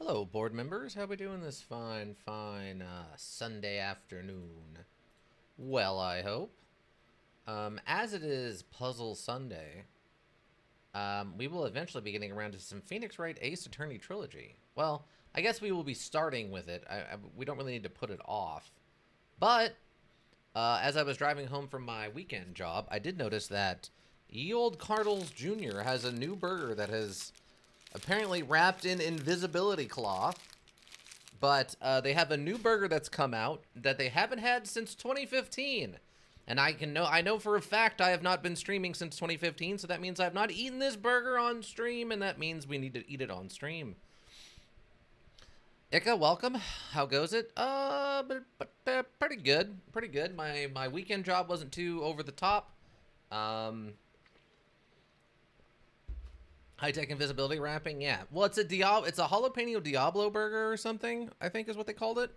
Hello, board members. How we doing this fine Sunday afternoon? Well, I hope. As it is Puzzle Sunday, we will eventually be getting around to some Phoenix Wright Ace Attorney Trilogy. Well, I guess we will be starting with it. We don't really need to put it off. But, as I was driving home from my weekend job, I did notice that Ye Old Cardles Jr. has a new burger that has apparently wrapped in invisibility cloth. But they have a new burger that's come out that they haven't had since 2015. And I know for a fact I have not been streaming since 2015, so that means I've not eaten this burger on stream, and that means we need to eat it on stream. Ika, welcome. How goes it? Pretty good. Pretty good. My weekend job wasn't too over the top. High-tech invisibility wrapping, yeah. Well, it's a jalapeno Diablo burger or something, I think is what they called it.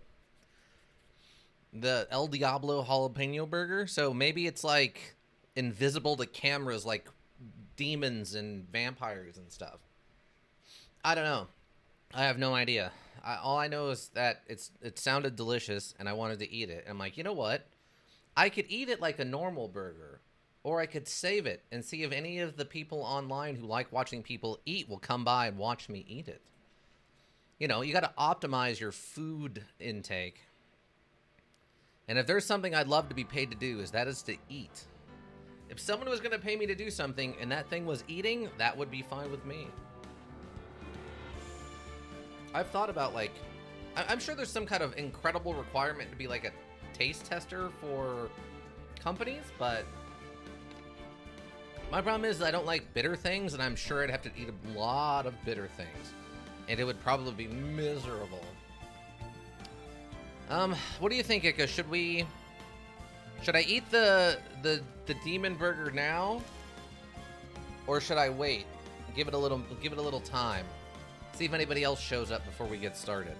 The El Diablo jalapeno burger. So maybe it's like invisible to cameras like demons and vampires and stuff. I don't know. I have no idea. All I know is that it sounded delicious and I wanted to eat it. And I'm like, you know what? I could eat it like a normal burger. Or I could save it and see if any of the people online who like watching people eat will come by and watch me eat it. You know, you got to optimize your food intake. And if there's something I'd love to be paid to do, is to eat. If someone was going to pay me to do something and that thing was eating, that would be fine with me. I've thought about, like, I'm sure there's some kind of incredible requirement to be like a taste tester for companies, but my problem is I don't like bitter things, and I'm sure I'd have to eat a lot of bitter things. And it would probably be miserable. What do you think, Ika? Should I eat the demon burger now? Or should I wait? Give it a little time. See if anybody else shows up before we get started.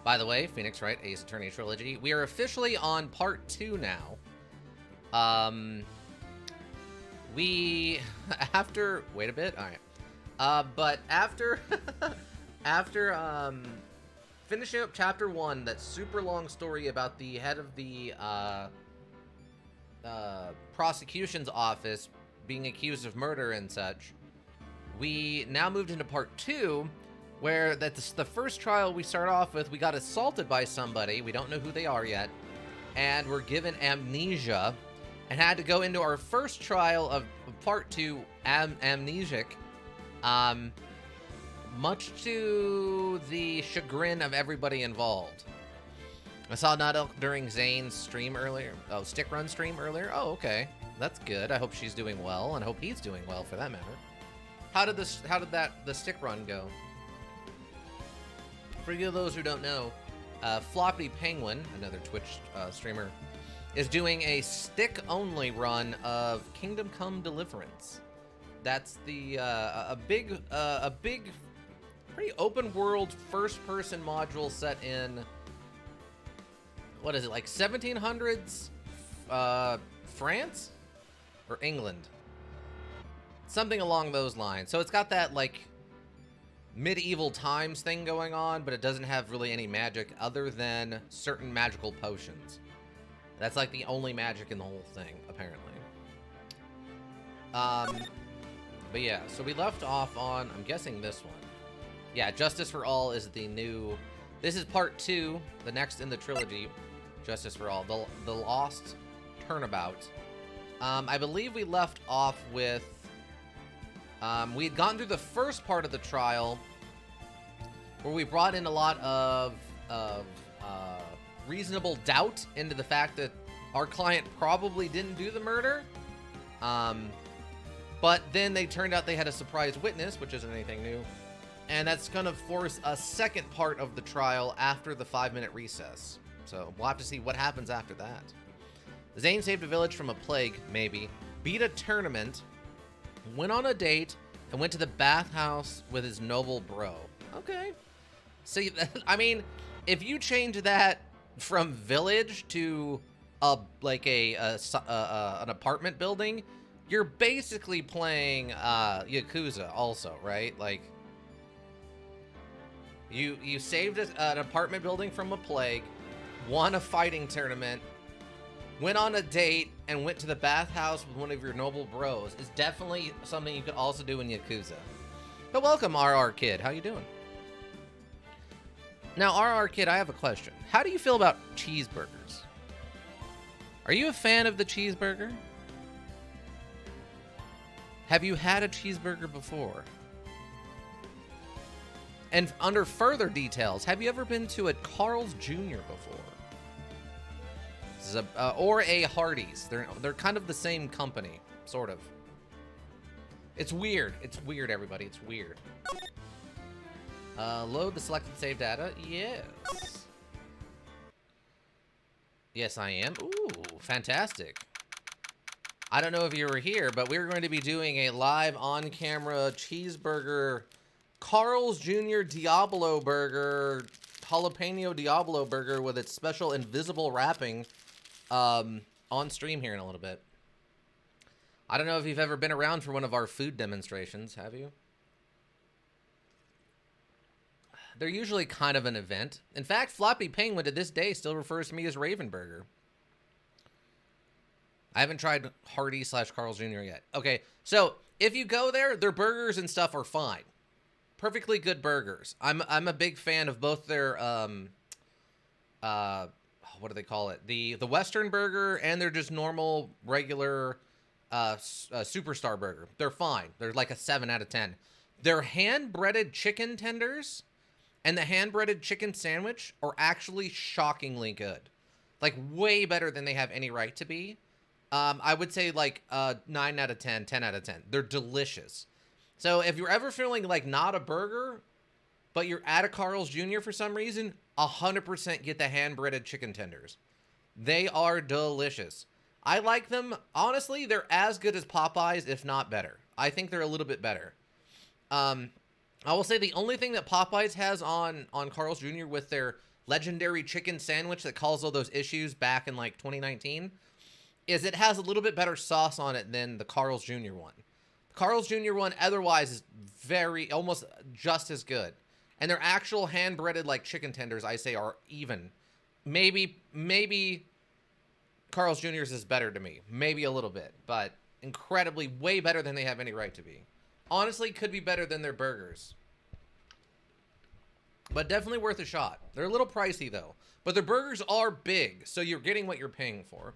By the way, Phoenix Wright Ace Attorney Trilogy. We are officially on part 2 now. We, wait a bit, alright. But after, finishing up chapter 1, that super long story about the head of the, prosecution's office being accused of murder and such, we now moved into part 2, where that's the first trial we start off with. We got assaulted by somebody, we don't know who they are yet, and we're given amnesia, and had to go into our first trial of part 2, amnesic, much to the chagrin of everybody involved. I saw Nadel during Zane's stream earlier. Oh, Stick Run stream earlier? Oh, okay. That's good. I hope she's doing well, and I hope he's doing well for that matter. How did the Stick Run go? For you those who don't know, Floppy Penguin, another Twitch streamer, is doing a stick-only run of Kingdom Come Deliverance. That's the a big, pretty open-world first-person module set in, what is it, like 1700s France or England, something along those lines. So it's got that like medieval times thing going on, but it doesn't have really any magic other than certain magical potions. That's like the only magic in the whole thing, apparently. But yeah, so we left off on, I'm guessing this one. Yeah, Justice for All is the new, this is part 2, the next in the trilogy, Justice for All, the Lost Turnabout. I believe we left off with, we had gotten through the first part of the trial, where we brought in a lot of reasonable doubt into the fact that our client probably didn't do the murder. But then they turned out they had a surprise witness, which isn't anything new. And that's going to force a second part of the trial after the 5-minute recess. So we'll have to see what happens after that. Zane saved a village from a plague, maybe. Beat a tournament. Went on a date. And went to the bathhouse with his noble bro. Okay. See, I mean, if you change that from village to an apartment building, you're basically playing Yakuza also, right? Like, You saved an apartment building from a plague, won a fighting tournament, went on a date, and went to the bathhouse with one of your noble bros. Is definitely something you could also do in Yakuza. But welcome, RR Kid. How you doing? Now, RR Kid, I have a question. How do you feel about cheeseburgers? Are you a fan of the cheeseburger? Have you had a cheeseburger before? And under further details, have you ever been to a Carl's Jr. before? This is or a Hardee's. They're kind of the same company, sort of. It's weird. It's weird, everybody. It's weird. Load the selected save data. Yes. Yes, I am. Ooh, fantastic. I don't know if you were here, but we're going to be doing a live on-camera cheeseburger, Carl's Jr. Diablo burger, jalapeno Diablo burger with its special invisible wrapping on stream here in a little bit. I don't know if you've ever been around for one of our food demonstrations, have you? They're usually kind of an event. In fact, Floppy Penguin to this day still refers to me as Ravenburger. I haven't tried Hardee's / Carl's Jr. yet. Okay, so if you go there, their burgers and stuff are fine. Perfectly good burgers. I'm a big fan of both their what do they call it? The Western burger and their just normal regular superstar burger. They're fine. They're like a 7 out of 10. Their hand-breaded chicken tenders and the hand-breaded chicken sandwich are actually shockingly good. Like, way better than they have any right to be. I would say, like, 9 out of 10, 10 out of 10. They're delicious. So, if you're ever feeling like not a burger, but you're at a Carl's Jr. for some reason, 100% get the hand-breaded chicken tenders. They are delicious. I like them. Honestly, they're as good as Popeyes, if not better. I think they're a little bit better. I will say the only thing that Popeyes has on Carl's Jr. with their legendary chicken sandwich that caused all those issues back in like 2019 is it has a little bit better sauce on it than the Carl's Jr. one. The Carl's Jr. one otherwise is almost just as good. And their actual hand-breaded like chicken tenders, I say, are even. Maybe Carl's Jr.'s is better to me. Maybe a little bit, but incredibly way better than they have any right to be. Honestly, could be better than their burgers. But definitely worth a shot. They're a little pricey, though. But their burgers are big, so you're getting what you're paying for.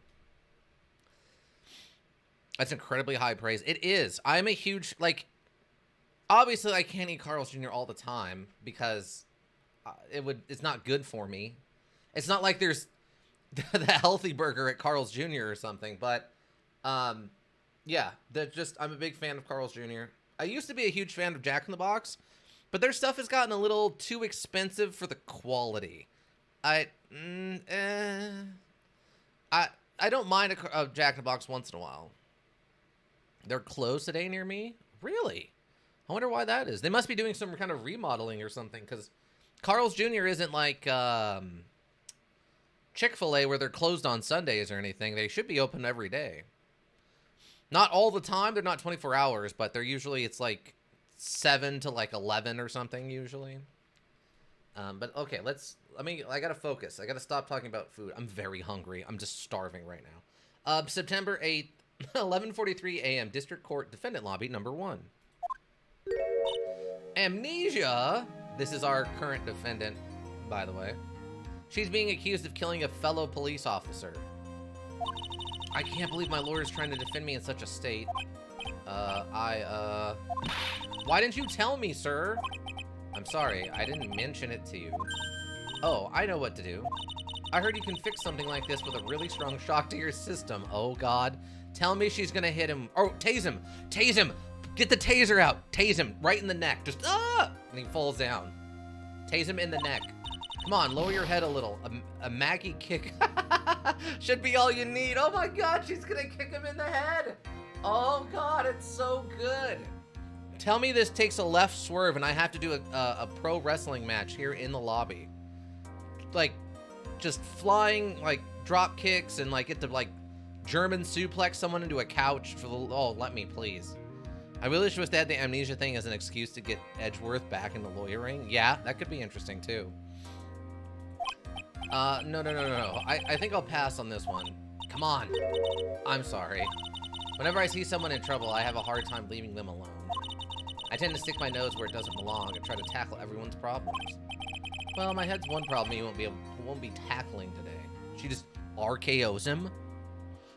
That's incredibly high praise. It is. I'm a huge, like, obviously I can't eat Carl's Jr. all the time because it's not good for me. It's not like there's the healthy burger at Carl's Jr. or something, but yeah, I'm a big fan of Carl's Jr. I used to be a huge fan of Jack in the Box, but their stuff has gotten a little too expensive for the quality. I don't mind a Jack in the Box once in a while. They're closed today near me? Really? I wonder why that is. They must be doing some kind of remodeling or something, because Carl's Jr. isn't like Chick-fil-A where they're closed on Sundays or anything. They should be open every day. Not all the time. They're not 24 hours, but they're usually, it's like 7 to like 11 or something usually. But okay, I gotta focus. I gotta stop talking about food. I'm very hungry. I'm just starving right now. September 8th, 11:43 a.m. District Court Defendant Lobby number 1. Amnesia. This is our current defendant, by the way. She's being accused of killing a fellow police officer. I can't believe my lawyer's trying to defend me in such a state. Why didn't you tell me, sir? I'm sorry, I didn't mention it to you. Oh, I know what to do. I heard you can fix something like this with a really strong shock to your system. Oh, God. Tell me she's gonna hit him. Oh, tase him. Tase him. Get the taser out. Tase him right in the neck. Just, and he falls down. Tase him in the neck. Come on, lower your head a little. A Maggie kick should be all you need. Oh my God, she's gonna kick him in the head. Oh God, it's so good. Tell me this takes a left swerve and I have to do a pro wrestling match here in the lobby. Like, just flying, like, drop kicks and, like, get to, like, German suplex someone into a couch for the, oh, let me, please. I really wish they had the amnesia thing as an excuse to get Edgeworth back in the lawyering. Yeah, that could be interesting too. No. I think I'll pass on this one. Come on. I'm sorry. Whenever I see someone in trouble, I have a hard time leaving them alone. I tend to stick my nose where it doesn't belong and try to tackle everyone's problems. Well, my head's one problem he won't be tackling today. She just RKOs him.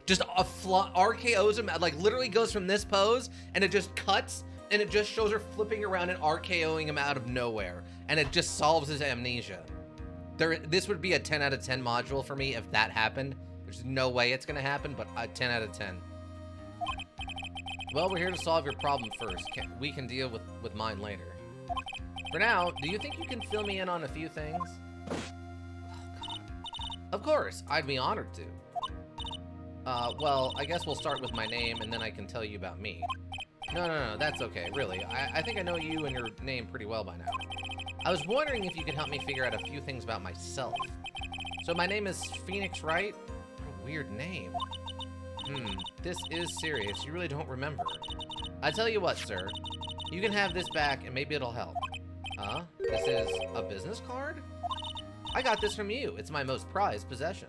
Just RKOs him, like literally goes from this pose and it just cuts and it just shows her flipping around and RKOing him out of nowhere. And it just solves his amnesia. This would be a 10 out of 10 module for me if that happened. There's no way it's gonna happen, but a 10 out of 10. Well, we're here to solve your problem first. We can deal with mine later. For now, do you think you can fill me in on a few things? Oh, God. Of course, I'd be honored to. Well, I guess we'll start with my name, and then I can tell you about me. No, that's okay, really. I think I know you and your name pretty well by now. I was wondering if you could help me figure out a few things about myself. So my name is Phoenix Wright? What a weird name. This is serious. You really don't remember. I tell you what, sir. You can have this back, and maybe it'll help. This is a business card? I got this from you. It's my most prized possession.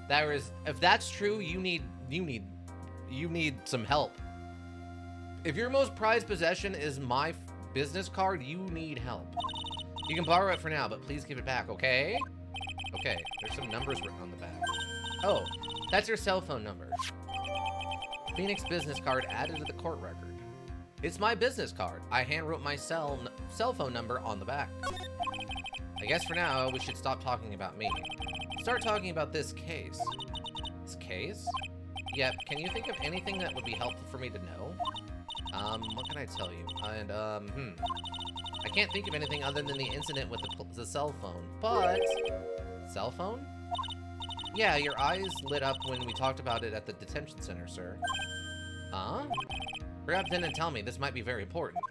If that's true, you need some help. If your most prized possession is my business card, you need help. You can borrow it for now, but please give it back, okay? Okay, there's some numbers written on the back. Oh, that's your cell phone number. Phoenix business card added to the court record. It's my business card. I handwrote my cell phone number on the back. I guess for now, we should stop talking about me. Start talking about this case. This case? Yep, can you think of anything that would be helpful for me to know? What can I tell you? And, I can't think of anything other than the incident with the cell phone, but... Cell phone? Yeah, your eyes lit up when we talked about it at the detention center, sir. Perhaps didn't tell me. This might be very important.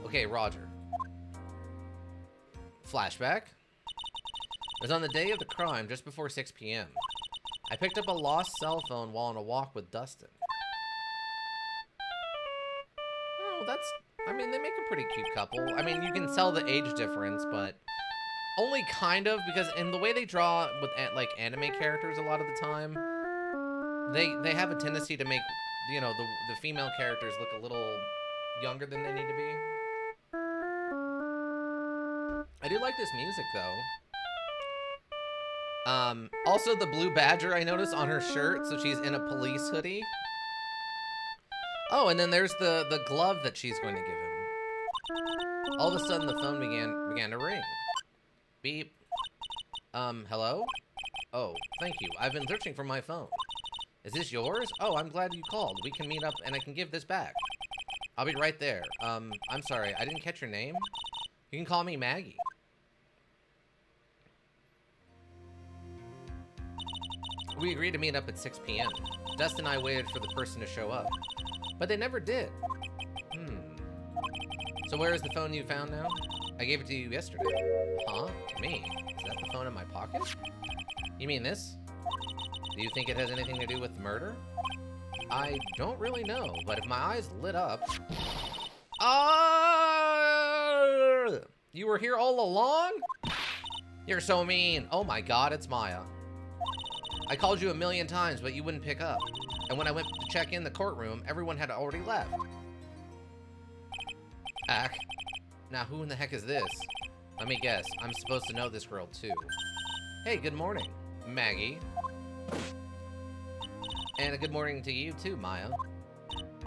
Okay, Roger. Flashback. It was on the day of the crime, just before 6 p.m. I picked up a lost cell phone while on a walk with Dustin. Oh, I mean, they make a pretty cute couple. I mean, you can tell the age difference, but only kind of, because in the way they draw with, like, anime characters a lot of the time, they have a tendency to make, you know, the female characters look a little younger than they need to be. I do like this music, though. Also the blue badger I noticed on her shirt, so she's in a police hoodie. Oh, and then there's the glove that she's going to give him. All of a sudden, the phone began to ring. Beep. Hello? Oh, thank you. I've been searching for my phone. Is this yours? Oh, I'm glad you called. We can meet up and I can give this back. I'll be right there. I'm sorry, I didn't catch your name. You can call me Maggie. We agreed to meet up at 6 p.m. Dustin and I waited for the person to show up, but they never did. So where is the phone you found now? I gave it to you yesterday. Huh? Me? Is that the phone in my pocket? You mean this? Do you think it has anything to do with murder? I don't really know, but if my eyes lit up... You were here all along? You're so mean. Oh my god, it's Maya. I called you a million times, but you wouldn't pick up. And when I went to check in the courtroom, everyone had already left. Ack. Now, who in the heck is this? Let me guess. I'm supposed to know this girl, too. Hey, good morning, Maggie. And a good morning to you, too, Maya.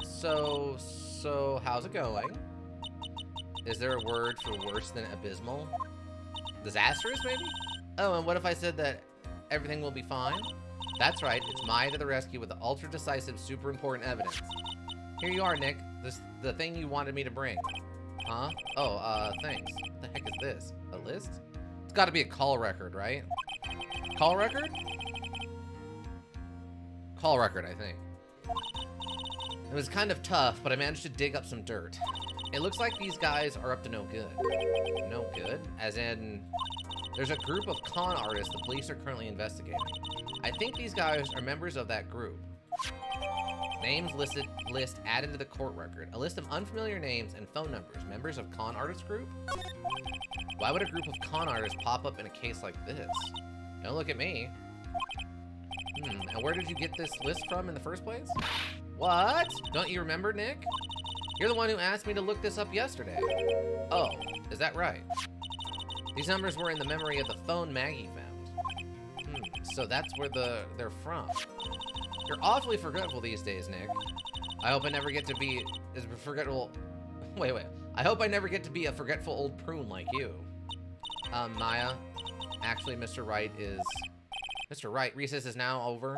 So, how's it going? Is there a word for worse than abysmal? Disastrous, maybe? Oh, and what if I said that everything will be fine? That's right, it's Maya to the rescue with the ultra-decisive, super important evidence. Here you are, Nick. The thing you wanted me to bring. Huh? Oh, thanks. What the heck is this? A list? It's gotta be a call record, right? Call record? Call record, I think. It was kind of tough, but I managed to dig up some dirt. It looks like these guys are up to no good. No good? As in, there's a group of con artists the police are currently investigating. I think these guys are members of that group. Names list added to the court record. A list of unfamiliar names and phone numbers. Members of con artist group? Why would a group of con artists pop up in a case like this? Don't look at me. And where did you get this list from in the first place? What? Don't you remember, Nick? You're the one who asked me to look this up yesterday. Oh, is that right? These numbers were in the memory of the phone Maggie found. So that's where they're from. You're awfully forgetful these days, Nick. I hope I never get to be as forgetful. Wait. I hope I never get to be a forgetful old prune like you. Maya. Actually, Mr. Wright is... Mr. Wright, recess is now over.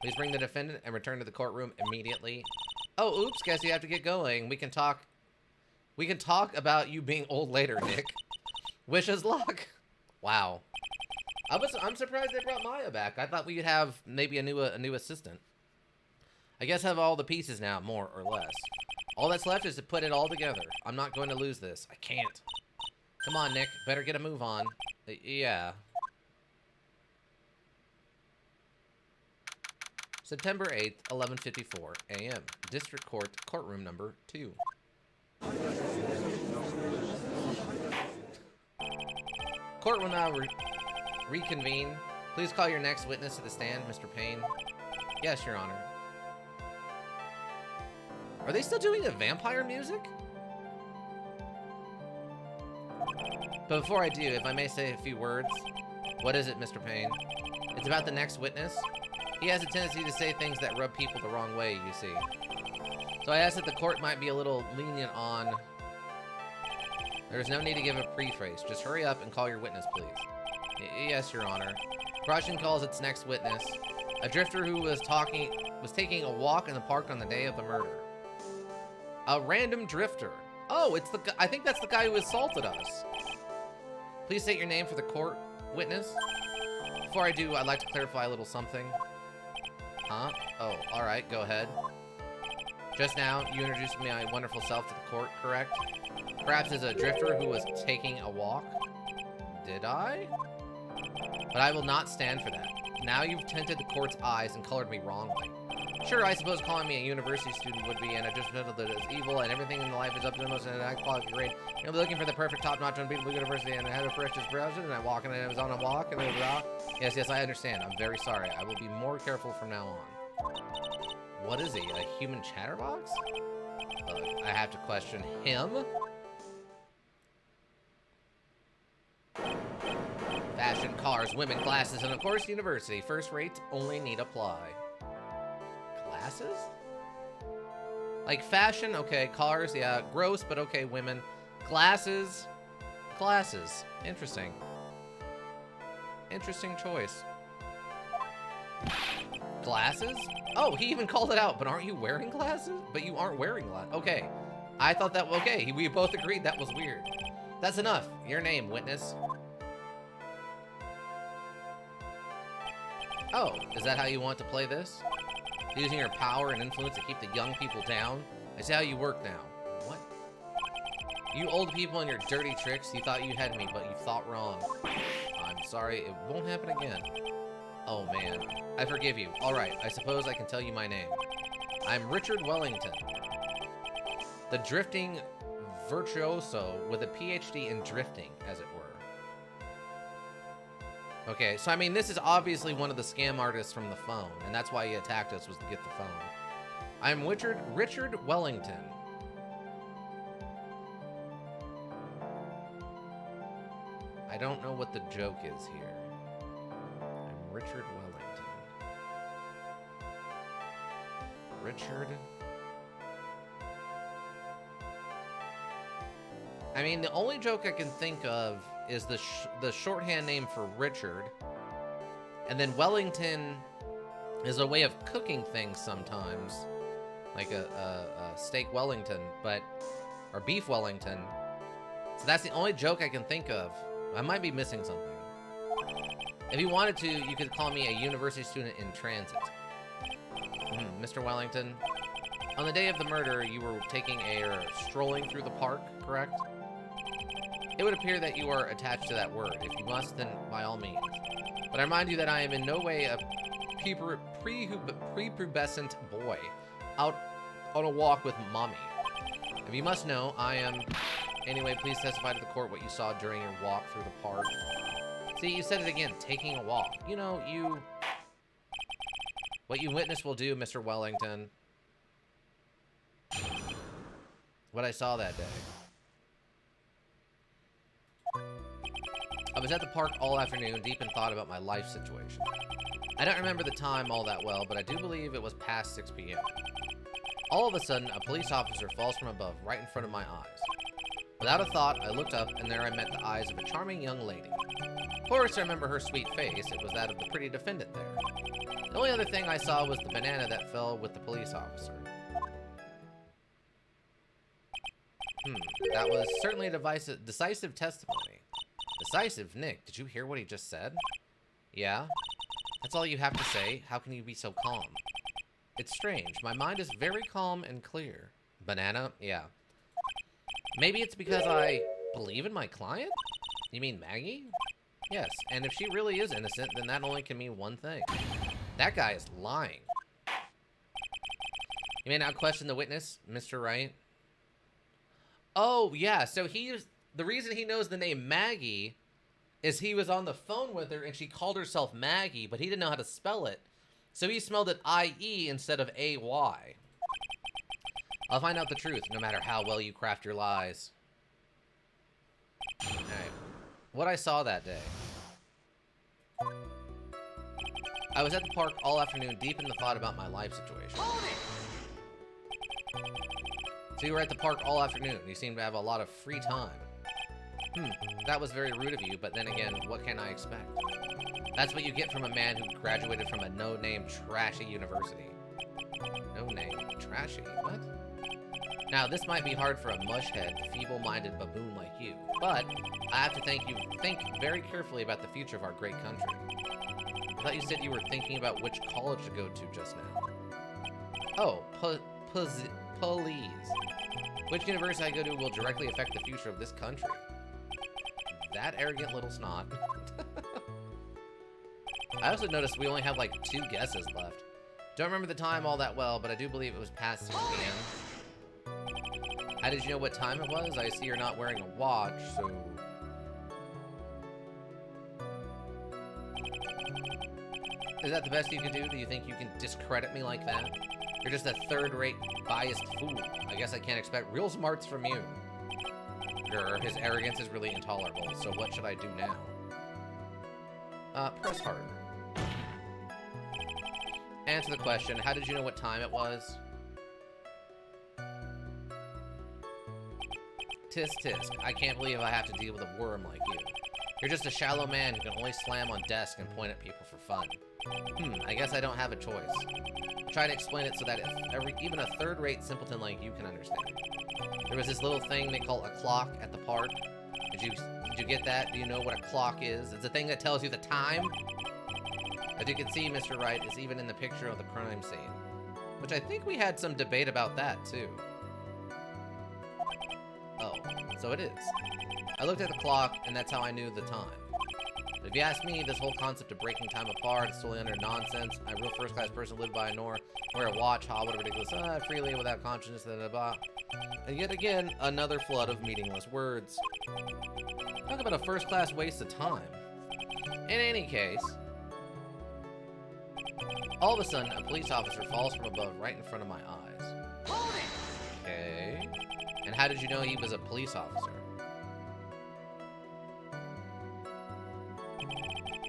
Please bring the defendant and return to the courtroom immediately. Oh, oops, guess you have to get going. We can talk about you being old later, Nick. Wish us luck. Wow. I'm surprised they brought Maya back. I thought we'd have maybe a new assistant. I guess I have all the pieces now, more or less. All that's left is to put it all together. I'm not going to lose this. I can't. Come on, Nick. Better get a move on. Yeah. September 8th, 11:54 a.m. District Court, courtroom number 2. Court will now reconvene. Please call your next witness to the stand, Mr. Payne. Yes, Your Honor. Are they still doing the vampire music? But before I do, if I may say a few words. What is it, Mr. Payne? It's about the next witness. He has a tendency to say things that rub people the wrong way, you see. So I asked that the court might be a little lenient on... There's no need to give a preface. Just hurry up and call your witness, please. Yes, Your Honor. Prussian calls its next witness. A drifter who was taking a walk in the park on the day of the murder. A random drifter. Oh, it's the... I think that's the guy who assaulted us. Please state your name for the court, witness. Before I do, I'd like to clarify a little something. Huh? Oh, alright, go ahead. Just now, you introduced my wonderful self to the court, correct? Perhaps as a drifter who was taking a walk? Did I? But I will not stand for that. Now you've tinted the court's eyes and colored me wrongly. Sure, I suppose calling me a university student would be, and I just know that it's evil and everything in life is up to the most and I quality grade. You'll be looking for the perfect top-notch unbeatable university, and I had a precious browser, and I walk, and I was on a walk, and Yes, I understand. I'm very sorry. I will be more careful from now on. What is he, a human chatterbox? I have to question him? Fashion, cars, women, glasses, and of course university. First rates only need apply. Glasses? Like fashion, okay. Cars, yeah. Gross, but okay. Women. Glasses. Glasses. Interesting. Interesting choice. Glasses? Oh, he even called it out. But aren't you wearing glasses? But you aren't wearing glasses. Okay. I thought that, okay. We both agreed that was weird. That's enough. Your name, witness. Oh, is that how you want to play this? Using your power and influence to keep the young people down? I see how you work now. What? You old people and your dirty tricks, you thought you had me, but you thought wrong. I'm sorry, it won't happen again. Oh man, I forgive you. Alright, I suppose I can tell you my name. I'm Richard Wellington. The drifting virtuoso with a PhD in drifting, as it were. Okay, so I mean, this is obviously one of the scam artists from the phone, and that's why he attacked us, was to get the phone. I'm Richard Wellington. I don't know what the joke is here. I'm Richard Wellington. Richard... I mean, the only joke I can think of is the shorthand name for Richard, and then Wellington is a way of cooking things sometimes, like a steak Wellington, or beef Wellington. So that's the only joke I can think of. I might be missing something. If you wanted to, you could call me a university student in transit. Mr. Wellington, on the day of the murder, you were strolling through the park, correct? It would appear that you are attached to that word. If you must, then by all means. But I remind you that I am in no way a prepubescent boy. out on a walk with Mommy. If you must know, I am... Anyway, please testify to the court what you saw during your walk through the park. See, you said it again, taking a walk. You know, you... What you witnessed will do, Mr. Wellington. What I saw that day. I was at the park all afternoon, deep in thought about my life situation. I don't remember the time all that well, but I do believe it was past 6 p.m. All of a sudden, a police officer falls from above, right in front of my eyes. Without a thought, I looked up, and there I met the eyes of a charming young lady. Of course, I remember her sweet face. It was that of the pretty defendant there. The only other thing I saw was the banana that fell with the police officer. That was certainly a decisive testimony. Decisive? Nick, did you hear what he just said? Yeah? That's all you have to say? How can you be so calm? It's strange. My mind is very calm and clear. Banana? Yeah. Maybe it's because I believe in my client? You mean Maggie? Yes, and if she really is innocent, then that only can mean one thing. That guy is lying. You may now question the witness, Mr. Wright. Oh, yeah, so the reason he knows the name Maggie is he was on the phone with her and she called herself Maggie, but he didn't know how to spell it. So he spelled it I-E instead of A-Y. I'll find out the truth, no matter how well you craft your lies. Alright. What I saw that day. I was at the park all afternoon, deep in the thought about my life situation. So you were at the park all afternoon. You seem to have a lot of free time. That was very rude of you, but then again, what can I expect? That's what you get from a man who graduated from a no-name trashy university. No-name trashy? What? Now, this might be hard for a mushhead, feeble-minded baboon like you, but I have to think very carefully about the future of our great country. I thought you said you were thinking about which college to go to just now. Oh, please. Which university I go to will directly affect the future of this country. That arrogant little snot. I also noticed we only have like 2 guesses left. Don't remember the time all that well, but I do believe it was past 6 p.m. How did you know what time it was? I see you're not wearing a watch, so... Is that the best you can do? Do you think you can discredit me like that? You're just a third-rate, biased fool. I guess I can't expect real smarts from you. Grr, his arrogance is really intolerable, so what should I do now? Press hard. Answer the question. How did you know what time it was? Tisk tisk. I can't believe I have to deal with a worm like you. You're just a shallow man who can only slam on desks and point at people for fun. I guess I don't have a choice. I'll try to explain it so that even a third-rate simpleton like you can understand. There was this little thing they call a clock at the park. Did you get that? Do you know what a clock is? It's a thing that tells you the time. As you can see, Mr. Wright, it's even in the picture of the crime scene. Which I think we had some debate about that, too. Oh, so it is. I looked at the clock, and that's how I knew the time. But if you ask me, this whole concept of breaking time apart is totally under nonsense. I'm a real first-class person lived by a nor, wear a watch, what a ridiculous, freely without conscience, blah. And yet again, another flood of meaningless words. Talk about a first-class waste of time. In any case, all of a sudden, a police officer falls from above right in front of my eyes. Okay. And how did you know he was a police officer?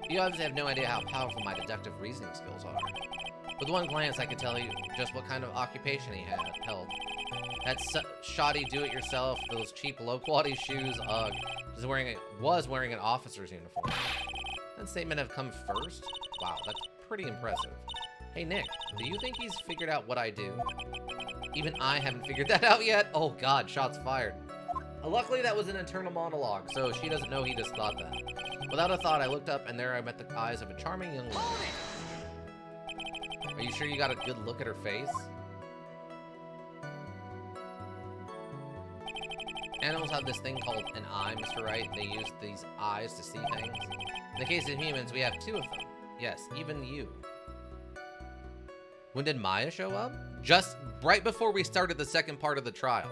You obviously have no idea how powerful my deductive reasoning skills are. With one glance, I could tell you just what kind of occupation he held. That shoddy do-it-yourself, those cheap, low-quality shoes, was wearing an officer's uniform. That statement have come first? Wow, that's pretty impressive. Hey, Nick, do you think he's figured out what I do? Even I haven't figured that out yet. Oh, God, shots fired. Luckily, that was an internal monologue, so she doesn't know he just thought that. Without a thought, I looked up, and there I met the eyes of a charming young lady. Are you sure you got a good look at her face? Animals have this thing called an eye, Mr. Wright. They use these eyes to see things. In the case of humans, we have 2 of them. Yes, even you. When did Maya show up? Just right before we started the second part of the trial.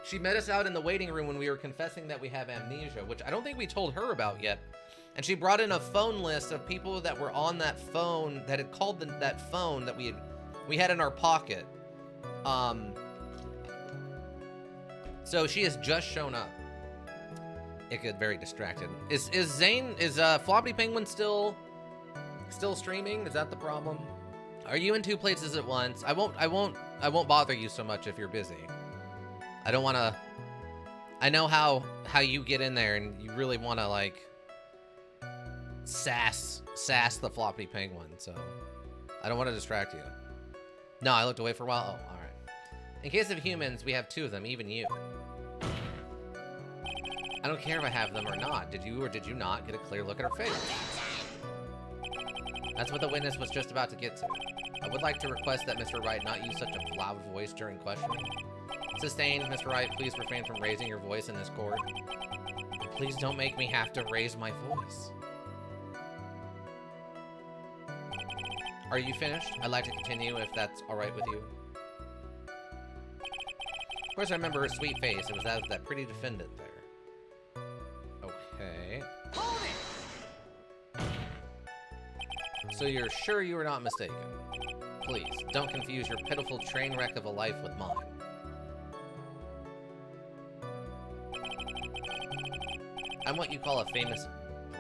She met us out in the waiting room when we were confessing that we have amnesia, which I don't think we told her about yet. And she brought in a phone list of people that were on that phone, that had called that phone that we had in our pocket. So she has just shown up. It got very distracted. Is Floppy Penguin still streaming? Is that the problem? Are you in two places at once? I won't bother you so much if you're busy. I don't want to. I know how you get in there and you really want to like sass the Floppy Penguin. So I don't want to distract you. No, I looked away for a while. Oh, all right. In case of humans, we have two of them, even you. I don't care if I have them or not. Did you or did you not get a clear look at her face? That's what the witness was just about to get to. I would like to request that Mr. Wright not use such a loud voice during questioning. Sustained, Mr. Wright, please refrain from raising your voice in this court. Please don't make me have to raise my voice. Are you finished? I'd like to continue if that's alright with you. Of course, I remember her sweet face. It was that pretty defendant there. Okay. So you're sure you were not mistaken? Please, don't confuse your pitiful train wreck of a life with mine. I'm what you call a famous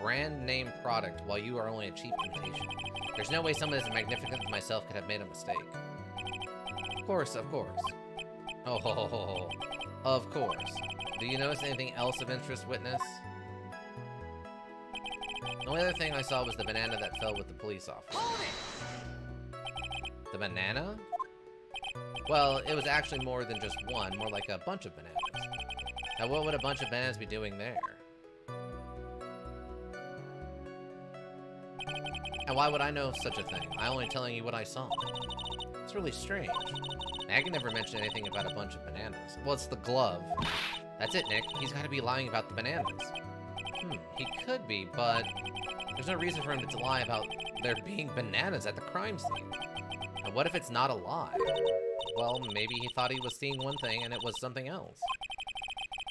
brand name product, while you are only a cheap imitation. There's no way someone as magnificent as myself could have made a mistake. Of course, of course. Oh, of course. Do you notice anything else of interest, witness? The only other thing I saw was the banana that fell with the police officer. The banana? Well, it was actually more than just one, more like a bunch of bananas. Now, what would a bunch of bananas be doing there? And why would I know such a thing? I'm only telling you what I saw. It's really strange. Maggie never mentioned anything about a bunch of bananas. Well, it's the glove. That's it, Nick. He's got to be lying about the bananas. He could be, but there's no reason for him to lie about there being bananas at the crime scene. And what if it's not a lie? Well, maybe he thought he was seeing one thing and it was something else.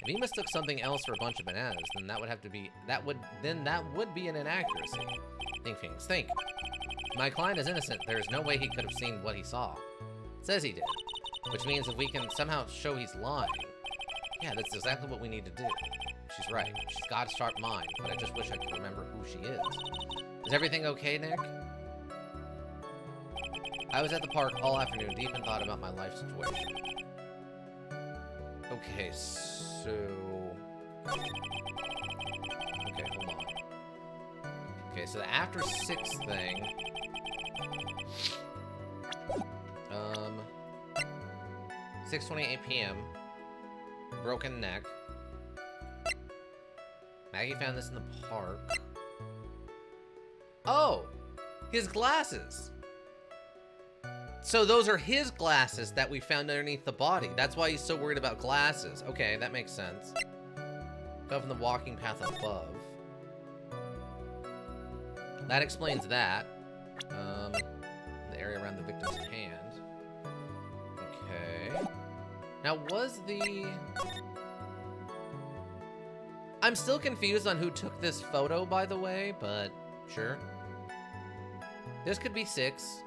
If he mistook something else for a bunch of bananas, then that would be an inaccuracy. Think, Phoenix, think. My client is innocent. There is no way he could have seen what he saw. It says he did. Which means if we can somehow show he's lying, yeah, that's exactly what we need to do. She's right. She's got a sharp mind, but I just wish I could remember who she is. Is everything okay, Nick? I was at the park all afternoon, deep in thought about my life situation. Okay, so... Okay, hold on. Okay, so the after 6 thing... 6:28 p.m. Broken neck. Maggie found this in the park. Oh! His glasses! So those are his glasses that we found underneath the body. That's why he's so worried about glasses. Okay, that makes sense. Fell from the walking path above. That explains that. The area around the victim's hand. Okay. Now, was the... I'm still confused on who took this photo, by the way, but sure. This could be 6.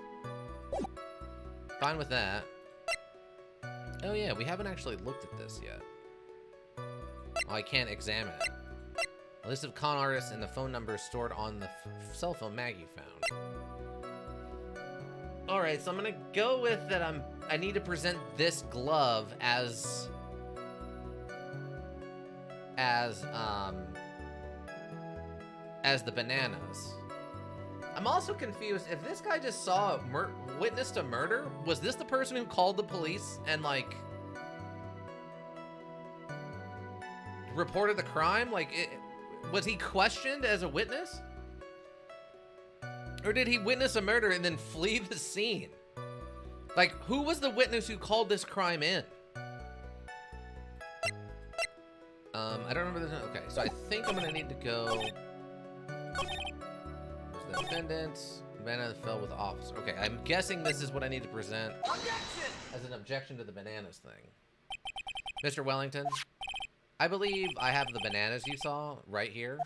Fine with that. Oh yeah, we haven't actually looked at this yet. Oh, I can't examine it. A list of con artists and the phone numbers stored on the cell phone Maggie found. Alright, so I'm gonna go with that I need to present this glove as the bananas. I'm also confused. If this guy just witnessed a murder, was this the person who called the police and, like, reported the crime? Like, was he questioned as a witness? Or did he witness a murder and then flee the scene? Like, who was the witness who called this crime in? I don't remember the... Okay, so I think I'm gonna need to go... There's the defendant, Banana fell with the officer. Okay, I'm guessing this is what I need to present as an objection to the bananas thing. Mr. Wellington, I believe I have the bananas you saw right here.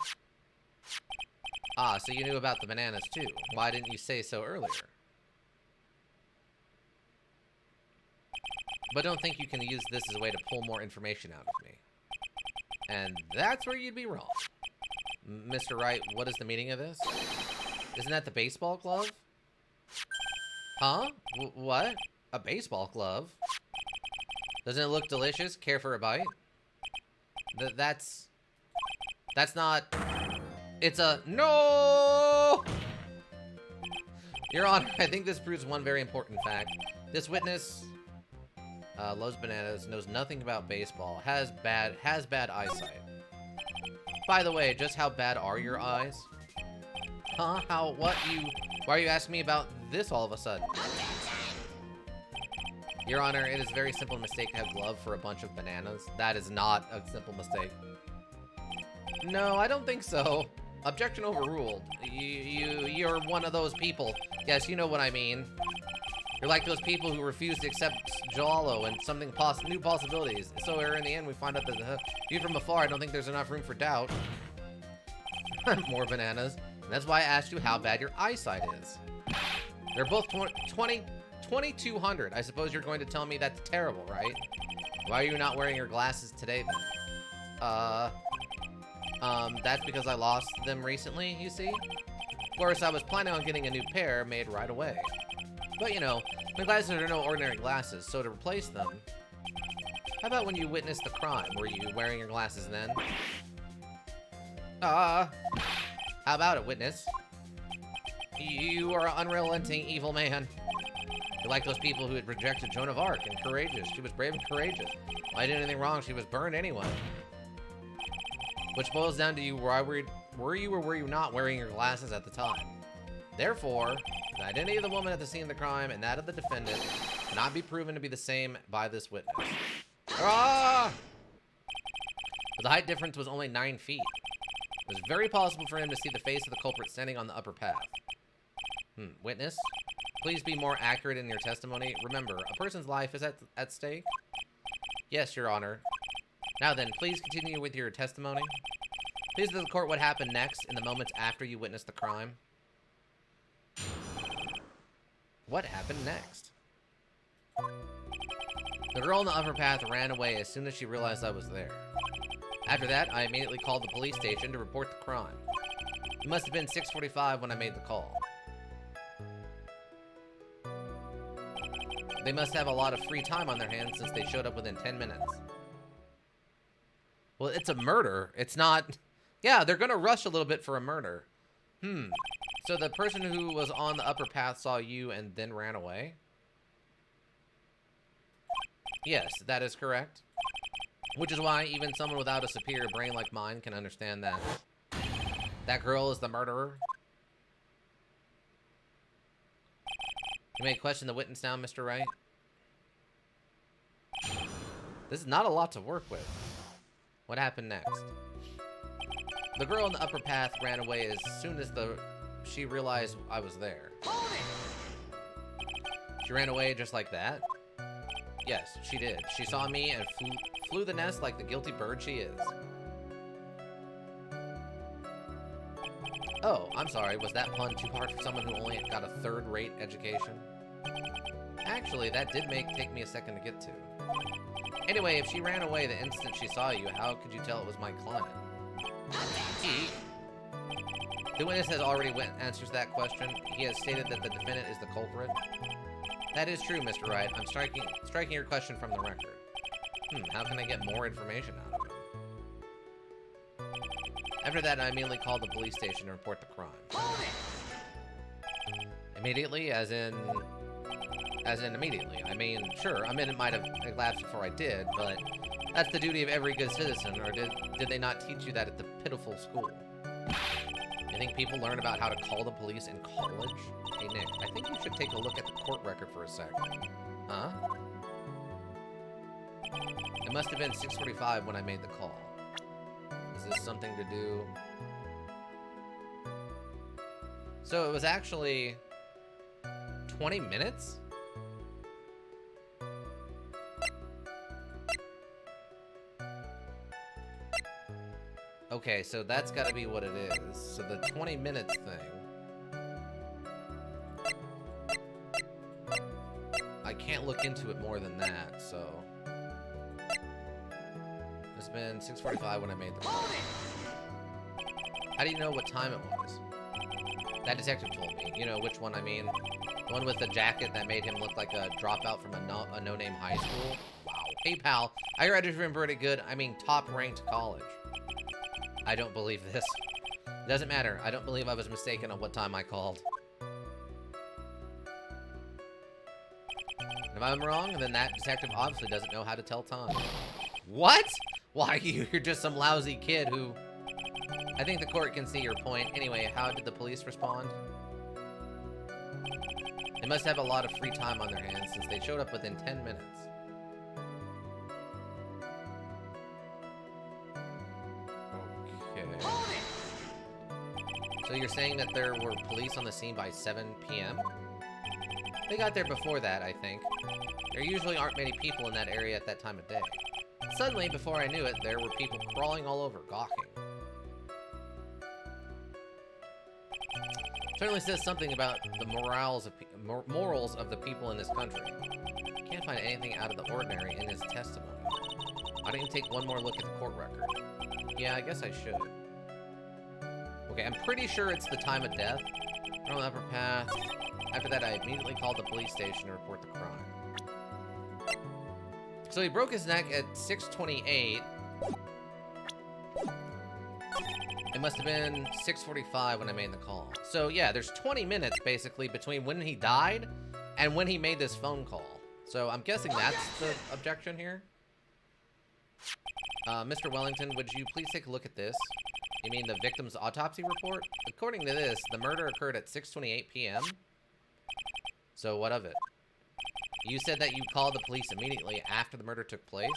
Ah, so you knew about the bananas too. Why didn't you say so earlier? But don't think you can use this as a way to pull more information out of me. And that's where you'd be wrong. Mr. Wright, what is the meaning of this? Isn't that the baseball glove? Huh? What? A baseball glove? Doesn't it look delicious? Care for a bite? That's not... It's a... No! Your Honor, I think this proves one very important fact. This witness... loves bananas, knows nothing about baseball, has bad eyesight. By the way, just how bad are your eyes? Huh? Why are you asking me about this all of a sudden? Your Honor, it is a very simple mistake to have glove for a bunch of bananas. That is not a simple mistake. No, I don't think so. Objection overruled. You're one of those people. Yes, you know what I mean. You're like those people who refuse to accept Jalo and something new possibilities. So in the end, we find out that viewed from afar, I don't think there's enough room for doubt. More bananas. And that's why I asked you how bad your eyesight is. They're both 2200. I suppose you're going to tell me that's terrible, right? Why are you not wearing your glasses today then? That's because I lost them recently, you see? Of course, I was planning on getting a new pair made right away. But, you know, my glasses are no ordinary glasses, so to replace them... How about when you witnessed the crime? Were you wearing your glasses then? How about it, witness? You are an unrelenting evil man. You're like those people who had rejected Joan of Arc and courageous. She was brave and courageous. Why did anything wrong? She was burned anyway. Which boils down to you, were you or were you not wearing your glasses at the time? Therefore, the identity of the woman at the scene of the crime and that of the defendant cannot be proven to be the same by this witness. Ah! But the height difference was only 9 feet. It was very possible for him to see the face of the culprit standing on the upper path. Witness, please be more accurate in your testimony. Remember, a person's life is at stake. Yes, Your Honor. Now then, please continue with your testimony. Please tell the court what happened next in the moments after you witnessed the crime. What happened next? The girl in the upper path ran away as soon as she realized I was there. After that, I immediately called the police station to report the crime. It must have been 6:45 when I made the call. They must have a lot of free time on their hands since they showed up within 10 minutes. Well, it's a murder. It's not... Yeah, they're gonna rush a little bit for a murder. So the person who was on the upper path saw you and then ran away? Yes, that is correct. Which is why even someone without a superior brain like mine can understand that. That girl is the murderer. You may question the witness now, Mr. Wright. This is not a lot to work with. What happened next? The girl in the upper path ran away as soon as she realized I was there. She ran away just like that? Yes, she did. She saw me and flew the nest like the guilty bird she is. Oh, I'm sorry. Was that pun too hard for someone who only got a third-rate education? Actually, that did take me a second to get to. Anyway, if she ran away the instant she saw you, how could you tell it was my client? The witness has already answers that question. He has stated that the defendant is the culprit. That is true, Mr. Wright. I'm striking your question from the record. How can I get more information out of it? After that, I immediately called the police station to report the crime. Immediately, as in immediately. I mean, sure, a minute might have elapsed before I did, but that's the duty of every good citizen, or did they not teach you that at the pitiful school? You think people learn about how to call the police in college? Hey, Nick, I think you should take a look at the court record for a second. Huh? It must have been 6:45 when I made the call. Is this something to do? So it was actually 20 minutes? Okay, so that's gotta be what it is. So the 20 minutes thing. I can't look into it more than that, so. It's been 6:45 when I made the call. How do you know what time it was? That detective told me. You know which one I mean? The one with the jacket that made him look like a dropout from a no-name high school? Wow. Hey, pal. I remember it good. I mean, top-ranked college. I don't believe this. It doesn't matter. I don't believe I was mistaken on what time I called. If I'm wrong, then that detective obviously doesn't know how to tell time. What? Why, you're just some lousy kid who... I think the court can see your point. Anyway, how did the police respond? They must have a lot of free time on their hands since they showed up within 10 minutes. Okay. So you're saying that there were police on the scene by 7 p.m.? They got there before that, I think. There usually aren't many people in that area at that time of day. Suddenly, before I knew it, there were people crawling all over, gawking. Certainly says something about the morals of the people in this country. Can't find anything out of the ordinary in his testimony. Why don't you take one more look at the court record? Yeah, I guess I should. Okay, I'm pretty sure it's the time of death. On the upper path. After that, I immediately called the police station to report the crime. So he broke his neck at 6:28. It must have been 6:45 when I made the call. So yeah, there's 20 minutes basically between when he died and when he made this phone call. So I'm guessing that's the objection here. Mr. Wellington, would you please take a look at this? You mean the victim's autopsy report? According to this, the murder occurred at 6:28 p.m. So what of it? You said that you called the police immediately after the murder took place.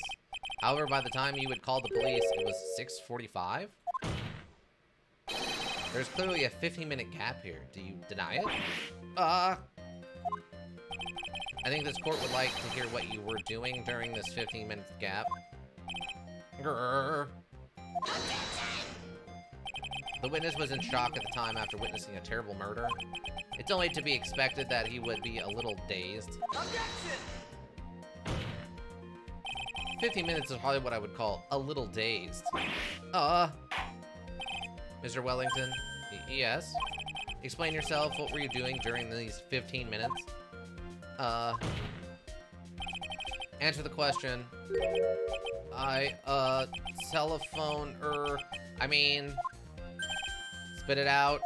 However, by the time you would call the police, it was 6:45? There's clearly a 15-minute gap here. Do you deny it? I think this court would like to hear what you were doing during this 15-minute gap. Grrr. The witness was in shock at the time after witnessing a terrible murder. It's only to be expected that he would be a little dazed. 15 minutes is probably what I would call a little dazed. Mr. Wellington? Yes? Explain yourself. What were you doing during these 15 minutes? Answer the question. Telephone, I mean... Spit it out.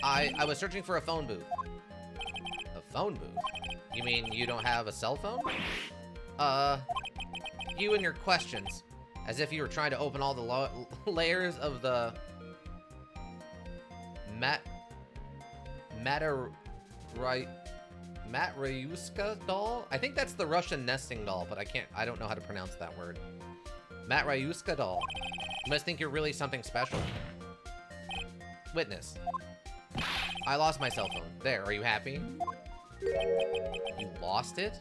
I was searching for a phone booth. A phone booth? You mean you don't have a cell phone? You and your questions. As if you were trying to open all the layers of the... Matryoshka doll? I think that's the Russian nesting doll, but I don't know how to pronounce that word. Matryoshka doll. You must think you're really something special. Witness. I lost my cell phone. There, are you happy? You lost it?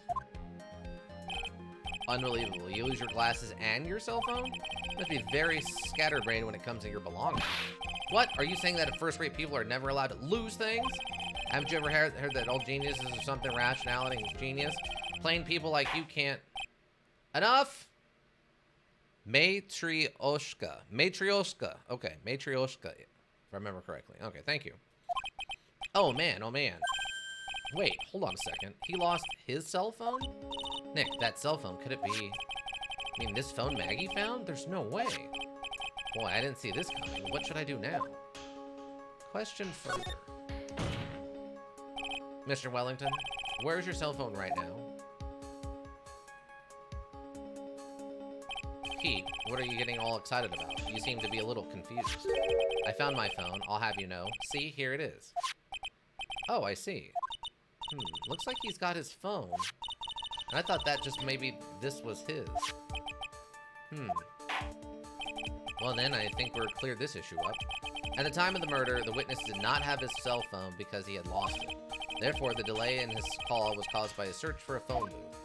Unbelievable. You lose your glasses and your cell phone? You must be very scatterbrained when it comes to your belongings. What? Are you saying that first-rate people are never allowed to lose things? Haven't you ever heard that all geniuses or something, rationality is genius? Plain people like you can't... Enough! Matryoshka. Matryoshka. Okay, Matryoshka. If I remember correctly. Okay, thank you. Oh, man. Oh, man. Wait, hold on a second. He lost his cell phone? Nick, that cell phone, could it be... I mean, this phone Maggie found? There's no way. Boy, I didn't see this coming. What should I do now? Question further. Mr. Wellington, where's your cell phone right now? Pete, what are you getting all excited about? You seem to be a little confused. I found my phone, I'll have you know. See, here it is. Oh, I see. Looks like he's got his phone. And I thought that just maybe this was his. Well then, I think we're cleared this issue up. At the time of the murder, the witness did not have his cell phone because he had lost it. Therefore, the delay in his call was caused by a search for a phone booth.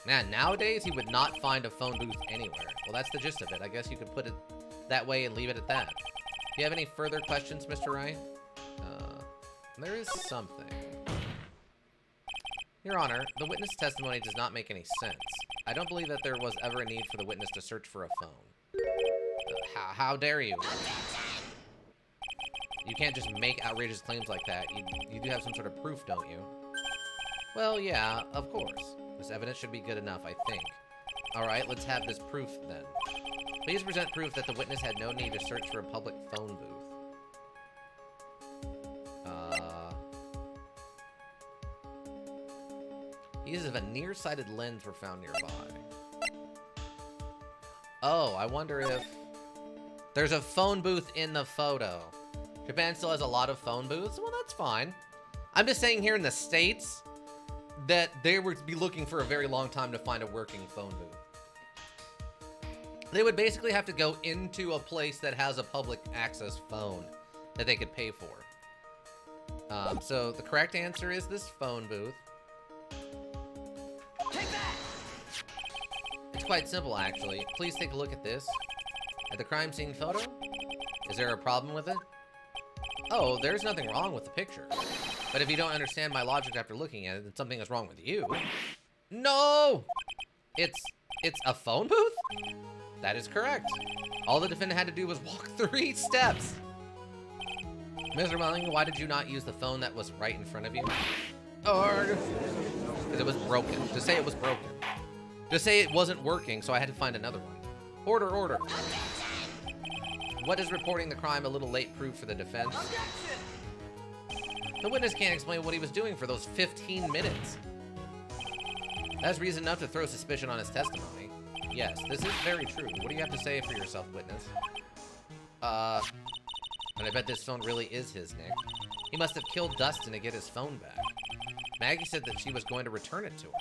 Man, nowadays he would not find a phone booth anywhere. Well, that's the gist of it. I guess you could put it that way and leave it at that. Do you have any further questions, Mr. Wright? There is something. Your Honor, the witness testimony does not make any sense. I don't believe that there was ever a need for the witness to search for a phone. How dare you? You can't just make outrageous claims like that. You do have some sort of proof, don't you? Well, yeah, of course. This evidence should be good enough, I think. Alright, let's have this proof then. Please present proof that the witness had no need to search for a public phone booth. Pieces of a nearsighted lens were found nearby. Oh, I wonder if... There's a phone booth in the photo. Japan still has a lot of phone booths? Well, that's fine. I'm just saying here in the States that they would be looking for a very long time to find a working phone booth. They would basically have to go into a place that has a public access phone that they could pay for. So the correct answer is this phone booth. Take that! It's quite simple, actually. Please take a look at this. At the crime scene photo? Is there a problem with it? Oh, there's nothing wrong with the picture. But if you don't understand my logic after looking at it, then something is wrong with you. No! It's a phone booth? That is correct. All the defendant had to do was walk 3 steps. Mr. Welling, why did you not use the phone that was right in front of you? Or... because it was broken. Just say it was broken. Just say it wasn't working, so I had to find another one. Order, order. What is reporting the crime a little late proof for the defense? The witness can't explain what he was doing for those 15 minutes. That's reason enough to throw suspicion on his testimony. Yes, this is very true. What do you have to say for yourself, witness? And I bet this phone really is his, Nick. He must have killed Dustin to get his phone back. Maggie said that she was going to return it to him.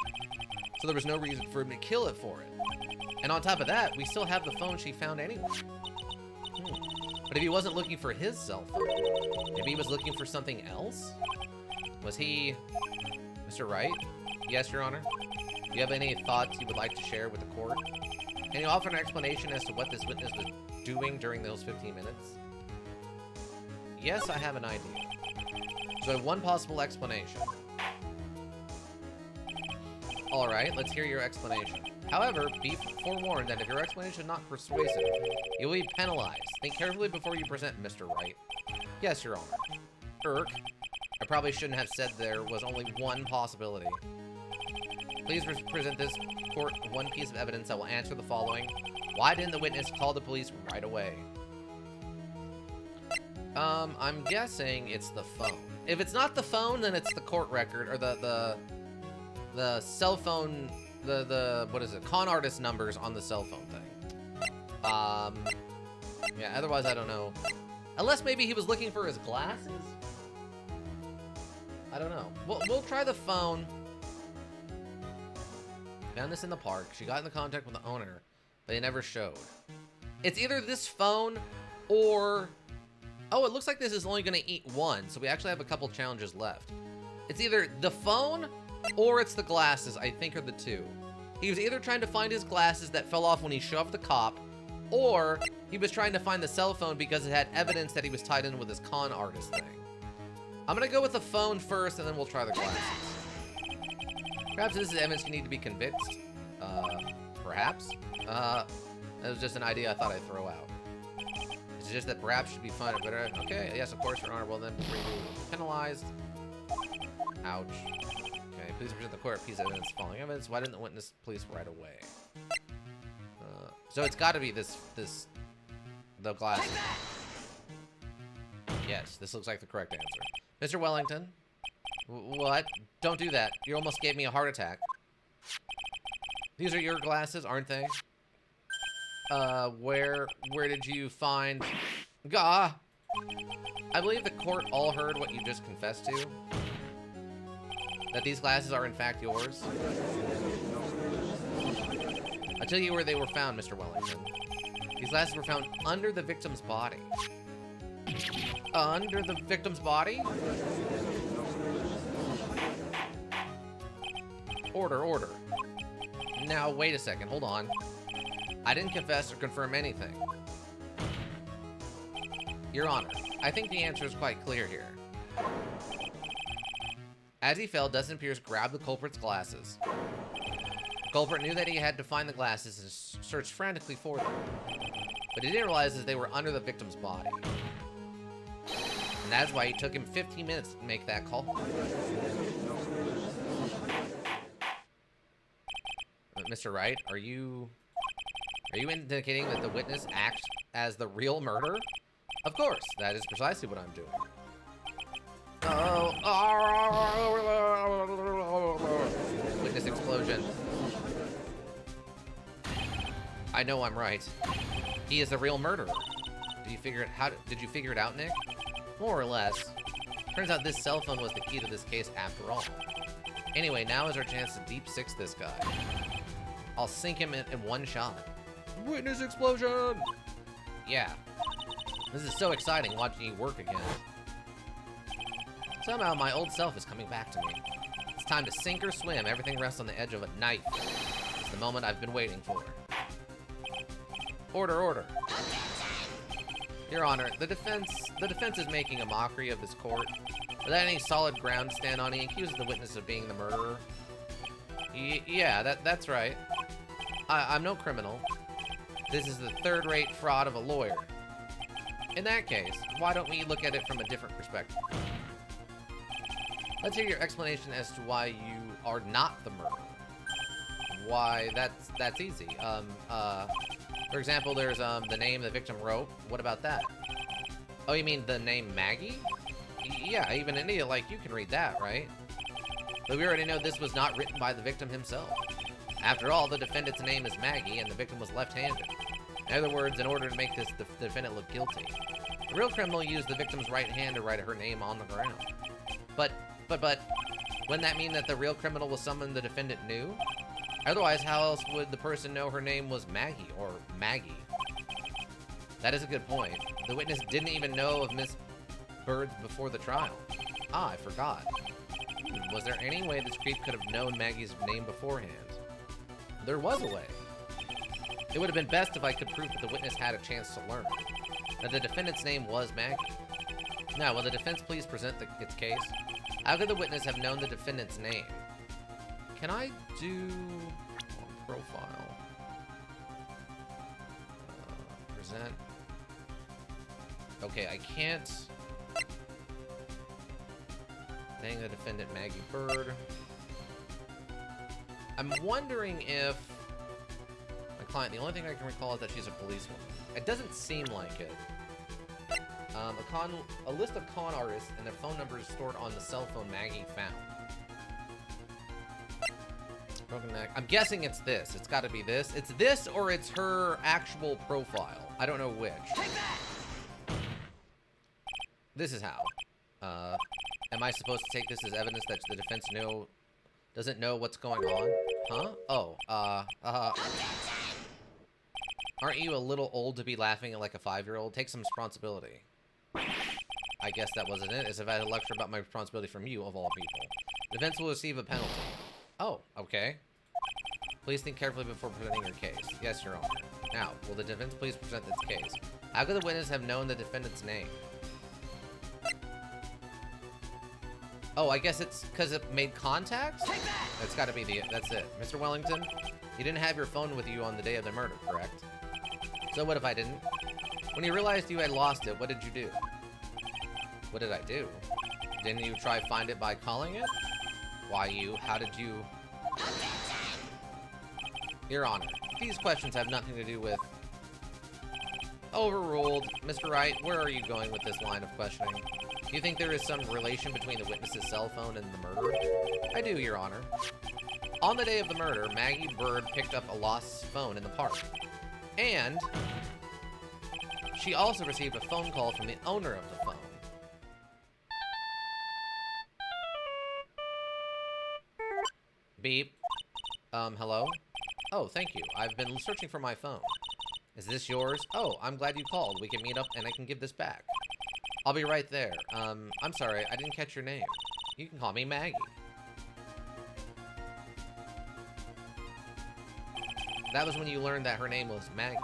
So there was no reason for him to kill it for it. And on top of that, we still have the phone she found anyway. But if he wasn't looking for his cell phone, maybe he was looking for something else? Was he... Mr. Wright? Yes, Your Honor? Do you have any thoughts you would like to share with the court? Can you offer an explanation as to what this witness was doing during those 15 minutes? Yes, I have an idea. So I have one possible explanation. Alright, let's hear your explanation. However, be forewarned that if your explanation is not persuasive, you will be penalized. Think carefully before you present, Mr. Wright. Yes, Your Honor. I probably shouldn't have said there was only one possibility. Please present this court one piece of evidence that will answer the following. Why didn't the witness call the police right away? I'm guessing it's the phone. If it's not the phone, then it's the court record, or the cell phone, what is it, con artist numbers on the cell phone thing. Yeah, otherwise I don't know. Unless maybe he was looking for his glasses? I don't know. We'll try the phone. Found this in the park. She got into contact with the owner, but they never showed. It's either this phone or... Oh, it looks like this is only going to eat one, so we actually have a couple challenges left. It's either the phone or it's the glasses, I think are the two. He was either trying to find his glasses that fell off when he shoved the cop, or he was trying to find the cell phone because it had evidence that he was tied in with his con artist thing. I'm going to go with the phone first, and then we'll try the glasses. Perhaps this is evidence you need to be convinced. Perhaps. That was just an idea I thought I'd throw out. It's just that perhaps should be fun. But okay, yes, of course, Your Honor. Well, then, penalized. Ouch. Okay, please present the court a piece of evidence following evidence. Why didn't the witness police right away? So it's got to be the glasses. Yes, this looks like the correct answer. Mr. Wellington? What? Don't do that. You almost gave me a heart attack. These are your glasses, aren't they? Where did you find... Gah! I believe the court all heard what you just confessed to. That these glasses are in fact yours. I'll tell you where they were found, Mr. Wellington. These glasses were found under the victim's body. Under the victim's body? Order. Now, wait a second. Hold on. I didn't confess or confirm anything. Your Honor, I think the answer is quite clear here. As he fell, Dustin Pierce grabbed the culprit's glasses. The culprit knew that he had to find the glasses and searched frantically for them. But he didn't realize that they were under the victim's body. And that's why it took him 15 minutes to make that call. Mr. Wright, are you indicating that the witness acts as the real murderer? Of course, that is precisely what I'm doing. Witness explosion. I know I'm right. He is the real murderer. Did you figure it out, Nick? More or less. Turns out this cell phone was the key to this case after all. Anyway, now is our chance to deep six this guy. I'll sink him in one shot. Witness explosion! Yeah. This is so exciting watching you work again. Somehow my old self is coming back to me. It's time to sink or swim. Everything rests on the edge of a knife. It's the moment I've been waiting for. Order. Your Honor, the defense is making a mockery of this court. Without any solid ground to stand on, he accuses the witness of being the murderer. Yeah, that's right. I'm no criminal. This is the third-rate fraud of a lawyer. In that case, why don't we look at it from a different perspective? Let's hear your explanation as to why you are not the murderer. Why, that's easy. For example, there's the name the victim wrote. What about that? Oh, you mean the name Maggie? Yeah, even an idiot like you can read that, right? But we already know this was not written by the victim himself. After all, the defendant's name is Maggie, and the victim was left-handed. In other words, in order to make the defendant look guilty, the real criminal used the victim's right hand to write her name on the ground. But, wouldn't that mean that the real criminal was someone the defendant knew? Otherwise, how else would the person know her name was Maggie, or Maggie? That is a good point. The witness didn't even know of Miss Bird before the trial. Ah, I forgot. Was there any way this creep could have known Maggie's name beforehand? There was a way. It would have been best if I could prove that the witness had a chance to learn that the defendant's name was Maggie. Now, will the defense please present its case? How could the witness have known the defendant's name? Can I do profile? Present. Okay, I can't. Name the defendant Maggie Bird. I'm wondering if my client, the only thing I can recall is that she's a policewoman. It doesn't seem like it. A list of con artists and their phone numbers stored on the cell phone Maggie found. Broken neck. I'm guessing it's this. It's got to be this. It's this or it's her actual profile. I don't know which. This is how. Am I supposed to take this as evidence that the defense doesn't know what's going on? Huh? Oh, aren't you a little old to be laughing at like a 5-year-old? Take some responsibility. I guess that wasn't it, as if I had a lecture about my responsibility from you, of all people. The defense will receive a penalty. Oh, okay. Please think carefully before presenting your case. Yes, Your Honor. Now, will the defense please present its case? How could the witness have known the defendant's name? Oh, I guess it's because it made contact? That's got to be that's it. Mr. Wellington, you didn't have your phone with you on the day of the murder, correct? So what if I didn't? When you realized you had lost it, what did you do? What did I do? Didn't you try to find it by calling it? How did you? Your Honor, these questions have nothing to do with... Overruled. Mr. Wright, where are you going with this line of questioning? Do you think there is some relation between the witness's cell phone and the murder? I do, Your Honor. On the day of the murder, Maggie Bird picked up a lost phone in the park. And she also received a phone call from the owner of the phone. Beep. Hello? Oh, thank you. I've been searching for my phone. Is this yours? Oh, I'm glad you called. We can meet up and I can give this back. I'll be right there. I'm sorry, I didn't catch your name. You can call me Maggie. That was when you learned that her name was Maggie.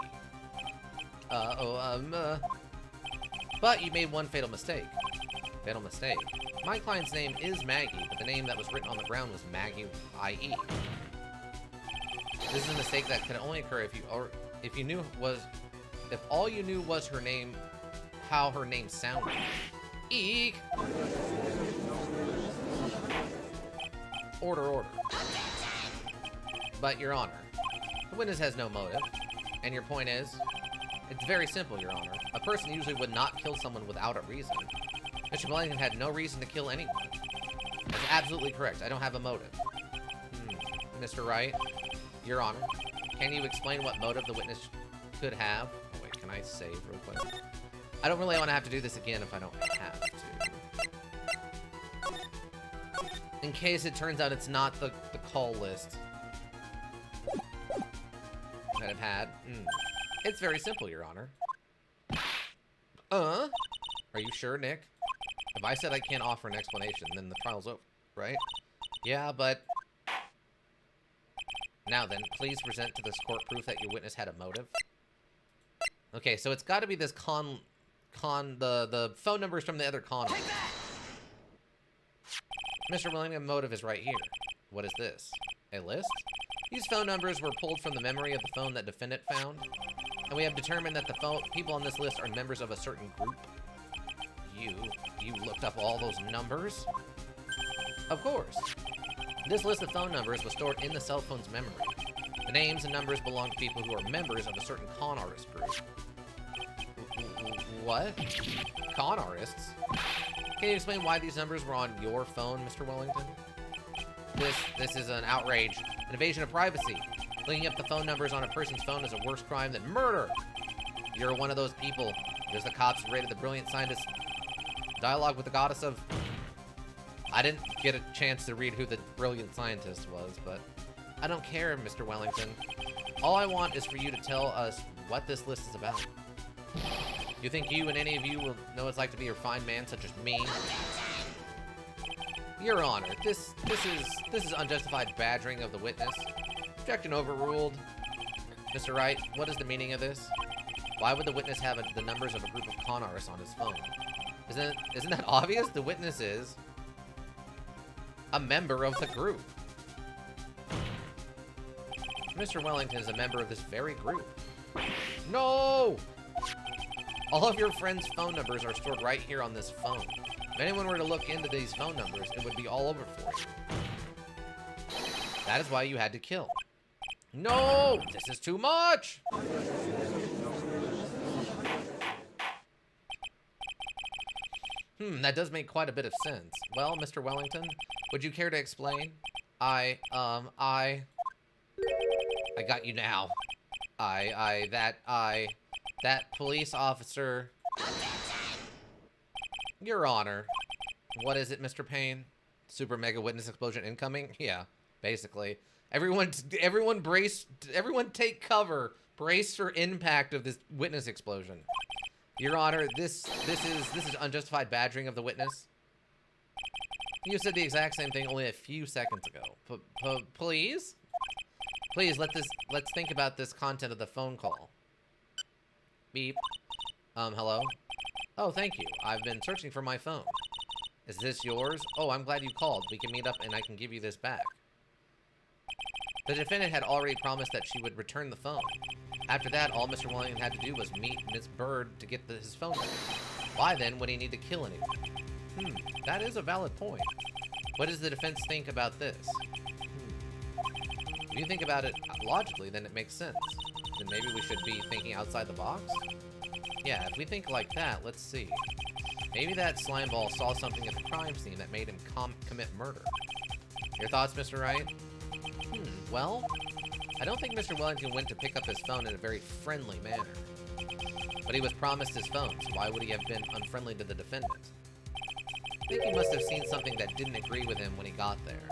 But you made one fatal mistake. Fatal mistake. My client's name is Maggie, but the name that was written on the ground was Maggie IE. This is a mistake that could only occur if all you knew was her name, how her name sounded. Eek! Order. But, Your Honor, the witness has no motive. And your point is? It's very simple, Your Honor. A person usually would not kill someone without a reason. Mr. Blanton had no reason to kill anyone. That's absolutely correct. I don't have a motive. Mr. Wright, Your Honor, can you explain what motive the witness could have? Oh, wait, can I save real quick? I don't really want to have to do this again if I don't have to. In case it turns out it's not the call list that I've had. It's very simple, Your Honor. Are you sure, Nick? If I said I can't offer an explanation, then the trial's over, right? Yeah, but... Now then, please present to this court proof that your witness had a motive. Okay, so it's got to be this the phone numbers from the other con. Mr. Willingham, motive is right here. What is this? A list? These phone numbers were pulled from the memory of the phone that defendant found, and we have determined that the people on this list are members of a certain group. You looked up all those numbers? Of course. This list of phone numbers was stored in the cell phone's memory. The names and numbers belong to people who are members of a certain con artist group. What? Con artists? Can you explain why these numbers were on your phone, Mr. Wellington? This is an outrage, an invasion of privacy. Linking up the phone numbers on a person's phone is a worse crime than murder. You're one of those people. There's the cops who raided the brilliant scientist. Dialogue with the goddess of... I didn't get a chance to read who the brilliant scientist was, but I don't care, Mr. Wellington. All I want is for you to tell us what this list is about. You think you and any of you will know what it's like to be a refined man such as me? Your Honor, this is unjustified badgering of the witness. Objection overruled. Mr. Wright, what is the meaning of this? Why would the witness have the numbers of a group of con artists on his phone? Isn't that obvious? The witness is a member of the group. Mr. Wellington is a member of this very group. No! All of your friends' phone numbers are stored right here on this phone. If anyone were to look into these phone numbers, it would be all over for you. That is why you had to kill. No! This is too much! That does make quite a bit of sense. Well, Mr. Wellington, would you care to explain? I got you now. That police officer... Your Honor. What is it, Mr. Payne? Super mega witness explosion incoming? Yeah, basically. Everyone take cover. Brace for impact of this witness explosion. Your Honor, this is unjustified badgering of the witness. You said the exact same thing only a few seconds ago. Please? Please, let's think about this content of the phone call. Beep. Hello? Oh, thank you. I've been searching for my phone. Is this yours? Oh, I'm glad you called. We can meet up and I can give you this back. The defendant had already promised that she would return the phone. After that, all Mr. Williams had to do was meet Miss Bird to get his phone back. Why then would he need to kill anyone? That is a valid point. What does the defense think about this? If you think about it logically, then it makes sense. Then maybe we should be thinking outside the box? Yeah, if we think like that, let's see. Maybe that slimeball saw something at the crime scene that made him commit murder. Your thoughts, Mr. Wright? Well, I don't think Mr. Wellington went to pick up his phone in a very friendly manner. But he was promised his phone, so why would he have been unfriendly to the defendant? I think he must have seen something that didn't agree with him when he got there.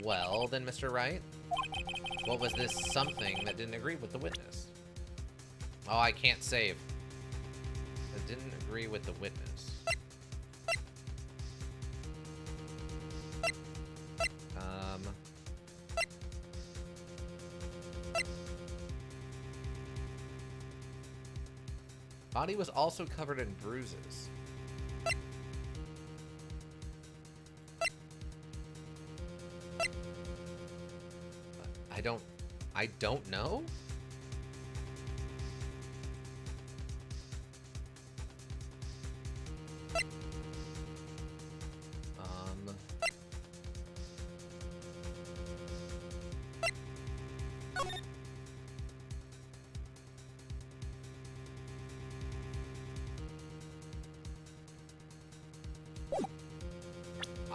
Well, then, Mr. Wright, what was this something that didn't agree with the witness? Oh, I can't save. I didn't agree with the witness. Body was also covered in bruises. I don't know?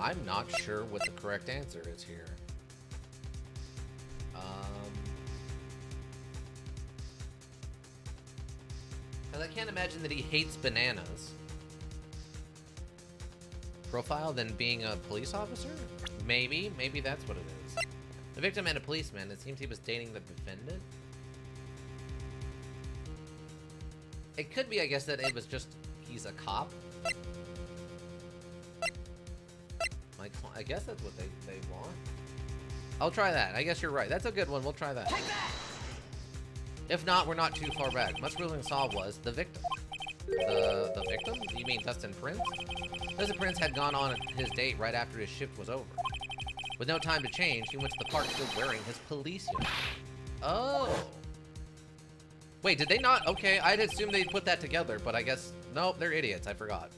I'm not sure what the correct answer is here. Because I can't imagine that he hates bananas. Profile than being a police officer? Maybe that's what it is. The victim and a policeman. It seems he was dating the defendant. It could be, I guess, that it was just he's a cop. I guess that's what they want. I'll try that. I guess you're right. That's a good one. We'll try that. If not, we're not too far back. Much ruling solved was the victim. The victim? You mean Dustin Prince? Dustin Prince had gone on his date right after his shift was over. With no time to change, he went to the park still wearing his police uniform. Oh. Wait, did they not? Okay, I'd assumed they'd put that together, but I guess... Nope, they're idiots. I forgot.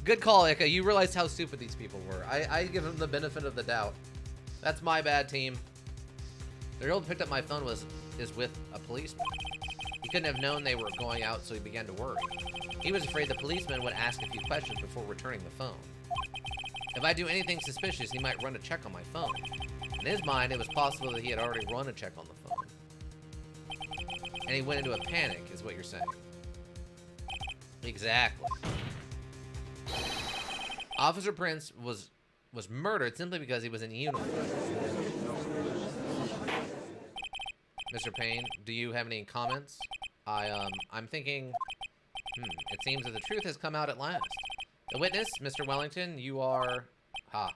Good call, Ika. You realized how stupid these people were. I give them the benefit of the doubt. That's my bad, team. The girl who picked up my phone is with a policeman. He couldn't have known they were going out, so he began to worry. He was afraid the policeman would ask a few questions before returning the phone. If I do anything suspicious, he might run a check on my phone. In his mind, it was possible that he had already run a check on the phone. And he went into a panic, is what you're saying. Exactly. Officer Prince was murdered simply because he was in uniform. Mr. Payne, do you have any comments? I'm thinking, it seems that the truth has come out at last. The witness, Mr. Wellington, you are, ha,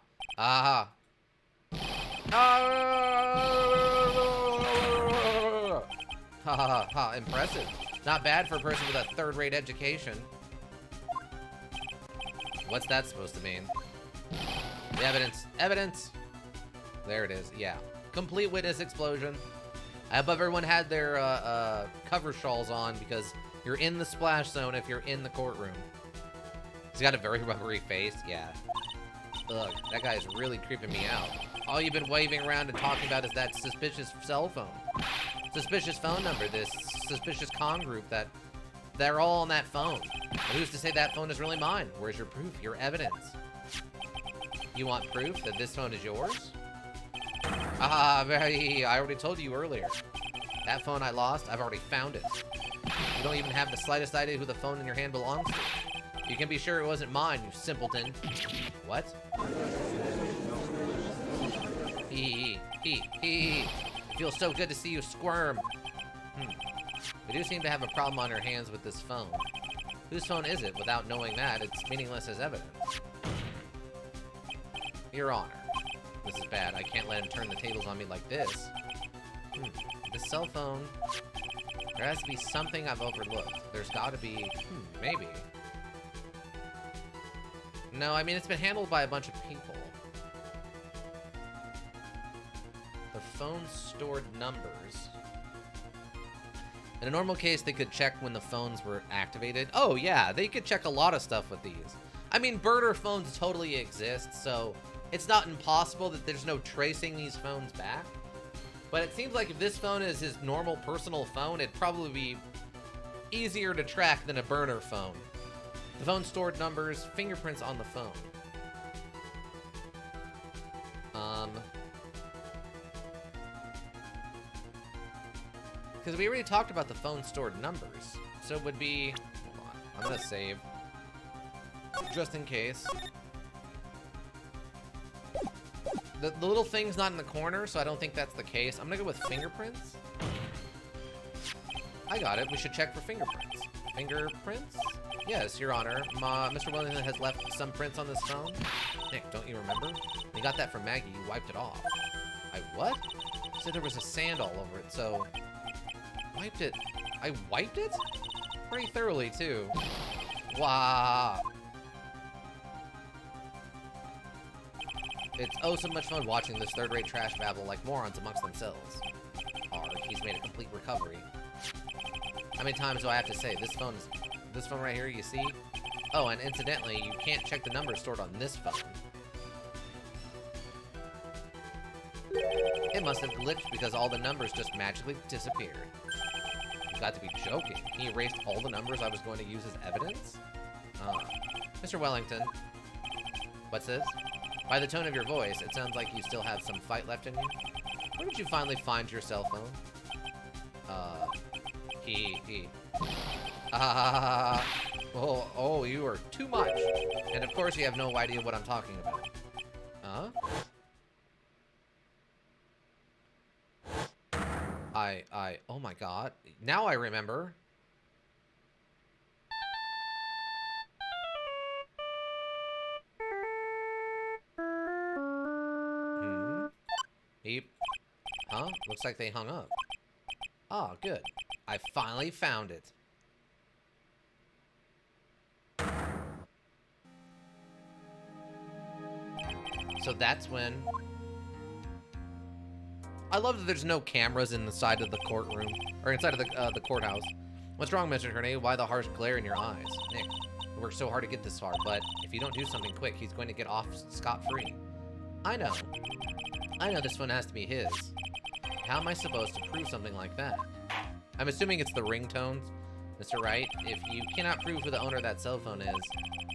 impressive. Not bad for a person with a third-rate education. What's that supposed to mean? The evidence. There it is, yeah. Complete witness explosion. I hope everyone had their cover shawls on because you're in the splash zone if you're in the courtroom. He's got a very rubbery face, yeah. Ugh, that guy's really creeping me out. All you've been waving around and talking about is that suspicious cell phone. Suspicious phone number, this suspicious con group that they're all on that phone. And who's to say that phone is really mine? Where's your proof, your evidence? You want proof that this phone is yours? I already told you earlier. That phone I lost, I've already found it. You don't even have the slightest idea who the phone in your hand belongs to. You can be sure it wasn't mine, you simpleton. What? It feels so good to see you squirm. We do seem to have a problem on our hands with this phone. Whose phone is it? Without knowing that, it's meaningless as evidence. Your Honor. This is bad. I can't let him turn the tables on me like this. This cell phone... There has to be something I've overlooked. There's got to be... maybe. No, I mean, it's been handled by a bunch of people. The phone stored numbers. In a normal case, they could check when the phones were activated. Oh, yeah, they could check a lot of stuff with these. I mean, burner phones totally exist, so it's not impossible that there's no tracing these phones back. But it seems like if this phone is his normal personal phone, it'd probably be easier to track than a burner phone. The phone stored numbers, fingerprints on the phone. Because we already talked about the phone stored numbers. So it would be... Hold on. I'm going to save. Just in case. The little thing's not in the corner, so I don't think that's the case. I'm going to go with fingerprints. I got it. We should check for fingerprints. Fingerprints? Yes, Your Honor. Mr. Wellington has left some prints on this phone. Nick, don't you remember? We got that from Maggie. You wiped it off. I what? You said there was a sand all over it, so... Wiped it. I wiped it? Pretty thoroughly, too. Wow. It's oh so much fun watching this third-rate trash babble like morons amongst themselves. Arg, he's made a complete recovery. How many times do I have to say, this phone right here, you see? Oh, and incidentally, you can't check the numbers stored on this phone. It must have glitched because all the numbers just magically disappeared. You've got to be joking. He erased all the numbers I was going to use as evidence? Mr. Wellington. What's this? By the tone of your voice, it sounds like you still have some fight left in you. Where did you finally find your cell phone? Oh, you are too much. And of course you have no idea what I'm talking about. Oh my god. Now I remember. Huh? Looks like they hung up. Ah, good. I finally found it. So that's when... I love that there's no cameras in the side of the courtroom, or inside of the courthouse. What's wrong, Mr. Attorney? Why the harsh glare in your eyes? Nick, we worked so hard to get this far, but if you don't do something quick, he's going to get off scot-free. I know. I know this phone has to be his. How am I supposed to prove something like that? I'm assuming it's the ringtones, Mr. Wright. If you cannot prove who the owner of that cell phone is,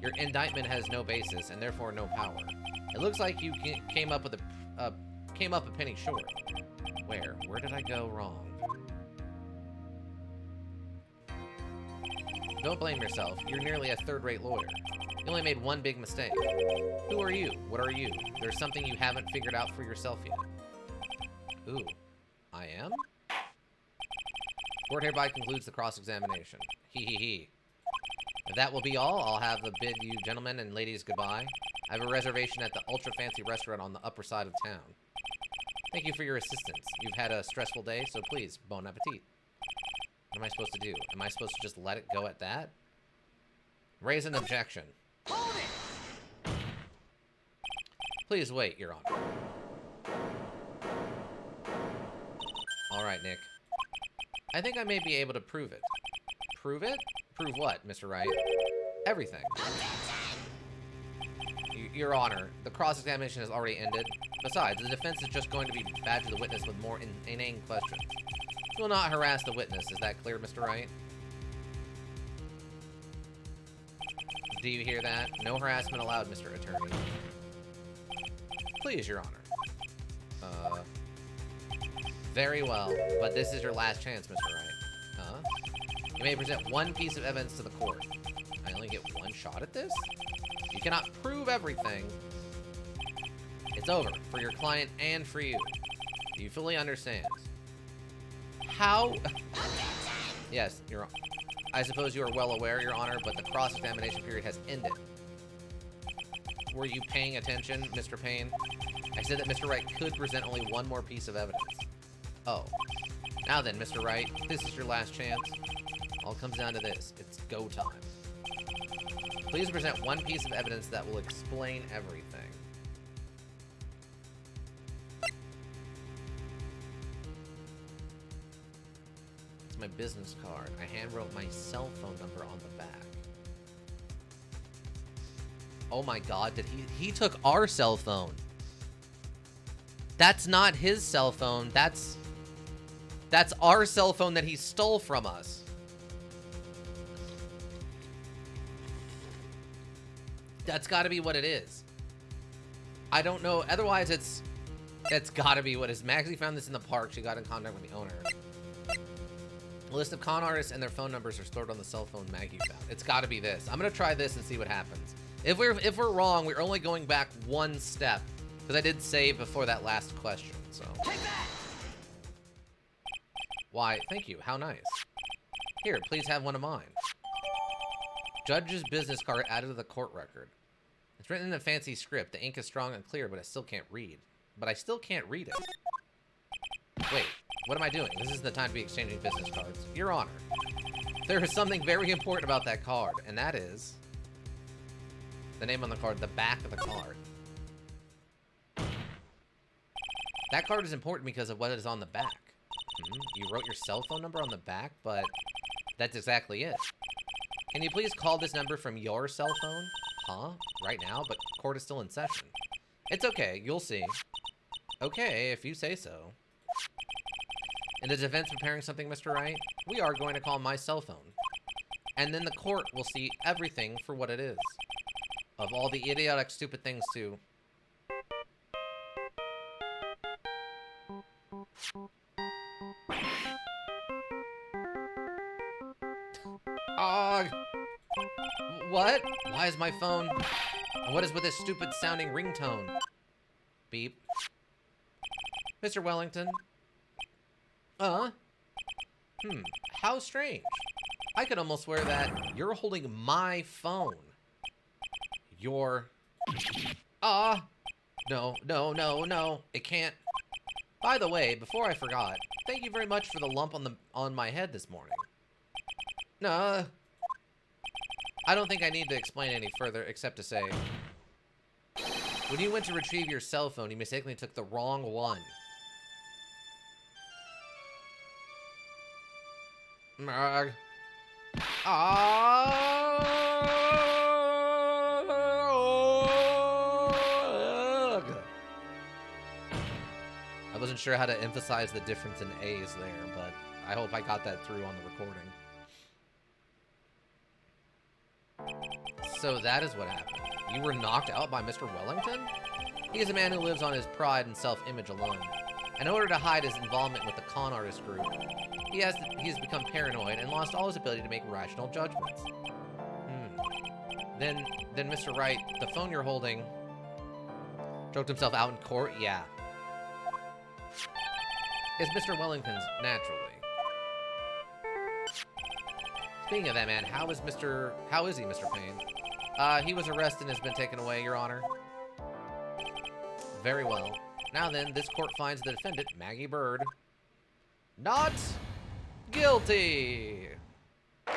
your indictment has no basis and therefore no power. It looks like you came up a penny short. Where did I go wrong? Don't blame yourself. You're nearly a third-rate lawyer. You only made one big mistake. Who are you? What are you? There's something you haven't figured out for yourself yet. Ooh. I am? Court hereby concludes the cross-examination. He. If that will be all, I'll have to bid you gentlemen and ladies goodbye. I have a reservation at the ultra-fancy restaurant on the upper side of town. Thank you for your assistance. You've had a stressful day, so please, bon appetit. What am I supposed to do? Am I supposed to just let it go at that? Raise an objection. Hold it! Please wait, Your Honor. All right, Nick. I think I may be able to prove it. Prove it? Prove what, Mr. Wright? Everything. Your Honor, the cross-examination has already ended. Besides, the defense is just going to be badger the witness with more inane questions. You will not harass the witness. Is that clear, Mr. Wright? Do you hear that? No harassment allowed, Mr. Attorney. Please, Your Honor. Very well, but this is your last chance, Mr. Wright. You may present one piece of evidence to the court. I only get one shot at this? You cannot prove everything. It's over, for your client and for you. Do you fully understand? How? Yes, I suppose you are well aware, Your Honor, but the cross-examination period has ended. Were you paying attention, Mr. Payne? I said that Mr. Wright could present only one more piece of evidence. Oh. Now then, Mr. Wright, this is your last chance. All comes down to this. It's go time. Please present one piece of evidence that will explain everything. It's my business card. I handwrote my cell phone number on the back. Oh my god, did he took our cell phone. That's not his cell phone. That's our cell phone that he stole from us. That's got to be what it is. I don't know. Otherwise, it's got to be what it is. Maxie found this in the park. She got in contact with the owner. A list of con artists and their phone numbers are stored on the cell phone Maggie found. It's got to be this. I'm gonna try this and see what happens. If we're wrong, we're only going back one step because I did save before that last question. So. Take that! Why? Thank you. How nice. Here, please have one of mine. Judge's business card added to the court record. It's written in a fancy script. The ink is strong and clear, but I still can't read. It. Wait, what am I doing? This is the time to be exchanging business cards. Your Honor, there is something very important about that card, and that is the name on the card, the back of the card. That card is important because of what is on the back. You wrote your cell phone number on the back, but that's exactly it. Can you please call this number from your cell phone? Huh? Right now? But court is still in session. It's okay. You'll see. Okay, if you say so. In the defense preparing something, Mr. Wright, we are going to call my cell phone. And then the court will see everything for what it is. Of all the idiotic, stupid things, too. What? Why is my phone... What is with this stupid sounding ringtone? Beep. Mr. Wellington? How strange. I could almost swear that you're holding my phone. Your... No. It can't... By the way, before I forgot, thank you very much for the lump on my head this morning. No... I don't think I need to explain any further, except to say... When you went to retrieve your cell phone, you mistakenly took the wrong one. I wasn't sure how to emphasize the difference in A's there, but I hope I got that through on the recording. So that is what happened. You were knocked out by Mr. Wellington? He is a man who lives on his pride and self-image alone. In order to hide his involvement with the con artist group, he has become paranoid and lost all his ability to make rational judgments. Then Mr. Wright, the phone you're holding, choked himself out in court? Yeah. It's Mr. Wellington's, naturally. Speaking of that man, how is he, Mr. Payne? He was arrested and has been taken away, Your Honor. Very well. Now then, this court finds the defendant, Maggie Bird, not guilty. Woo!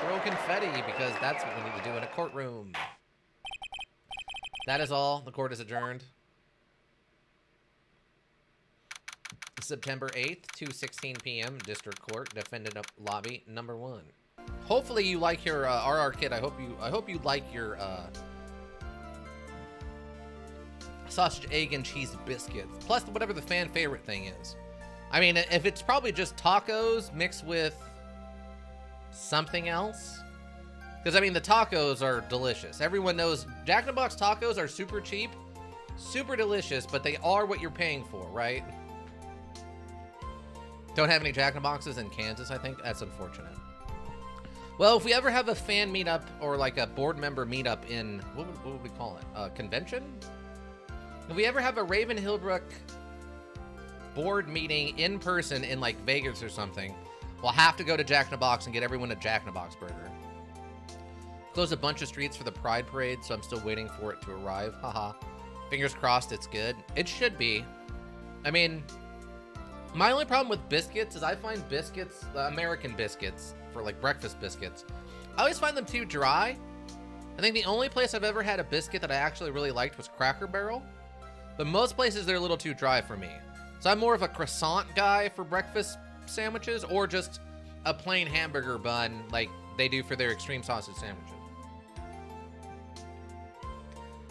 Throw confetti, because that's what we need to do in a courtroom. That is all. The court is adjourned. September 8th, 2:16 p.m. District Court, Defendant Lobby Number 1. Hopefully you like your RR Kid. I hope you like your sausage, egg, and cheese biscuits. Plus whatever the fan favorite thing is. I mean, if it's probably just tacos mixed with something else. Because I mean, the tacos are delicious. Everyone knows Jack in the Box tacos are super cheap, super delicious, but they are what you're paying for, right? Don't have any Jack in the Boxes in Kansas, I think. That's unfortunate. Well, if we ever have a fan meetup or like a board member meetup in, what would we call it? Convention? If we ever have a Raven Hillbrook board meeting in person in like Vegas or something, we'll have to go to Jack in the Box and get everyone a Jack in the Box burger. Closed a bunch of streets for the Pride Parade, so I'm still waiting for it to arrive. Haha. Fingers crossed it's good. It should be. I mean... My only problem with biscuits is I find biscuits, American biscuits, for like breakfast biscuits, I always find them too dry. I think the only place I've ever had a biscuit that I actually really liked was Cracker Barrel. But most places they're a little too dry for me. So I'm more of a croissant guy for breakfast sandwiches, or just a plain hamburger bun like they do for their extreme sausage sandwiches.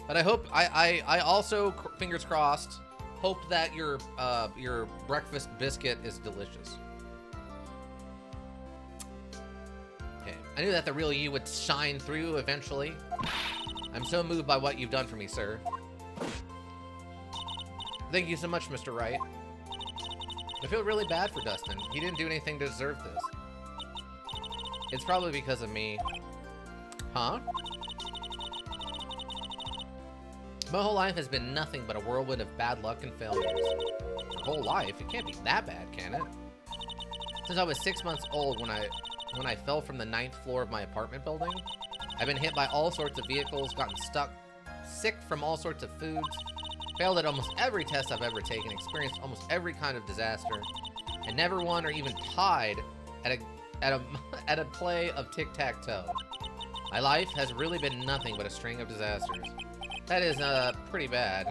But I hope, I also, fingers crossed, hope that your breakfast biscuit is delicious. Okay, I knew that the real you would shine through eventually. I'm so moved by what you've done for me, sir. Thank you so much, Mr. Wright. I feel really bad for Dustin. He didn't do anything to deserve this. It's probably because of me. Huh? My whole life has been nothing but a whirlwind of bad luck and failures. Your whole life? It can't be that bad, can it? Since I was 6 months old when I fell from the 9th floor of my apartment building. I've been hit by all sorts of vehicles, gotten stuck, sick from all sorts of foods, failed at almost every test I've ever taken, experienced almost every kind of disaster, and never won or even tied at a play of tic-tac-toe. My life has really been nothing but a string of disasters. That is, pretty bad.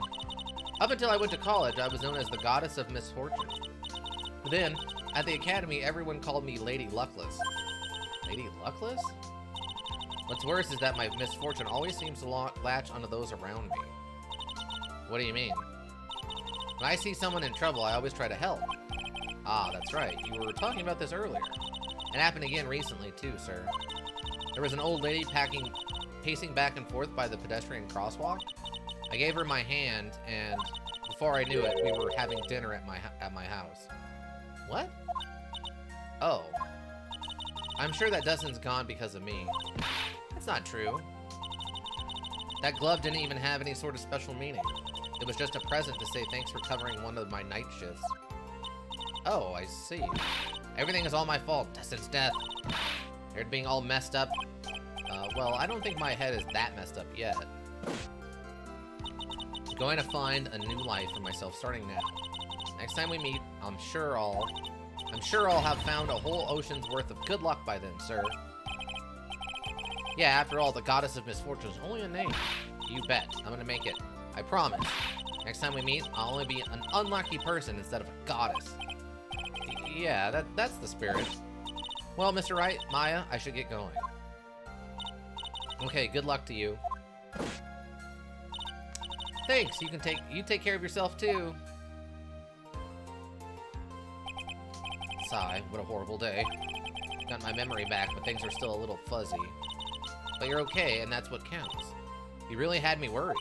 Up until I went to college, I was known as the Goddess of Misfortune. Then, at the academy, everyone called me Lady Luckless. Lady Luckless? What's worse is that my misfortune always seems to latch onto those around me. What do you mean? When I see someone in trouble, I always try to help. Ah, that's right. You were talking about this earlier. It happened again recently, too, sir. There was an old lady pacing back and forth by the pedestrian crosswalk. I gave her my hand, and before I knew it, we were having dinner at my house. What? Oh. I'm sure that Dustin's gone because of me. That's not true. That glove didn't even have any sort of special meaning. It was just a present to say thanks for covering one of my night shifts. Oh, I see. Everything is all my fault. Dustin's death. They're being all messed up. Well, I don't think my head is that messed up yet. I'm going to find a new life for myself starting now. Next time we meet, I'm sure I'll have found a whole ocean's worth of good luck by then, sir. Yeah, after all, the Goddess of Misfortune is only a name. You bet. I'm gonna make it. I promise. Next time we meet, I'll only be an unlucky person instead of a goddess. Yeah, that's the spirit. Well, Mr. Wright, Maya, I should get going. Okay, good luck to you. Thanks. You take care of yourself too. Sigh. What a horrible day. Got my memory back, but things are still a little fuzzy. But you're okay, and that's what counts. You really had me worried.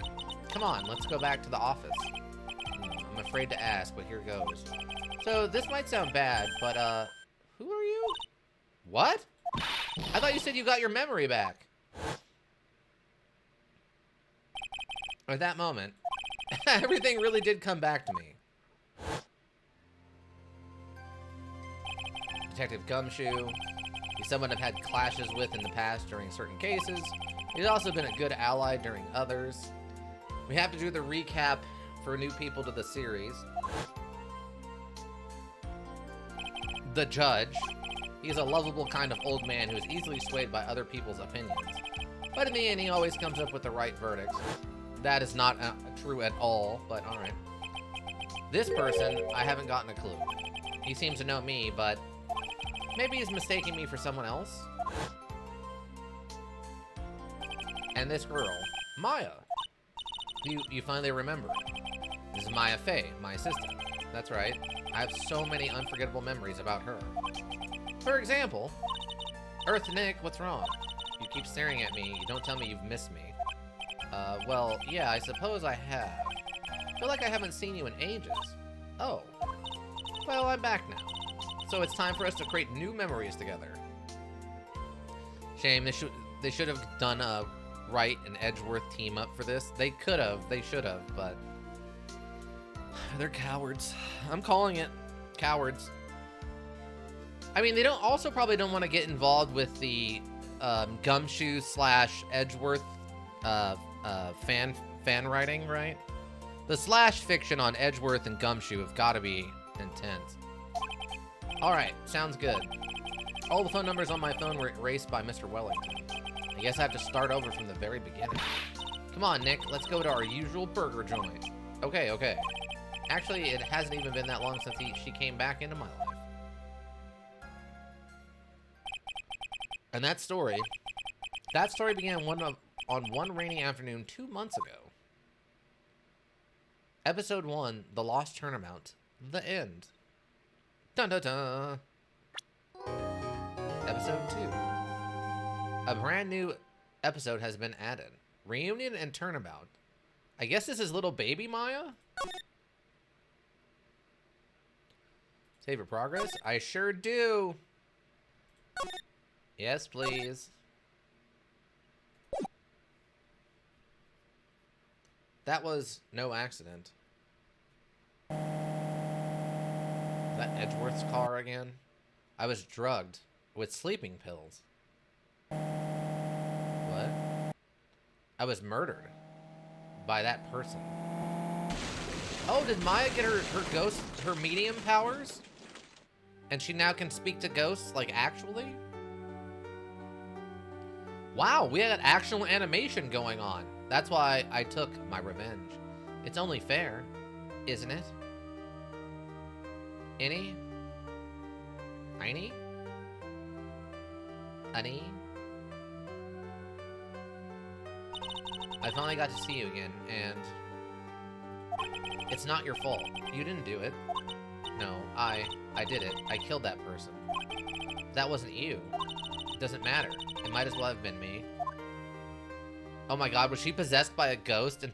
Come on, let's go back to the office. I'm afraid to ask, but here goes. So, this might sound bad, but, who are you? What? I thought you said you got your memory back. At that moment, everything really did come back to me. Detective Gumshoe. He's someone I've had clashes with in the past during certain cases. He's also been a good ally during others. We have to do the recap for new people to the series. The Judge. He's a lovable kind of old man who is easily swayed by other people's opinions. But in the end, he always comes up with the right verdicts. That is not true at all, but alright. This person, I haven't gotten a clue. He seems to know me, but maybe he's mistaking me for someone else. And this girl, Maya. You finally remember. This is Maya Fey, my assistant. That's right. I have so many unforgettable memories about her. For example, Earth Nick, what's wrong? You keep staring at me. You don't tell me you've missed me. Well, yeah, I suppose I have. I feel like I haven't seen you in ages. Oh. Well, I'm back now. So it's time for us to create new memories together. Shame, they should have done a Wright and Edgeworth team up for this. They could have, they should have, but they're cowards. I'm calling it cowards. I mean, they probably don't want to get involved with the Gumshoe / Edgeworth fan writing, right? The slash fiction on Edgeworth and Gumshoe have got to be intense. Alright, sounds good. All the phone numbers on my phone were erased by Mr. Wellington. I guess I have to start over from the very beginning. Come on, Nick, let's go to our usual burger joint. Okay. Actually, it hasn't even been that long since she came back into my life. And that story began on one rainy afternoon 2 months ago. Episode 1, The Lost Turnabout, the end. Dun dun dun. Episode 2. A brand new episode has been added. Reunion and Turnabout. I guess this is little baby Maya? Save your progress? I sure do. Yes, please. That was no accident. Is that Edgeworth's car again? I was drugged with sleeping pills. What? I was murdered by that person. Oh, did Maya get her ghost, her medium powers? And she now can speak to ghosts, like, actually? Wow, we had actual animation going on. That's why I took my revenge. It's only fair, isn't it? Any? Any? Any? I finally got to see you again, and it's not your fault. You didn't do it. No, I did it. I killed that person. That wasn't you. It doesn't matter. It might as well have been me. Oh my god, was she possessed by a ghost and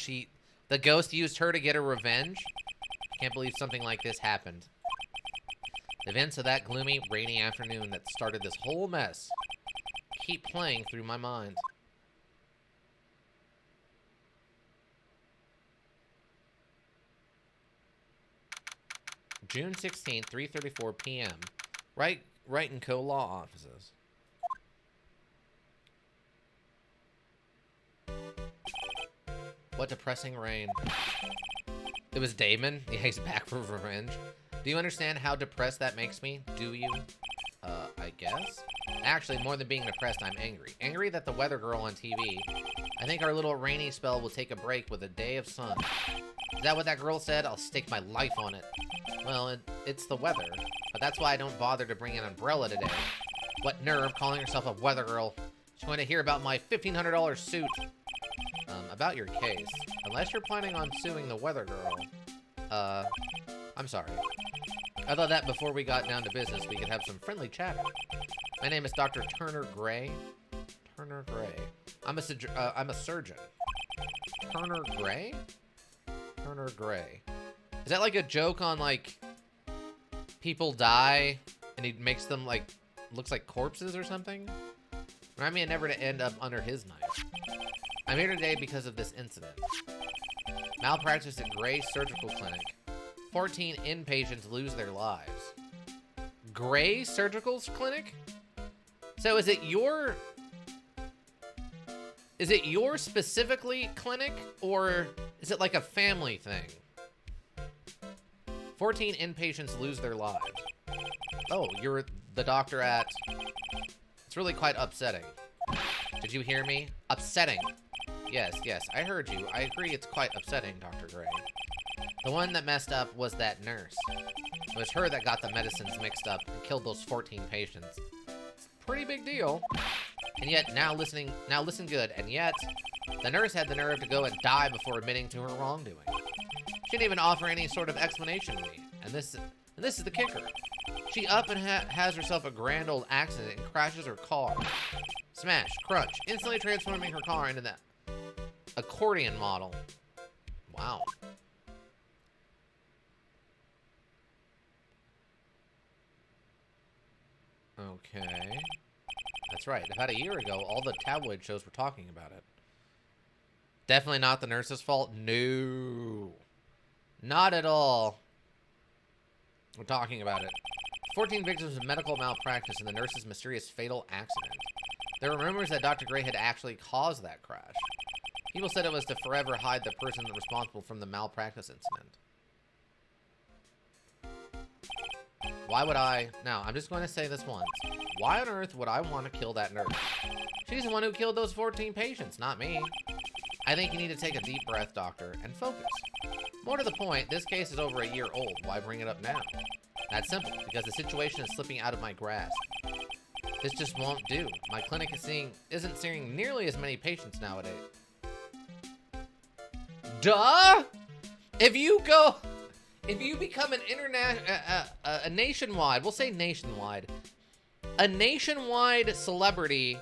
the ghost used her to get her revenge? I can't believe something like this happened. The events of that gloomy, rainy afternoon that started this whole mess keep playing through my mind. June 16th, 3:34 p.m. Wright & Co. Law Offices. What depressing rain. It was Damon? Yeah, he's back for revenge. Do you understand how depressed that makes me? Do you? I guess? Actually, more than being depressed, I'm angry. Angry that the weather girl on TV. I think our little rainy spell will take a break with a day of sun. Is that what that girl said? I'll stake my life on it. Well, it's the weather. But that's why I don't bother to bring an umbrella today. What nerve calling herself a weather girl. She's going to hear about my $1,500 suit. About your case. Unless you're planning on suing the weather girl. I'm sorry. I thought that before we got down to business, we could have some friendly chatter. My name is Dr. Turner Gray. Turner Gray. I'm a surgeon. Turner Gray? Turner Gray. Is that like a joke on, like, people die and he makes them, like, looks like corpses or something? Remind me never to end up under his knife. I'm here today because of this incident. Malpractice at Gray Surgical Clinic. 14 inpatients lose their lives. Gray Surgical Clinic? So is it your specifically clinic, or is it like a family thing? 14 inpatients lose their lives. Oh, you're the doctor at... It's really quite upsetting. Did you hear me? Upsetting. Yes, I heard you. I agree it's quite upsetting, Dr. Gray. The one that messed up was that nurse. It was her that got the medicines mixed up and killed those 14 patients. It's a pretty big deal. And yet, now listen good, and yet, the nurse had the nerve to go and die before admitting to her wrongdoing. She didn't even offer any sort of explanation to me. And this is the kicker. She up and has herself a grand old accident and crashes her car. Smash, crunch, instantly transforming her car into that accordion model. Wow. Okay. That's right. About a year ago, all the tabloid shows were talking about it. Definitely not the nurse's fault. No. Not at all. We're talking about it. 14 victims of medical malpractice in the nurse's mysterious fatal accident. There were rumors that Dr. Gray had actually caused that crash. People said it was to forever hide the person responsible from the malpractice incident. Why would I... Now, I'm just going to say this once. Why on earth would I want to kill that nurse? She's the one who killed those 14 patients, not me. I think you need to take a deep breath, doctor, and focus. More to the point, this case is over a year old. Why bring it up now? That's simple, because the situation is slipping out of my grasp. This just won't do. My clinic isn't seeing nearly as many patients nowadays. Duh! If you become an a nationwide, we'll say nationwide, a nationwide celebrity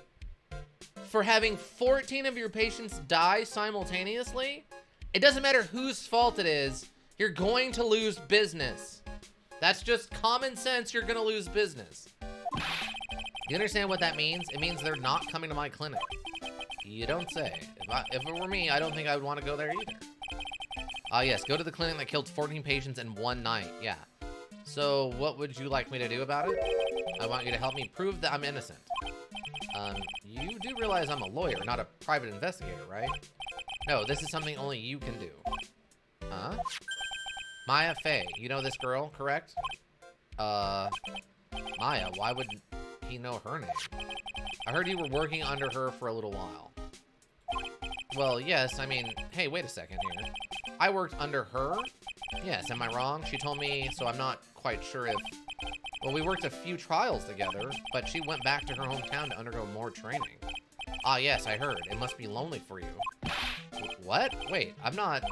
for having 14 of your patients die simultaneously, it doesn't matter whose fault it is, you're going to lose business. That's just common sense, you're gonna lose business. You understand what that means? It means they're not coming to my clinic. You don't say. If it were me, I don't think I would want to go there either. Yes, go to the clinic that killed 14 patients in one night. Yeah. So, what would you like me to do about it? I want you to help me prove that I'm innocent. You do realize I'm a lawyer, not a private investigator, right? No, this is something only you can do. Huh? Maya Fey, you know this girl, correct? Maya, why would he know her name? I heard you were working under her for a little while. Well, yes, I mean, hey, wait a second here. I worked under her? Yes, am I wrong? She told me, so I'm not quite sure if... Well, we worked a few trials together, but she went back to her hometown to undergo more training. Ah, yes, I heard. It must be lonely for you. What? Wait, I'm not...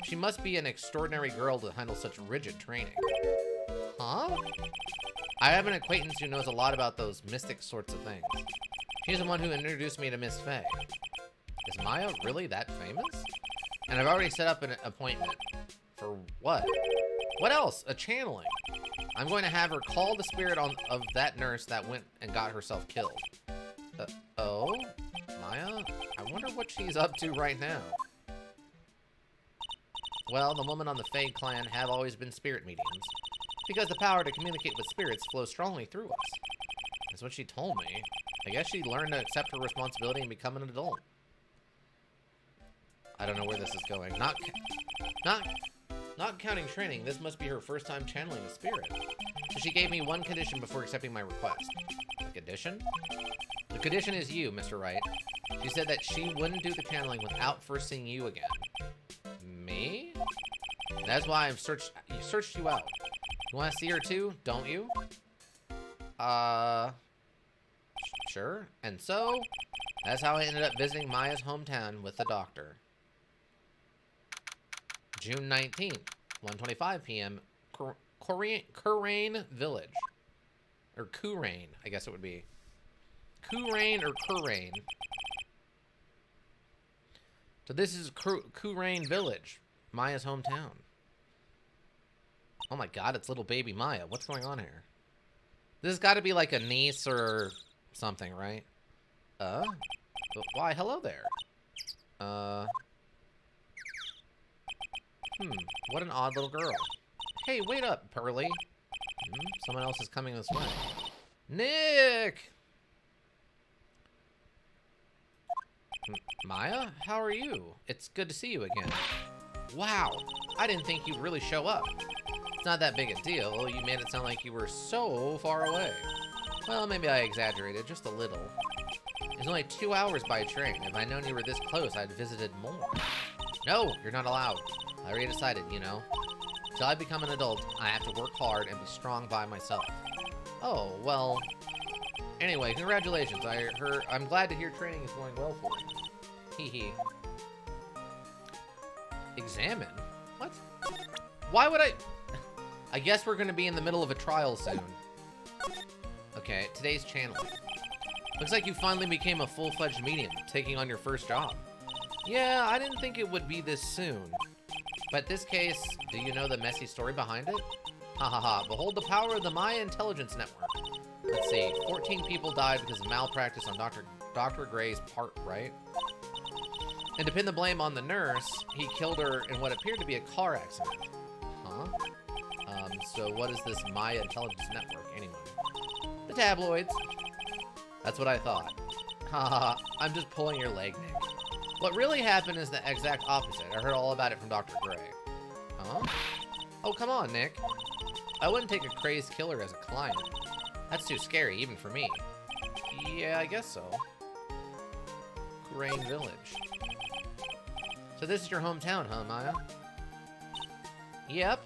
She must be an extraordinary girl to handle such rigid training. Huh? I have an acquaintance who knows a lot about those mystic sorts of things. She's the one who introduced me to Miss Fey. Is Maya really that famous? And I've already set up an appointment. For what? What else? A channeling. I'm going to have her call the spirit of that nurse that went and got herself killed. Oh? Maya? I wonder what she's up to right now. Well, the women on the Fey clan have always been spirit mediums, because the power to communicate with spirits flows strongly through us. That's what she told me. I guess she learned to accept her responsibility and become an adult. I don't know where this is going. Not counting training, this must be her first time channeling a spirit. So she gave me one condition before accepting my request. The condition? The condition is you, Mr. Wright. She said that she wouldn't do the channeling without first seeing you again. Me? That's why I've searched you out. You want to see her too, don't you? Sure. And so, that's how I ended up visiting Maya's hometown with the doctor. June 19th, 1:25 p.m., Kurain Village. Or Kurain, I guess it would be. Kurain or Kurain. So this is Kurain Village, Maya's hometown. Oh my god, it's little baby Maya. What's going on here? This has got to be like a niece or something, right? Why, hello there. What an odd little girl. Hey, wait up, Pearly. Someone else is coming this way. Nick! Maya, how are you? It's good to see you again. Wow, I didn't think you'd really show up. It's not that big a deal. You made it sound like you were so far away. Well, maybe I exaggerated just a little. It's only 2 hours by train. If I'd known you were this close, I'd visited more. No, you're not allowed. I already decided, you know. Till I become an adult, I have to work hard and be strong by myself. Oh, well... Anyway, congratulations. I'm glad to hear training is going well for you. Hee hee. Examine? What? Why would I... I guess we're going to be in the middle of a trial soon. Okay, today's channeling. Looks like you finally became a full-fledged medium, taking on your first job. Yeah, I didn't think it would be this soon. But this case, do you know the messy story behind it? Ha ha ha, behold the power of the Maya Intelligence Network. Let's see, 14 people died because of malpractice on Dr. Gray's part, right? And to pin the blame on the nurse, he killed her in what appeared to be a car accident. Huh? So what is this Maya Intelligence Network, anyway? The tabloids. That's what I thought. Haha, I'm just pulling your leg, Nick. What really happened is the exact opposite. I heard all about it from Dr. Gray. Huh? Oh, come on, Nick. I wouldn't take a crazed killer as a client. That's too scary, even for me. Yeah, I guess so. Kurain Village. So this is your hometown, huh, Maya? Yep.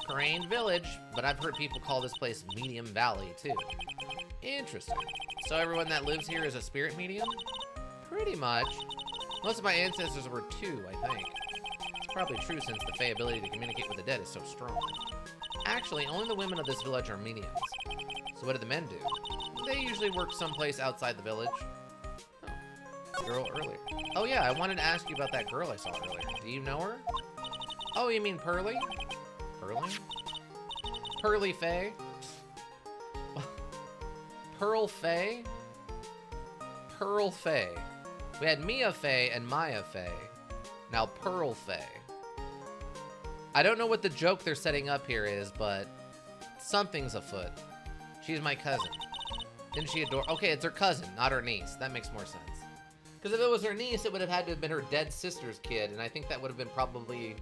Kurain Village, but I've heard people call this place Medium Valley, too. Interesting. So everyone that lives here is a spirit medium? Pretty much. Most of my ancestors were too, I think. It's probably true since the Fey ability to communicate with the dead is so strong. Actually, only the women of this village are mediums. So what do the men do? They usually work someplace outside the village. Oh, the girl earlier. Oh yeah, I wanted to ask you about that girl I saw earlier. Do you know her? Oh, you mean Pearly? Pearly? Pearly Fey? Pearl Fey? Pearl Fey. We had Mia Fey and Maya Fey. Now Pearl Fey. I don't know what the joke they're setting up here is, but Something's afoot. She's my cousin. Didn't she adore... Okay, it's her cousin, not her niece. That makes more sense. Because if it was her niece, it would have had to have been her dead sister's kid, and I think that would have been probably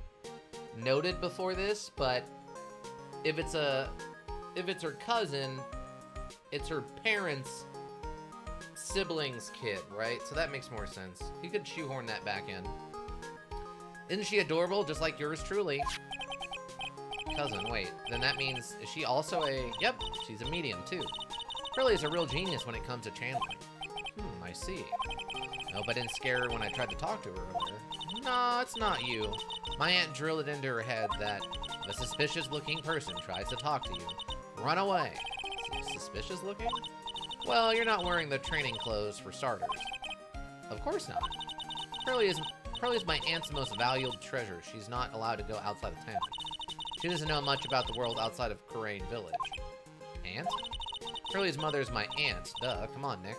noted before this, but if it's her cousin, it's her parents' sibling's kid, right? So that makes more sense. You could shoehorn that back in. Isn't she adorable, just like yours truly? Cousin, wait. Then that means, is she also a... Yep, she's a medium, too. Curly is a real genius when it comes to channeling. I see. No, but didn't scare her when I tried to talk to her earlier. No, it's not you. My aunt drilled it into her head that if a suspicious-looking person tries to talk to you, run away. Suspicious looking? Well, you're not wearing the training clothes for starters. Of course not. Curly is my aunt's most valued treasure. She's not allowed to go outside of town. She doesn't know much about the world outside of Crane Village. Aunt? Curly's mother's my aunt. Duh, come on, Nick.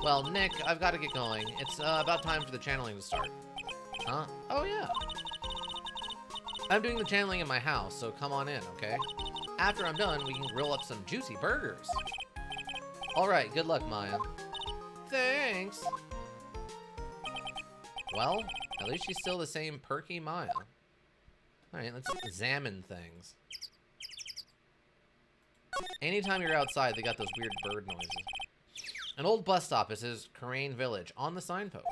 Well, Nick, I've got to get going. It's about time for the channeling to start. Huh? Oh, yeah. I'm doing the channeling in my house, so come on in, okay? After I'm done, we can grill up some juicy burgers. All right, good luck, Maya. Thanks. Well, at least she's still the same perky Maya. All right, let's examine things. Anytime you're outside, they got those weird bird noises. An old bus stop. It says Crane Village on the signpost.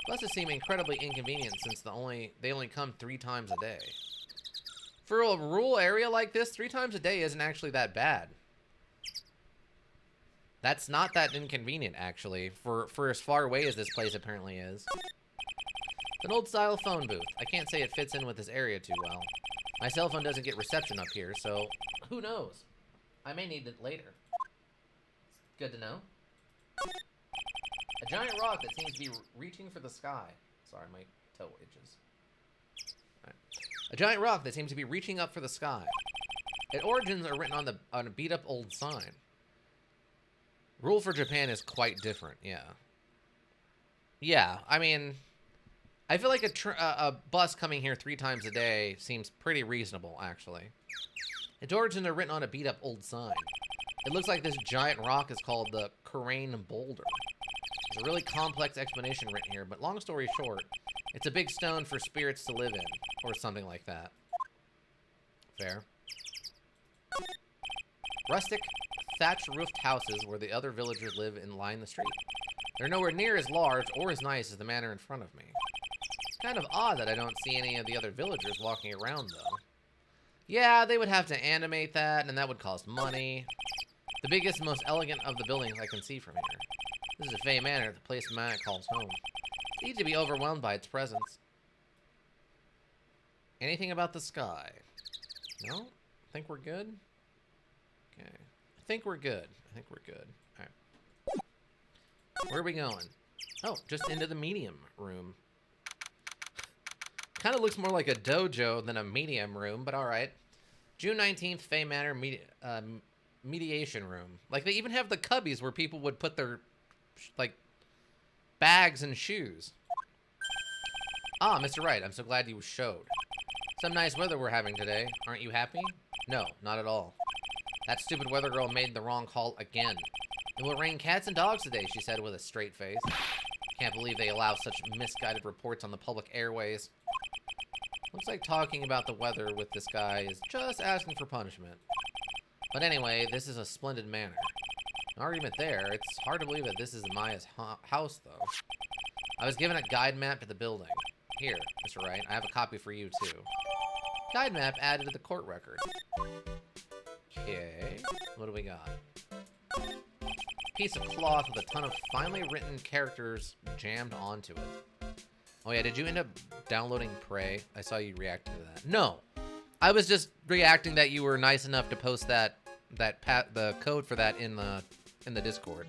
Buses seem incredibly inconvenient since they only come 3 times a day. For a rural area like this, 3 times a day isn't actually that bad. That's not that inconvenient, actually, for as far away as this place apparently is. It's an old-style phone booth. I can't say it fits in with this area too well. My cell phone doesn't get reception up here, so who knows? I may need it later. It's good to know. A giant rock that seems to be reaching for the sky. Sorry, my toe itches. Right. A giant rock that seems to be reaching up for the sky. Its origins are written on a beat-up old sign. Rule for Japan is quite different, yeah. Yeah, I mean, I feel like a bus coming here 3 times a day seems pretty reasonable, actually. Its origins are written on a beat-up old sign. It looks like this giant rock is called the Crane Boulder. There's a really complex explanation written here, but long story short, it's a big stone for spirits to live in, or something like that. Fair. Rustic, thatch-roofed houses where the other villagers live and line the street. They're nowhere near as large or as nice as the manor in front of me. It's kind of odd that I don't see any of the other villagers walking around, though. Yeah, they would have to animate that, and that would cost money. The biggest, most elegant of the buildings I can see from here. This is a Fey Manor, the place man calls home. It's easy to be overwhelmed by its presence. Anything about the sky? No? Think we're good? Okay. I think we're good. Alright. Where are we going? Oh, just into the medium room. Kind of looks more like a dojo than a medium room, but alright. June 19th, Fey Manor mediation room. Like, they even have the cubbies where people would put their, like, bags and shoes. Ah, Mr. Wright, I'm so glad you showed. Some nice weather we're having today. Aren't you happy? No, not at all. That stupid weather girl made the wrong call again. It will rain cats and dogs today, she said with a straight face. Can't believe they allow such misguided reports on the public airways. Looks like talking about the weather with this guy is just asking for punishment. But anyway, this is a splendid manor. No argument there. It's hard to believe that this is Maya's house, though. I was given a guide map to the building. Here, Mr. Wright, I have a copy for you, too. Guide map added to the court record. Okay, what do we got? Piece of cloth with a ton of finely written characters jammed onto it. Oh yeah, did you end up downloading Prey? I saw you reacting to that. No, I was just reacting that you were nice enough to post the code for that in the Discord.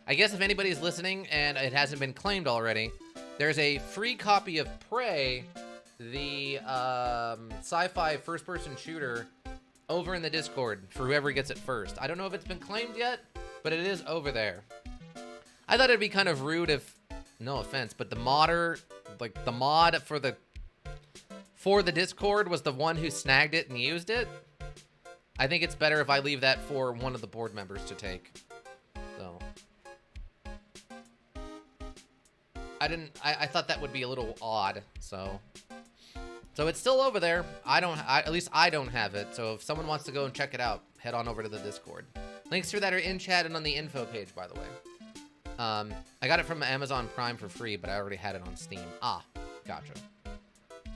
I guess if anybody's listening and it hasn't been claimed already, there's a free copy of Prey, the sci-fi first-person shooter, over in the Discord for whoever gets it first. I don't know if it's been claimed yet, but it is over there. I thought it'd be kind of rude if, no offense, but the mod for the Discord was the one who snagged it and used it. I think it's better if I leave that for one of the board members to take. So I thought that would be a little odd. So it's still over there. At least I don't have it. So if someone wants to go and check it out, head on over to the Discord. Links for that are in chat and on the info page, by the way. I got it from Amazon Prime for free, but I already had it on Steam. Ah, gotcha.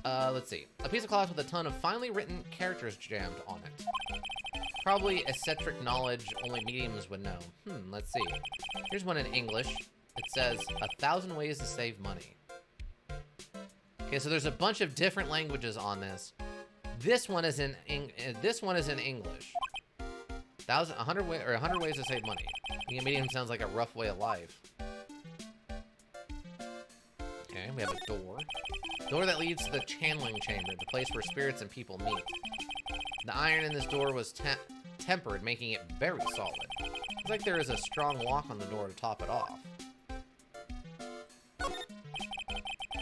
Let's see. A piece of cloth with a ton of finely written characters jammed on it. Probably eccentric knowledge only mediums would know. Let's see. Here's one in English. It says, 1,000 ways to save money. Okay, so there's a bunch of different languages on this. This one is in English. 100 ways to save money. Being a medium sounds like a rough way of life. Okay, we have a door. Door that leads to the channeling chamber, the place where spirits and people meet. The iron in this door was tempered, making it very solid. Looks like there is a strong lock on the door to top it off.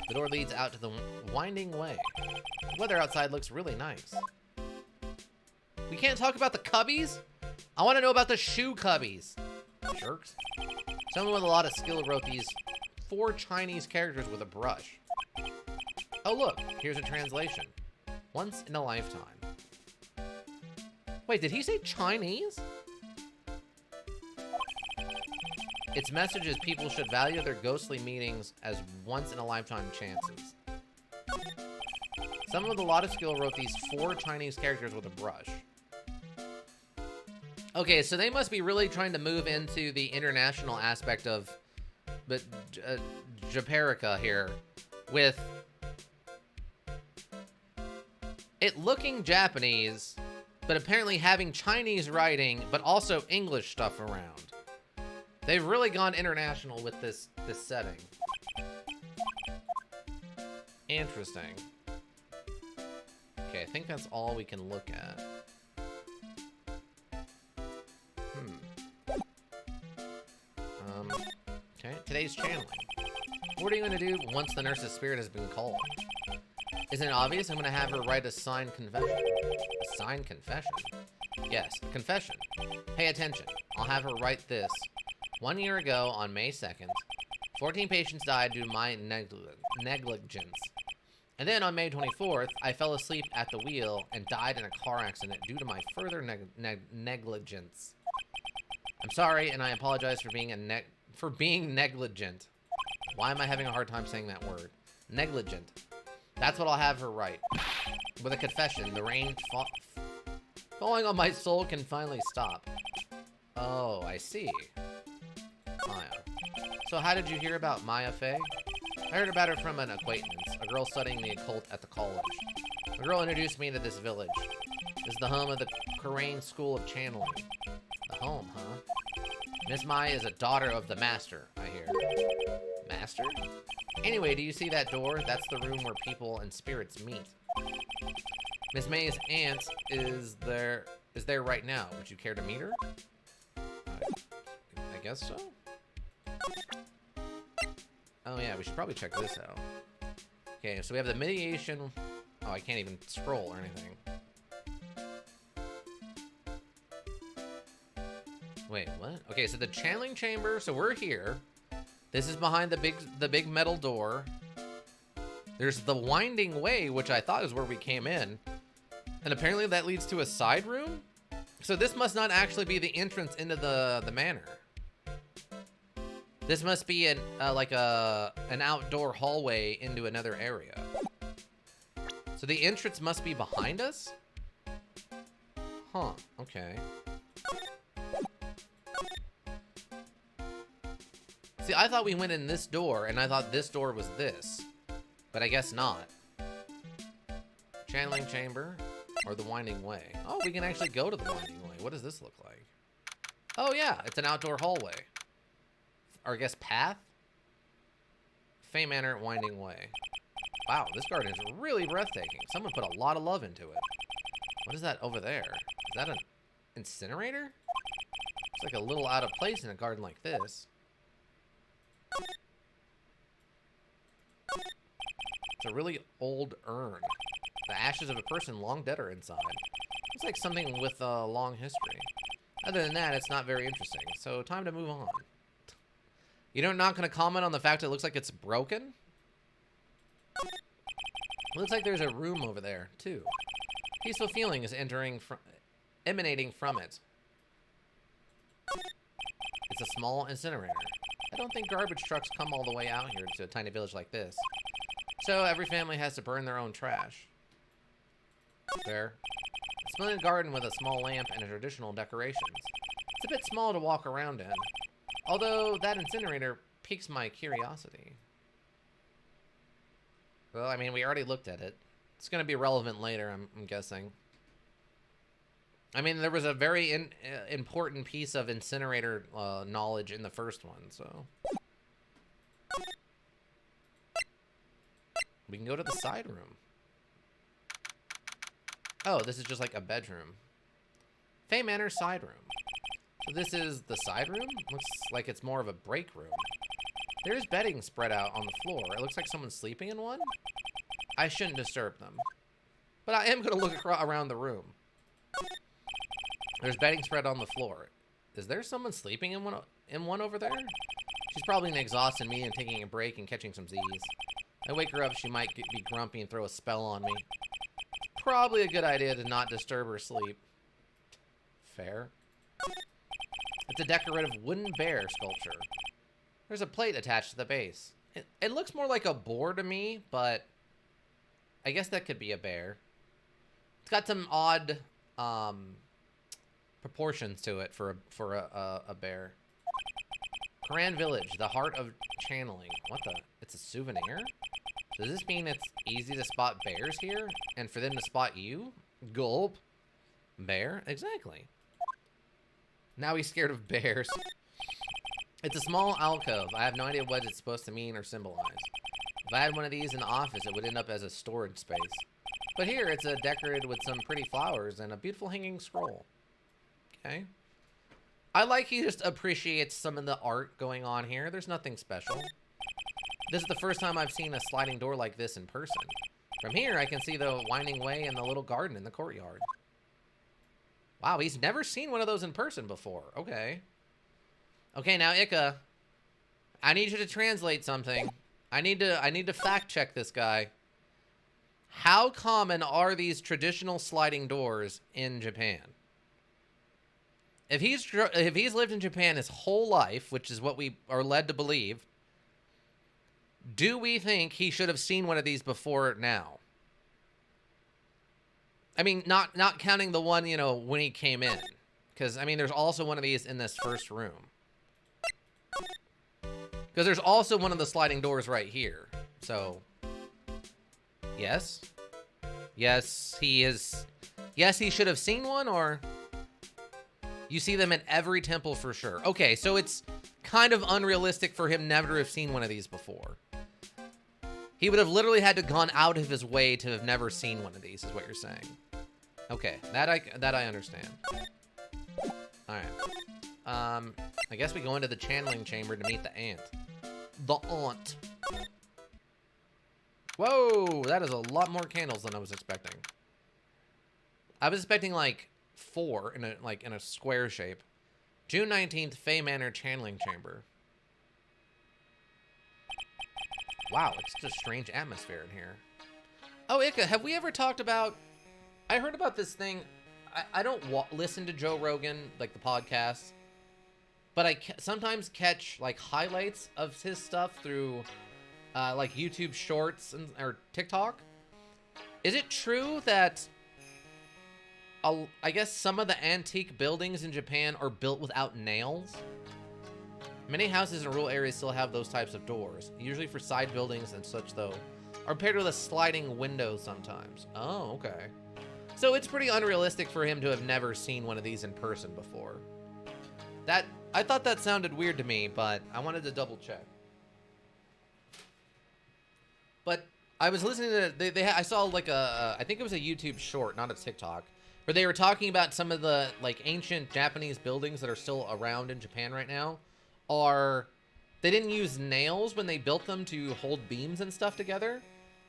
The door leads out to the winding way. The weather outside looks really nice. We can't talk about the cubbies? I want to know about the shoe cubbies. Jerks. Someone with a lot of skill wrote these 4 Chinese characters with a brush. Oh look, here's a translation. Once in a lifetime. Wait, did he say Chinese? Its message is people should value their ghostly meetings as once-in-a-lifetime chances. Someone with a lot of skill wrote these 4 Chinese characters with a brush. Okay, so they must be really trying to move into the international aspect of Japerica here, with it looking Japanese, but apparently having Chinese writing, but also English stuff around. They've really gone international with this setting. Interesting. Okay, I think that's all we can look at. Okay, today's channeling. What are you going to do once the nurse's spirit has been called? Isn't it obvious? I'm going to have her write a signed confession. A signed confession? Yes, a confession. Pay attention. I'll have her write this. 1 year ago, on May 2nd, 14 patients died due to my negligence. And then on May 24th, I fell asleep at the wheel and died in a car accident due to my further negligence. I'm sorry, and I apologize for being negligent. Why am I having a hard time saying that word? Negligent. That's what I'll have her write. With a confession, the rain falling on my soul can finally stop. Oh, I see. Maya. So how did you hear about Maya Fey? I heard about her from an acquaintance, a girl studying the occult at the college. The girl introduced me to this village. This is the home of the Korean School of Channeling. The home, huh? Miss Maya is a daughter of the master, I hear. Master? Anyway, do you see that door? That's the room where people and spirits meet. Miss May's aunt is there right now. Would you care to meet her? I guess so. Oh yeah, we should probably check this out. Okay, so we have the mediation. Oh, I can't even scroll or anything. Wait, what? Okay, so the channeling chamber. So we're here. This is behind the big metal door. There's the winding way, which I thought is where we came in, and apparently that leads to a side room. So this must not actually be the entrance into the manor. This must be an outdoor hallway into another area. So the entrance must be behind us? Huh, okay. See, I thought we went in this door, and I thought this door was this. But I guess not. Channeling chamber, or the winding way. Oh, we can actually go to the winding way. What does this look like? Oh yeah, it's an outdoor hallway. Or I guess path? Fey Manor winding way. Wow, this garden is really breathtaking. Someone put a lot of love into it. What is that over there? Is that an incinerator? It's like a little out of place in a garden like this. It's a really old urn. The ashes of a person long dead are inside. Looks like something with a long history. Other than that, it's not very interesting. So time to move on. You're not going to comment on the fact it looks like it's broken? It looks like there's a room over there, too. Peaceful feeling is emanating from it. It's a small incinerator. I don't think garbage trucks come all the way out here to a tiny village like this. So every family has to burn their own trash. Fair. A splendid garden with a small lamp and traditional decorations. It's a bit small to walk around in. Although that incinerator piques my curiosity. Well, I mean, we already looked at it. It's going to be relevant later, I'm guessing. I mean, there was a very important piece of incinerator knowledge in the first one, so. We can go to the side room. Oh, this is just like a bedroom. Fay Manor side room. So this is the side room? Looks like it's more of a break room. There's bedding spread out on the floor. It looks like someone's sleeping in one. I shouldn't disturb them. But I am going to look around the room. There's bedding spread on the floor. Is there someone sleeping in one over there? She's probably exhausted me and taking a break and catching some Z's. I wake her up, she might be grumpy and throw a spell on me. Probably a good idea to not disturb her sleep. Fair. It's a decorative wooden bear sculpture. There's a plate attached to the base. It looks more like a boar to me, but I guess that could be a bear. It's got some odd proportions to it for a bear. Koran Village, the heart of channeling. What the? It's a souvenir? Does this mean it's easy to spot bears here? And for them to spot you? Gulp. Bear? Exactly. Now he's scared of bears. It's a small alcove. I have no idea what it's supposed to mean or symbolize. If I had one of these in the office, it would end up as a storage space. But here, it's decorated with some pretty flowers and a beautiful hanging scroll. Okay. I like he just appreciates some of the art going on here. There's nothing special. This is the first time I've seen a sliding door like this in person. From here, I can see the winding way and the little garden in the courtyard. Wow, he's never seen one of those in person before. Okay. Okay, now Ika, I need you to translate something. I need to fact check this guy. How common are these traditional sliding doors in Japan? If he's lived in Japan his whole life, which is what we are led to believe, do we think he should have seen one of these before now? I mean, not counting the one, you know, when he came in. Because, I mean, there's also one of these in this first room. Because there's also one of the sliding doors right here. So, yes. Yes, he is. Yes, he should have seen one, or... You see them in every temple for sure. Okay, so it's kind of unrealistic for him never to have seen one of these before. He would have literally had to gone out of his way to have never seen one of these, is what you're saying. Okay, that I understand. All right. I guess we go into the channeling chamber to meet the aunt. The aunt. Whoa, that is a lot more candles than I was expecting. I was expecting like 4 in a square shape. June 19th, Fay Manor channeling chamber. Wow, it's just a strange atmosphere in here. Oh, Ika, have we ever talked about... I heard about this thing. I don't listen to Joe Rogan, like the podcast, but I sometimes catch like highlights of his stuff through like YouTube Shorts or TikTok. Is it true that I guess some of the antique buildings in Japan are built without nails? Many houses in rural areas still have those types of doors, usually for side buildings and such, though, are paired with a sliding window sometimes. Oh, okay. So it's pretty unrealistic for him to have never seen one of these in person before. I thought that sounded weird to me, but I wanted to double check. But I was listening to I saw like I think it was a YouTube short, not a TikTok, where they were talking about some of the like ancient Japanese buildings that are still around in Japan right now. They didn't use nails when they built them to hold beams and stuff together.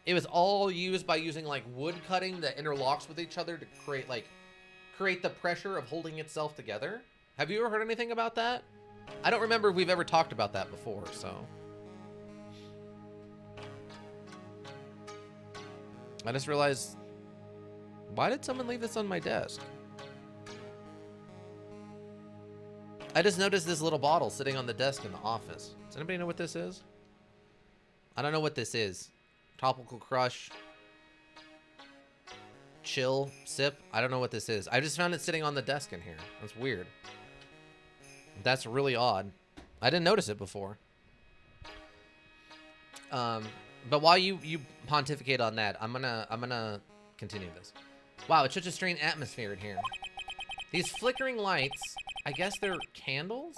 It was all used by using like wood cutting that interlocks with each other to create like create the pressure of holding itself together. Have you ever heard anything about that? I don't remember if we've ever talked about that before, so. I just realized, why did someone leave this on my desk? I just noticed this little bottle sitting on the desk in the office. Does anybody know what this is? I don't know what this is. Topical crush. Chill. Sip. I don't know what this is. I just found it sitting on the desk in here. That's weird. That's really odd. I didn't notice it before. But while you pontificate on that, I'm gonna continue this. Wow, it's such a strange atmosphere in here. These flickering lights, I guess they're candles?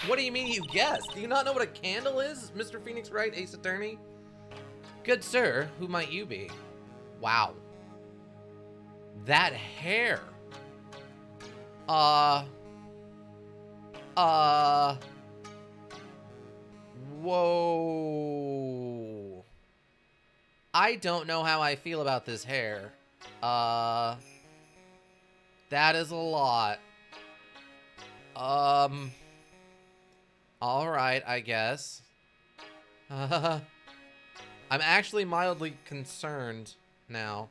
What do you mean you guess? Do you not know what a candle is, Mr. Phoenix Wright, Ace Attorney? Good sir, who might you be? Wow. That hair. Whoa. I don't know how I feel about this hair. That is a lot. Alright, I guess. I'm actually mildly concerned now.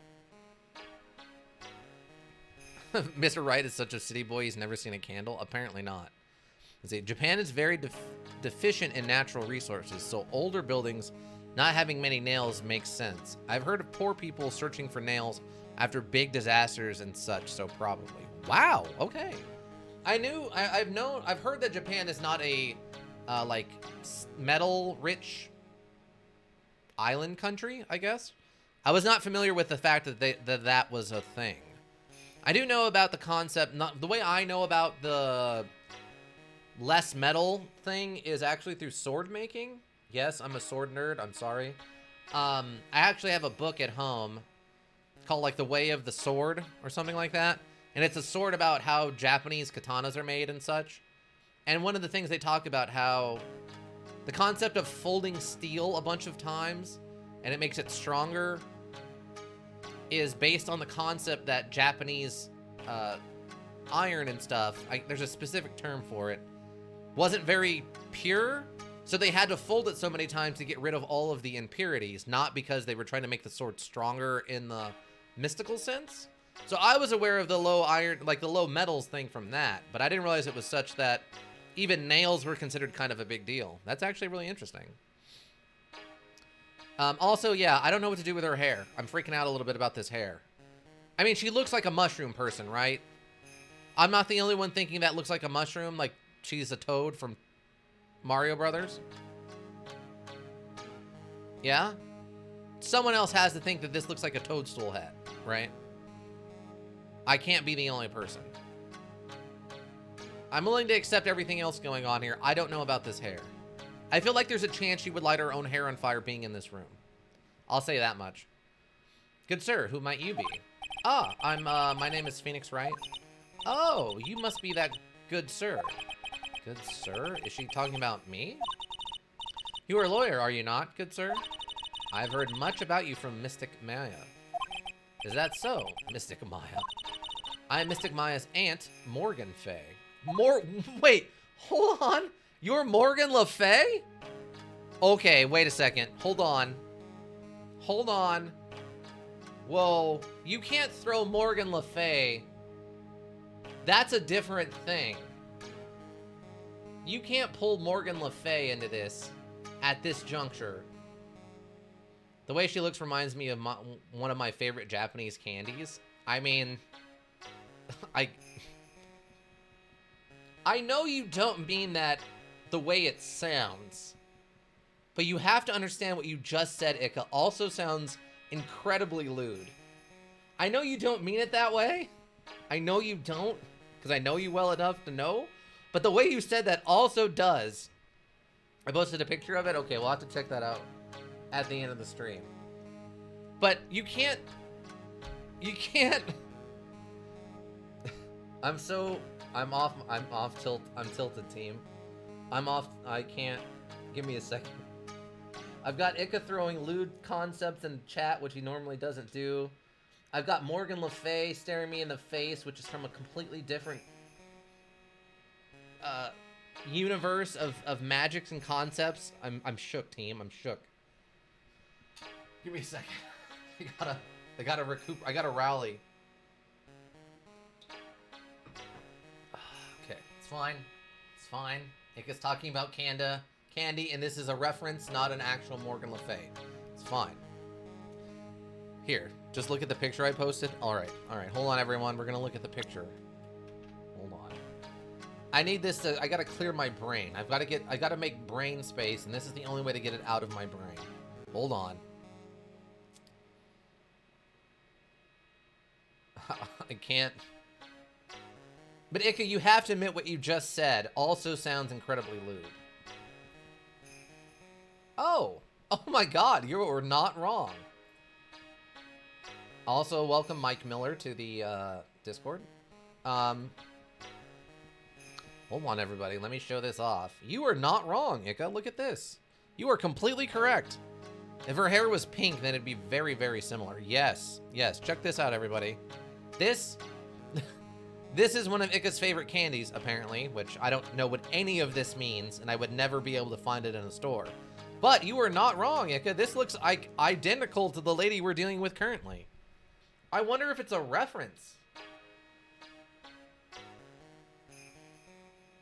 Mr. Wright is such a city boy, he's never seen a candle? Apparently not. Let's see. Japan is very deficient in natural resources, so older buildings not having many nails makes sense. I've heard of poor people searching for nails after big disasters and such, so probably. Wow, okay. I've heard that Japan is not a, like, metal-rich island country, I guess. I was not familiar with the fact that that was a thing. I do know about the concept, the way I know about the less metal thing is actually through sword making. Yes, I'm a sword nerd, I'm sorry. I actually have a book at home called like The Way of the Sword or something like that. And it's a sword about how Japanese katanas are made and such. And one of the things they talk about how the concept of folding steel a bunch of times and it makes it stronger is based on the concept that Japanese iron and stuff, there's a specific term for it, wasn't very pure. So they had to fold it so many times to get rid of all of the impurities, not because they were trying to make the sword stronger in the mystical sense. So I was aware of the low iron, like the low metals thing from that, but I didn't realize it was such that even nails were considered kind of a big deal. That's actually really interesting. Also, yeah, I don't know what to do with her hair. I'm freaking out a little bit about this hair. I mean, she looks like a mushroom person, right? I'm not the only one thinking that looks like a mushroom, like she's a toad from Mario Brothers. Yeah? Someone else has to think that this looks like a toadstool head, right? I can't be the only person. I'm willing to accept everything else going on here. I don't know about this hair. I feel like there's a chance she would light her own hair on fire being in this room. I'll say that much. Good sir, who might you be? Ah, my name is Phoenix Wright. Oh, you must be that good sir. Good sir? Is she talking about me? You are a lawyer, are you not, good sir? I've heard much about you from Mystic Maya. Is that so, Mystic Maya? I am Mystic Maya's aunt, Morgan Fay. Wait, hold on. You're Morgan Le Fay? Okay, wait a second. Hold on. Hold on. Whoa, you can't throw Morgan Le Fay. That's a different thing. You can't pull Morgan Le Fay into this at this juncture. The way she looks reminds me of one of my favorite Japanese candies. I mean, I know you don't mean that the way it sounds, but you have to understand what you just said, Ika, also sounds incredibly lewd. I know you don't mean it that way. I know you don't, because I know you well enough to know, but the way you said that also does. I posted a picture of it. Okay, we'll have to check that out at the end of the stream. But you can't... I'm tilted, team. I can't. Give me a second. I've got Ika throwing lewd concepts in chat, which he normally doesn't do. I've got Morgan Le Fay staring me in the face, which is from a completely different universe of magics and concepts. I'm shook, team. I'm shook. Give me a second. I gotta recoup. I gotta rally. Okay, it's fine. It's fine. Ika's talking about Candy, and this is a reference, not an actual Morgan Le Fay. It's fine. Here, just look at the picture I posted. All right. Hold on, everyone. We're gonna look at the picture. Hold on. I need this to. I gotta clear my brain. I gotta make brain space, and this is the only way to get it out of my brain. Hold on. I can't. But Ika, you have to admit what you just said also sounds incredibly lewd. Oh my God, you were not wrong. Also, welcome Mike Miller to the Discord. Hold on, everybody. Let me show this off. You are not wrong, Ika. Look at this. You are completely correct. If her hair was pink, then it'd be very, very similar. Yes. Check this out, everybody. This is one of Ika's favorite candies, apparently, which I don't know what any of this means, and I would never be able to find it in a store. But you are not wrong, Ika. This looks identical to the lady we're dealing with currently. I wonder if it's a reference.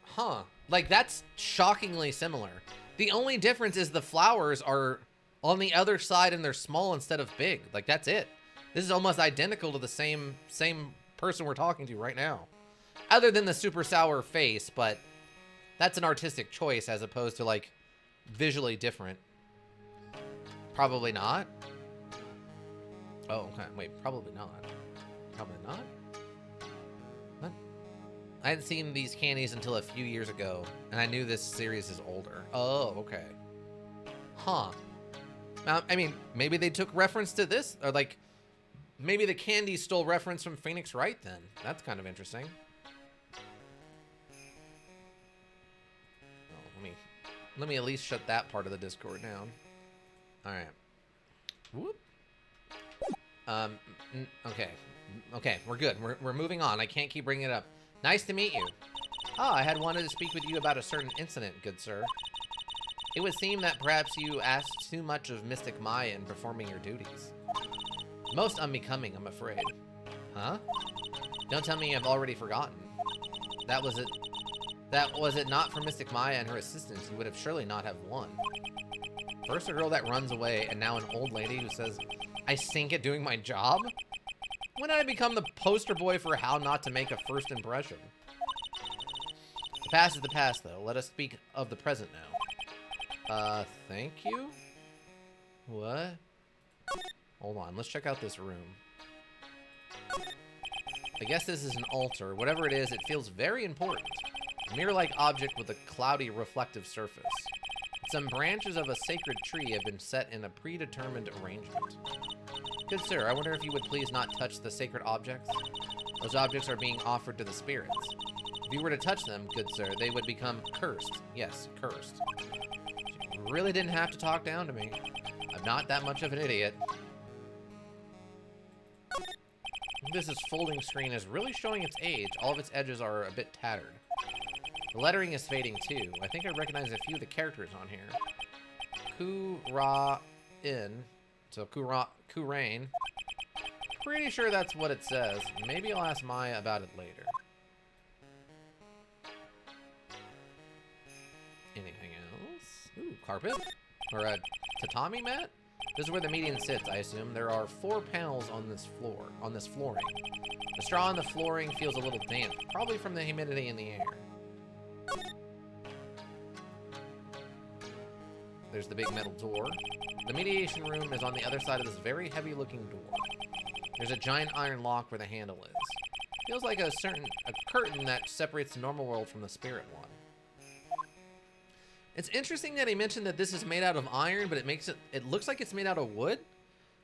Huh. Like, that's shockingly similar. The only difference is the flowers are on the other side and they're small instead of big. Like, that's it. This is almost identical to the same person we're talking to right now. Other than the super sour face, but that's an artistic choice as opposed to, like, visually different. Probably not. Oh, okay. Wait, probably not. Probably not? What? I hadn't seen these candies until a few years ago, and I knew this series is older. Oh, okay. Huh. I mean, maybe they took reference to this, or, like, maybe the candy stole reference from Phoenix Wright then. That's kind of interesting. Oh, let me at least shut that part of the Discord down. All right. Whoop. Okay, we're good. We're moving on. I can't keep bringing it up. Nice to meet you. I had wanted to speak with you about a certain incident, good sir. It would seem that perhaps you asked too much of Mystic Maya in performing your duties. Most unbecoming, I'm afraid. Huh? Don't tell me I've already forgotten. That was it not for Mystic Maya and her assistants, you would have surely not have won. First a girl that runs away, and now an old lady who says, I stink at doing my job? When did I become the poster boy for how not to make a first impression? The past is the past, though. Let us speak of the present now. Thank you? What? Hold on, let's check out this room. I guess this is an altar. Whatever it is, it feels very important. A mirror-like object with a cloudy, reflective surface. Some branches of a sacred tree have been set in a predetermined arrangement. Good sir, I wonder if you would please not touch the sacred objects? Those objects are being offered to the spirits. If you were to touch them, good sir, they would become cursed. Yes, cursed. You really didn't have to talk down to me. I'm not that much of an idiot. This folding screen is really showing its age. All of its edges are a bit tattered. The lettering is fading too. I think I recognize a few of the characters on here. Ku-ra-in. So Kurain. Pretty sure that's what it says. Maybe I'll ask Maya about it later. Anything else? Ooh, carpet? Or a tatami mat? This is where the median sits, I assume. There are 4 panels on this flooring. The straw on the flooring feels a little damp, probably from the humidity in the air. There's the big metal door. The mediation room is on the other side of this very heavy-looking door. There's a giant iron lock where the handle is. Feels like a curtain that separates the normal world from the spirit one. It's interesting that he mentioned that this is made out of iron, but it looks like it's made out of wood.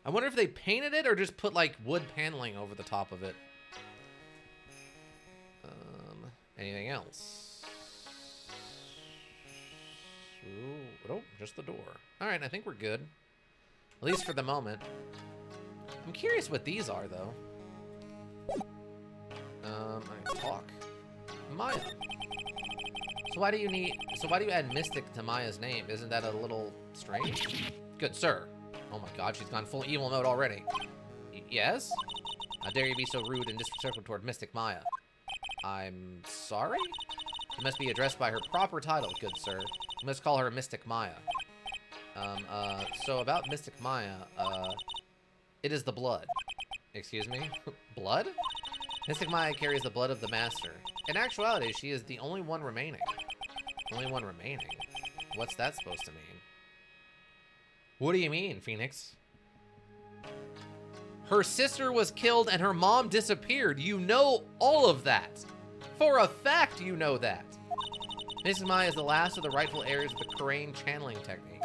I wonder if they painted it or just put like wood paneling over the top of it. Anything else? Ooh, oh, just the door. All right, I think we're good. At least for the moment. I'm curious what these are, though. I can talk. Maya. So why do you add Mystic to Maya's name? Isn't that a little strange? Good sir. Oh my god, she's gone full evil mode already. Yes? How dare you be so rude and disrespectful toward Mystic Maya? I'm sorry? You must be addressed by her proper title, good sir. You must call her Mystic Maya. So about Mystic Maya, it is the blood. Excuse me? Blood? Mystic Maya carries the blood of the master. In actuality, she is the only one remaining. Only one remaining? What's that supposed to mean? What do you mean, Phoenix? Her sister was killed and her mom disappeared. You know all of that. For a fact, you know that. Mrs. Maya is the last of the rightful heirs of the Crane channeling technique.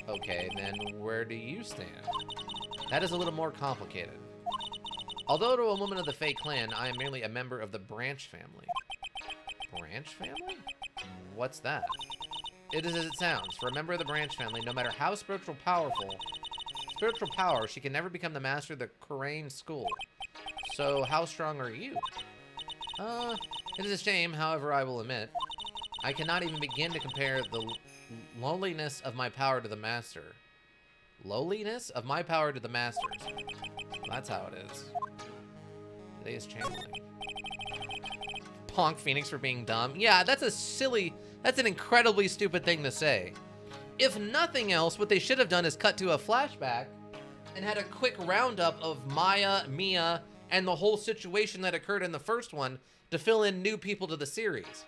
Okay, then where do you stand? That is a little more complicated. Although to a woman of the Fae clan, I am merely a member of the Branch family. Branch family? What's that? It is as it sounds. For a member of the Branch family, no matter how spiritual power, she can never become the master of the Crane school. So, how strong are you? It is a shame, however, I will admit. I cannot even begin to compare the lowliness of my power to the master. Lowliness of my power to the master's. That's how it is. Today is channeling. Ponk Phoenix for being dumb. Yeah, that's an incredibly stupid thing to say. If nothing else, what they should have done is cut to a flashback and had a quick roundup of Maya, Mia, and the whole situation that occurred in the first one to fill in new people to the series.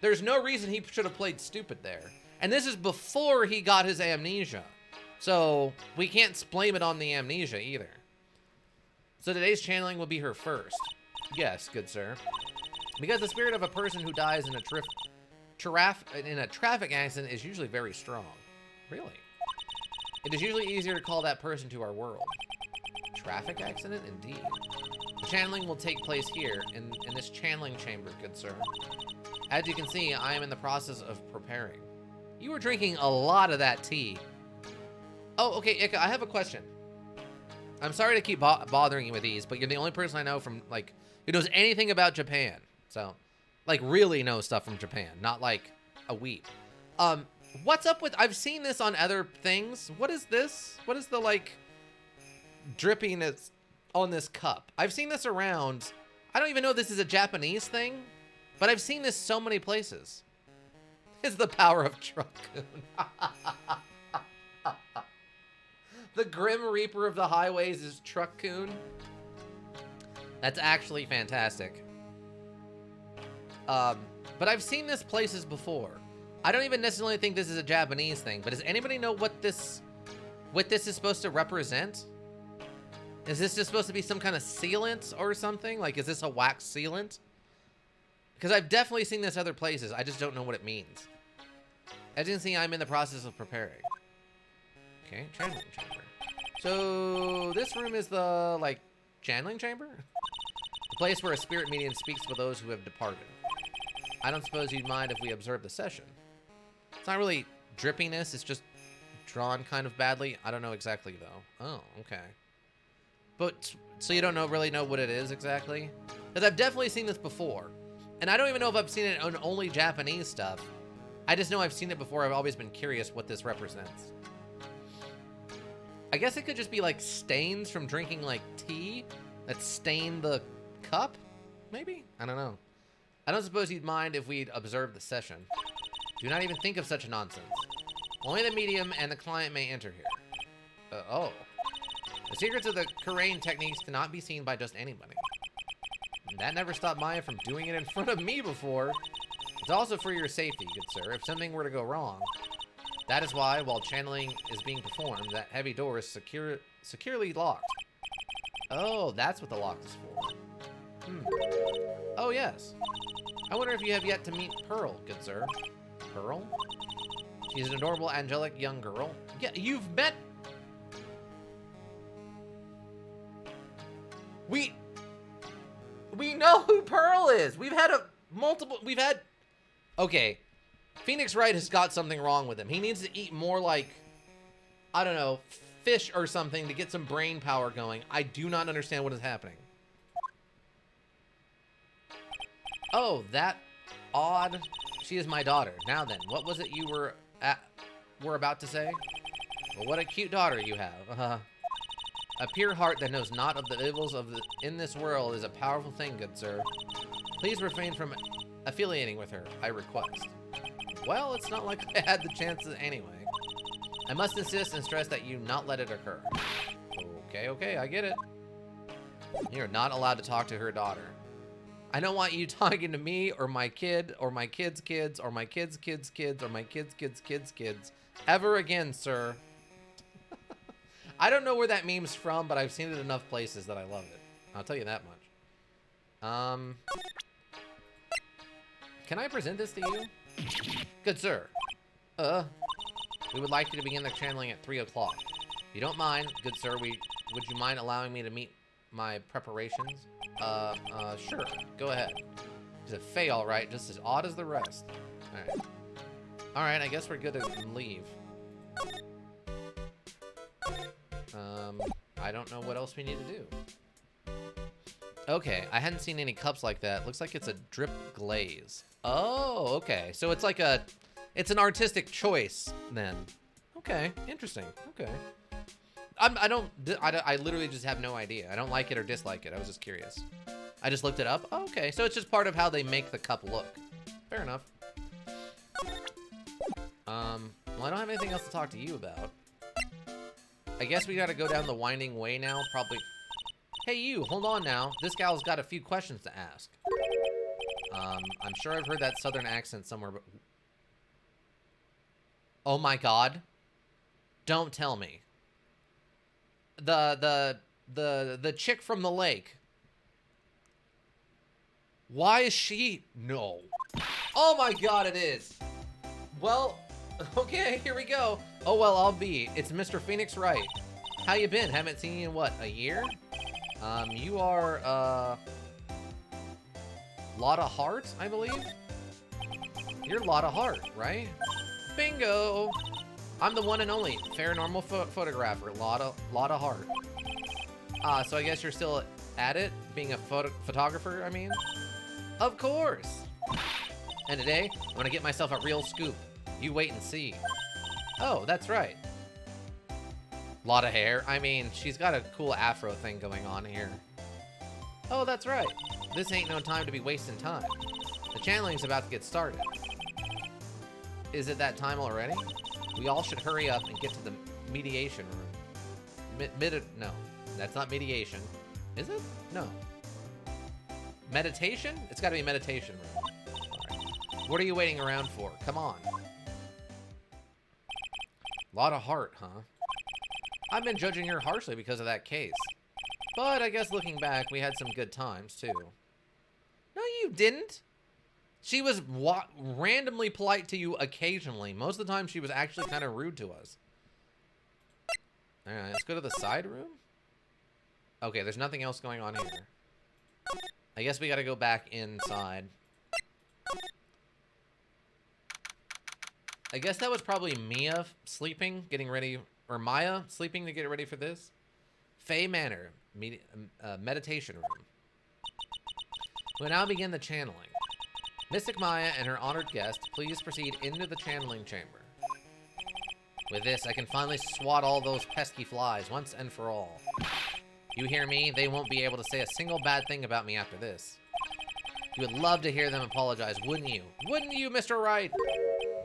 There's no reason he should have played stupid there. And this is before he got his amnesia. So we can't blame it on the amnesia either. So today's channeling will be her first. Yes, good sir. Because the spirit of a person who dies in a traffic accident is usually very strong. Really? It is usually easier to call that person to our world. Traffic accident? Indeed. The channeling will take place here, in this channeling chamber, good sir. As you can see, I am in the process of preparing. You were drinking a lot of that tea. Oh, okay, Ika, I have a question. I'm sorry to keep bothering you with these, but you're the only person I know from, like, who knows anything about Japan. So, like, really knows stuff from Japan, not like a weep. What's up with, I've seen this on other things. What is this? What is the, like, drippiness on this cup? I've seen this around. I don't even know if this is a Japanese thing, but I've seen this so many places. It's the power of Truck-kun. The Grim Reaper of the highways is Truck-kun. That's actually fantastic. But I've seen this places before. I don't even necessarily think this is a Japanese thing, but does anybody know what this is supposed to represent? Is this just supposed to be some kind of sealant or something? Like, is this a wax sealant? Because I've definitely seen this other places. I just don't know what it means. As you can see, I'm in the process of preparing. Okay, channeling chamber. So, this room is the, like, channeling chamber? The place where a spirit medium speaks with those who have departed. I don't suppose you'd mind if we observe the session. It's not really drippiness, it's just drawn kind of badly. I don't know exactly, though. Oh, okay. But, so you don't really know what it is exactly? Because I've definitely seen this before. And I don't even know if I've seen it on only Japanese stuff. I just know I've seen it before. I've always been curious what this represents. I guess it could just be like stains from drinking like tea that stain the cup? Maybe? I don't know. I don't suppose you'd mind if we'd observe the session. Do not even think of such nonsense. Only the medium and the client may enter here. Oh. The secrets of the Kurain techniques cannot be seen by just anybody. That never stopped Maya from doing it in front of me before. It's also for your safety, good sir, if something were to go wrong. That is why, while channeling is being performed, that heavy door is securely locked. Oh, that's what the lock is for. Oh, yes. I wonder if you have yet to meet Pearl, good sir. Pearl? She's an adorable, angelic young girl. Yeah, you've met... We know who Pearl is. We've had okay. Phoenix Wright has got something wrong with him. He needs to eat more like, I don't know, fish or something to get some brain power going. I do not understand what is happening. Oh, that odd. She is my daughter. Now then, what was it you were about to say? Well, what a cute daughter you have. A pure heart that knows not of the evils in this world is a powerful thing, good sir. Please refrain from affiliating with her, I request. Well, it's not like I had the chances anyway. I must insist and stress that you not let it occur. Okay, I get it. You're not allowed to talk to her daughter. I don't want you talking to me or my kid or my kid's kids or my kid's kids' kids or my kid's kids' kids' kids ever again, sir. I don't know where that meme's from, but I've seen it enough places that I love it. I'll tell you that much. Can I present this to you? Good sir. We would like you to begin the channeling at 3 o'clock. If you don't mind, good sir, would you mind allowing me to meet my preparations? Sure. Go ahead. She's a fae, all right, just as odd as the rest. All right, I guess we're good to leave. I don't know what else we need to do. Okay, I hadn't seen any cups like that. Looks like it's a drip glaze. Oh, okay. So it's like it's an artistic choice then. Okay, interesting. Okay. I literally just have no idea. I don't like it or dislike it. I was just curious. I just looked it up. Oh, okay, so it's just part of how they make the cup look. Fair enough. Well, I don't have anything else to talk to you about. I guess we gotta go down the winding way now, probably. Hey, you, hold on now. This gal's got a few questions to ask. I'm sure I've heard that southern accent somewhere, but... Oh my god. Don't tell me. The chick from the lake. Why is she... No. Oh my god, it is. Well, okay, here we go. Oh, well, I'll be. It's Mr. Phoenix Wright. How you been? Haven't seen you in, what, a year? You are, Lotta Hart, I believe? You're Lotta Hart, right? Bingo! I'm the one and only paranormal photographer, Lotta Hart. So I guess you're still at it, being a photographer, I mean? Of course! And today, I'm gonna get myself a real scoop. You wait and see. Oh, that's right. Lot of hair. I mean, she's got a cool afro thing going on here. Oh, that's right. This ain't no time to be wasting time. The channeling's about to get started. Is it that time already? We all should hurry up and get to the mediation room. No, that's not mediation. Is it? No. Meditation? It's gotta be meditation room. All right. What are you waiting around for? Come on. Lot of heart, huh? I've been judging her harshly because of that case. But I guess looking back, we had some good times, too. No, you didn't. She was randomly polite to you occasionally. Most of the time, she was actually kind of rude to us. All right, let's go to the side room. Okay, there's nothing else going on here. I guess we got to go back inside. I guess that was probably Mia sleeping, getting ready, or Maya sleeping to get ready for this. Fae Manor, meditation room. We'll now begin the channeling. Mystic Maya and her honored guest, please proceed into the channeling chamber. With this, I can finally swat all those pesky flies once and for all. You hear me? They won't be able to say a single bad thing about me after this. You would love to hear them apologize, wouldn't you? Wouldn't you, Mr. Wright?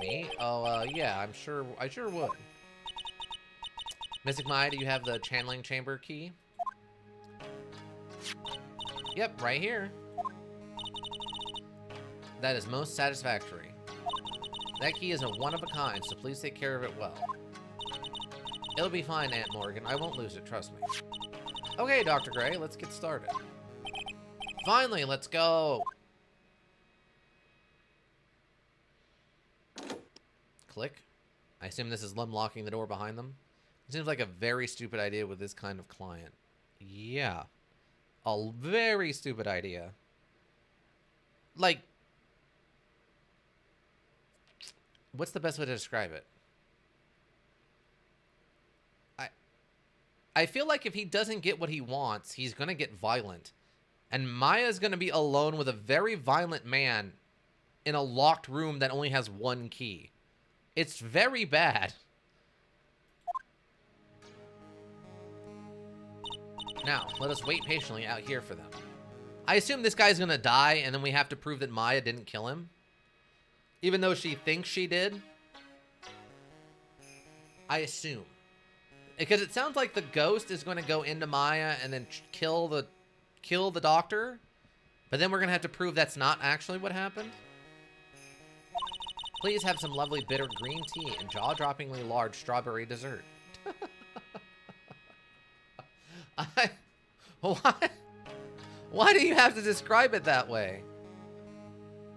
Me? Oh, yeah, I sure would. Mystic Maya, do you have the channeling chamber key? Yep, right here. That is most satisfactory. That key is a one-of-a-kind, so please take care of it well. It'll be fine, Aunt Morgan. I won't lose it, trust me. Okay, Dr. Gray, let's get started. Finally, let's go! Click. I assume this is them locking the door behind them. It seems like a very stupid idea with this kind of client. Yeah. A very stupid idea. Like... What's the best way to describe it? I feel like if he doesn't get what he wants, he's going to get violent. And Maya's going to be alone with a very violent man in a locked room that only has one key. It's very bad. Now, let us wait patiently out here for them. I assume this guy's going to die, and then we have to prove that Maya didn't kill him. Even though she thinks she did. I assume. Because it sounds like the ghost is going to go into Maya and then kill the doctor. But then we're going to have to prove that's not actually what happened. Please have some lovely bitter green tea and jaw-droppingly large strawberry dessert. Why do you have to describe it that way?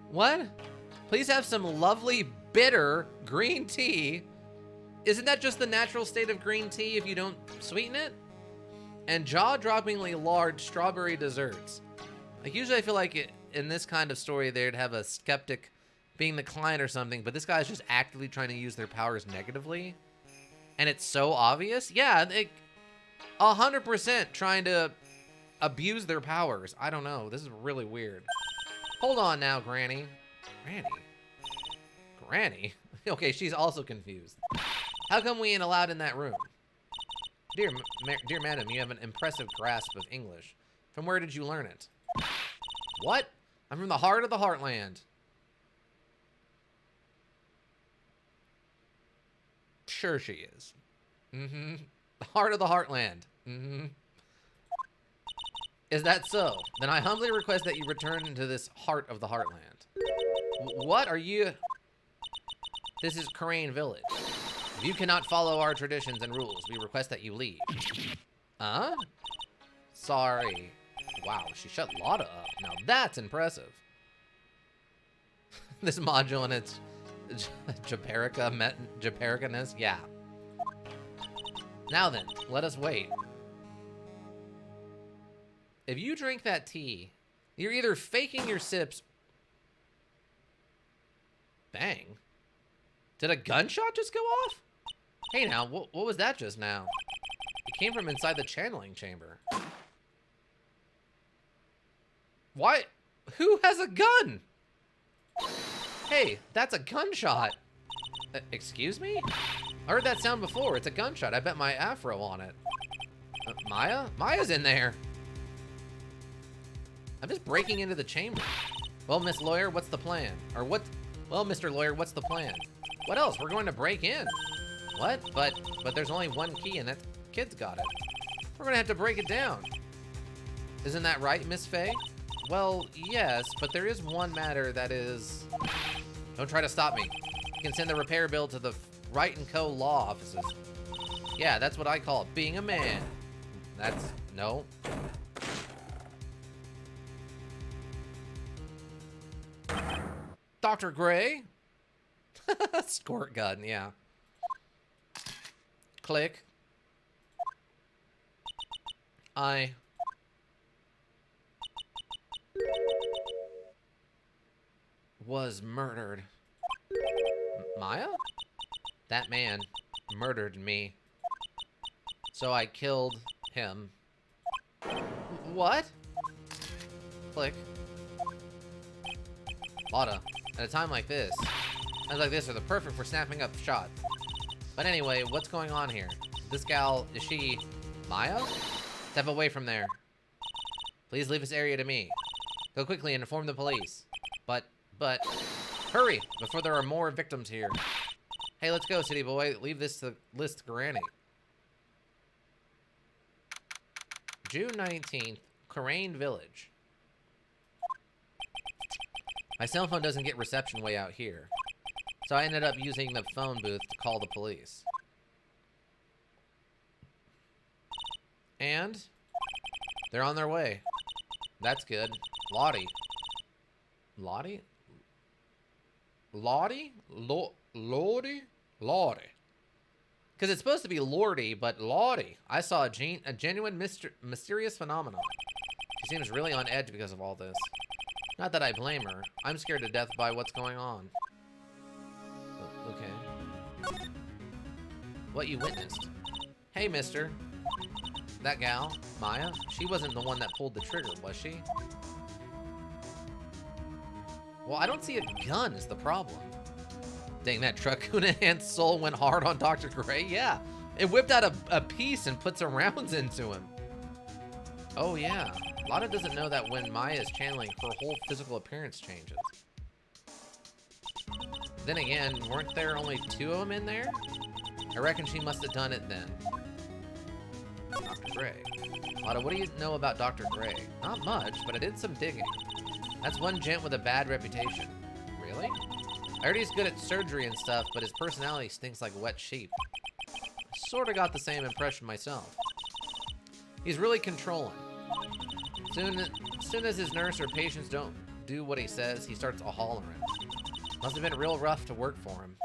What? Please have some lovely bitter green tea. Isn't that just the natural state of green tea if you don't sweeten it? And jaw-droppingly large strawberry desserts. Like, usually I feel like in this kind of story they'd have a skeptic being the client or something, but this guy's just actively trying to use their powers negatively. And it's so obvious. Yeah, 100% trying to abuse their powers. I don't know. This is really weird. Hold on now, Granny. Granny? Okay, she's also confused. How come we ain't allowed in that room? Dear madam, you have an impressive grasp of English. From where did you learn it? What? I'm from the heart of the heartland. Sure she is. Mm-hmm. The heart of the heartland. Mm-hmm. Is that so? Then I humbly request that you return to this heart of the heartland. What are you? This is Crane Village. If you cannot follow our traditions and rules, we request that you leave. Huh? Sorry. Wow, she shut Lotta up. Now that's impressive. This module and its Japerica-ness? Yeah. Now then, let us wait. If you drink that tea, you're either faking your sips... Bang. Did a gunshot just go off? Hey now, what was that just now? It came from inside the channeling chamber. Why? Who has a gun? Hey, that's a gunshot. Excuse me? I heard that sound before. It's a gunshot. I bet my afro on it. Maya? Maya's in there. I'm just breaking into the chamber. Well, Miss Lawyer, what's the plan? Or what? Well, Mr. Lawyer, what's the plan? What else? We're going to break in. What? But there's only one key and that kid's got it. We're going to have to break it down. Isn't that right, Miss Faye? Well, yes, but there is one matter that is... Don't try to stop me. You can send the repair bill to the Wright & Co. law offices. Yeah, that's what I call it, being a man. That's... no. Dr. Gray? Squirt gun, yeah. Click. I was murdered. Maya? That man murdered me. So I killed him. What? Click. Lotta, at a time like this, times like this are the perfect for snapping up shots. But anyway, what's going on here? This gal, is she Maya? Step away from there. Please leave this area to me. Go quickly and inform the police. But, hurry, before there are more victims here. Hey, let's go, city boy. Leave this to list Granny. June 19th, Crane Village. My cell phone doesn't get reception way out here. So I ended up using the phone booth to call the police. And they're on their way. That's good. Lottie. Lottie? Lottie? Lordy? Lottie. Because it's supposed to be Lordy, but Lottie. I saw a genuine mysterious phenomenon. She seems really on edge because of all this. Not that I blame her. I'm scared to death by what's going on. Okay. What you witnessed. Hey, mister. That gal, Maya, she wasn't the one that pulled the trigger, was she? Well, I don't see a gun is the problem. Dang, that Truck-Cunahan's soul went hard on Dr. Gray. Yeah, it whipped out a piece and put some rounds into him. Oh, yeah. Lotta doesn't know that when Maya is channeling, her whole physical appearance changes. Then again, weren't there only 2 of them in there? I reckon she must have done it then. Dr. Gray. Lotta, what do you know about Dr. Gray? Not much, but I did some digging. That's one gent with a bad reputation. Really? I heard he's good at surgery and stuff, but his personality stinks like wet sheep. I sorta got the same impression myself. He's really controlling. Soon as his nurse or patients don't do what he says, he starts a-hollering. Must have been real rough to work for him.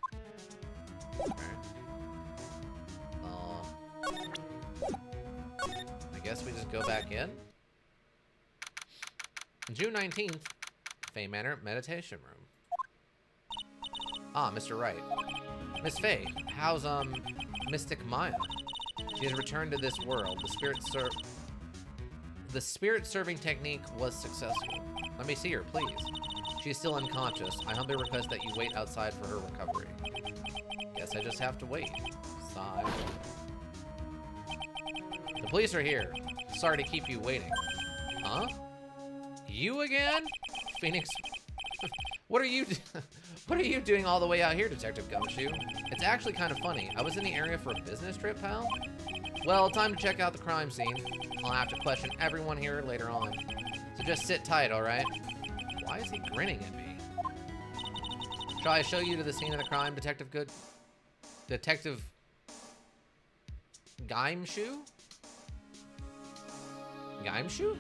I guess we just go back in. June 19th, Faye Manor Meditation Room. Ah, Mr. Wright. Miss Faye, how's, Mystic Maya? She has returned to this world. The spirit serving technique was successful. Let me see her, please. She's still unconscious. I humbly request that you wait outside for her recovery. Guess I just have to wait. Sigh. The police are here. Sorry to keep you waiting. Huh? You again? Phoenix. What are you doing all the way out here, Detective Gumshoe? It's actually kind of funny. I was in the area for a business trip, pal. Well, time to check out the crime scene. I'll have to question everyone here later on. So just sit tight, alright? Why is he grinning at me? Shall I show you to the scene of the crime, Detective Gimeshoe? Gimeshoe?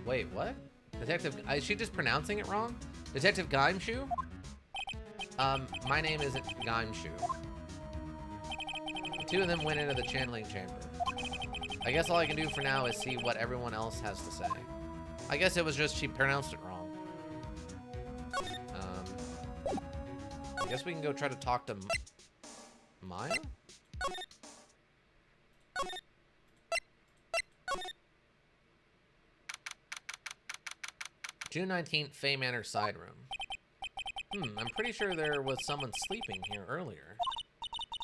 Wait, what? Is she just pronouncing it wrong? Detective Gimeshoe? My name isn't Gimeshoe. The 2 of them went into the channeling chamber. I guess all I can do for now is see what everyone else has to say. I guess it was just she pronounced it wrong. I guess we can go try to talk to Maya? June 19th, Faye Manor side room. I'm pretty sure there was someone sleeping here earlier.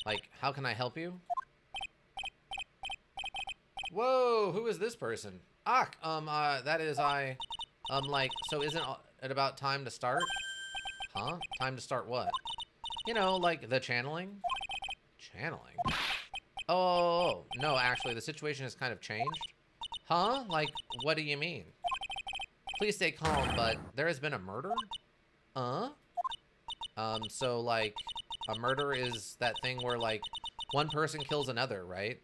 Like, how can I help you? Whoa, who is this person? That is so isn't it about time to start? Huh? Time to start what? You know, like the channeling? Channeling? Oh, no, actually, the situation has kind of changed. Huh? Like, what do you mean? Please stay calm, but there has been a murder? So, like, a murder is that thing where, like, one person kills another, right?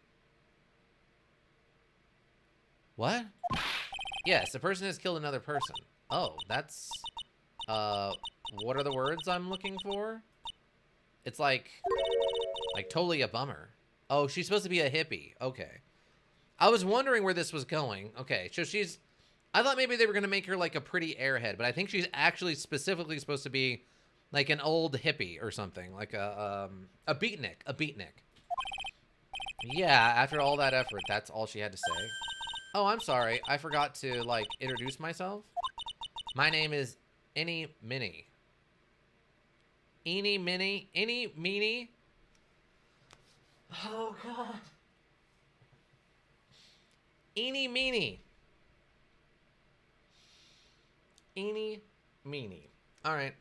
What? Yes, a person has killed another person. Oh, that's, what are the words I'm looking for? It's like totally a bummer. Oh, she's supposed to be a hippie. Okay. I was wondering where this was going. Okay, so I thought maybe they were going to make her like a pretty airhead, but I think she's actually specifically supposed to be like an old hippie or something, like a beatnik. Yeah, after all that effort, that's all she had to say. Oh, I'm sorry. I forgot to, like, introduce myself. My name is Eeny Minnie. Eeny Meeny. Oh, God. Eeny Meeny. Eeny Meeny. All right.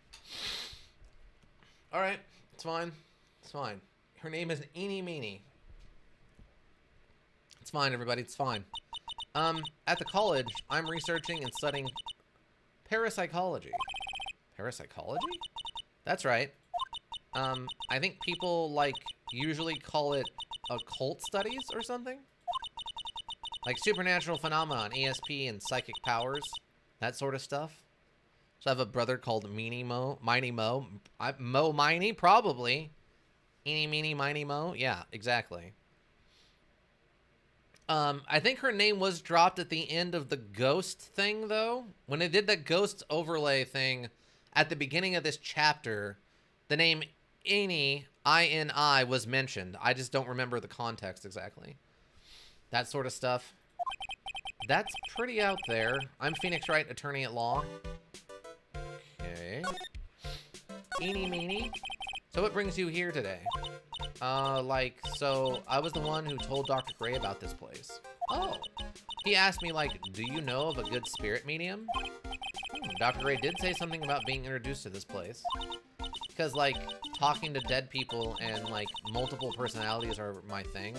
It's fine. It's fine. Her name is Eeny Meeny. It's fine, everybody. It's fine. At the college, I'm researching and studying parapsychology. Parapsychology? That's right. I think people, like, usually call it occult studies or something. Like supernatural phenomenon, ESP, and psychic powers. That sort of stuff. So I have a brother called Miney Mo. Mo Miney? Probably. Eeny, meeny, miny, mo? Yeah, exactly. I think her name was dropped at the end of the ghost thing, though. When they did the ghost overlay thing at the beginning of this chapter, the name Ini, I-N-I, was mentioned. I just don't remember the context exactly. that sort of stuff. That's pretty out there. I'm Phoenix Wright, attorney at law. Okay. Eeny meeny. So what brings you here today? So I was the one who told Dr. Gray about this place. Oh. He asked me, like, do you know of a good spirit medium? Dr. Gray did say something about being introduced to this place. Because, like, talking to dead people and, like, multiple personalities are my thing.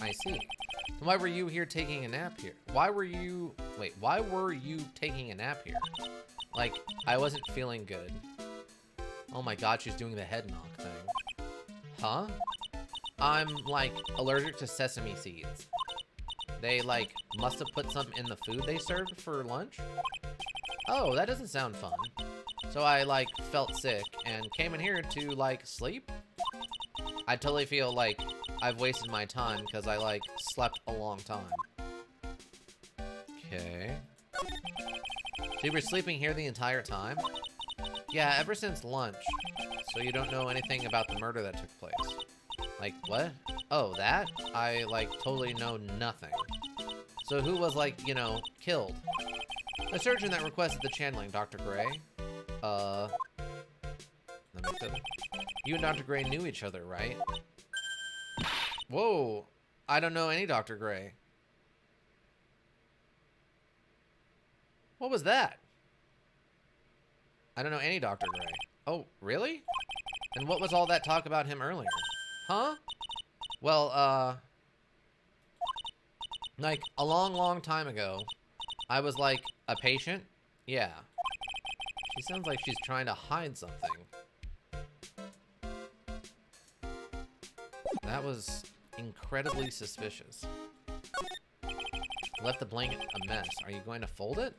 I see. Why were you here taking a nap here? Why were you taking a nap here? Like, I wasn't feeling good. Oh my god, she's doing the head knock thing. Huh? I'm, like, allergic to sesame seeds. They, like, must have put some in the food they served for lunch? Oh, that doesn't sound fun. So I, like, felt sick and came in here to, like, sleep? I totally feel like I've wasted my time because I, like, slept a long time. Okay. So you were sleeping here the entire time? Yeah, ever since lunch. So you don't know anything about the murder that took place? Like, what? Oh, that? I, like, totally know nothing. So who was, like, you know, killed? The surgeon that requested the channeling, Dr. Gray. That makes sense. You and Dr. Gray knew each other, right? Whoa. I don't know any Dr. Gray. What was that? I don't know any Dr. Gray. Oh, really? And what was all that talk about him earlier? Huh? Well, like, a long, long time ago, I was, like, a patient? Yeah. She sounds like she's trying to hide something. That was incredibly suspicious. Left the blanket a mess. Are you going to fold it?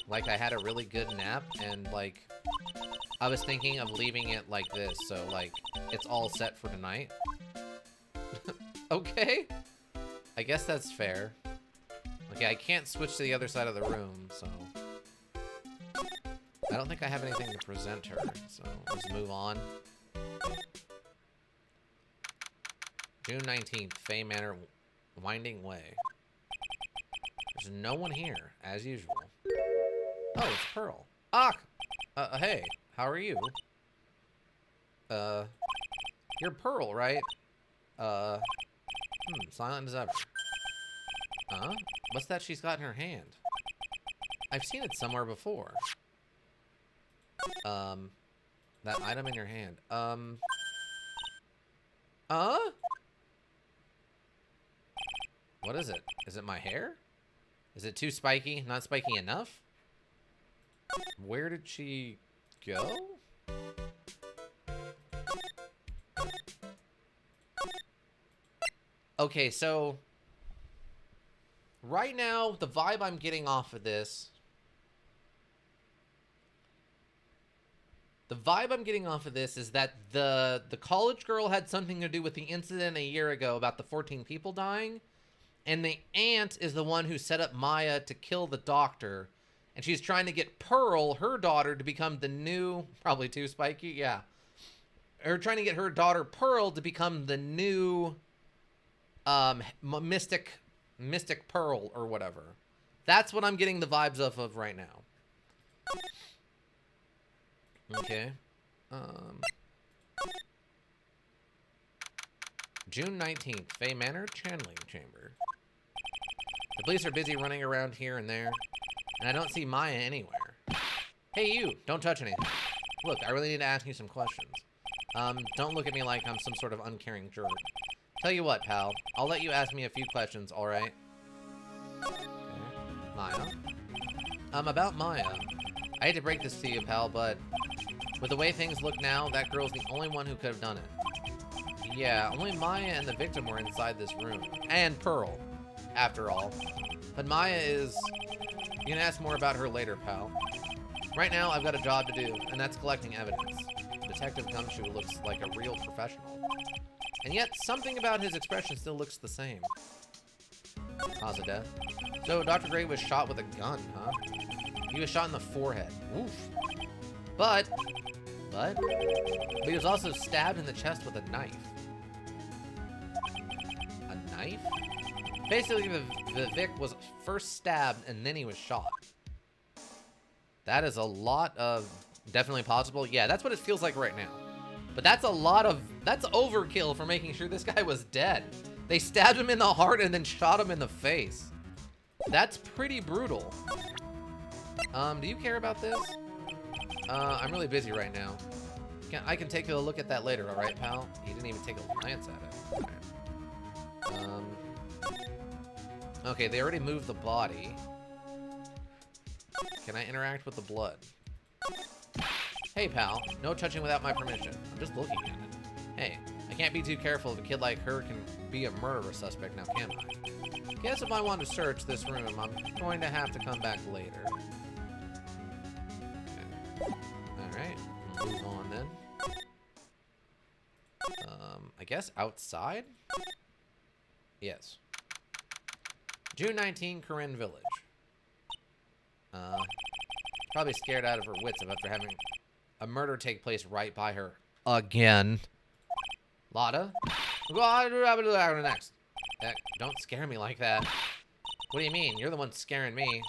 Like I had a really good nap and, like, I was thinking of leaving it like this, so, like, it's all set for tonight. Okay. I guess that's fair. Okay, I can't switch to the other side of the room, so... I don't think I have anything to present her, so let's move on. June 19th, Fay Manor, Winding Way. There's no one here, as usual. Oh, it's Pearl. Ah! Hey, how are you? You're Pearl, right? Silent as ever. Huh? What's that she's got in her hand? I've seen it somewhere before. That item in your hand. What is it? Is it my hair? Is it too spiky? Not spiky enough? Where did she go? Okay, so right now, the vibe I'm getting off of this... The vibe I'm getting off of this is that the college girl had something to do with the incident a year ago about the 14 people dying. And the aunt is the one who set up Maya to kill the doctor. And she's trying to get Pearl, her daughter, to become the new... Probably too spiky, yeah. Her trying to get her daughter Pearl to become the new Mystic Pearl or whatever. That's what I'm getting the vibes of right now. Okay. June 19th, Fay Manor, Channeling Chamber. The police are busy running around here and there, and I don't see Maya anywhere. Hey you, don't touch anything. Look, I really need to ask you some questions. Don't look at me like I'm some sort of uncaring jerk. Tell you what, pal, I'll let you ask me a few questions, alright? Okay. Maya? About Maya. I hate to break this to you, pal, but with the way things look now, that girl's the only one who could have done it. Yeah, only Maya and the victim were inside this room. And Pearl, after all. But Maya is... You can ask more about her later, pal. Right now, I've got a job to do, and that's collecting evidence. Detective Gumshoe looks like a real professional. And yet, something about his expression still looks the same. Cause of death. So, Dr. Gray was shot with a gun, huh? He was shot in the forehead. Oof. But he was also stabbed in the chest with a knife. A knife? knife? Basically, the Vic was first stabbed and then he was shot. That is a lot of... Definitely possible. Yeah, that's what it feels like right now. But that's a lot of... That's overkill for making sure this guy was dead. They stabbed him in the heart and then shot him in the face. That's pretty brutal. Do you care about this? I'm really busy right now. I can take a look at that later, alright, pal? He didn't even take a glance at it. Right. Okay, they already moved the body. Can I interact with the blood? Hey, pal. No touching without my permission. I'm just looking at it. Hey, I can't be too careful if a kid like her can be a murderer suspect now, can I? Guess if I want to search this room, I'm going to have to come back later. Okay. Alright, move on then. I guess outside? Yes. June 19, Corinne Village. Probably scared out of her wits after having a murder take place right by her. Again. Lotta? Next. Don't scare me like that. What do you mean? You're the one scaring me.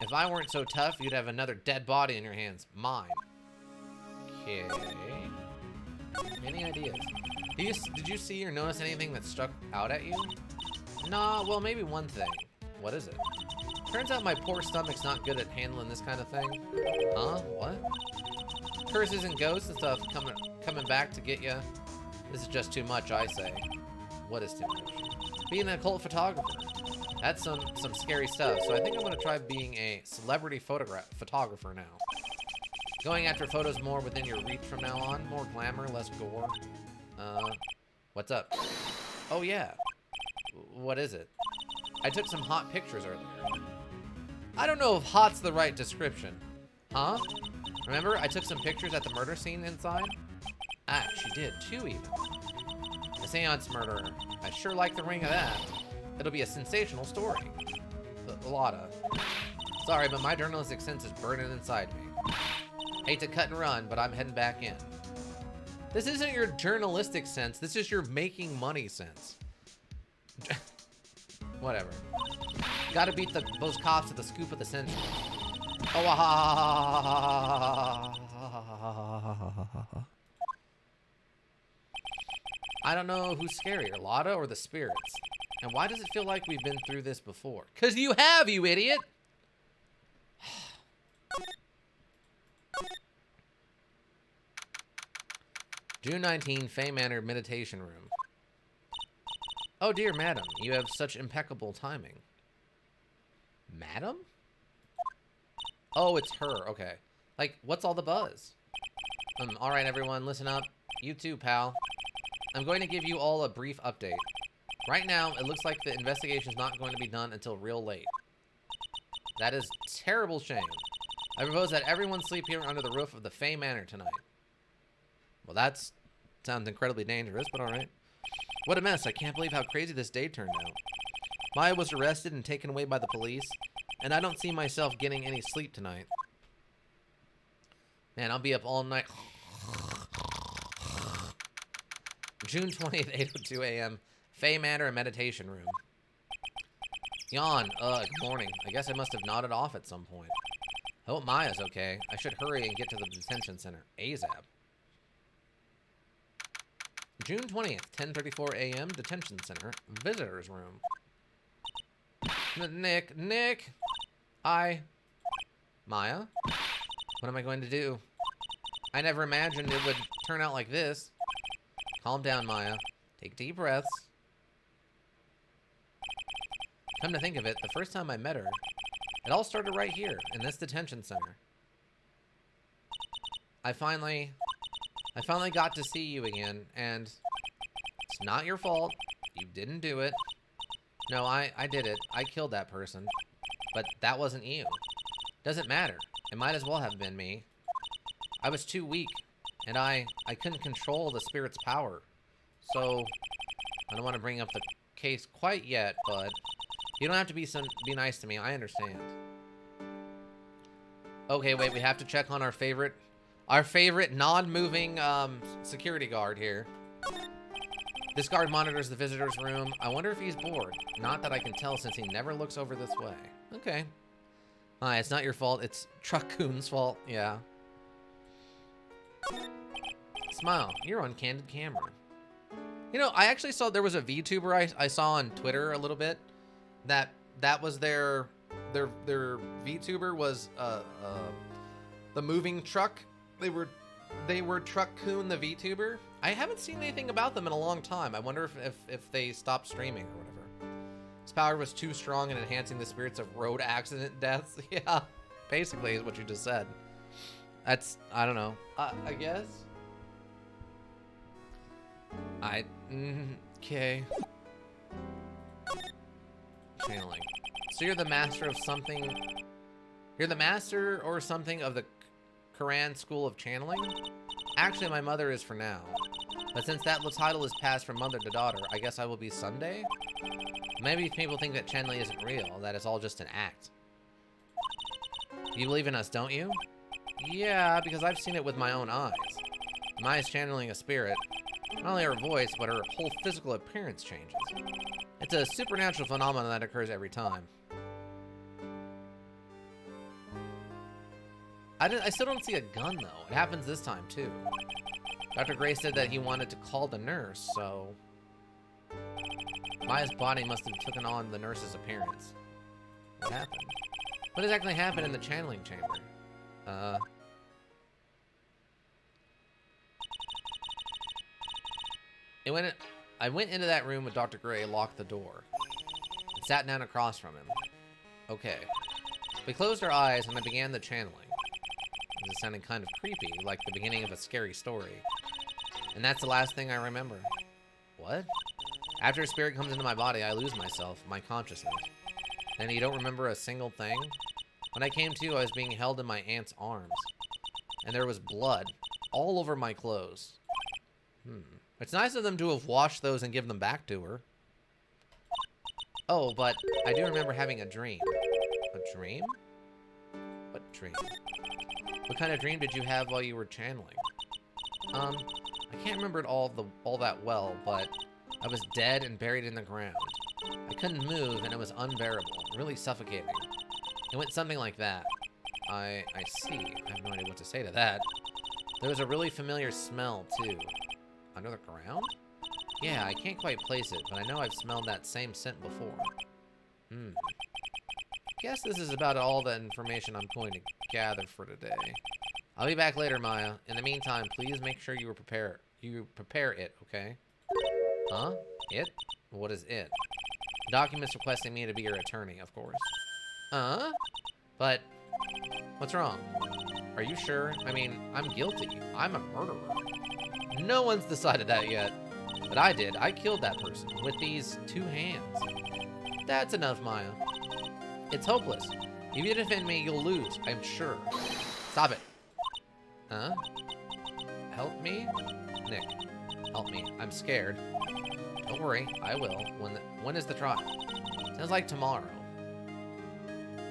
If I weren't so tough, you'd have another dead body in your hands. Mine. Okay. Any ideas? Did you see or notice anything that struck out at you? Nah, well, maybe one thing. What is it? Turns out my poor stomach's not good at handling this kind of thing. Huh? What? Curses and ghosts and stuff coming back to get ya. This is just too much, I say. What is too much? Being an occult photographer. That's some scary stuff, so I think I'm gonna try being a celebrity photographer now. Going after photos more within your reach from now on. More glamour, less gore. What's up? Oh yeah. What is it? I took some hot pictures earlier. I don't know if hot's the right description. Huh? Remember, I took some pictures at the murder scene inside? Ah, she did, too, even. A seance murderer. I sure like the ring of that. It'll be a sensational story. Lotta. Sorry, but my journalistic sense is burning inside me. Hate to cut and run, but I'm heading back in. This isn't your journalistic sense. This is your making money sense. Whatever. Gotta beat those cops to the scoop of the century. Oh, I don't know who's scarier, Lotta or the spirits. And why does it feel like we've been through this before? 'Cause you have, you idiot! June 19, Fay Manor Meditation Room. Oh dear, madam, you have such impeccable timing. Madam? Oh, it's her, okay. Like, what's all the buzz? Alright everyone, listen up. You too, pal. I'm going to give you all a brief update. Right now, it looks like the investigation's not going to be done until real late. That is terrible shame. I propose that everyone sleep here under the roof of the Fay Manor tonight. Well, that sounds incredibly dangerous, but alright. What a mess. I can't believe how crazy this day turned out. Maya was arrested and taken away by the police, and I don't see myself getting any sleep tonight. Man, I'll be up all night. June 20th, 8:02 a.m. Fay Manor Meditation Room. Yawn. Good morning. I guess I must have nodded off at some point. I hope Maya's okay. I should hurry and get to the detention center. ASAP. June 20th, 10:34 a.m. Detention Center. Visitors Room. Nick. Hi. Maya? What am I going to do? I never imagined it would turn out like this. Calm down, Maya. Take deep breaths. Come to think of it, the first time I met her, it all started right here, in this detention center. I finally got to see you again, and it's not your fault. You didn't do it. No, I did it. I killed that person. But that wasn't you. Doesn't matter. It might as well have been me. I was too weak, and I couldn't control the spirit's power. So, I don't want to bring up the case quite yet, but you don't have to be nice to me. I understand. Okay, wait, we have to check on our favorite non-moving security guard here. This guard monitors the visitor's room. I wonder if he's bored. Not that I can tell since he never looks over this way. Okay. Hi, it's not your fault. It's Truck-kun's fault. Yeah. Smile. You're on candid camera. You know, I actually saw there was a VTuber I saw on Twitter a little bit. That was their VTuber was the moving truck. They were Truck-kun the VTuber. I haven't seen anything about them in a long time. I wonder if they stopped streaming or whatever. His power was too strong in enhancing the spirits of road accident deaths. Yeah, basically is what you just said. That's, I don't know. I guess. Okay. Channeling. So you're the master of something. You're the master or something of the Quran School of Channeling? Actually, my mother is for now. But since that title is passed from mother to daughter, I guess I will be Sunday? Maybe people think that channeling isn't real, that it's all just an act. You believe in us, don't you? Yeah, because I've seen it with my own eyes. Maya's channeling a spirit. Not only her voice, but her whole physical appearance changes. It's a supernatural phenomenon that occurs every time. I still don't see a gun, though. It happens this time, too. Dr. Gray said that he wanted to call the nurse, so... Maya's body must have taken on the nurse's appearance. What happened? What exactly happened in the channeling chamber? I went into that room with Dr. Gray, locked the door, and sat down across from him. Okay. We closed our eyes, and I began the channeling. It was sounding kind of creepy, like the beginning of a scary story. And that's the last thing I remember. What? After a spirit comes into my body, I lose myself, my consciousness. Then you don't remember a single thing? When I came to, I was being held in my aunt's arms. And there was blood all over my clothes. It's nice of them to have washed those and given them back to her. Oh, but I do remember having a dream. A dream? What dream? What kind of dream did you have while you were channeling? I can't remember it all that well, but I was dead and buried in the ground. I couldn't move, and it was unbearable, really suffocating. It went something like that. I see. I have no idea what to say to that. There was a really familiar smell, too. Under the ground? Yeah, I can't quite place it, but I know I've smelled that same scent before. Guess this is about all the information I'm going to gather for today. I'll be back later, Maya. In the meantime, please make sure you prepare it, okay? Huh? It? What is it? Documents requesting me to be your attorney, of course. But what's wrong? Are you sure? I mean, I'm guilty. I'm a murderer. No one's decided that yet. But I did. I killed that person with these 2 hands. That's enough, Maya. It's hopeless. If you defend me, you'll lose, I'm sure. Stop it. Huh? Help me? Nick, help me. I'm scared. Don't worry, I will. When is the trial? Sounds like tomorrow.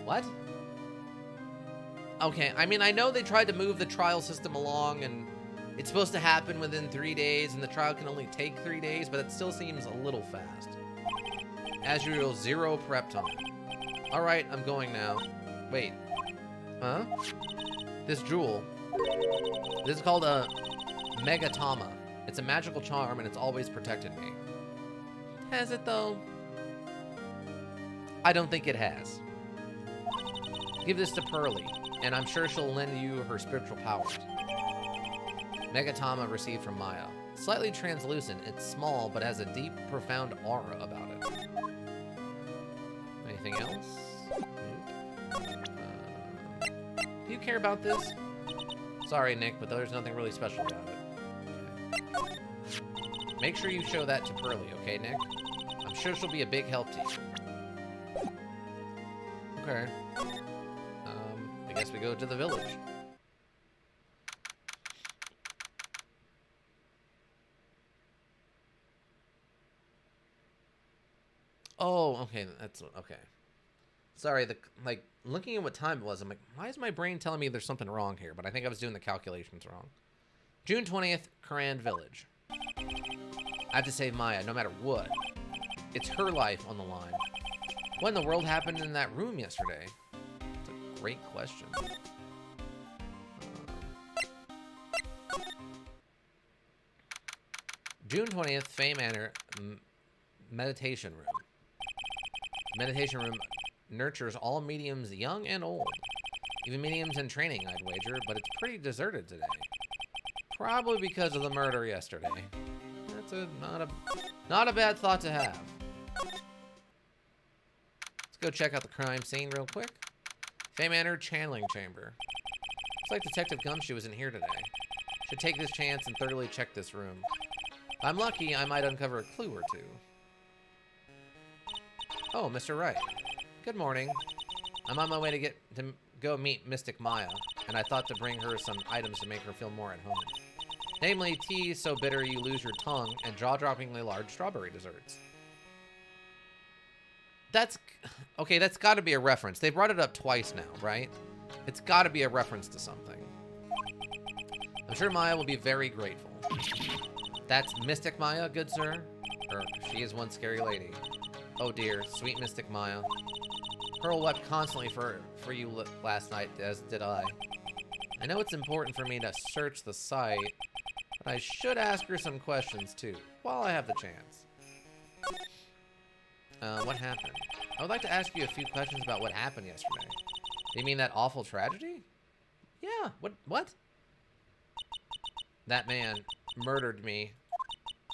What? Okay, I mean, I know they tried to move the trial system along, and it's supposed to happen within 3 days, and the trial can only take 3 days, but it still seems a little fast. As usual, 0 prep time. Alright, I'm going now. Wait. Huh? This jewel. This is called a Megatama. It's a magical charm, and it's always protected me. Has it, though? I don't think it has. Give this to Pearly, and I'm sure she'll lend you her spiritual powers. Megatama received from Maya. Slightly translucent, it's small, but has a deep, profound aura about it. Anything else? Do you care about this? Sorry, Nick, but there's nothing really special about it. Okay. Make sure you show that to Pearly, okay, Nick? I'm sure she'll be a big help to you. Okay. I guess we go to the village. Oh, okay, that's okay. Sorry, looking at what time it was, I'm like, why is my brain telling me there's something wrong here? But I think I was doing the calculations wrong. June 20th, Coran Village. I have to save Maya, no matter what. It's her life on the line. What in the world happened in that room yesterday? That's a great question. June 20th, Fame Manor, meditation room. Meditation room nurtures all mediums, young and old. Even mediums in training, I'd wager, but it's pretty deserted today. Probably because of the murder yesterday. That's not a bad thought to have. Let's go check out the crime scene real quick. Fame Manor channeling chamber. Looks like Detective Gumshoe isn't here today. Should take this chance and thoroughly check this room. If I'm lucky, I might uncover a clue or two. Oh, Mr. Wright. Good morning. I'm on my way to go meet Mystic Maya, and I thought to bring her some items to make her feel more at home. Namely, tea so bitter you lose your tongue, and jaw-droppingly large strawberry desserts. That's... Okay, that's got to be a reference. They brought it up twice now, right? It's got to be a reference to something. I'm sure Maya will be very grateful. That's Mystic Maya, good sir? Or, she is one scary lady. Oh dear, sweet Mystic Maya. Pearl wept constantly for you last night, as did I. I know it's important for me to search the site, but I should ask her some questions too, while I have the chance. What happened? I would like to ask you a few questions about what happened yesterday. Do you mean that awful tragedy? Yeah, what? That man murdered me,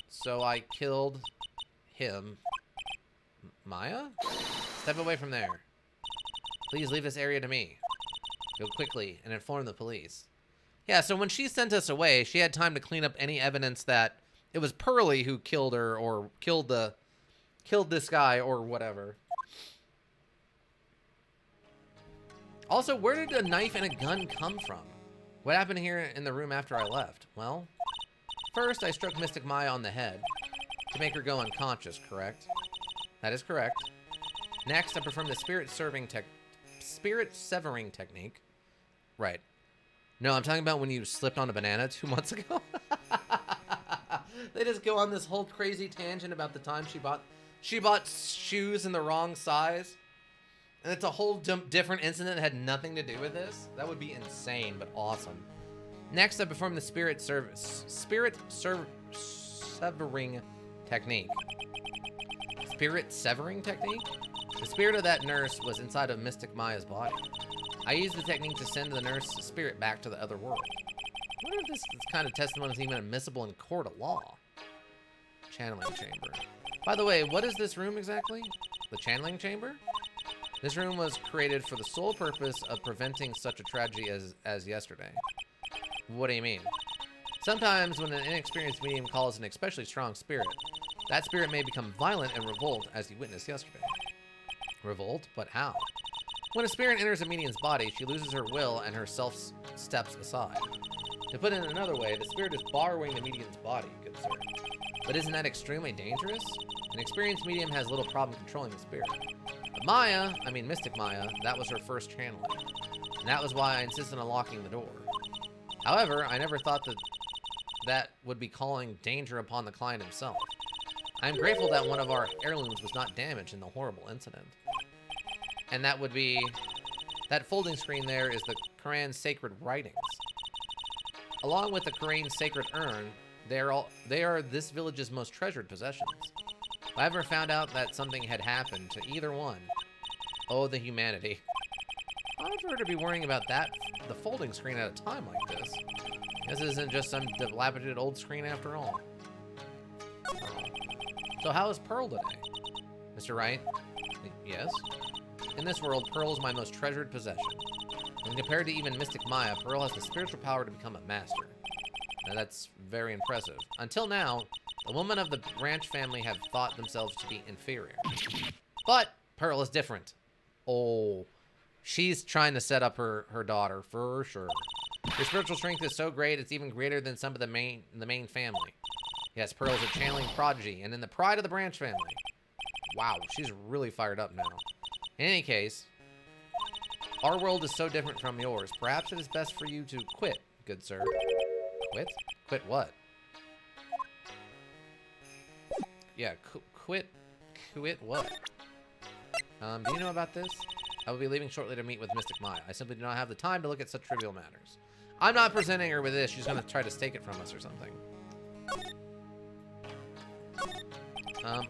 so I killed him. Maya? Step away from there. Please leave this area to me. Go quickly and inform the police. Yeah, so when she sent us away, she had time to clean up any evidence that it was Pearly who killed her or killed this guy or whatever. Also, where did a knife and a gun come from? What happened here in the room after I left? Well, first I struck Mystic Maya on the head to make her go unconscious, correct? That is correct. Next, I performed the spirit severing technique. Right. No, I'm talking about when you slipped on a banana 2 months ago. They just go on this whole crazy tangent about the time she bought shoes in the wrong size. And it's a whole different incident that had nothing to do with this. That would be insane, but awesome. Next, I performed the spirit severing technique. Spirit severing technique? The spirit of that nurse was inside of Mystic Maya's body. I used the technique to send the nurse's spirit back to the other world. I wonder if this kind of testimony is even admissible in court of law. Channeling chamber. By the way, what is this room exactly? The channeling chamber? This room was created for the sole purpose of preventing such a tragedy as yesterday. What do you mean? Sometimes when an inexperienced medium calls an especially strong spirit, that spirit may become violent and revolt as you witnessed yesterday. Revolt? But how? When a spirit enters a medium's body, she loses her will and her self steps aside. To put it another way, the spirit is borrowing the medium's body, good sir. But isn't that extremely dangerous? An experienced medium has little problem controlling the spirit. But Maya, I mean Mystic Maya, that was her first channeling. And that was why I insisted on locking the door. However, I never thought that would be calling danger upon the client himself. I am grateful that one of our heirlooms was not damaged in the horrible incident. And that would be... That folding screen there is the Quran's sacred writings. Along with the Quran's sacred urn, they are this village's most treasured possessions. If I ever found out that something had happened to either one, oh, the humanity. I've heard to be worrying about the folding screen at a time like this. This isn't just some dilapidated old screen after all. So how is Pearl today? Mr. Wright? Yes? In this world, Pearl is my most treasured possession. When compared to even Mystic Maya, Pearl has the spiritual power to become a master. Now that's very impressive. Until now, the women of the Branch family have thought themselves to be inferior. But Pearl is different. Oh, she's trying to set up her daughter, for sure. Her spiritual strength is so great, it's even greater than some of the main family. Yes, Pearl's a channeling prodigy, and in the pride of the Branch family. Wow, she's really fired up now. In any case, our world is so different from yours. Perhaps it is best for you to quit, good sir. Quit? Quit what? Yeah, quit what? Do you know about this? I will be leaving shortly to meet with Mystic Maya. I simply do not have the time to look at such trivial matters. I'm not presenting her with this. She's going to try to stake it from us or something.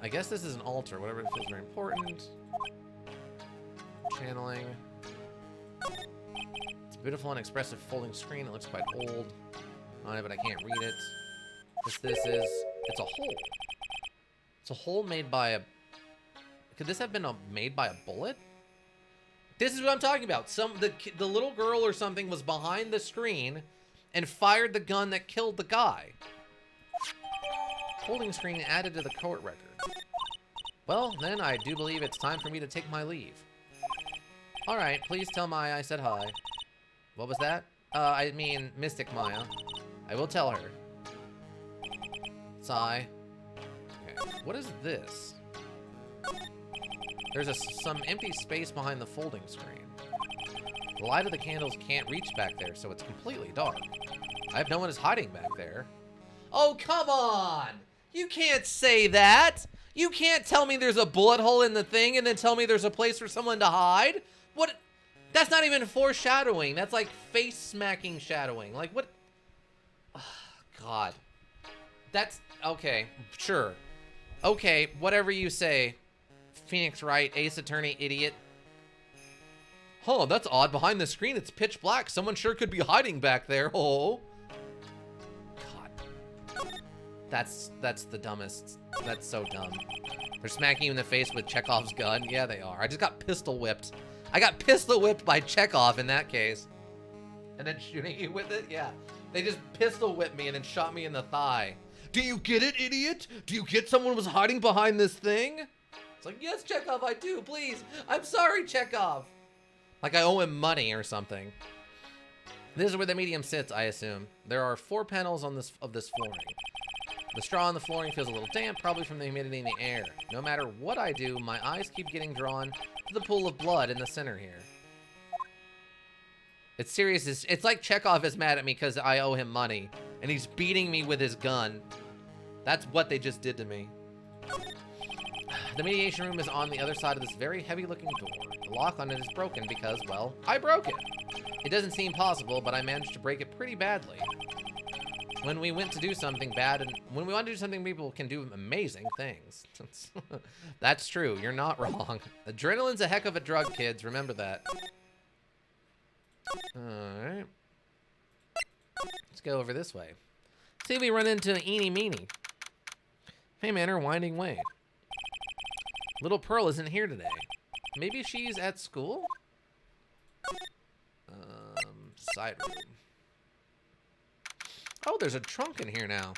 I guess this is an altar. Whatever, it feels very important. Channeling. It's a beautiful and expressive folding screen. It looks quite old on it, but I can't read it. This is... It's a hole. It's a hole made by a... Could this have been made by a bullet? This is what I'm talking about. The little girl or something was behind the screen and fired the gun that killed the guy. Holding screen added to the court record. Well, then I do believe it's time for me to take my leave. Alright, please tell Maya I said hi. What was that? I mean, Mystic Maya. I will tell her. Sigh. Okay, what is this? There's some empty space behind the folding screen. The light of the candles can't reach back there, so it's completely dark. I hope no one is hiding back there. Oh, come on! You can't say that! You can't tell me there's a bullet hole in the thing and then tell me there's a place for someone to hide? What? That's not even foreshadowing. That's like face-smacking shadowing. Like, what? Oh, God. That's... Okay, sure. Okay, whatever you say. Phoenix Wright, Ace Attorney, idiot. Oh, that's odd. Behind the screen, it's pitch black. Someone sure could be hiding back there. Oh. God. That's the dumbest. That's so dumb. They're smacking you in the face with Chekhov's gun. Yeah, they are. I just got pistol whipped. I got pistol whipped by Chekhov in that case. And then shooting you with it? Yeah. They just pistol whipped me and then shot me in the thigh. Do you get it, idiot? Do you get someone was hiding behind this thing? It's like, yes, Chekhov, I do, please. I'm sorry, Chekhov. Like I owe him money or something. This is where the medium sits, I assume. There are 4 panels on this flooring. The straw on the flooring feels a little damp, probably from the humidity in the air. No matter what I do, my eyes keep getting drawn to the pool of blood in the center here. It's serious. It's like Chekhov is mad at me because I owe him money, and he's beating me with his gun. That's what they just did to me. The mediation room is on the other side of this very heavy-looking door. The lock on it is broken because, well, I broke it. It doesn't seem possible, but I managed to break it pretty badly. When we went to do something bad, and when we want to do something, people can do amazing things. That's true. You're not wrong. Adrenaline's a heck of a drug, kids. Remember that. Alright. Let's go over this way. See if we run into Eeny Meeny. Hey, man, her winding way. Little Pearl isn't here today. Maybe she's at school? Side room. Oh, there's a trunk in here now.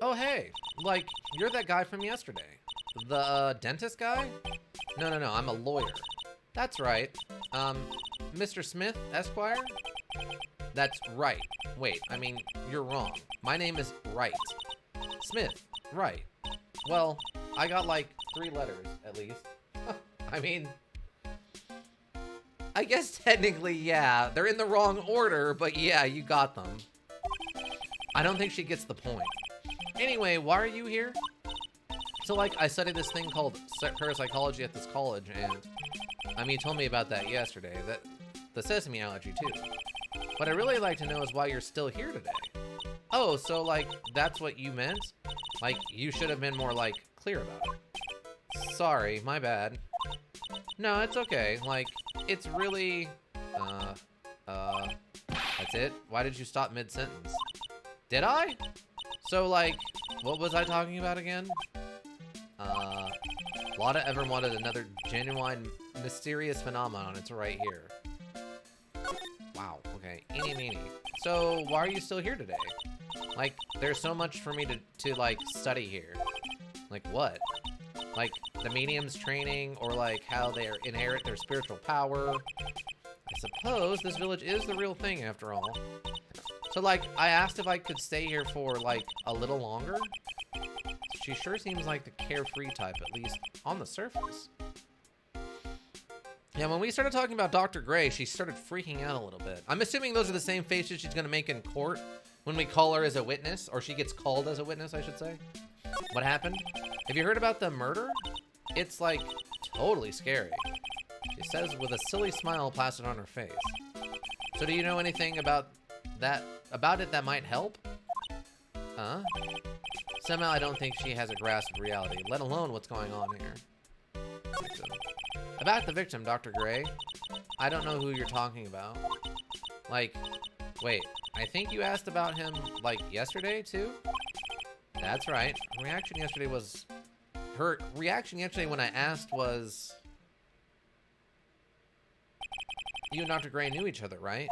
Oh, hey. Like, you're that guy from yesterday. The dentist guy? No, I'm a lawyer. That's right. Mr. Smith, Esquire? That's right. Wait, I mean, you're wrong. My name is Wright. Smith, right. Well, I got like 3 letters, at least. I mean, I guess technically, yeah. They're in the wrong order, but yeah, you got them. I don't think she gets the point. Anyway, why are you here? So, like, I studied this thing called parapsychology at this college, and, I mean, you told me about that yesterday. The sesame allergy, too. What I'd really like to know is why you're still here today. Oh, so, like, that's what you meant? Like, you should have been more, like, clear about it. Sorry, my bad. No, it's okay. Like, it's really... That's it? Why did you stop mid-sentence? Did I? So, like, what was I talking about again? Lotta ever wanted another genuine, mysterious phenomenon. It's right here. Wow, okay. Eeny meeny. So, why are you still here today? Like, there's so much for me to like, study here. Like, what? Like, the medium's training, or like, how they inherit their spiritual power. I suppose this village is the real thing, after all. So, like, I asked if I could stay here for, like, a little longer. She sure seems like the carefree type, at least on the surface. Yeah, when we started talking about Dr. Gray, she started freaking out a little bit. I'm assuming those are the same faces she's gonna make in court when we call her as a witness, or she gets called as a witness, I should say. What happened? Have you heard about the murder? It's like totally scary. She says with a silly smile plastered on her face. So do you know anything about it that might help? Huh? Somehow I don't think she has a grasp of reality, let alone what's going on here. Victim. About the victim, Dr. Gray. I don't know who you're talking about. Like, wait, I think you asked about him, like, yesterday, too? That's right. Her reaction yesterday when I asked was... You and Dr. Gray knew each other, right?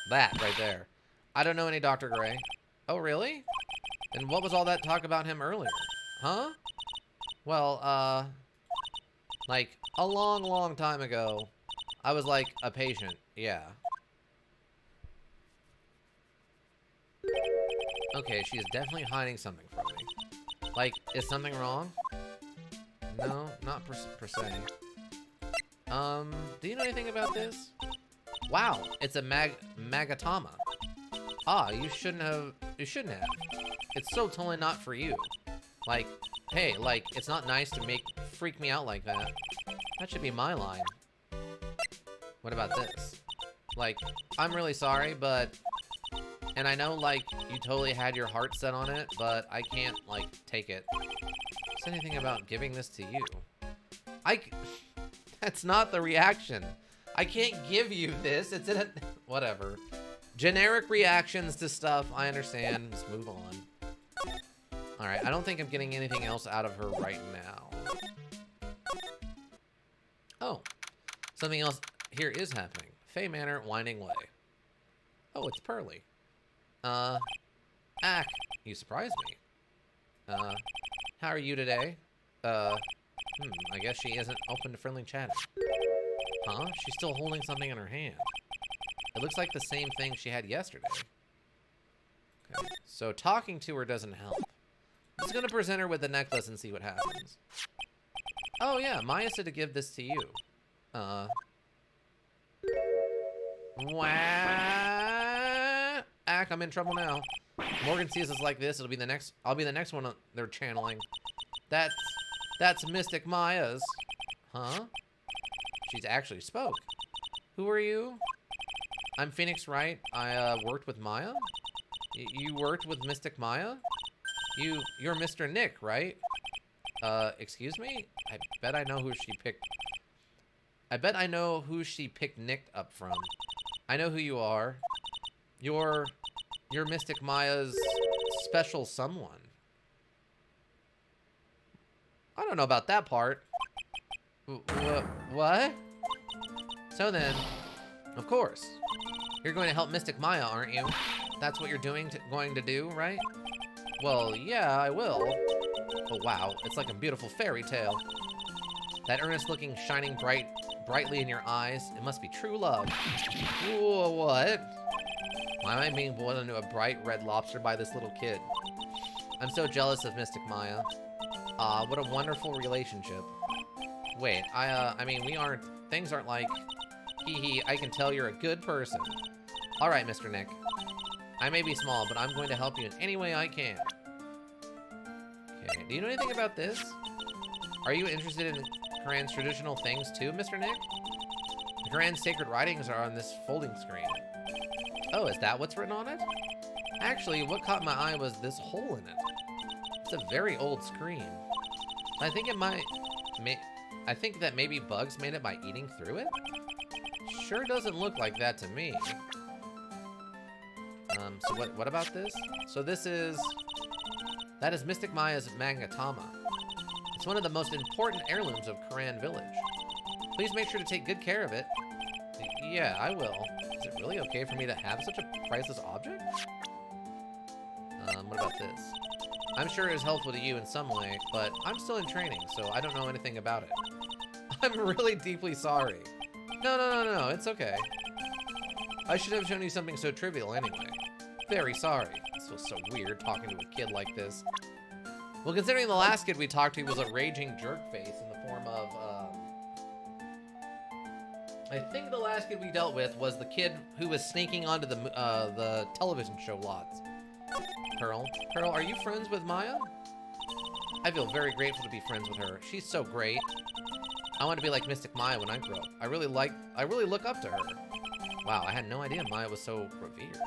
That, right there. I don't know any Dr. Gray. Oh, really? Then what was all that talk about him earlier? Huh? Well, like, a long, long time ago, I was, like, a patient. Yeah. Okay, she is definitely hiding something from me. Like, is something wrong? No, not per se. Do you know anything about this? Wow, it's a magatama. Ah, you shouldn't have. It's so totally not for you. Like, hey, like, it's not nice to freak me out like that. That should be my line. What about this? Like, I'm really sorry, but... And I know, like, you totally had your heart set on it, but I can't, like, take it. Say anything about giving this to you. That's not the reaction. I can't give you this. It's in a... Whatever. Generic reactions to stuff, I understand. Just move on. Alright, I don't think I'm getting anything else out of her right now. Oh. Something else here is happening. Faye Manor, winding way. Oh, it's Pearly. Ack, you surprised me. How are you today? I guess she isn't open to friendly chatting. Huh? She's still holding something in her hand. It looks like the same thing she had yesterday. Okay, so talking to her doesn't help. I'm just gonna present her with the necklace and see what happens. Oh yeah, Maya said to give this to you. Ack, I'm in trouble now. Morgan sees us like this, I'll be the next one they're channeling. That's Mystic Maya's. Huh? She's actually spoke. Who are you? I'm Phoenix Wright. I worked with Maya. You worked with Mystic Maya? You're Mr. Nick, right? Excuse me? I bet I know who she picked Nick up from. I know who you are. You're Mystic Maya's special someone. I don't know about that part. What? So then, of course, you're going to help Mystic Maya, aren't you? That's what you're going to do, right? Well, yeah, I will. Oh, wow. It's like a beautiful fairy tale. That earnest looking, shining brightly in your eyes. It must be true love. Whoa, what? Why am I being boiled into a bright red lobster by this little kid? I'm so jealous of Mystic Maya. What a wonderful relationship. Wait, I mean, things aren't like, hee, I can tell you're a good person. All right, Mr. Nick. I may be small, but I'm going to help you in any way I can. Okay, do you know anything about this? Are you interested in Quran's traditional things too, Mr. Nick? The Quran's sacred writings are on this folding screen. Oh, is that what's written on it? Actually, what caught my eye was this hole in it. It's a very old screen. I think that maybe bugs made it by eating through it? Sure doesn't look like that to me. So what about this? So that is Mystic Maya's Magatama. It's one of the most important heirlooms of Quran Village. Please make sure to take good care of it. Yeah, I will. Is it really okay for me to have such a priceless object? What about this? I'm sure it is helpful to you in some way, but I'm still in training, so I don't know anything about it. I'm really deeply sorry. No, it's okay. I should have shown you something so trivial anyway. Very sorry. This was so weird talking to a kid like this. Well, considering the last kid we talked to was a raging jerk face in the form of, I think the last kid we dealt with was the kid who was sneaking onto the television show lots. Pearl, are you friends with Maya? I feel very grateful to be friends with her. She's so great. I want to be like Mystic Maya when I grow up. I really look up to her. Wow, I had no idea Maya was so revered.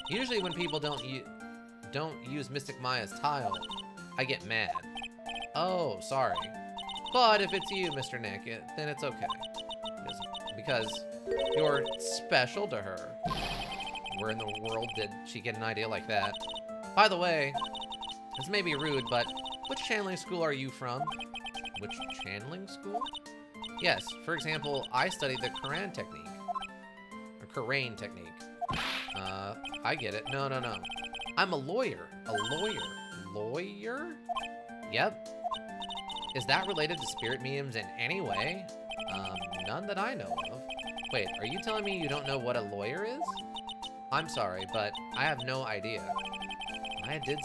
Usually when people don't use Mystic Maya's tile, I get mad. Oh, sorry. But if it's you, Mr. Nick, then it's okay. Because you're special to her. Where in the world did she get an idea like that? By the way, this may be rude, but which channeling school are you from? Which channeling school? Yes, for example, I studied the Quran technique. Or Quran technique. I get it. No. I'm a lawyer. A lawyer? Lawyer? Yep. Is that related to spirit mediums in any way? None that I know of. Wait, are you telling me you don't know what a lawyer is? I'm sorry, but I have no idea. I did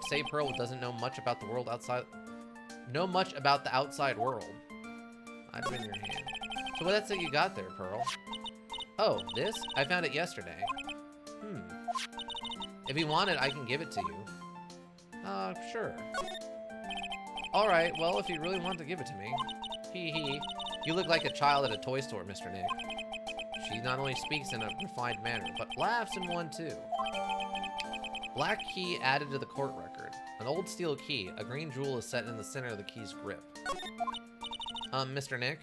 say Pearl doesn't know much about the world outside. Know much about the outside world. I'd have been your hand. So what's that you got there, Pearl? Oh, this? I found it yesterday. If you want it, I can give it to you. Sure. Alright, well, if you really want to give it to me. Hee hee. You look like a child at a toy store, Mr. Nick. She not only speaks in a refined manner, but laughs in one too. Black key added to the court record. An old steel key. A green jewel is set in the center of the key's grip. Mr. Nick?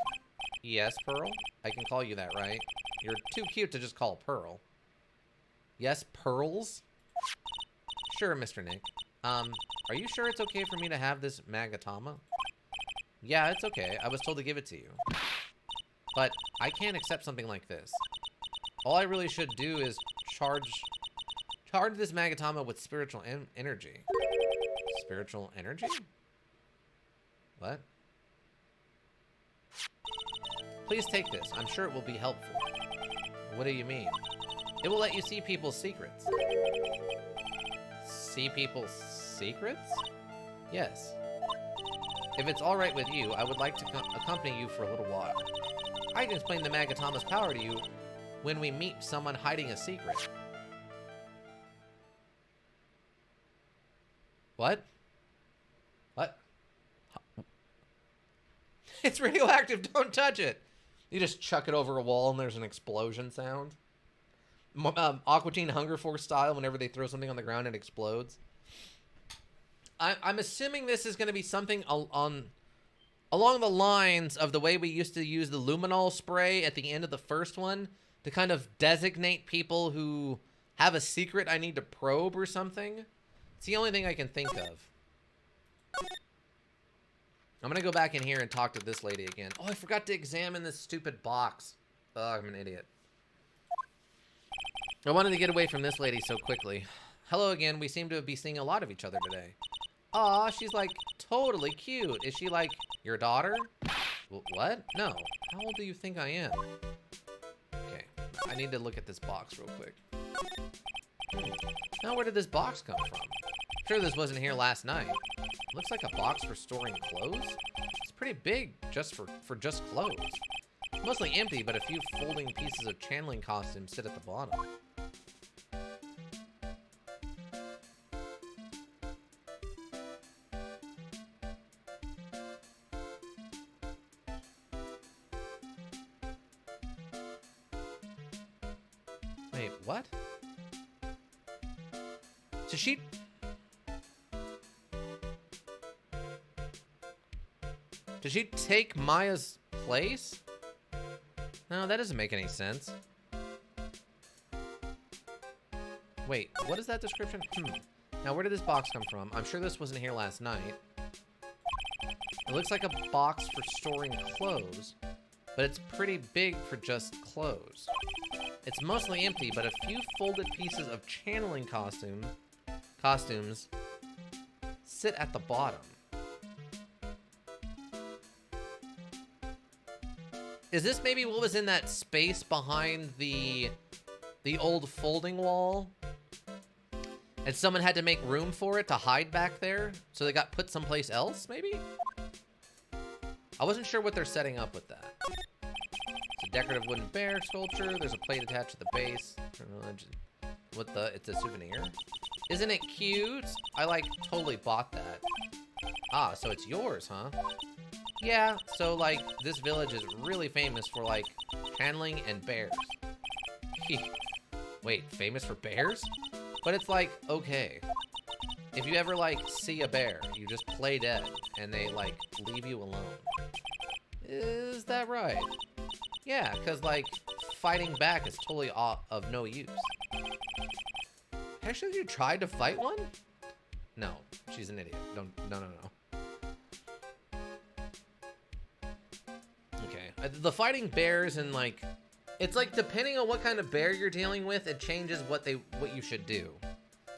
Yes, Pearl? I can call you that, right? You're too cute to just call Pearl. Yes, Pearls? Sure, Mr. Nick. Are you sure it's okay for me to have this Magatama? Yeah, it's okay. I was told to give it to you. But I can't accept something like this. All I really should do is charge this Magatama with spiritual energy. Spiritual energy? What? Please take this. I'm sure it will be helpful. What do you mean? It will let you see people's secrets. See people's secrets? Yes. If it's alright with you, I would like to accompany you for a little while. I can explain the Magatama's power to you when we meet someone hiding a secret. What? What? It's radioactive, don't touch it! You just chuck it over a wall and there's an explosion sound. Aqua Teen Hunger Force style, whenever they throw something on the ground, it explodes. I'm assuming this is going to be something along the lines of the way we used to use the luminol spray at the end of the first one to kind of designate people who have a secret I need to probe or something. It's the only thing I can think of. I'm going to go back in here and talk to this lady again. Oh, I forgot to examine this stupid box. Oh, I'm an idiot. I wanted to get away from this lady so quickly. Hello again. We seem to be seeing a lot of each other today. Aw, she's like totally cute. Is she like your daughter? What? No. How old do you think I am? Okay. I need to look at this box real quick. Now, where did this box come from? Sure this wasn't here last night. Looks like a box for storing clothes. It's pretty big just for just clothes. Mostly empty, but a few folding pieces of channeling costumes sit at the bottom. Wait, what? So she... Did she take Maya's place? No, that doesn't make any sense. Wait, what is that description? Now, where did this box come from? I'm sure this wasn't here last night. It looks like a box for storing clothes, but it's pretty big for just clothes. It's mostly empty, but a few folded pieces of channeling costumes sit at the bottom. Is this maybe what was in that space behind the old folding wall? And someone had to make room for it to hide back there? So they got put someplace else, maybe? I wasn't sure what they're setting up with that. So decorative wooden bear sculpture. There's a plate attached to the base. I don't know, what the? It's a souvenir. Isn't it cute? I like totally bought that. Ah, so it's yours, huh? Yeah, so like this village is really famous for like handling and bears. Wait, famous for bears? But it's like, okay. If you ever like see a bear, you just play dead and they like leave you alone. Is that right? Yeah, because like fighting back is totally of no use. Actually, you tried to fight one? No, she's an idiot. No. Okay, the fighting bears and like, it's like depending on what kind of bear you're dealing with, it changes what you should do.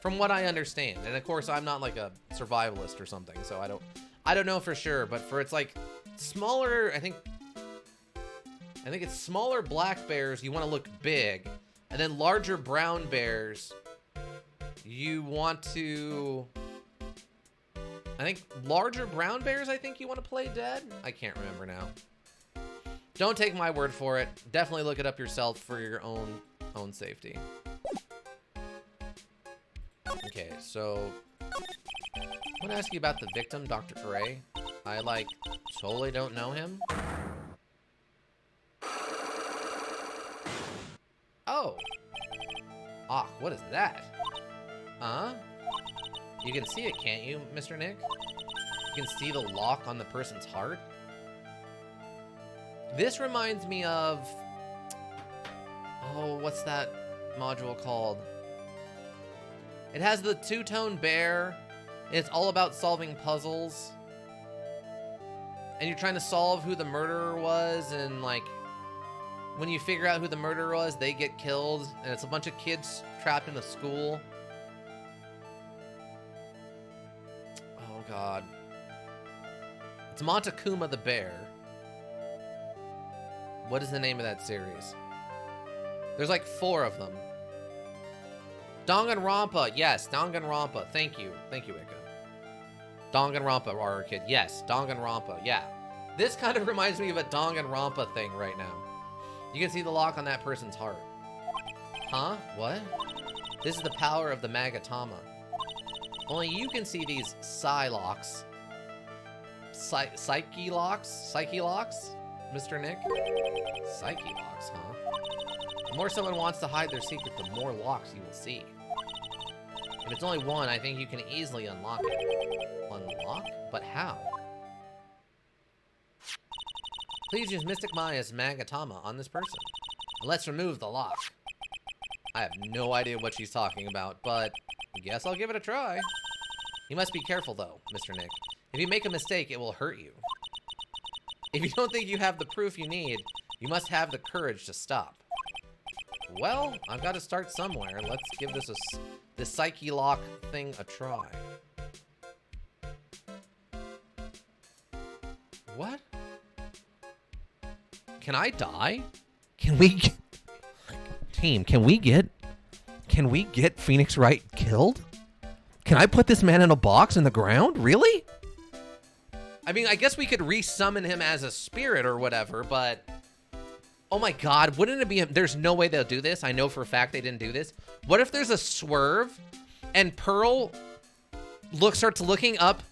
From what I understand, and of course I'm not like a survivalist or something, so I don't know for sure. But for it's like smaller, I think it's smaller black bears. You want to look big, and then larger brown bears. You want to. I think larger brown bears. I think you want to play dead. I can't remember now. Don't take my word for it. Definitely look it up yourself for your own safety. Okay, so I want to ask you about the victim, Dr. Gray. I like totally don't know him. Oh. Ah, what is that? Huh? You can see it, can't you, Mr. Nick? You can see the lock on the person's heart. This reminds me of... Oh, what's that module called? It has the two-tone bear. It's all about solving puzzles. And you're trying to solve who the murderer was, and like, when you figure out who the murderer was, they get killed, and it's a bunch of kids trapped in a school. Oh god. It's Montekuma the Bear. What is the name of that series? There's like 4 of them. Danganronpa, yes, Danganronpa. Thank you, Ika. Danganronpa, our kid. Yes, Danganronpa. Yeah, this kind of reminds me of a Danganronpa thing right now. You can see the lock on that person's heart. Huh? What? This is the power of the Magatama. Only you can see these Psy locks. Psyche locks, Mr. Nick. Psyche locks, huh? The more someone wants to hide their secret, the more locks you will see. If it's only one, I think you can easily unlock it. Unlock? But how? Please use Mystic Maya's Magatama on this person. Let's remove the lock. I have no idea what she's talking about, but I guess I'll give it a try. You must be careful though, Mr. Nick. If you make a mistake, it will hurt you. If you don't think you have the proof you need, you must have the courage to stop. Well, I've got to start somewhere. Let's give this Psyche lock thing a try. What? Can I die? Can we get... Team, can we get Phoenix Wright killed? Can I put this man in a box in the ground? Really? I mean, I guess we could re-summon him as a spirit or whatever, but... Oh my god, wouldn't it be... There's no way they'll do this. I know for a fact they didn't do this. What if there's a swerve and Pearl starts looking up...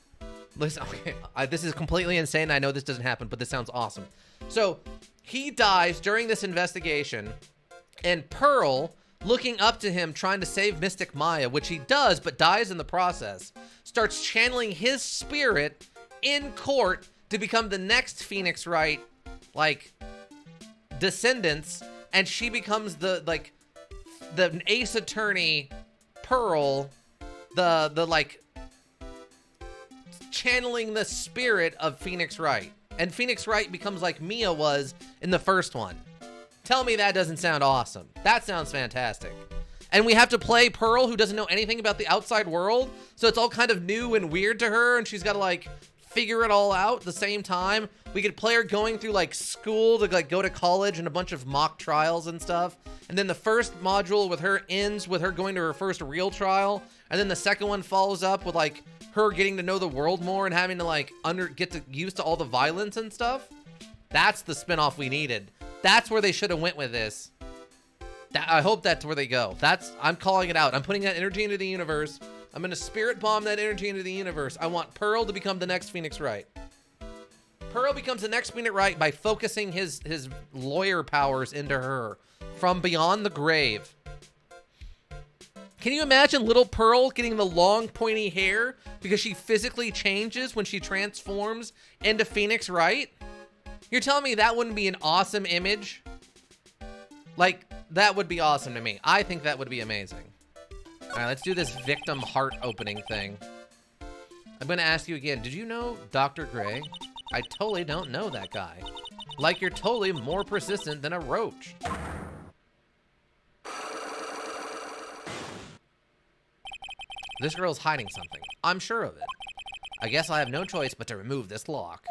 Listen, okay, this is completely insane. I know this doesn't happen, but this sounds awesome. So, he dies during this investigation, and Pearl, looking up to him, trying to save Mystic Maya, which he does, but dies in the process, starts channeling his spirit in court to become the next Phoenix Wright, like... descendants, and she becomes the ace attorney Pearl, the like channeling the spirit of Phoenix Wright, and Phoenix Wright becomes like Mia was in the first one. Tell me that doesn't sound awesome. That sounds fantastic. And we have to play Pearl, who doesn't know anything about the outside world, so it's all kind of new and weird to her, and she's got to like figure it all out at the same time. We could play her going through like school to like go to college and a bunch of mock trials and stuff. And then the first module with her ends with her going to her first real trial. And then the second one follows up with like her getting to know the world more and having to like get used to all the violence and stuff. That's the spinoff we needed. That's where they should have went with this. I hope that's where they go. I'm calling it out. I'm putting that energy into the universe. I'm going to spirit bomb that energy into the universe. I want Pearl to become the next Phoenix Wright. Pearl becomes the next Phoenix Wright by focusing his lawyer powers into her from beyond the grave. Can you imagine little Pearl getting the long pointy hair because she physically changes when she transforms into Phoenix Wright? You're telling me that wouldn't be an awesome image? Like, that would be awesome to me. I think that would be amazing. All right, let's do this victim heart opening thing. I'm going to ask you again. Did you know Dr. Gray? I totally don't know that guy. Like you're totally more persistent than a roach. This girl's hiding something. I'm sure of it. I guess I have no choice but to remove this lock.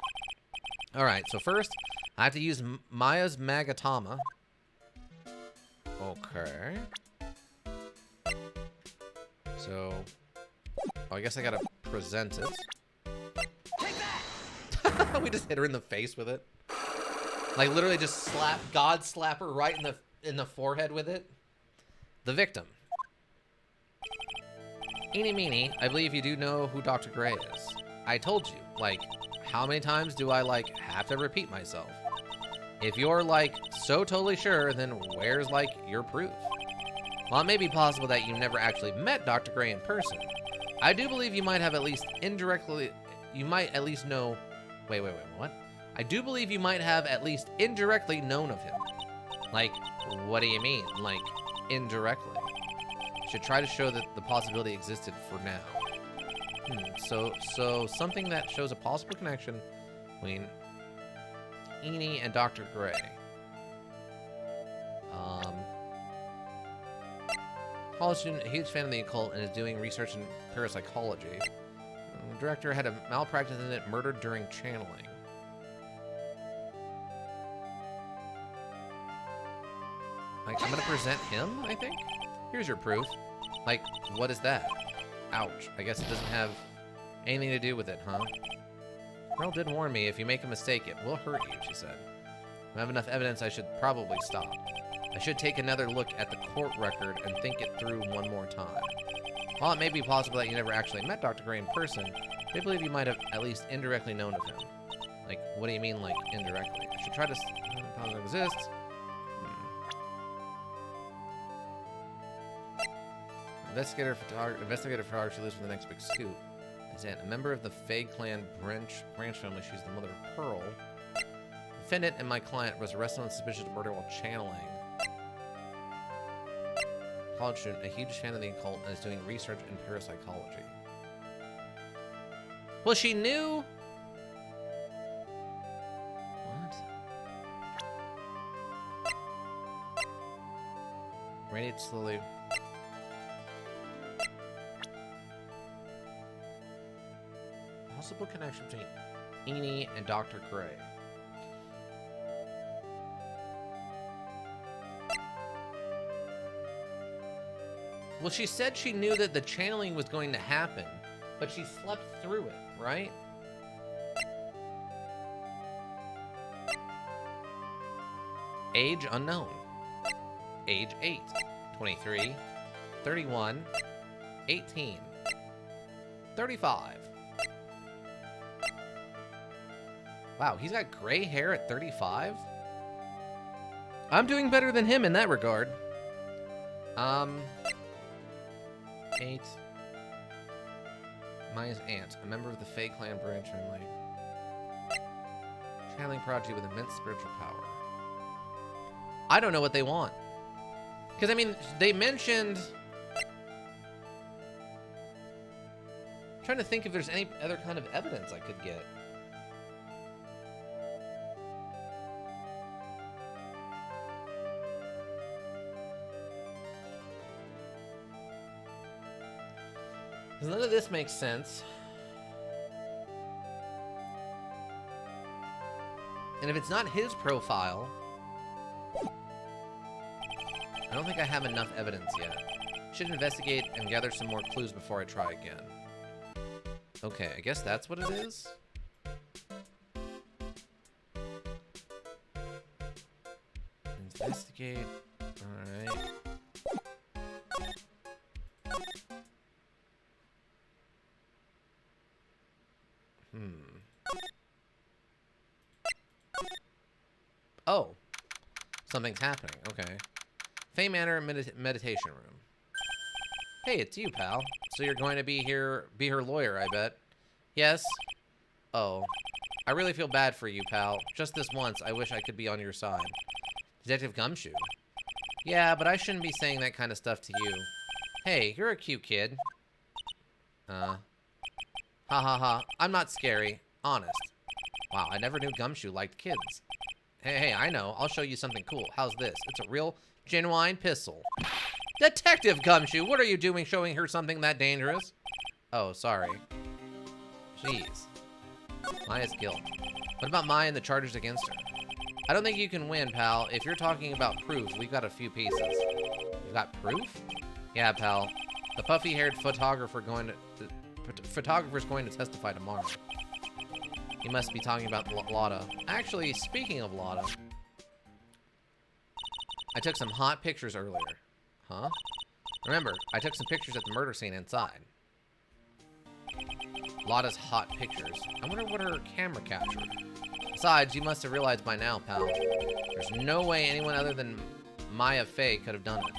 All right, so first, I have to use Maya's Magatama. Okay. So, I guess I gotta present it. Take that! We just hit her in the face with it. Like literally just slap her right in the forehead with it. The victim. Eeny meeny, I believe you do know who Dr. Gray is. I told you, like, how many times do I, like, have to repeat myself? If you're, like, so totally sure, then where's, like, your proof? While it may be possible that you never actually met Dr. Gray in person, I do believe you might have at least indirectly, you might at least know, wait, what? I do believe you might have at least indirectly known of him. Like, what do you mean? Like, indirectly? Should try to show that the possibility existed for now. So something that shows a possible connection between Eenie and Dr. Gray. College student, a huge fan of the occult, and is doing research in parapsychology. The director had a malpractice in it, murdered during channeling. Like, I'm gonna present him, I think? Here's your proof. Like, what is that? Ouch. I guess it doesn't have anything to do with it, huh? Pearl did warn me, if you make a mistake, it will hurt you, she said. I have enough evidence, I should probably stop. I should take another look at the court record and think it through one more time. While it may be possible that you never actually met Dr. Gray in person, I believe you might have at least indirectly known of him. Like, what do you mean, like, indirectly? I should try to... It exists. Investigator photographer lives for the next big scoop. Is that a member of the Faye clan branch family? She's the mother of Pearl. Defendant and my client was arrested on suspicion of murder while channeling. College student, a huge fan of the occult, and is doing research in parapsychology. Well, she knew. What? Radiate slowly. Possible connection between Eenie and Dr. Gray. Well, she said she knew that the channeling was going to happen, but she slept through it, right? Age unknown. Age 8. 23. 31. 18. 35. Wow, he's got gray hair at 35? I'm doing better than him in that regard. 8. Maya's aunt, a member of the Faye clan branch family. Channeling prodigy with immense spiritual power. I don't know what they want. Because, I mean, they mentioned... I'm trying to think if there's any other kind of evidence I could get. None of this makes sense. And if it's not his profile, I don't think I have enough evidence yet. Should investigate and gather some more clues before I try again. Okay, I guess that's what it is. Investigate. Alright. Oh. Something's happening. Okay. Fay Manor meditation room. Hey, it's you, pal. So you're going to be her lawyer, I bet. Yes? Oh. I really feel bad for you, pal. Just this once, I wish I could be on your side. Detective Gumshoe. Yeah, but I shouldn't be saying that kind of stuff to you. Hey, you're a cute kid. Ha ha ha. I'm not scary. Honest. Wow, I never knew Gumshoe liked kids. Hey, I know. I'll show you something cool. How's this? It's a real, genuine pistol. Detective Gumshoe, what are you doing showing her something that dangerous? Oh, sorry. Jeez. Maya's guilt. What about Maya and the charges against her? I don't think you can win, pal. If you're talking about proof, we've got a few pieces. You've got proof? Yeah, pal. The puffy-haired photographer's going to testify tomorrow. He must be talking about Lotta. Actually, speaking of Lotta, I took some hot pictures earlier. Huh? Remember, I took some pictures at the murder scene inside. Lotta's hot pictures. I wonder what her camera captured. Besides, you must have realized by now, pal. There's no way anyone other than Maya Fey could have done it.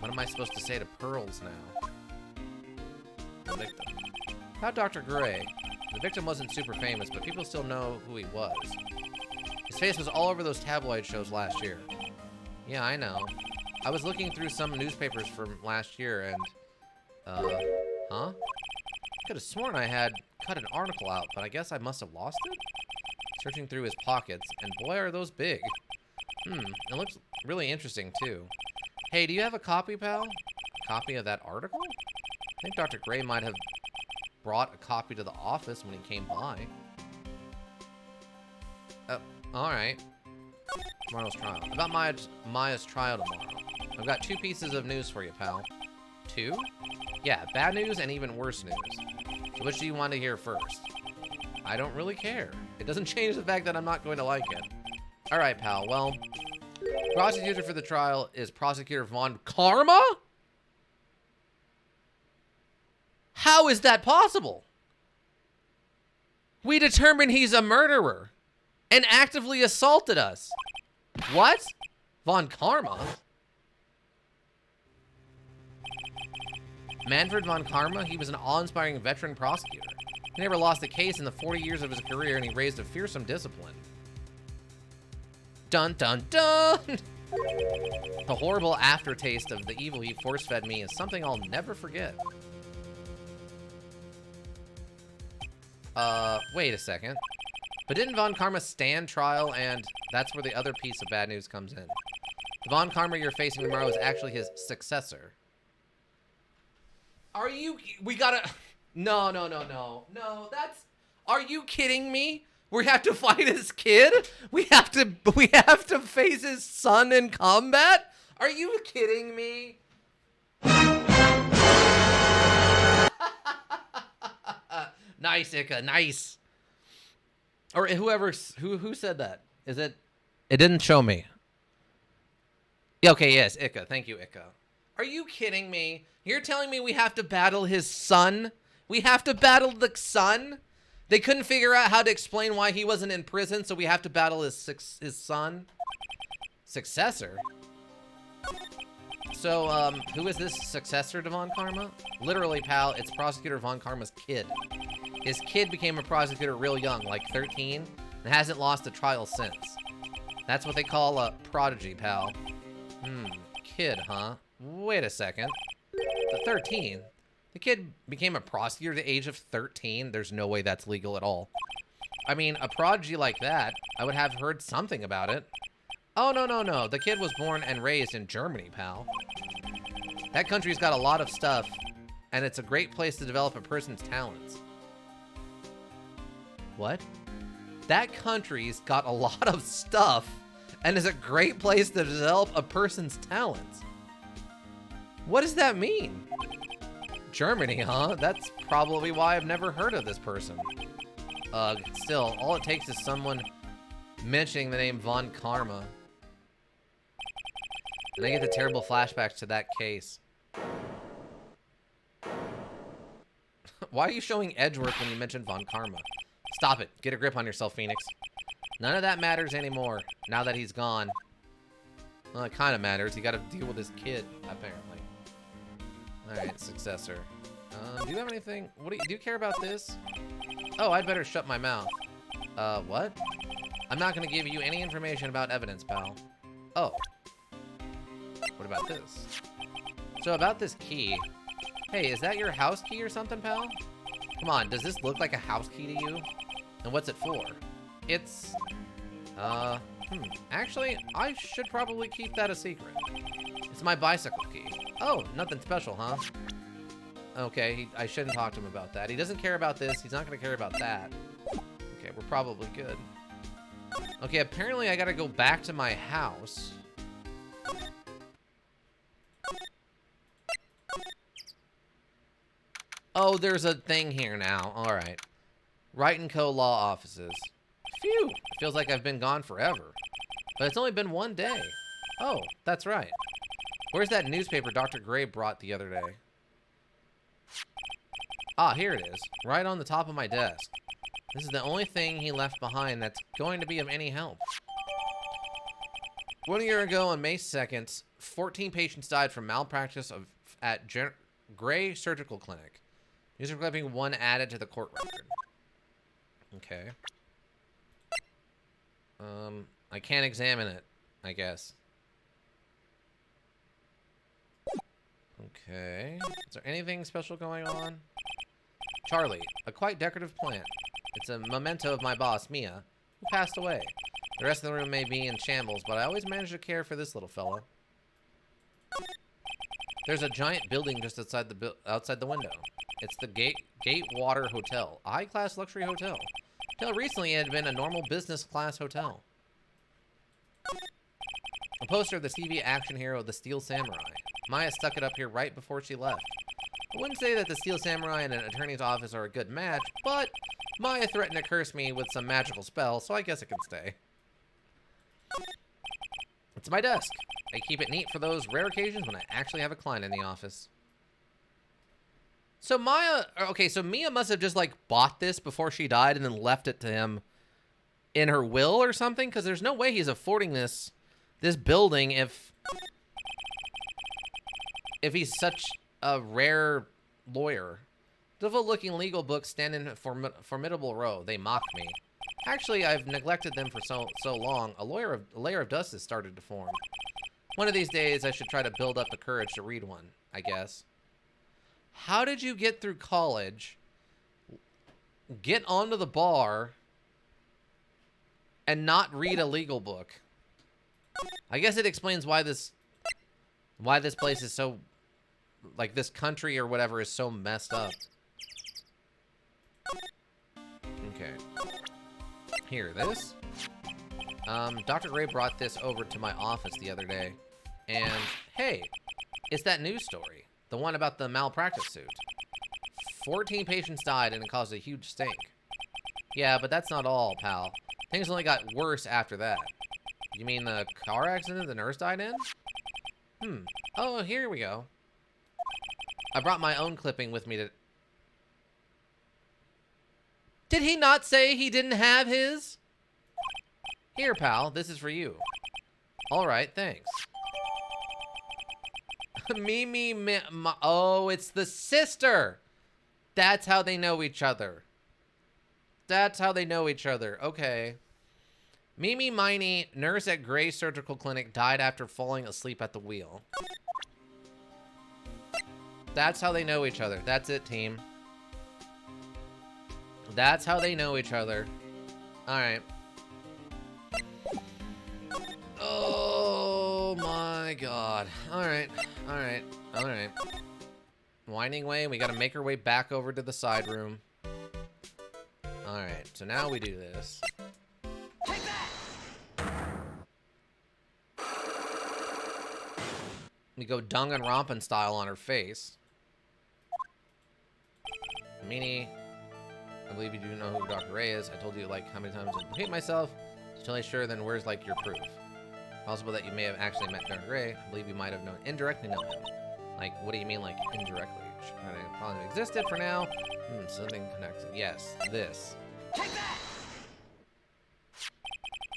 What am I supposed to say to Pearls now? The victim. About Dr. Gray. The victim wasn't super famous, but people still know who he was. His face was all over those tabloid shows last year. Yeah, I know. I was looking through some newspapers from last year and... huh? Could have sworn I had cut an article out, but I guess I must have lost it? Searching through his pockets, and boy are those big. It looks really interesting, too. Hey, do you have a copy, pal? A copy of that article? I think Dr. Gray might have brought a copy to the office when he came by. Alright. Tomorrow's trial. About Maya's trial tomorrow. I've got 2 pieces of news for you, pal. 2? Yeah, bad news and even worse news. So which do you want to hear first? I don't really care. It doesn't change the fact that I'm not going to like it. Alright, pal. Well, prosecutor for the trial is Prosecutor Von Karma? How is that possible? We determined he's a murderer and actively assaulted us. What? Von Karma? Manfred Von Karma, he was an awe-inspiring veteran prosecutor. He never lost a case in the 40 years of his career, and he raised a fearsome discipline. Dun dun dun! The horrible aftertaste of the evil he force-fed me is something I'll never forget. Wait a second. But didn't Von Karma stand trial, and that's where the other piece of bad news comes in. The Von Karma you're facing tomorrow is actually his successor. Are you... We gotta... No, that's... Are you kidding me? We have to fight his kid? We have to face his son in combat? Are you kidding me? Nice, Ika, nice. Or who said that? Is it... It didn't show me. Yeah, okay, yes, Ika. Thank you, Ika. Are you kidding me? You're telling me we have to battle his son? We have to battle the son? They couldn't figure out how to explain why he wasn't in prison, so we have to battle his son? Successor? So, who is this successor to Von Karma? Literally, pal, it's Prosecutor Von Karma's kid. His kid became a prosecutor real young, like 13, and hasn't lost a trial since. That's what they call a prodigy, pal. Kid, huh? Wait a second. The 13? The kid became a prosecutor at the age of 13? There's no way that's legal at all. I mean, a prodigy like that, I would have heard something about it. Oh, no. The kid was born and raised in Germany, pal. That country's got a lot of stuff, and it's a great place to develop a person's talents. What? That country's got a lot of stuff, and is a great place to develop a person's talents. What does that mean? Germany, huh? That's probably why I've never heard of this person. Still, all it takes is someone mentioning the name Von Karma. And I get the terrible flashbacks to that case. Why are you showing Edgeworth when you mention Von Karma? Stop it. Get a grip on yourself, Phoenix. None of that matters anymore, now that he's gone. Well, it kind of matters. You got to deal with his kid, apparently. Alright, successor. Do you have anything? Do you care about this? Oh, I'd better shut my mouth. What? I'm not going to give you any information about evidence, pal. Oh. What about this? So about this key. Hey, is that your house key or something, pal? Come on, does this look like a house key to you? And what's it for? It's... Actually, I should probably keep that a secret. It's my bicycle key. Oh, nothing special, huh? Okay, I shouldn't talk to him about that. He doesn't care about this. He's not going to care about that. Okay, we're probably good. Okay, apparently I gotta go back to my house. Oh, there's a thing here now. Alright. Wright & Co. Law Offices. Phew! It feels like I've been gone forever. But it's only been one day. Oh, that's right. Where's that newspaper Dr. Gray brought the other day? Ah, here it is. Right on the top of my desk. This is the only thing he left behind that's going to be of any help. 1 year ago on May 2nd, 14 patients died from malpractice at Gray Surgical Clinic. User clipping 1 added to the court record. Okay. I can't examine it, I guess. Okay. Is there anything special going on? Charlie, a quite decorative plant. It's a memento of my boss, Mia, who passed away. The rest of the room may be in shambles, but I always manage to care for this little fella. There's a giant building just outside the window. It's the Gatewater Hotel, a high-class luxury hotel. Until recently, it had been a normal business-class hotel. A poster of the TV action hero, the Steel Samurai. Maya stuck it up here right before she left. I wouldn't say that the Steel Samurai and an attorney's office are a good match, but Maya threatened to curse me with some magical spell, so I guess it can stay. It's my desk. I keep it neat for those rare occasions when I actually have a client in the office. So so Mia must have just, like, bought this before she died and then left it to him in her will or something? Because there's no way he's affording this building if he's such a rare lawyer. Difficult-looking legal books stand in a formidable row. They mock me. Actually, I've neglected them for so long, a layer of dust has started to form. One of these days, I should try to build up the courage to read one, I guess. How did you get through college, get onto the bar, and not read a legal book? I guess it explains why this place is so, like, this country or whatever is so messed up. Okay. Here, this. Dr. Gray brought this over to my office the other day. And, hey, it's that news story. The one about the malpractice suit. 14 patients died and it caused a huge stink. Yeah, but that's not all, pal. Things only got worse after that. You mean the car accident the nurse died in? Oh, here we go. I brought my own clipping with me to... Did he not say he didn't have his? Here, pal. This is for you. All right, thanks. Oh, it's the sister. That's how they know each other. That's how they know each other. Okay. Mimi Miney, nurse at Gray Surgical Clinic, died after falling asleep at the wheel. That's how they know each other. That's it, team. That's how they know each other. Alright. Oh my god. Alright. Alright. Alright. Winding way. We gotta make our way back over to the side room. Alright. So now we do this. Take that! We go Danganronpa style on her face. Meanie, I believe you do know who Dr. Ray is. I told you, like, how many times I hate myself. Totally sure, then where's, like, your proof? Possible that you may have actually met Dr. Gray. I believe you might have indirectly known him. Like, what do you mean, like, indirectly? It probably existed for now. Something connected. Yes, this. Take that!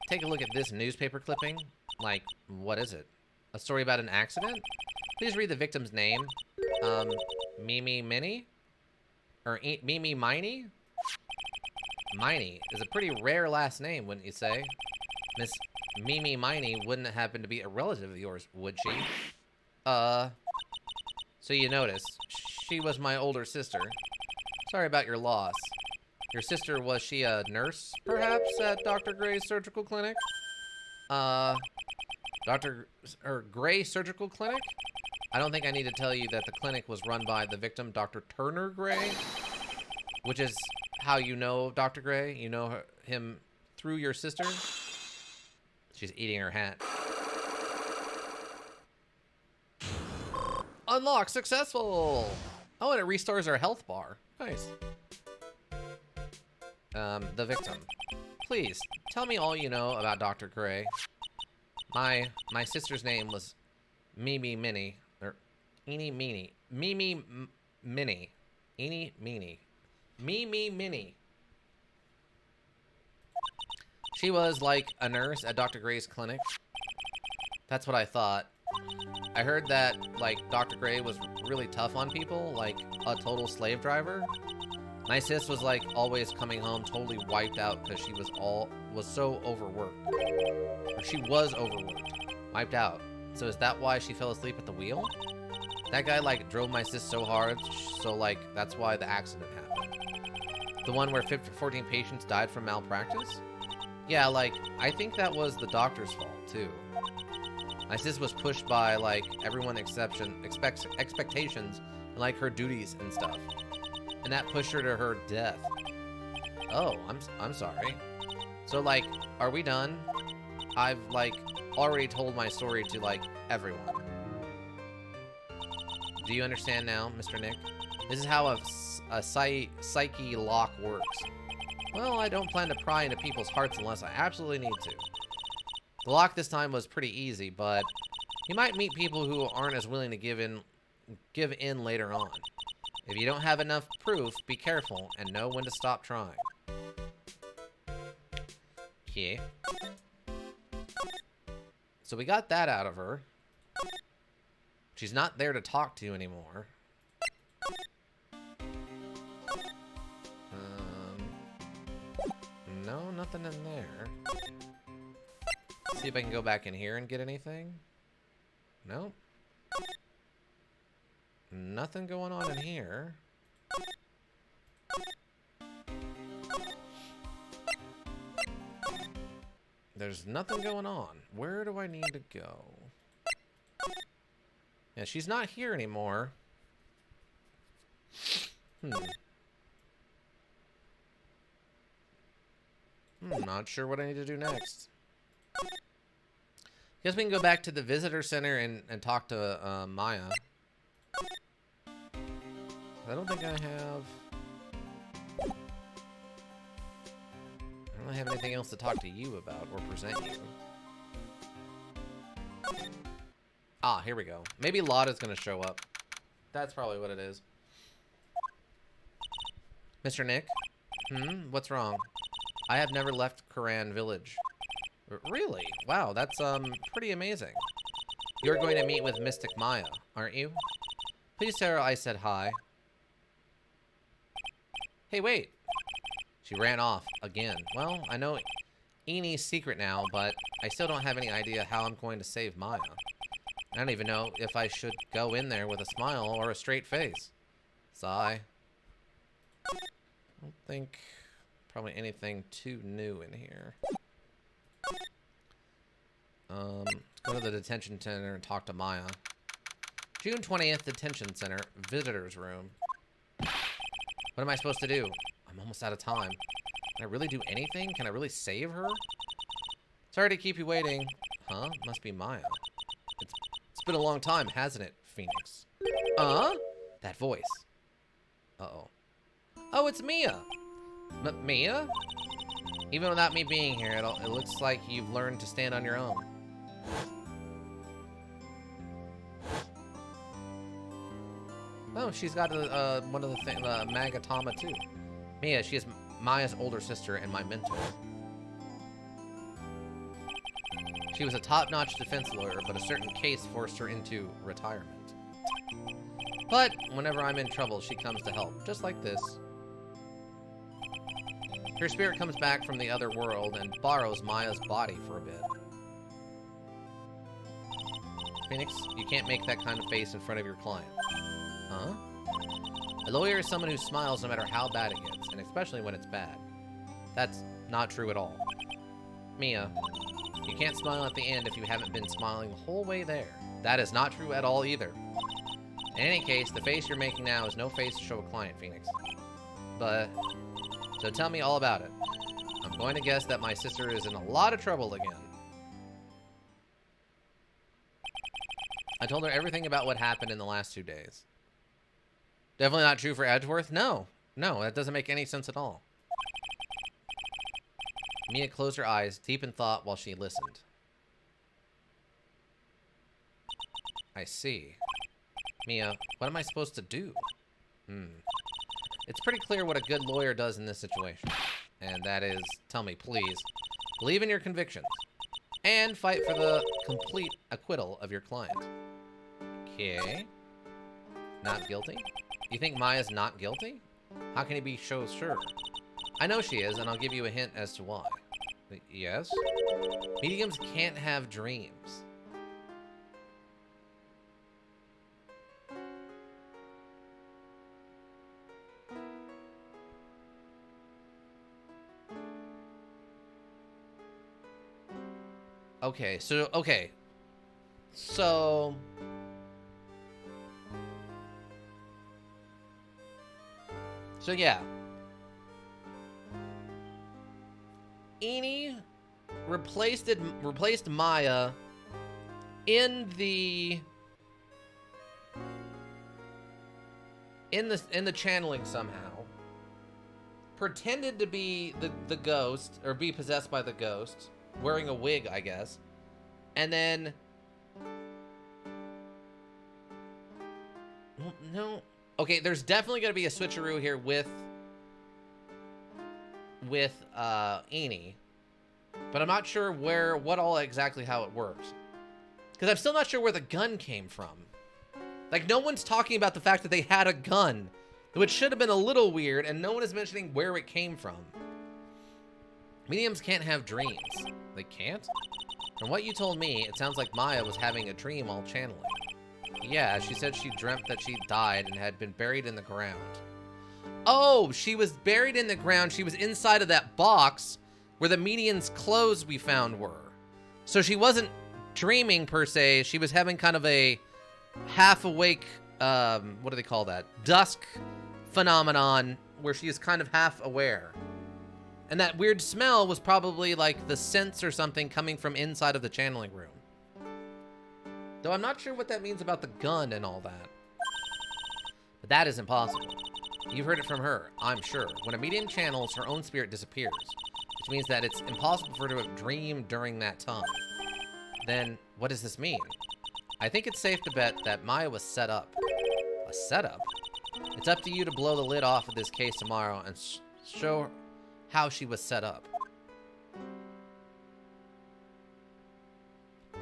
Take a look at this newspaper clipping. Like, what is it? A story about an accident? Please read the victim's name. Mimi Minnie? Or Mimi Miney? Miney is a pretty rare last name, wouldn't you say? Miss Mimi Miney wouldn't happen to be a relative of yours, would she? So you notice, she was my older sister. Sorry about your loss. Your sister, was she a nurse, perhaps, at Dr. Gray's surgical clinic? Gray Surgical Clinic? I don't think I need to tell you that the clinic was run by the victim, Dr. Turner Gray, which is how you know Dr. Gray. You know him through your sister. She's eating her hat. Unlock successful! Oh, and it restores our health bar. Nice. The victim. Please, tell me all you know about Dr. Gray. My sister's name was Mimi Minnie. Or, Eenie Meenie. Mimi Minnie. Eenie Meenie. Mimi Minnie. She was like a nurse at Dr. Gray's clinic. That's what I thought. I heard that, like, Dr. Gray was really tough on people, like a total slave driver. My sis was, like, always coming home totally wiped out because she was so overworked. Or she was overworked. Wiped out. So is that why she fell asleep at the wheel? That guy, like, drove my sis so hard, so, like, that's why the accident happened. The one where 14 patients died from malpractice? Yeah, like, I think that was the doctor's fault, too. My sis was pushed by, like, everyone expectations, and, like, her duties and stuff. And that pushed her to her death. Oh, I'm sorry. So, like, are we done? I've, like, already told my story to, like, everyone. Do you understand now, Mr. Nick? This is how a psyche lock works. Well, I don't plan to pry into people's hearts unless I absolutely need to. The lock this time was pretty easy, but you might meet people who aren't as willing to give in later on. If you don't have enough proof, be careful and know when to stop trying. Okay. So we got that out of her. She's not there to talk to anymore. No, nothing in there. See if I can go back in here and get anything. Nope. Nothing going on in here. There's nothing going on. Where do I need to go? Yeah, she's not here anymore. Not sure what I need to do next. Guess we can go back to the visitor center and talk to Maya. I don't think I have... I don't have anything else to talk to you about or present you. Ah, here we go. Maybe Lotta's gonna show up. That's probably what it is. Mr. Nick? What's wrong? I have never left Koran Village. Really? Wow, that's pretty amazing. You're going to meet with Mystic Maya, aren't you? Please tell her I said hi. Hey, wait. She ran off again. Well, I know Enie's secret now, but I still don't have any idea how I'm going to save Maya. I don't even know if I should go in there with a smile or a straight face. Sigh. I don't think probably anything too new in here. Let's go to the detention center and talk to Maya. June 20th, detention center, visitor's room. What am I supposed to do? I'm almost out of time. Can I really do anything? Can I really save her? Sorry to keep you waiting. Huh? Must be Maya. It's been a long time, hasn't it, Phoenix? That voice. Uh-oh. Oh, it's Mia. Mia? Even without me being here, it looks like you've learned to stand on your own. Oh, she's got one of the Magatama too. Mia, she is Maya's older sister and my mentor. She was a top-notch defense lawyer, but a certain case forced her into retirement. But whenever I'm in trouble, she comes to help, just like this. Her spirit comes back from the other world and borrows Maya's body for a bit. Phoenix, you can't make that kind of face in front of your client. Huh? A lawyer is someone who smiles no matter how bad it gets, and especially when it's bad. That's not true at all. Mia, you can't smile at the end if you haven't been smiling the whole way there. That is not true at all either. In any case, the face you're making now is no face to show a client, Phoenix. So tell me all about it. I'm going to guess that my sister is in a lot of trouble again. I told her everything about what happened in the last 2 days. Definitely not true for Edgeworth? No, that doesn't make any sense at all. Mia closed her eyes, deep in thought, while she listened. I see. Mia, what am I supposed to do? It's pretty clear what a good lawyer does in this situation. And that is, tell me, please, believe in your convictions. And fight for the complete acquittal of your client. Okay. Not guilty? You think Maya's not guilty? How can you be so sure? I know she is, and I'll give you a hint as to why. Yes? Mediums can't have dreams. Okay, so yeah. Eni replaced Maya in the channeling somehow. Pretended to be the ghost, or be possessed by the ghost, wearing a wig, I guess. And then no. Okay, there's definitely going to be a switcheroo here with Eni. But I'm not sure how it works. Because I'm still not sure where the gun came from. Like, no one's talking about the fact that they had a gun, which should have been a little weird, and no one is mentioning where it came from. Mediums can't have dreams. They can't? From what you told me, it sounds like Maya was having a dream while channeling. Yeah, she said she dreamt that she died and had been buried in the ground. Oh, she was buried in the ground. She was inside of that box where the medium's clothes we found were. So she wasn't dreaming per se. She was having kind of a half-awake, what do they call that? Dusk phenomenon where she is kind of half aware. And that weird smell was probably like the scents or something coming from inside of the channeling room. Though I'm not sure what that means about the gun and all that. But that is impossible. You've heard it from her, I'm sure. When a medium channels, her own spirit disappears. Which means that it's impossible for her to have dreamed during that time. Then, what does this mean? I think it's safe to bet that Maya was set up. A setup? It's up to you to blow the lid off of this case tomorrow and show how she was set up.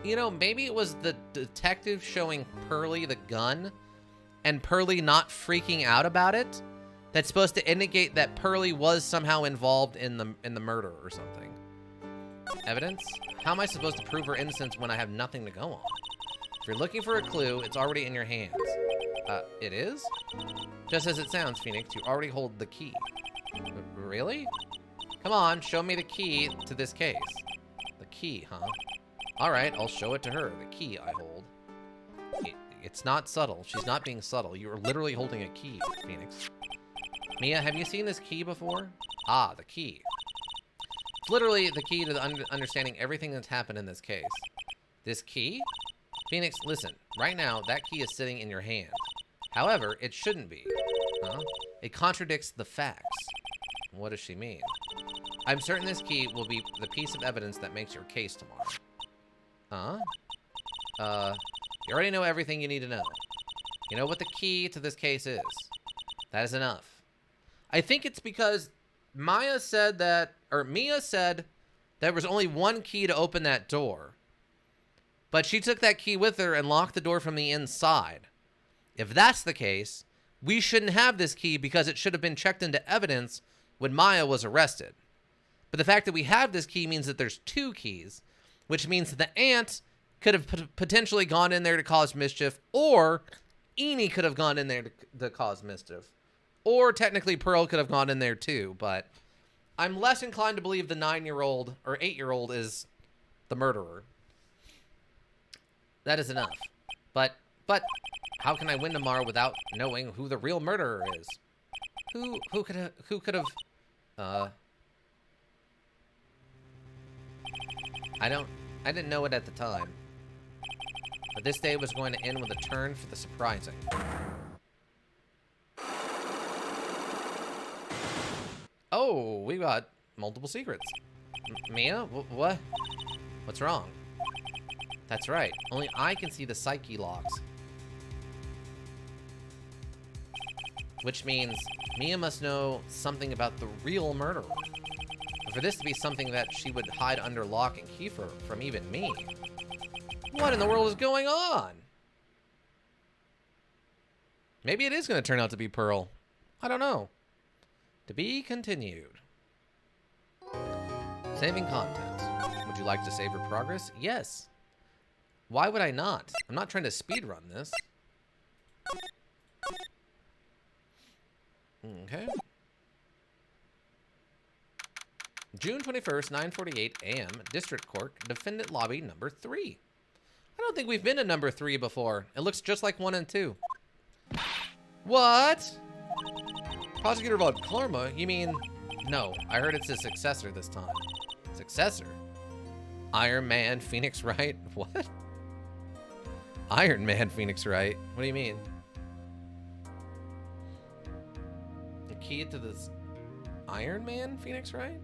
You know, maybe it was the detective showing Pearly the gun and Pearly not freaking out about it. That's supposed to indicate that Pearly was somehow involved in the murder or something. Evidence? How am I supposed to prove her innocence when I have nothing to go on? If you're looking for a clue, it's already in your hands. It is? Just as it sounds, Phoenix, you already hold the key. Really? Come on, show me the key to this case. The key, huh? Alright, I'll show it to her. The key I hold. It's not subtle. She's not being subtle. You are literally holding a key, Phoenix. Mia, have you seen this key before? Ah, the key. It's literally the key to understanding everything that's happened in this case. This key? Phoenix, listen. Right now, that key is sitting in your hand. However, it shouldn't be. Huh? It contradicts the facts. What does she mean? I'm certain this key will be the piece of evidence that makes your case tomorrow. Huh? You already know everything you need to know. You know what the key to this case is. That is enough. I think it's because Mia said there was only one key to open that door. But she took that key with her and locked the door from the inside. If that's the case, we shouldn't have this key because it should have been checked into evidence when Mia was arrested. But the fact that we have this key means that there's two keys, which means that the aunt could have potentially gone in there to cause mischief, or Enid could have gone in there to cause mischief. Or technically Pearl could have gone in there too, but I'm less inclined to believe the 9-year-old or 8-year-old is the murderer. That is enough. But how can I win tomorrow without knowing who the real murderer is? Who could have I didn't know it at the time. But this day was going to end with a turn for the surprising. Oh, we got multiple secrets. Mia? What? What's wrong? That's right. Only I can see the psyche logs. Which means Mia must know something about the real murderer. But for this to be something that she would hide under lock and key from even me. What in the world is going on? Maybe it is going to turn out to be Pearl. I don't know. To be continued. Saving content. Would you like to save your progress? Yes. Why would I not? I'm not trying to speedrun this. Okay. June 21st, 9:48 a.m. District Court, Defendant Lobby number 3. I don't think we've been to number 3 before. It looks just like 1 and 2. What? Prosecutor Von Karma? You mean... No, I heard it's his successor this time. Successor? Iron Man, Phoenix Wright? What? Iron Man, Phoenix Wright? What do you mean? The key to this... Iron Man, Phoenix Wright?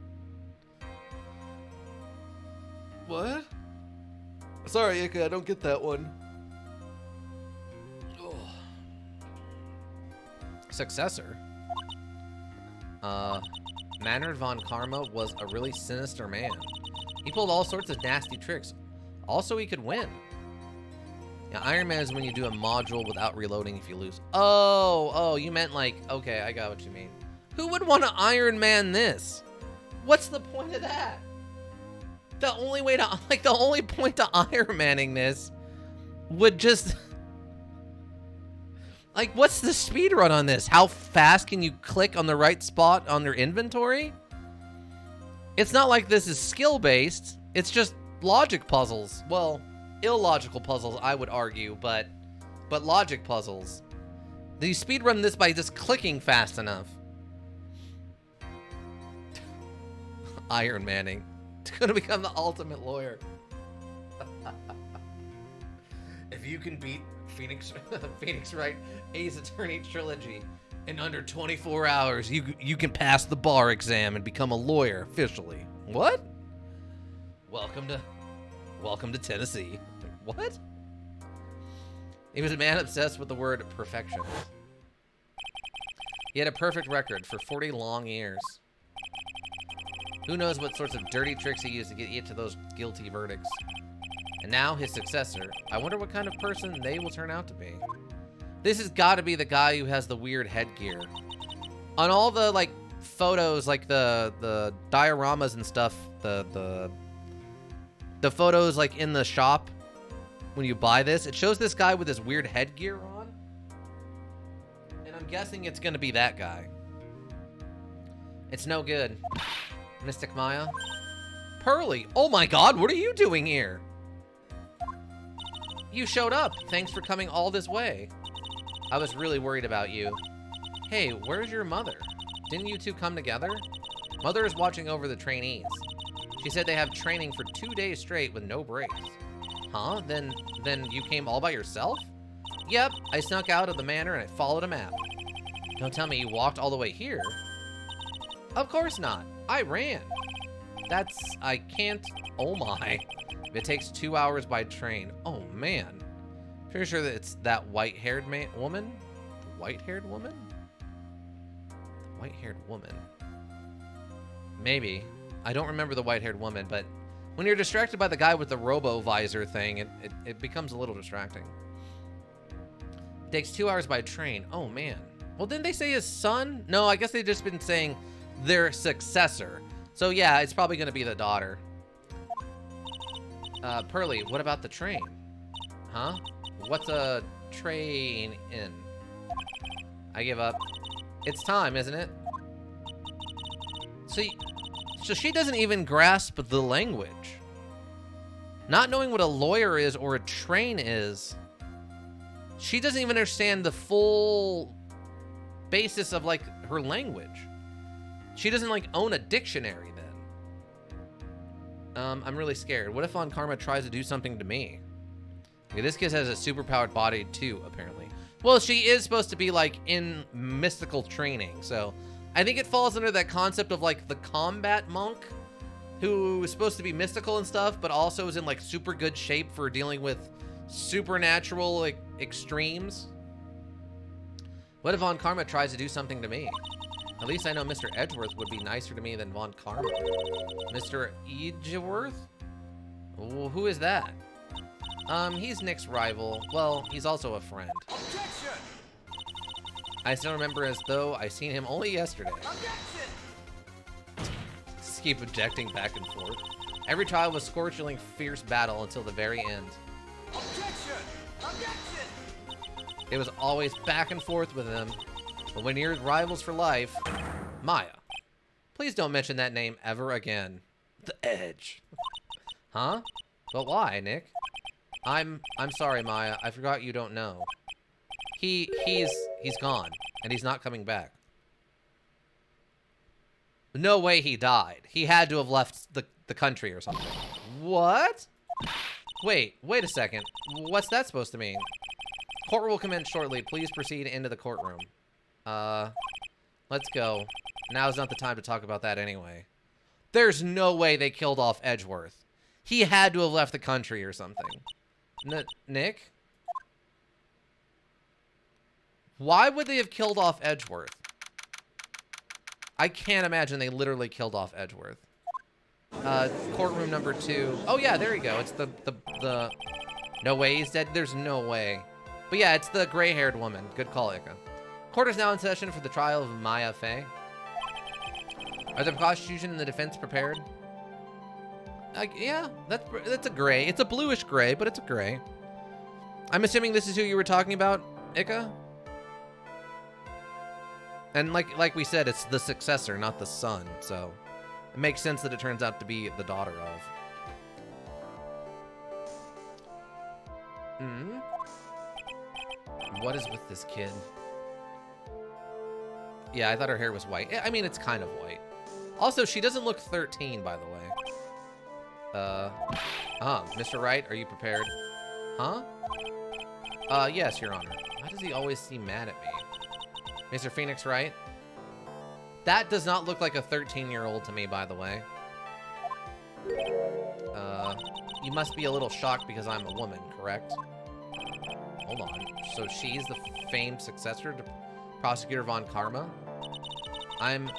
What? Sorry, Ika, I don't get that one. Ugh. Successor? Maynard Von Karma was a really sinister man. He pulled all sorts of nasty tricks. Also, he could win. Yeah, Iron Man is when you do a module without reloading if you lose. Oh, you meant like, okay, I got what you mean. Who would want to Iron Man this? What's the point of that? The only way to, like, the only point to Iron Manning this would just... Like, what's the speed run on this? How fast can you click on the right spot on your inventory? It's not like this is skill-based. It's just logic puzzles. Well, illogical puzzles, I would argue, but logic puzzles. You speed run this by just clicking fast enough. Iron Manning. It's gonna become the ultimate lawyer. If you can beat Phoenix Wright A's Attorney Trilogy in under 24 hours, you can pass the bar exam and become a lawyer officially. What? Welcome to Tennessee. What? He was a man obsessed with the word perfection. He had a perfect record for 40 long years. Who knows what sorts of dirty tricks he used to get to those guilty verdicts. And now his successor. I wonder what kind of person they will turn out to be. This has got to be the guy who has the weird headgear. On all the like photos, like the dioramas and stuff, the photos like in the shop when you buy this, it shows this guy with this weird headgear on. And I'm guessing it's going to be that guy. It's no good. Mystic Maya. Pearly. Oh my god, what are you doing here? You showed up. Thanks for coming all this way. I was really worried about you. Hey, where's your mother? Didn't you two come together? Mother is watching over the trainees. She said they have training for 2 days straight with no breaks. Huh? Then you came all by yourself? Yep, I snuck out of the manor and I followed a map. Don't tell me you walked all the way here. Of course not. I ran. That's... I can't... Oh my. It takes 2 hours by train. Oh, man. Pretty sure that it's that white-haired woman? The white-haired woman? The white-haired woman. Maybe. I don't remember the white-haired woman, but when you're distracted by the guy with the robo-visor thing, it becomes a little distracting. It takes 2 hours by train. Oh, man. Well, didn't they say his son? No, I guess they've just been saying their successor. So, yeah, it's probably going to be the daughter. Pearly, what about the train? Huh? What's a train in? I give up. It's time, isn't it? So she doesn't even grasp the language. Not knowing what a lawyer is or a train is, she doesn't even understand the full basis of, like, her language. She doesn't, like, own a dictionary then. I'm really scared. What if Von Karma tries to do something to me? Okay, this kid has a superpowered body too, apparently. Well, she is supposed to be, like, in mystical training, so I think it falls under that concept of, like, the combat monk who is supposed to be mystical and stuff, but also is in, like, super good shape for dealing with supernatural, like, extremes. What if Von Karma tries to do something to me? At least I know Mr. Edgeworth would be nicer to me than Von Karma. Mr. Edgeworth? Oh, who is that? He's Nick's rival. Well, he's also a friend. Objection! I still remember as though I seen him only yesterday. Objection! Just keep objecting back and forth. Every trial was scorching fierce battle until the very end. Objection! Objection! It was always back and forth with him. But when you're rivals for life... Maya. Please don't mention that name ever again. The Edge. Huh? But why, Nick? I'm sorry, Maya. I forgot you don't know. He's gone, and he's not coming back. No way he died. He had to have left the country or something. What? Wait a second. What's that supposed to mean? Court will commence shortly. Please proceed into the courtroom. Let's go. Now's not the time to talk about that anyway. There's no way they killed off Edgeworth. He had to have left the country or something. Nick? Why would they have killed off Edgeworth? I can't imagine they literally killed off Edgeworth. Courtroom number 2. Oh yeah, there you go. It's the no way he's dead. There's no way. But yeah, it's the gray-haired woman. Good call, Ika. Court is now in session for the trial of Maya Fey. Are the prosecution and the defense prepared? Yeah, that's a gray. It's a bluish gray, but it's a gray. I'm assuming this is who you were talking about, Ika? And like we said, it's the successor, not the son, so it makes sense that it turns out to be the daughter of. What is with this kid? Yeah, I thought her hair was white. I mean, it's kind of white. Also, she doesn't look 13, by the way. Mr. Wright, are you prepared? Huh? Yes, Your Honor. Why does he always seem mad at me? Mr. Phoenix Wright? That does not look like a 13-year-old to me, by the way. You must be a little shocked because I'm a woman, correct? Hold on. So she's the famed successor to Prosecutor Von Karma? I'm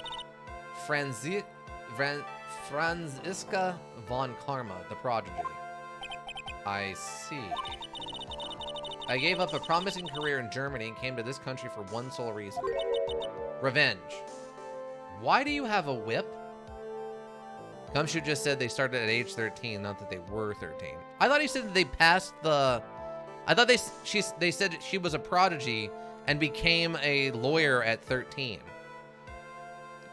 Franziska Von Karma, the prodigy. I see. I gave up a promising career in Germany and came to this country for one sole reason. Revenge. Why do you have a whip? Gumshoe just said they started at age 13, not that they were 13. I thought he said that they passed the... I thought they said she was a prodigy and became a lawyer at 13.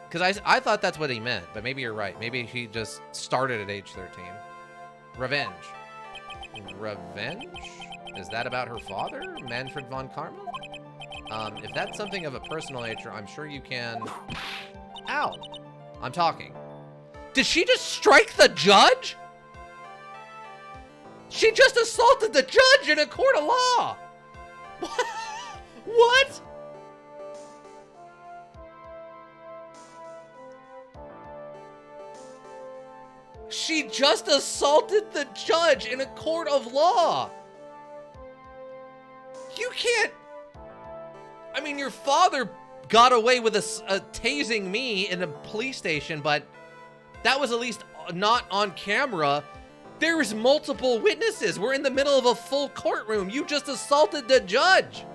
Because I thought that's what he meant, but maybe you're right. Maybe he just started at age 13. Revenge. Revenge? Is that about her father, Manfred von Karma? If that's something of a personal nature, I'm sure you can... Ow! I'm talking. Did she just strike the judge? She just assaulted the judge in a court of law! What? She just assaulted the judge in a court of law. You can't... I mean, your father got away with a tasing me in a police station, but that was at least not on camera. There's multiple witnesses. We're in the middle of a full courtroom. You just assaulted the judge.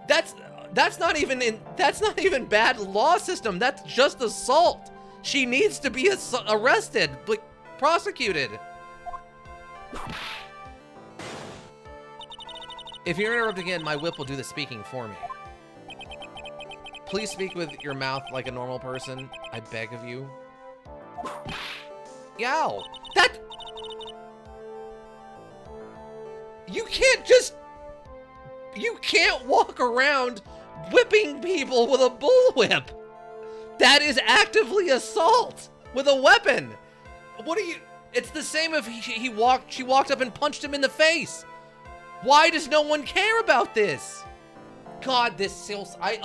That's not even bad law system. That's just assault. She needs to be arrested, like prosecuted. If you're interrupted again, my whip will do the speaking for me. Please speak with your mouth like a normal person. I beg of you. Yow! You can't walk around whipping people with a bullwhip. That is actively assault with a weapon. It's the same if she walked up and punched him in the face. Why does no one care about this? God, I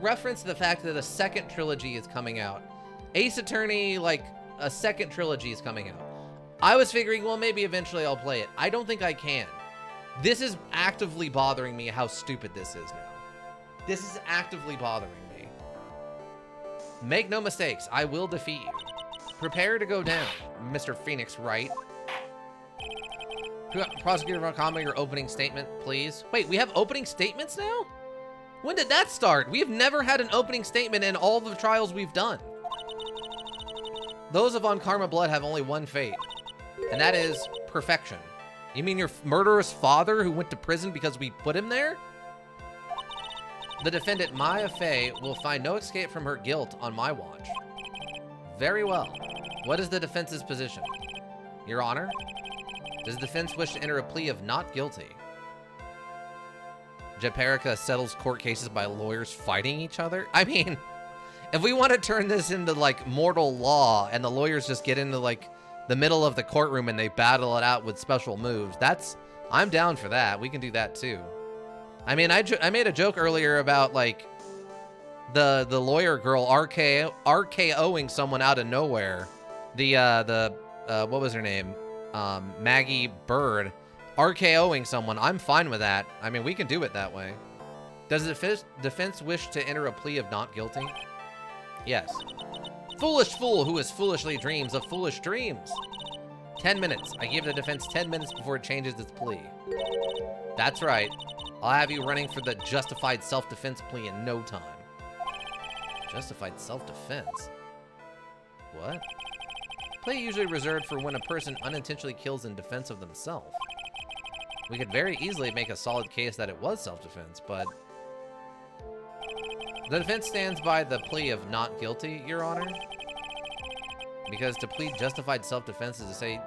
referenced the fact that a second trilogy is coming out. Ace Attorney, like, a second trilogy is coming out. I was figuring, well, maybe eventually I'll play it. I don't think I can. This is actively bothering me how stupid this is now. This is actively bothering me. Make no mistakes, I will defeat you. Prepare to go down, Mr. Phoenix Wright. Prosecutor Rakama, your opening statement, please. Wait, we have opening statements now? When did that start? We've never had an opening statement in all the trials we've done. Those of On Karma Blood have only one fate, and that is perfection. You mean your murderous father who went to prison because we put him there? The defendant, Maya Fey, will find no escape from her guilt on my watch. Very well. What is the defense's position? Your Honor, does the defense wish to enter a plea of not guilty? Japerica settles court cases by lawyers fighting each other? I mean, if we want to turn this into, like, mortal law and the lawyers just get into, like, the middle of the courtroom and they battle it out with special moves, I'm down for that. We can do that too. I mean, I made a joke earlier about, like, the lawyer girl RKOing someone out of nowhere. What was her name? Maggie Bird RKOing someone. I'm fine with that. I mean, we can do it that way. Does the defense wish to enter a plea of not guilty? Yes. Foolish fool who is foolishly dreams of foolish dreams. 10 minutes. I give the defense 10 minutes before it changes its plea. That's right. I'll have you running for the justified self-defense plea in no time. Justified self-defense? What? Plea usually reserved for when a person unintentionally kills in defense of themselves. We could very easily make a solid case that it was self-defense, but... The defense stands by the plea of not guilty, Your Honor. Because to plead justified self-defense is to say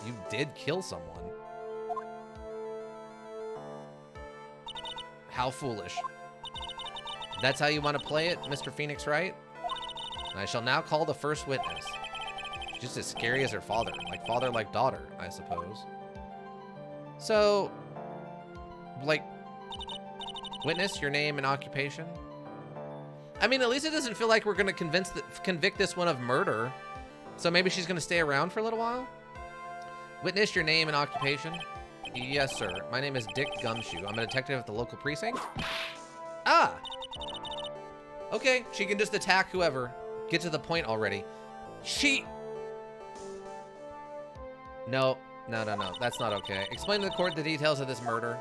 you did kill someone. How foolish. That's how you want to play it, Mr. Phoenix Wright? And I shall now call the first witness. She's just as scary as her father. Like father, like daughter, I suppose. So, like, witness, your name and occupation? I mean, at least it doesn't feel like we're going to convict this one of murder. So maybe she's going to stay around for a little while? Witness, your name and occupation? Yes, sir. My name is Dick Gumshoe. I'm a detective at the local precinct. Ah! Okay, she can just attack whoever. Get to the point already. No. That's not okay. Explain to the court the details of this murder.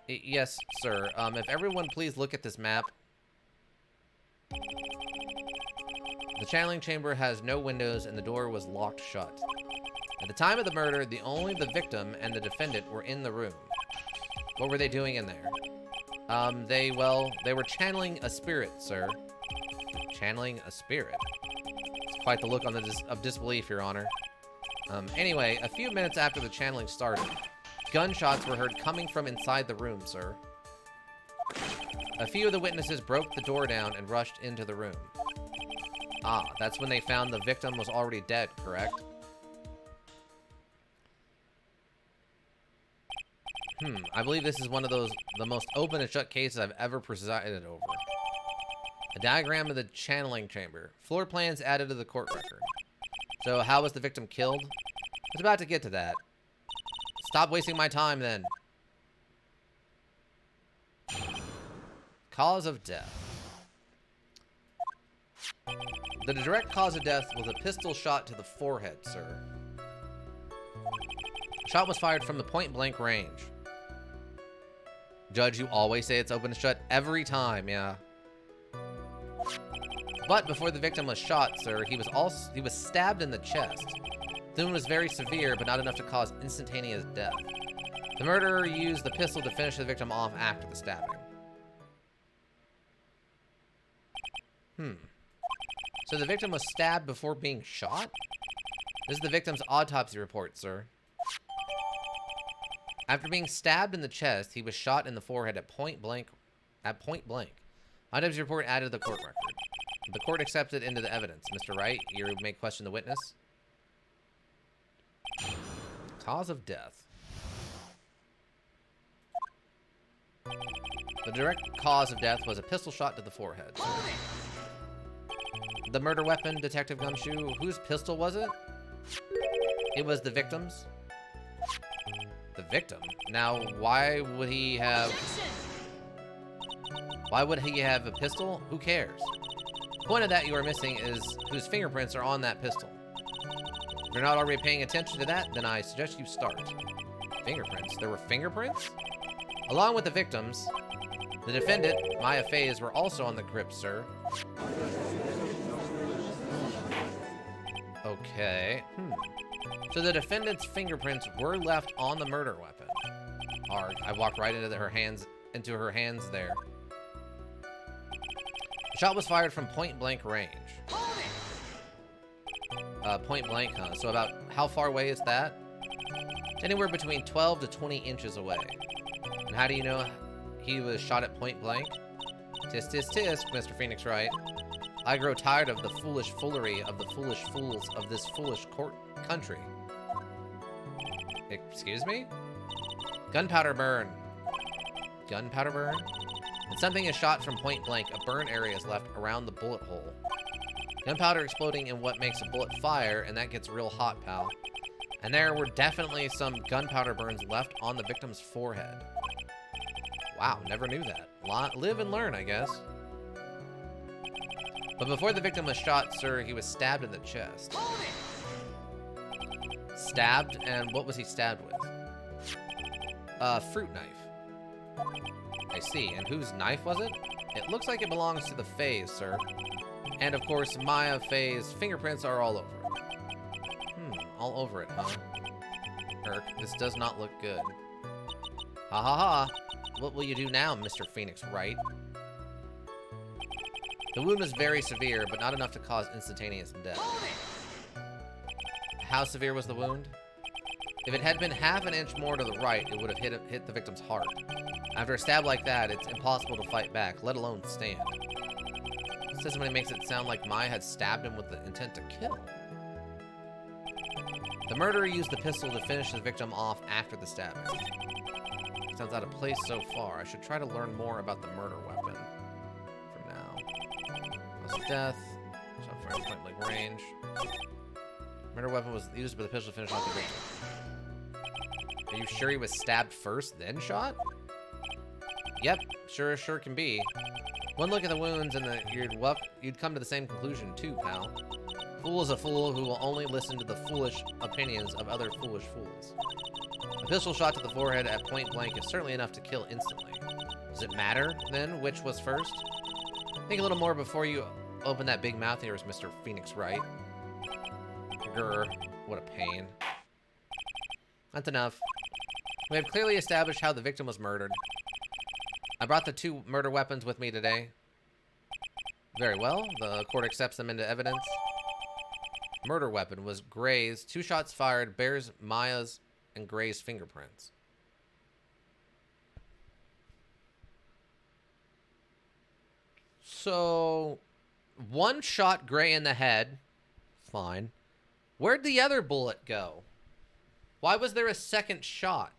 Yes, sir. If everyone please look at this map. The channeling chamber has no windows and the door was locked shut. At the time of the murder, only the victim and the defendant were in the room. What were they doing in there? They were channeling a spirit, sir. Channeling a spirit? It's quite the look on of disbelief, Your Honor. Anyway, a few minutes after the channeling started, gunshots were heard coming from inside the room, sir. A few of the witnesses broke the door down and rushed into the room. Ah, that's when they found the victim was already dead, correct? I believe this is one of the most open and shut cases I've ever presided over. A diagram of the channeling chamber. Floor plans added to the court record. So how was the victim killed? I was about to get to that. Stop wasting my time then. Cause of death. The direct cause of death was a pistol shot to the forehead, sir. Shot was fired from the point-blank range. Judge, you always say it's open and shut every time, yeah. But before the victim was shot, sir, he was stabbed in the chest. The wound was very severe, but not enough to cause instantaneous death. The murderer used the pistol to finish the victim off after the stabbing. So the victim was stabbed before being shot? This is the victim's autopsy report, sir. After being stabbed in the chest, he was shot in the forehead at point blank. Autopsy report added to the court record. The court accepted into the evidence. Mr. Wright, you may question the witness. Cause of death. The direct cause of death was a pistol shot to the forehead. The murder weapon, Detective Gumshoe, whose pistol was it? It was the victim's. The victim? Now, why would he have... Why would he have a pistol? Who cares? The point of that you are missing is whose fingerprints are on that pistol. If you're not already paying attention to that, then I suggest you start. Fingerprints? There were fingerprints? Along with the victims, the defendant, Maya Faze, were also on the crypt, sir. Okay. So the defendant's fingerprints were left on the murder weapon. I walked right into her hands there. The shot was fired from point-blank range. Point-blank, huh? So about how far away is that? Anywhere between 12 to 20 inches away. And how do you know he was shot at point-blank? Tisk, tisk, tisk, Mr. Phoenix Wright. I grow tired of the foolish foolery of the foolish fools of this foolish country. Excuse me? Gunpowder burn. Gunpowder burn? When something is shot from point blank, a burn area is left around the bullet hole. Gunpowder exploding in what makes a bullet fire, and that gets real hot, pal. And there were definitely some gunpowder burns left on the victim's forehead. Wow, never knew that. Live and learn, I guess. But before the victim was shot, sir, he was stabbed in the chest. Stabbed? And what was he stabbed with? A fruit knife. I see. And whose knife was it? It looks like it belongs to the Faze, sir. And of course, Maya Faye's fingerprints are all over it. All over it, huh? Irk, this does not look good. Ha ha ha. What will you do now, Mr. Phoenix Wright? The wound was very severe, but not enough to cause instantaneous death. How severe was the wound? If it had been half an inch more to the right, it would have hit the victim's heart. After a stab like that, it's impossible to fight back, let alone stand. Somebody makes it sound like Maya had stabbed him with the intent to kill. The murderer used the pistol to finish the victim off after the stabbing. Sounds out of place so far. I should try to learn more about the murder weapon. For now. Cause of death. Shot fired point blank range. Murder weapon was used with the pistol to finish off the victim. Are you sure he was stabbed first, then shot? Yep, sure can be. One look at the wounds and you'd come to the same conclusion too, pal. Fool is a fool who will only listen to the foolish opinions of other foolish fools. A pistol shot to the forehead at point blank is certainly enough to kill instantly. Does it matter, then, which was first? Think a little more before you open that big mouth of yours, Mr. Phoenix Wright. Grr, what a pain. That's enough. We have clearly established how the victim was murdered. I brought the two murder weapons with me today. Very well, the court accepts them into evidence. Murder weapon was Gray's. 2 shots fired, bears Maya's and Gray's fingerprints. So, one shot Gray in the head. Fine. Where'd the other bullet go? Why was there a second shot?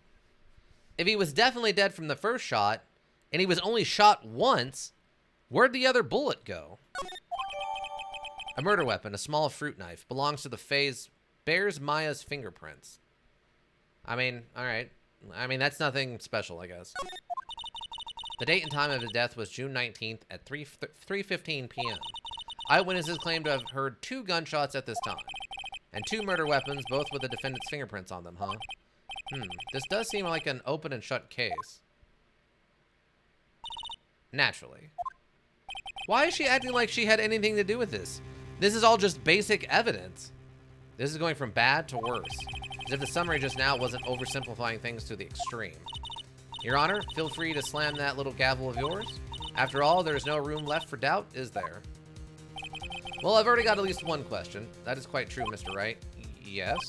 If he was definitely dead from the first shot, and he was only shot once, Where'd the other bullet go? A murder weapon, a small fruit knife, belongs to the phase, bears Maya's fingerprints. I mean, alright. I mean, that's nothing special, I guess. The date and time of his death was June 19th at 3:15 p.m. Eyewitnesses claim to have heard 2 gunshots at this time. And 2 murder weapons, both with the defendant's fingerprints on them, huh? This does seem like an open and shut case. Naturally. Why is she acting like she had anything to do with this? This is all just basic evidence. This is going from bad to worse. As if the summary just now wasn't oversimplifying things to the extreme. Your Honor, feel free to slam that little gavel of yours. After all, there is no room left for doubt, is there? Well, I've already got at least one question. That is quite true, Mr. Wright. Yes?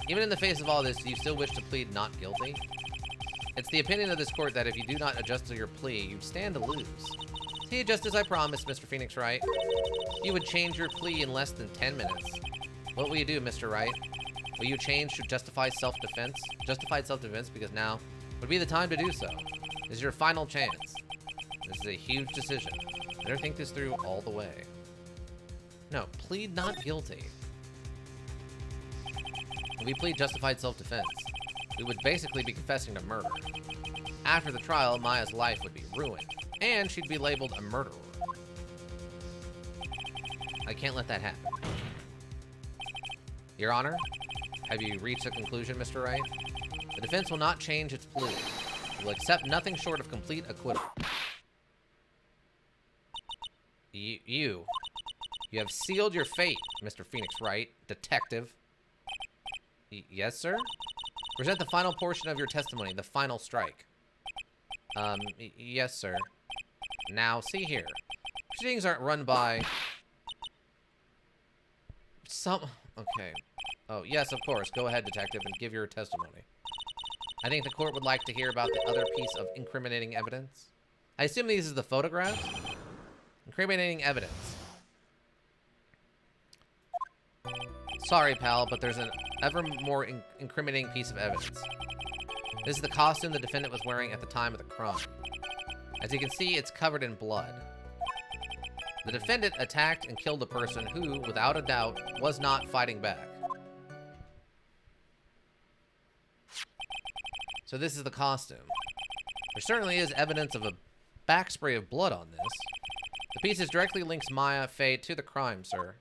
Even in the face of all this, do you still wish to plead not guilty? It's the opinion of this court that if you do not adjust to your plea, you stand to lose. See, just as I promised, Mr. Phoenix Wright. You would change your plea in less than 10 minutes. What will you do, Mr. Wright? Will you change to justified self-defense? Justified self-defense, because now would be the time to do so. This is your final chance. This is a huge decision. Better think this through all the way. No, plead not guilty. If we plead justified self-defense, we would basically be confessing to murder. After the trial, Maya's life would be ruined, and she'd be labeled a murderer. I can't let that happen. Your Honor, have you reached a conclusion, Mr. Wright? The defense will not change its plea. It will accept nothing short of complete acquittal. You have sealed your fate, Mr. Phoenix Wright, detective. Yes, sir? Present the final portion of your testimony, the final strike. Yes, sir. Now, see here. Proceedings aren't run by... Okay. Oh, yes, of course. Go ahead, detective, and give your testimony. I think the court would like to hear about the other piece of incriminating evidence. I assume these is the photographs? Incriminating evidence. Sorry, pal, but there's an ever more incriminating piece of evidence. This is the costume the defendant was wearing at the time of the crime. As you can see, it's covered in blood. The defendant attacked and killed a person who, without a doubt, was not fighting back. So this is the costume. There certainly is evidence of a backspray of blood on this. The pieces directly links Maya Fey to the crime, sir.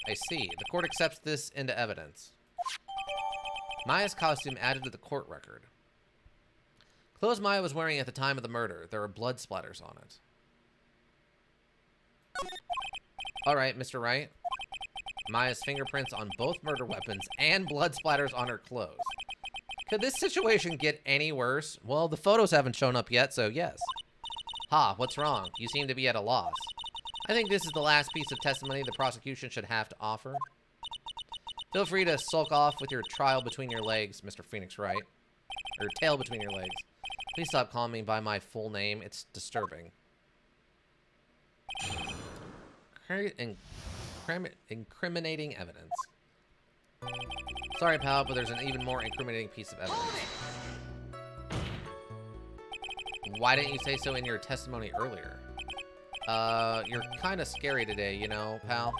I see. The court accepts this into evidence. Maya's costume added to the court record. Clothes Maya was wearing at the time of the murder. There are blood splatters on it. Alright, Mr. Wright. Maya's fingerprints on both murder weapons and blood splatters on her clothes. Could this situation get any worse? Well, the photos haven't shown up yet, so yes. Ha, what's wrong? You seem to be at a loss. I think this is the last piece of testimony the prosecution should have to offer. Feel free to sulk off with your trial between your legs, Mr. Phoenix Wright. Or tail between your legs. Please stop calling me by my full name. It's disturbing. Incriminating evidence. Sorry, pal, but there's an even more incriminating piece of evidence. Why didn't you say so in your testimony earlier? You're kind of scary today, you know, pal.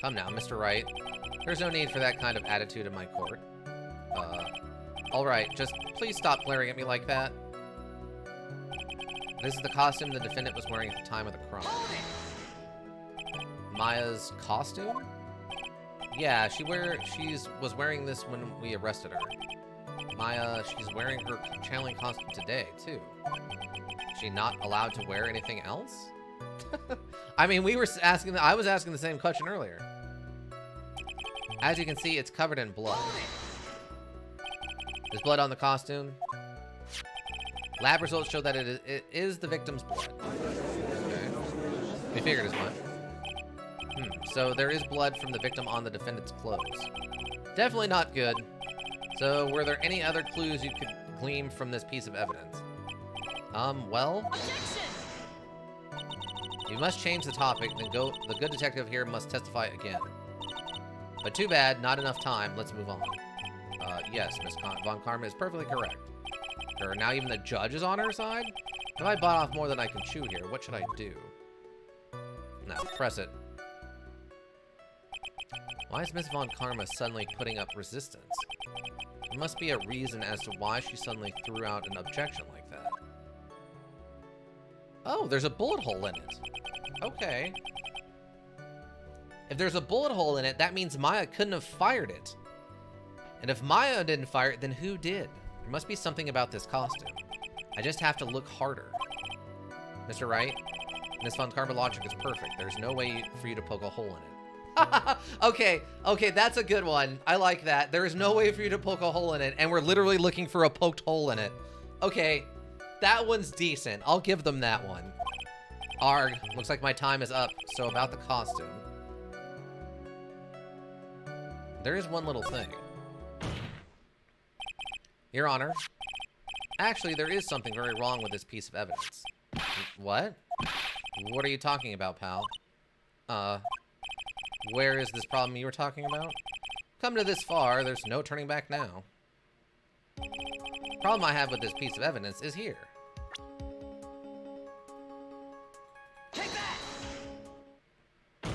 Come now, Mr. Wright. There's no need for that kind of attitude in my court. Alright, just please stop glaring at me like that. This is the costume the defendant was wearing at the time of the crime. Maya's costume? Yeah, she was wearing this when we arrested her. Maya, she's wearing her channeling costume today, too. Is she not allowed to wear anything else? I mean, I was asking the same question earlier. As you can see, it's covered in blood. There's blood on the costume. Lab results show that it is the victim's blood. Okay. We figured as much. So there is blood from the victim on the defendant's clothes. Definitely not good. So were there any other clues you could glean from this piece of evidence? Well... Objection! You must change the topic, then the good detective here must testify again. But too bad, not enough time. Let's move on. Yes, Miss Von Karma is perfectly correct. Or now even the judge is on her side? If I bought off more than I can chew here, what should I do? No, press it. Why is Miss Von Karma suddenly putting up resistance? There must be a reason as to why she suddenly threw out an objection like that. Oh, there's a bullet hole in it. Okay. If there's a bullet hole in it, that means Maya couldn't have fired it. And if Maya didn't fire it, then who did? There must be something about this costume. I just have to look harder. Mr. Wright, Miss Von Karma logic is perfect. There's no way for you to poke a hole in it. Okay, that's a good one. I like that. There is no way for you to poke a hole in it, and we're literally looking for a poked hole in it. Okay, that one's decent. I'll give them that one. Arg, looks like my time is up, so about the costume. There is one little thing. Your Honor, actually, there is something very wrong with this piece of evidence. What? What are you talking about, pal? Where is this problem you were talking about? Come to this far, there's no turning back now. The problem I have with this piece of evidence is here. Take that!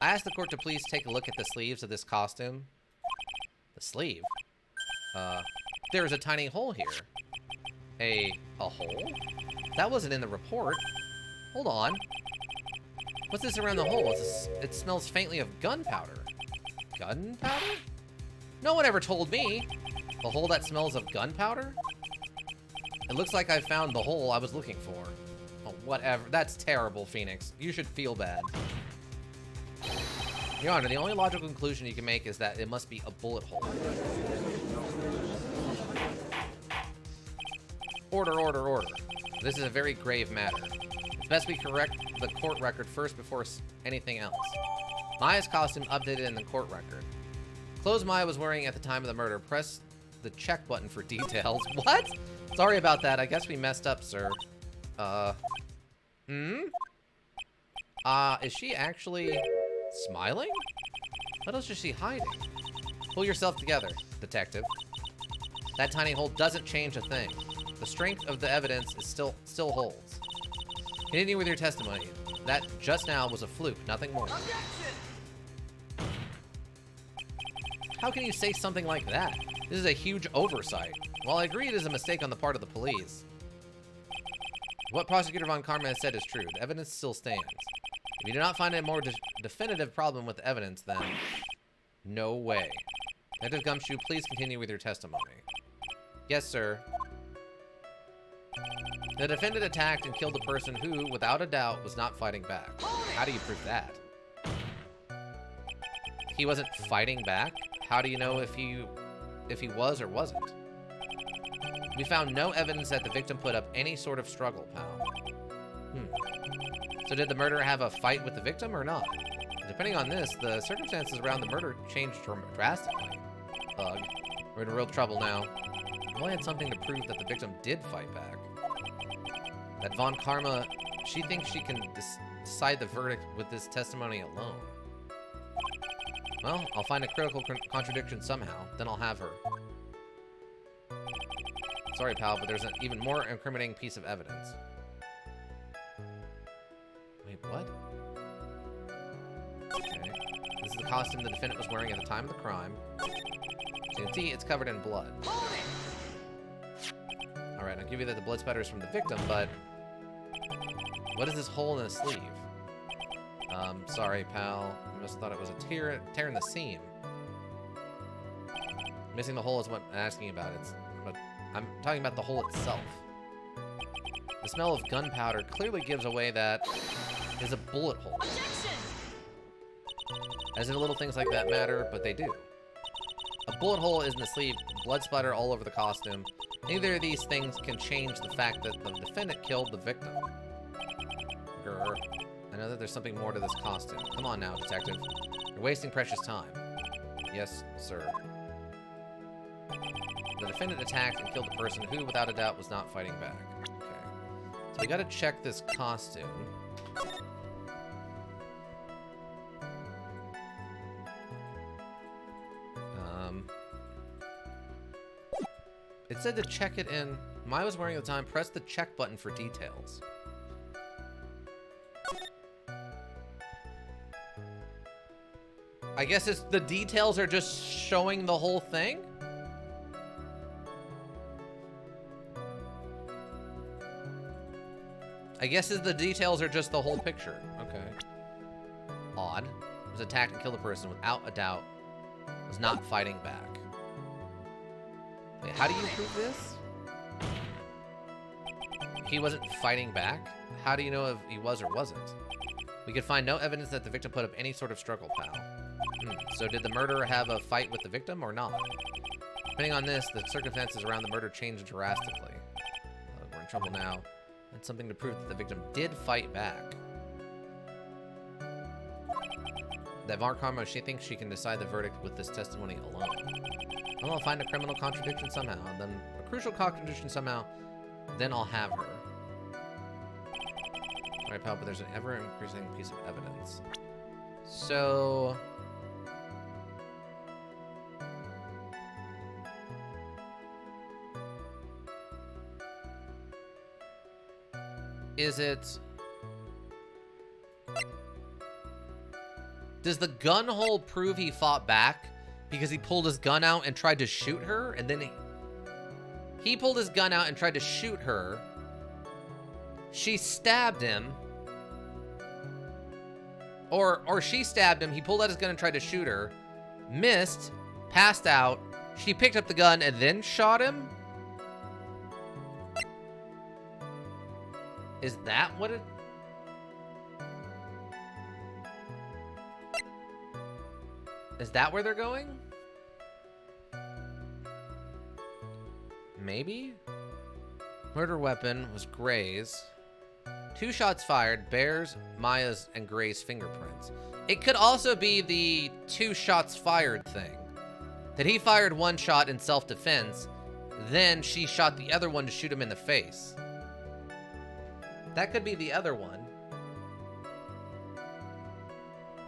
I asked the court to please take a look at the sleeves of this costume. The sleeve? There is a tiny hole here. A hole? That wasn't in the report. Hold on. What's this around the hole? It smells faintly of gunpowder. Gunpowder? No one ever told me. A hole that smells of gunpowder? It looks like I found the hole I was looking for. Oh, whatever. That's terrible, Phoenix. You should feel bad. Your Honor, the only logical conclusion you can make is that it must be a bullet hole. Order. This is a very grave matter. It's best we correct the court record first before anything else. Maya's costume updated in the court record. Clothes Maya was wearing at the time of the murder. Press the check button for details. What? Sorry about that. I guess we messed up, sir. Is she actually smiling? What else is she hiding? Pull yourself together, detective. That tiny hole doesn't change a thing. The strength of the evidence is still holds. Continue with your testimony. That just now was a fluke, nothing more. Objection! How can you say something like that? This is a huge oversight. While I agree it is a mistake on the part of the police, what Prosecutor Von Karma has said is true. The evidence still stands. If you do not find a more definitive problem with the evidence, then no way. Detective Gumshoe, please continue with your testimony. Yes, sir. The defendant attacked and killed a person who, without a doubt, was not fighting back. How do you prove that? He wasn't fighting back? How do you know if he was or wasn't? We found no evidence that the victim put up any sort of struggle, pal. So did the murderer have a fight with the victim or not? Depending on this, the circumstances around the murder changed drastically. Ugh, we're in real trouble now. We only had something to prove that the victim did fight back. That Von Karma, she thinks she can decide the verdict with this testimony alone. Well, I'll find a critical contradiction somehow, then I'll have her. Sorry, pal, but there's an even more incriminating piece of evidence. Wait, what? Okay. This is the costume the defendant was wearing at the time of the crime. As you can see, it's covered in blood. Alright, I'll give you that the blood spatter is from the victim, but what is this hole in the sleeve? Sorry, pal. I must have thought it was a tear in the seam. Missing the hole is what I'm asking about. But I'm talking about the hole itself. The smell of gunpowder clearly gives away that is a bullet hole. Objection! As if little things like that matter, but they do. A bullet hole is in the sleeve, blood splatter all over the costume. Neither of these things can change the fact that the defendant killed the victim. Grr. I know that there's something more to this costume. Come on now, detective. You're wasting precious time. Yes, sir. The defendant attacked and killed a person who, without a doubt, was not fighting back. Okay. So we gotta check this costume. It said to check it in... Maya was wearing at the time. Press the check button for details. I guess it's the details are just showing the whole thing? I guess the details are just the whole picture. Okay. Odd. Was attacked and killed a person without a doubt. Was not fighting back. Wait, how do you prove this? He wasn't fighting back? How do you know if he was or wasn't? We could find no evidence that the victim put up any sort of struggle, pal. So did the murderer have a fight with the victim or not? Depending on this, the circumstances around the murder changed drastically. We're in trouble now. That's something to prove that the victim did fight back. That Mark Harmo, she thinks she can decide the verdict with this testimony alone. Well, I'll find a criminal contradiction somehow, and then a crucial contradiction somehow, then I'll have her. Alright, pal, but there's an ever-increasing piece of evidence. So... is it... does the gun hole prove he fought back because he pulled his gun out and tried to shoot her? And then he pulled his gun out and tried to shoot her. She stabbed him. Or she stabbed him. He pulled out his gun and tried to shoot her. Missed. Passed out. She picked up the gun and then shot him? Is that what it... is that where they're going? Maybe? Murder weapon was Gray's. 2 shots fired, bears, Maya's, and Gray's fingerprints. It could also be the 2 shots fired thing. That he fired 1 shot in self-defense, then she shot the other one to shoot him in the face. That could be the other one.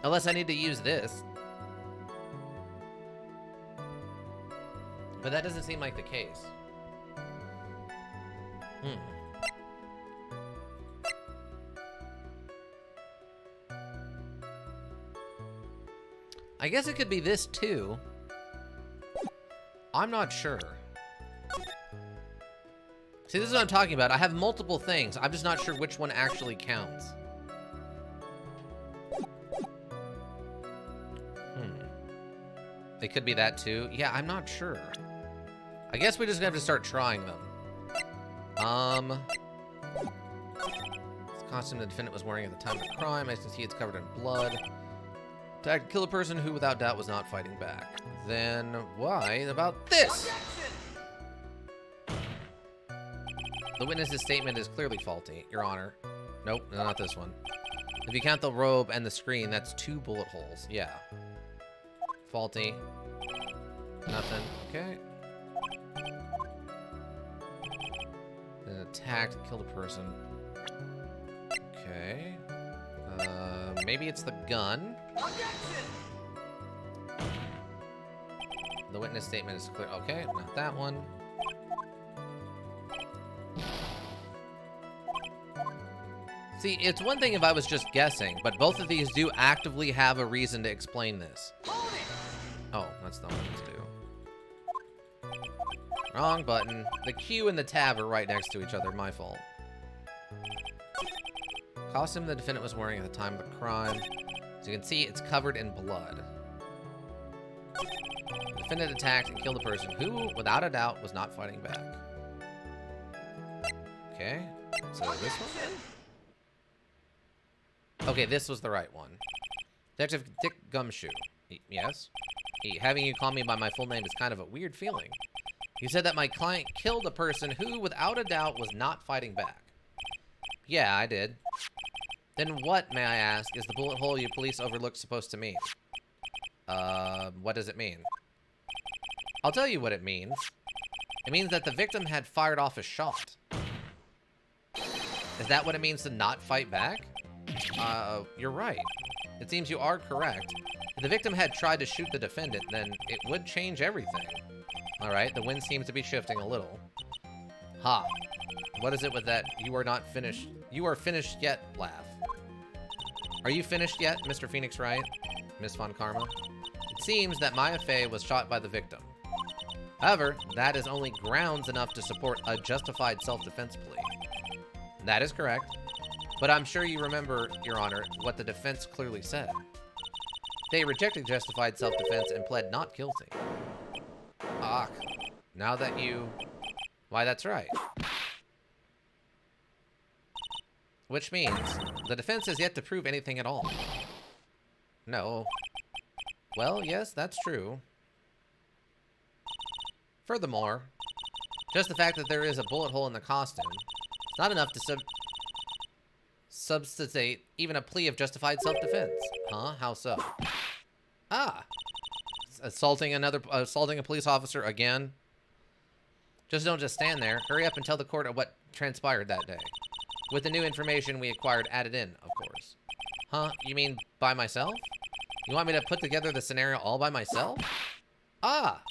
Unless I need to use this. But that doesn't seem like the case. I guess it could be this too. I'm not sure. See, this is what I'm talking about. I have multiple things. I'm just not sure which one actually counts. It could be that too. Yeah, I'm not sure. I guess we just have to start trying them. This costume the defendant was wearing at the time of the crime. As you can see, it's covered in blood. Attacked and killed a person who, without doubt, was not fighting back. Then why about this? The witness's statement is clearly faulty, Your Honor. Nope, no, not this one. If you count the robe and the screen, that's 2 bullet holes. Yeah. Faulty. Nothing. Okay. Then attacked, killed a person. Okay. Maybe it's the gun. The witness statement is clear. Okay, not that one. See, it's one thing if I was just guessing, but both of these do actively have a reason to explain this. Oh, that's not what to do. Wrong button. The Q and the tab are right next to each other. My fault. Costume the defendant was wearing at the time of the crime. As you can see, it's covered in blood. The defendant attacked and killed a person who, without a doubt, was not fighting back. Okay, so this one then? Okay, this was the right one. Detective Dick Gumshoe. Yes? Having you call me by my full name is kind of a weird feeling. You said that my client killed a person who, without a doubt, was not fighting back. Yeah, I did. Then what, may I ask, is the bullet hole you police overlooked supposed to mean? What does it mean? I'll tell you what it means. It means that the victim had fired off a shot. Is that what it means to not fight back? You're right. It seems you are correct. If the victim had tried to shoot the defendant, then it would change everything. Alright, the wind seems to be shifting a little. Ha. What is it with that you are not finished? You are finished yet laugh. Are you finished yet, Mr. Phoenix Wright? Miss Von Karma? It seems that Maya Fey was shot by the victim. However, that is only grounds enough to support a justified self-defense plea. That is correct. But I'm sure you remember, Your Honor, what the defense clearly said. They rejected justified self-defense and pled not guilty. Ah, now that you... Why, that's right. Which means the defense has yet to prove anything at all. No. Well, yes, that's true. Furthermore, just the fact that there is a bullet hole in the costume is not enough to substantiate even a plea of justified self-defense. Huh? How so? Ah. Assaulting a police officer again? Don't just stand there. Hurry up and tell the court of what transpired that day. With the new information we acquired added in, of course. Huh? You mean by myself? You want me to put together the scenario all by myself? Ah!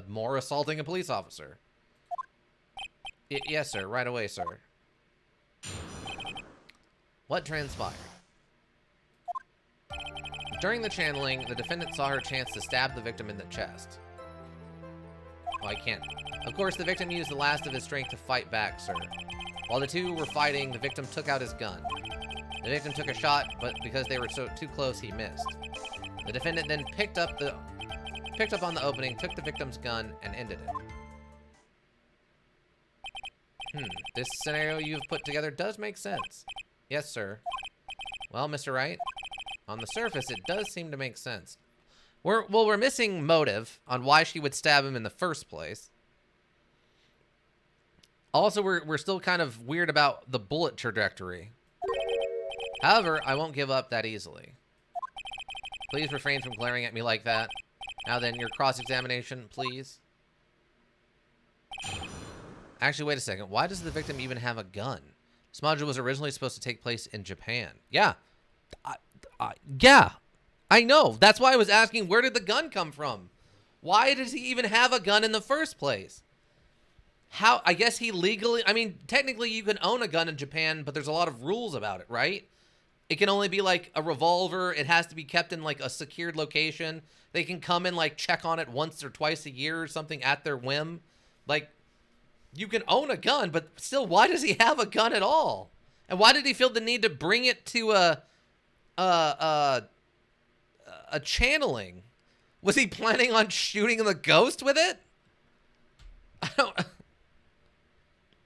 More assaulting a police officer. Yes, sir. Right away, sir. What transpired? During the channeling, the defendant saw her chance to stab the victim in the chest. Oh, I can't. Of course, the victim used the last of his strength to fight back, sir. While the two were fighting, the victim took out his gun. The victim took a shot, but because they were too close, he missed. The defendant then picked up on the opening, took the victim's gun, and ended it. This scenario you've put together does make sense. Yes, sir. Well, Mr. Wright, on the surface, it does seem to make sense. We're missing motive on why she would stab him in the first place. Also, we're still kind of weird about the bullet trajectory. However, I won't give up that easily. Please refrain from glaring at me like that. Now then, your cross-examination, please. Actually, wait a second. Why does the victim even have a gun? This module was originally supposed to take place in Japan. Yeah. Yeah. I know. That's why I was asking, where did the gun come from? Why does he even have a gun in the first place? How? I guess he legally... I mean, technically you can own a gun in Japan, but there's a lot of rules about it, right? It can only be like a revolver. It has to be kept in like a secured location. They can come and like check on it once or twice a year or something at their whim. Like, you can own a gun, but still, why does he have a gun at all? And why did he feel the need to bring it to a channeling? Was he planning on shooting the ghost with it? I don't...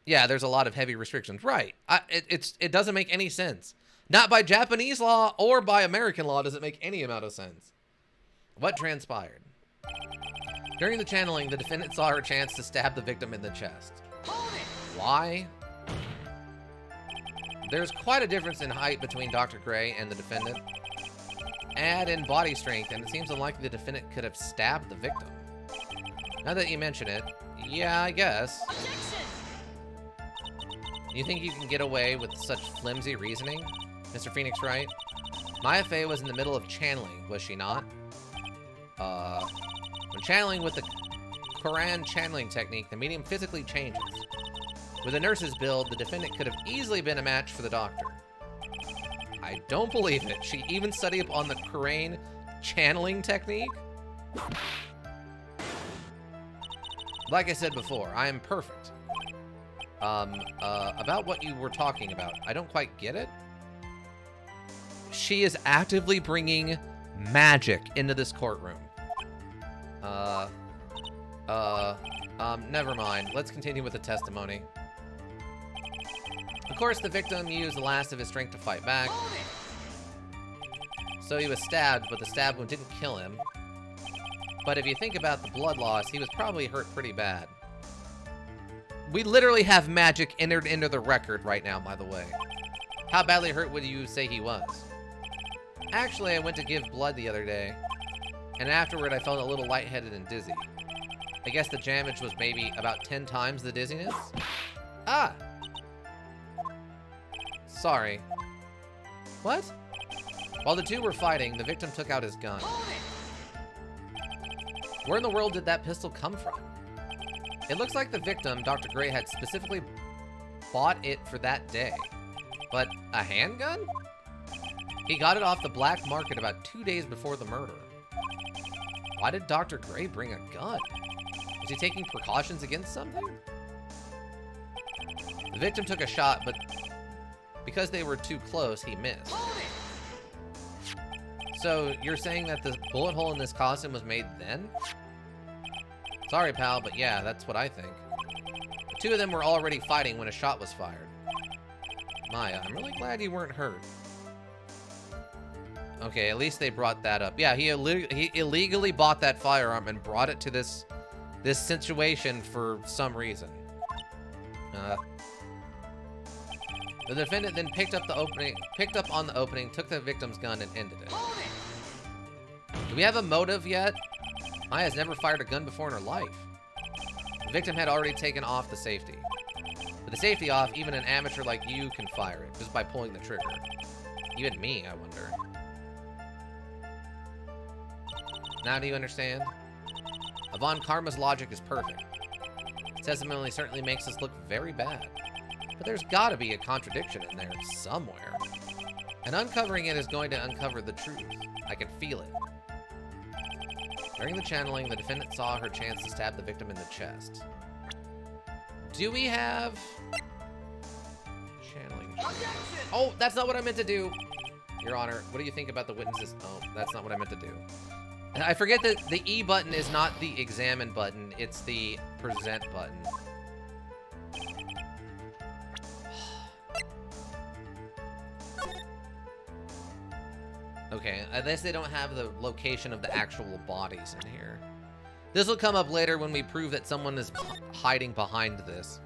Yeah, there's a lot of heavy restrictions. Right. It doesn't make any sense. Not by Japanese law or by American law does it make any amount of sense. What transpired? During the channeling, the defendant saw her chance to stab the victim in the chest. Why? There's quite a difference in height between Dr. Gray and the defendant. Add in body strength, and it seems unlikely the defendant could have stabbed the victim. Now that you mention it, yeah, I guess. Objection! You think you can get away with such flimsy reasoning, Mr. Phoenix Wright? Maya Fey was in the middle of channeling, was she not? When channeling with the Quran channeling technique, the medium physically changes. With a nurse's build, the defendant could have easily been a match for the doctor. I don't believe it. She even studied up on the Quran channeling technique? Like I said before, I am perfect. About what you were talking about, I don't quite get it. She is actively bringing magic into this courtroom. Never mind. Let's continue with the testimony. Of course, the victim used the last of his strength to fight back. So he was stabbed, but the stab wound didn't kill him. But if you think about the blood loss, he was probably hurt pretty bad. We literally have magic entered into the record right now, by the way. How badly hurt would you say he was? Actually, I went to give blood the other day, and afterward I felt a little lightheaded and dizzy. I guess the damage was maybe about 10 times the dizziness? Ah! Sorry. What? While the two were fighting, the victim took out his gun. Where in the world did that pistol come from? It looks like the victim, Dr. Gray, had specifically bought it for that day. But a handgun? He got it off the black market about 2 days before the murder. Why did Dr. Gray bring a gun? Was he taking precautions against something? The victim took a shot, but because they were too close, he missed. So you're saying that the bullet hole in this costume was made then? Sorry, pal, but yeah, that's what I think. The two of them were already fighting when a shot was fired. Maya, I'm really glad you weren't hurt. Okay, at least they brought that up. Yeah, he illegally bought that firearm and brought it to this situation for some reason. The defendant then picked up on the opening, took the victim's gun, and ended it. Do we have a motive yet? Maya's never fired a gun before in her life. The victim had already taken off the safety. With the safety off, even an amateur like you can fire it, just by pulling the trigger. Even me, I wonder. Now do you understand? Yvonne Karma's logic is perfect. Testimony certainly makes us look very bad. But there's gotta be a contradiction in there somewhere. And uncovering it is going to uncover the truth. I can feel it. During the channeling, the defendant saw her chance to stab the victim in the chest. Do we have... channeling? Oh, that's not what I meant to do! Your Honor, what do you think about the witnesses? Oh, that's not what I meant to do. I forget that the E button is not the examine button, it's the present button. Okay, I guess they don't have the location of the actual bodies in here. This will come up later when we prove that someone is hiding behind this.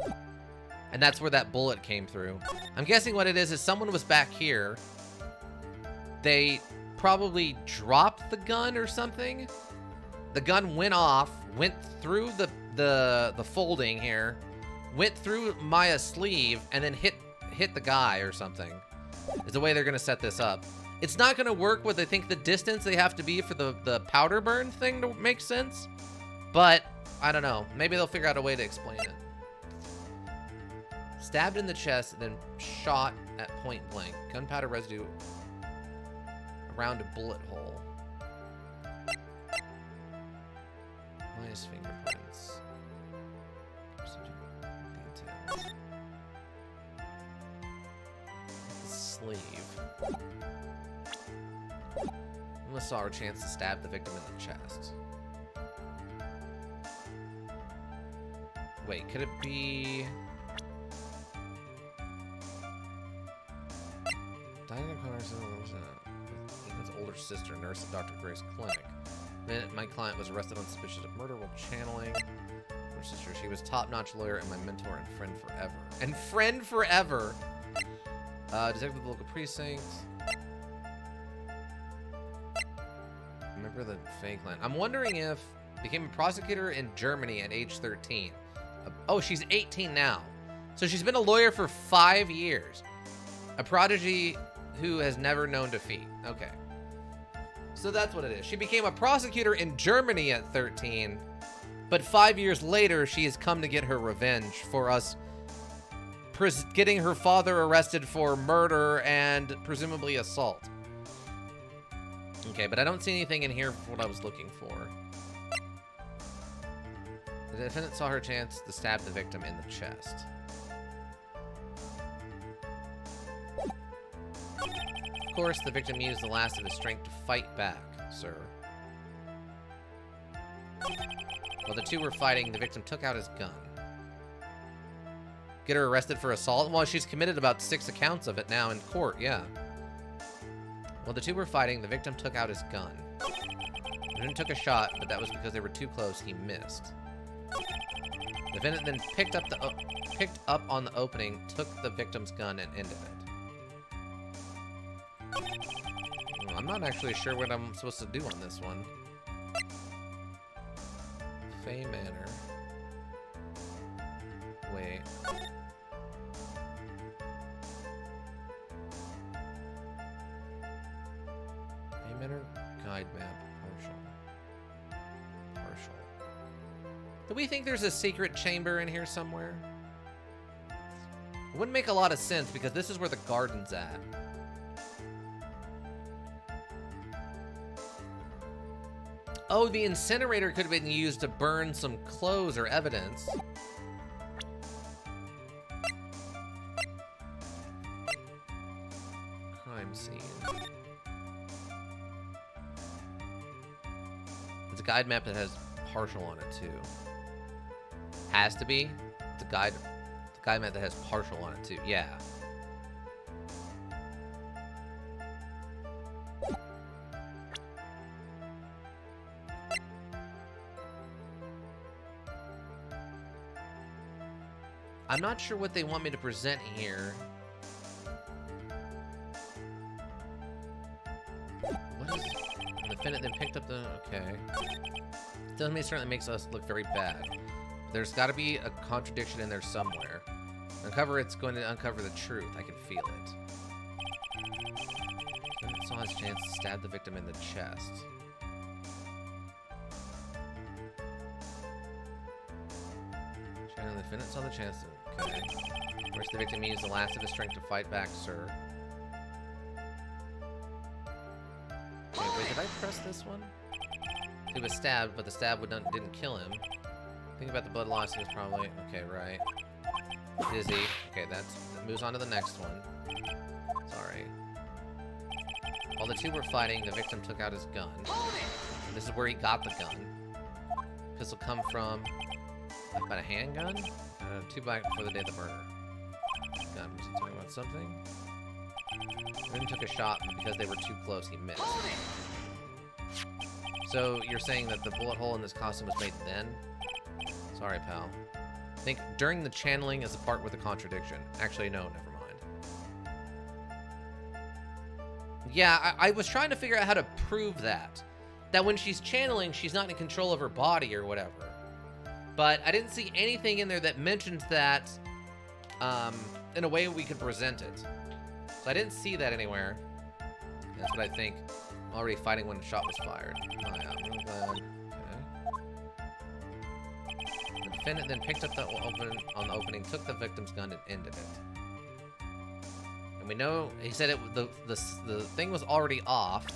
And that's where that bullet came through. I'm guessing what it is someone was back here. They probably dropped the gun or something. The gun went off, went through the folding here, went through Maya's sleeve, and then hit the guy or something. Is the way they're gonna set this up. It's not gonna work with, I think, the distance they have to be for the powder burn thing to make sense. But, I don't know. Maybe they'll figure out a way to explain it. Stabbed in the chest, then shot at point blank. Gunpowder residue around a bullet hole. Maya's fingerprints. Details. The sleeve. Melissa saw her chance to stab the victim in the chest. Wait, could it be... Diana Carson was Ethan's older sister, nurse at Dr. Gray's clinic. The minute my client was arrested on suspicion of murder while channeling her sister. She was top-notch lawyer and my mentor and friend forever. And friend forever! Detective of the local precinct. Remember the fake line. I'm wondering if became a prosecutor in Germany at age 13. Oh, she's 18 now. So she's been a lawyer for 5 years. A prodigy who has never known defeat. Okay. So that's what it is. She became a prosecutor in Germany at 13, but 5 years later, she has come to get her revenge for us getting her father arrested for murder and presumably assault. Okay, but I don't see anything in here for what I was looking for. The defendant saw her chance to stab the victim in the chest. Of course, the victim used the last of his strength to fight back, sir. While the two were fighting, the victim took out his gun. Get her arrested for assault? Well, she's committed about 6 accounts of it now in court, yeah. While the two were fighting, the victim took out his gun. The defendant took a shot, but that was because they were too close. He missed. The defendant then picked up on the opening, took the victim's gun, and ended it. I'm not actually sure what I'm supposed to do on this one. Fay Manor. Wait. Fay Manor guide map partial. Do we think there's a secret chamber in here somewhere? It wouldn't make a lot of sense because this is where the garden's at. Oh, the incinerator could have been used to burn some clothes or evidence. Crime scene. It's a guide map that has partial on it too. Has to be. It's a guide map that has partial on it too. Yeah. I'm not sure what they want me to present here. What is... The defendant then picked up the... Okay. Doesn't mean it certainly makes us look very bad. There's got to be a contradiction in there somewhere. Uncover it's going to uncover the truth. I can feel it. Defendant saw his chance to stab the victim in the chest. The defendant saw the chance to... Okay. Where's the victim used the last of his strength to fight back, sir? Okay, wait, did I press this one? He was stabbed, but the stab didn't kill him. Think about the blood loss, he was probably... Okay, right. Dizzy. Okay, that moves on to the next one. Sorry. While the two were fighting, the victim took out his gun. And this is where he got the gun. Pistol come from... About a handgun? Two back before the day of the murder. Gun. Was he talking about something? Then took a shot, but because they were too close, he missed. So you're saying that the bullet hole in this costume was made then? Sorry, pal. I think during the channeling is the part with the contradiction. Actually, no, never mind. Yeah, I was trying to figure out how to prove that. That when she's channeling, she's not in control of her body or whatever. But I didn't see anything in there that mentions that in a way we could present it. So I didn't see that anywhere. That's what I think. Already fighting when the shot was fired. Oh, yeah, I'm really glad. Okay. The defendant then picked up the opening, took the victim's gun, and ended it. And we know, he said the thing was already off.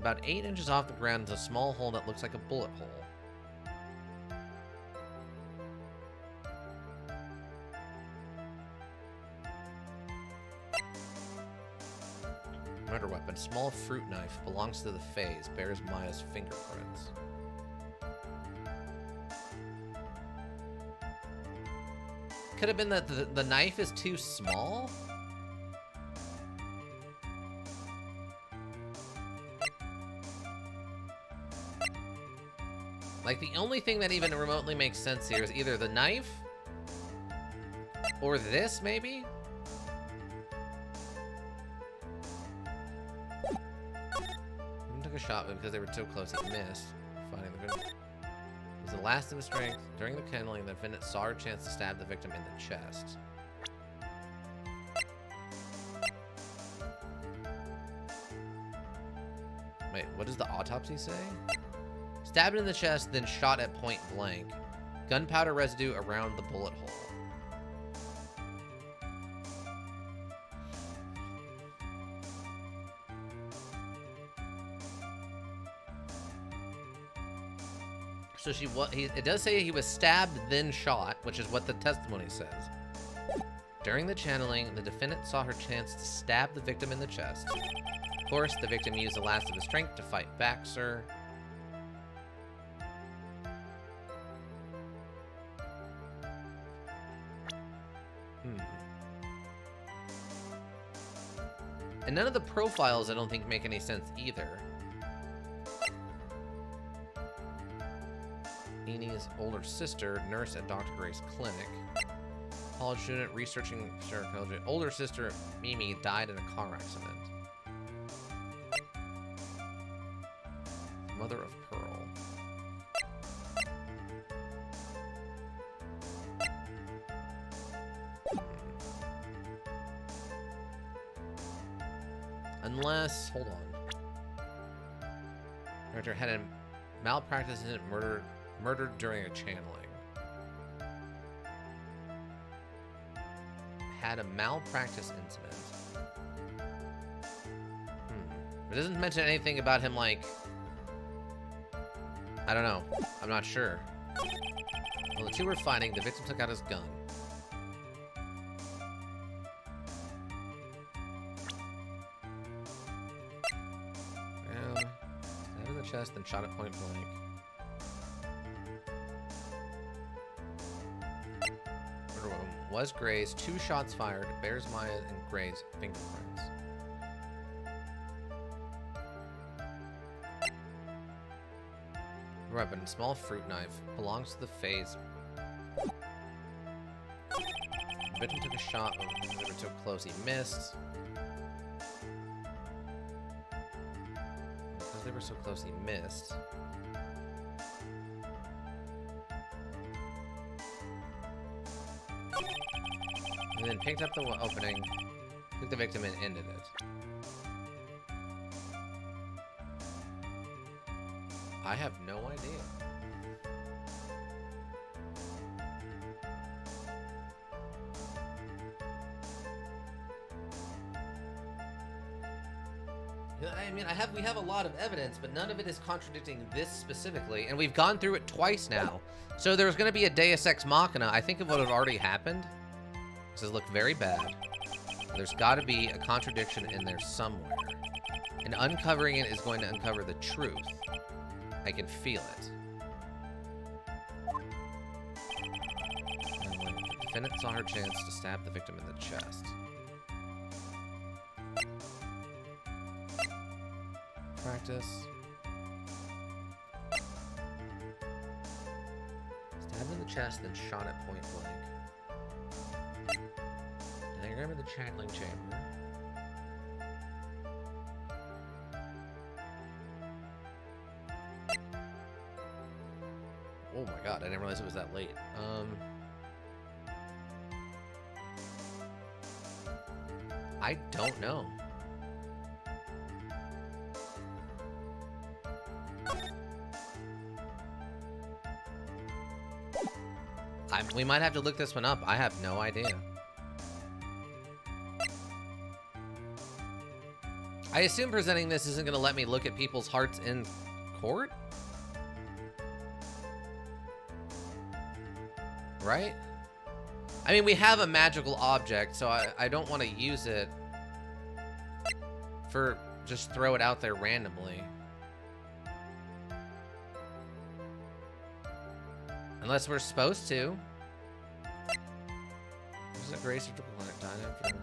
About 8 inches off the ground is a small hole that looks like a bullet hole. Murder weapon. Small fruit knife. Belongs to the phase. Bears Maya's fingerprints. Could have been that the knife is too small? Like, the only thing that even remotely makes sense here is either the knife or this, maybe? He took a shot, but because they were too close, he missed. Finding the victim. It was the last of his strength. During the kindling, the defendant saw her chance to stab the victim in the chest. Wait, what does the autopsy say? Stabbed in the chest, then shot at point blank. Gunpowder residue around the bullet hole. So it does say he was stabbed, then shot, which is what the testimony says. During the channeling, the defendant saw her chance to stab the victim in the chest. Of course, the victim used the last of his strength to fight back, sir. And none of the profiles, I don't think, make any sense either. Annie's older sister, nurse at Dr. Gray's clinic. College student researching psychology. Older sister, Mimi, died in a car accident. Mother of Pearl. Unless, hold on. Director had a malpractice incident murdered during a channeling. Had a malpractice incident. It doesn't mention anything about him, like... I don't know. I'm not sure. While the two were fighting, the victim took out his gun. Stabbed in the chest, then shot at point blank. Murder woman was Gray's. 2 shots fired. Bears Maya and Gray's fingerprints. Weapon, small fruit knife, belongs to the phase. The victim took a shot, but they were so close he missed. Because they were so close he missed. And then picked up the opening, took the victim and ended it. I have no idea. I mean, we have a lot of evidence, but none of it is contradicting this specifically, and we've gone through it twice now. So there's going to be a Deus Ex Machina. I think of what had already happened. This has looked very bad. There's got to be a contradiction in there somewhere, and uncovering it is going to uncover the truth. I can feel it. And when the defendant saw her chance to stab the victim in the chest. Practice. Stabbed in the chest, then shot at point blank. Diagram of the channeling chamber. Oh my god, I didn't realize it was that late. I don't know. We might have to look this one up. I have no idea. I assume presenting this isn't going to let me look at people's hearts in court? Right? I mean, we have a magical object, so I don't want to use it for just throw it out there randomly. Unless we're supposed to. This is a gray surgical clinic died after.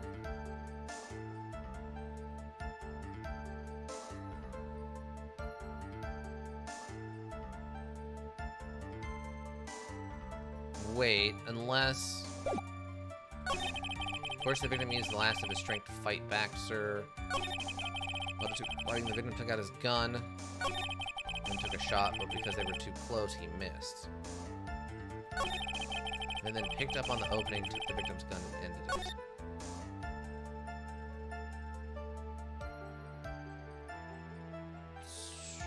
Wait, unless... Of course, the victim used the last of his strength to fight back, sir. Fighting, the victim took out his gun and took a shot, but because they were too close, he missed. And then picked up on the opening, took the victim's gun, and ended it.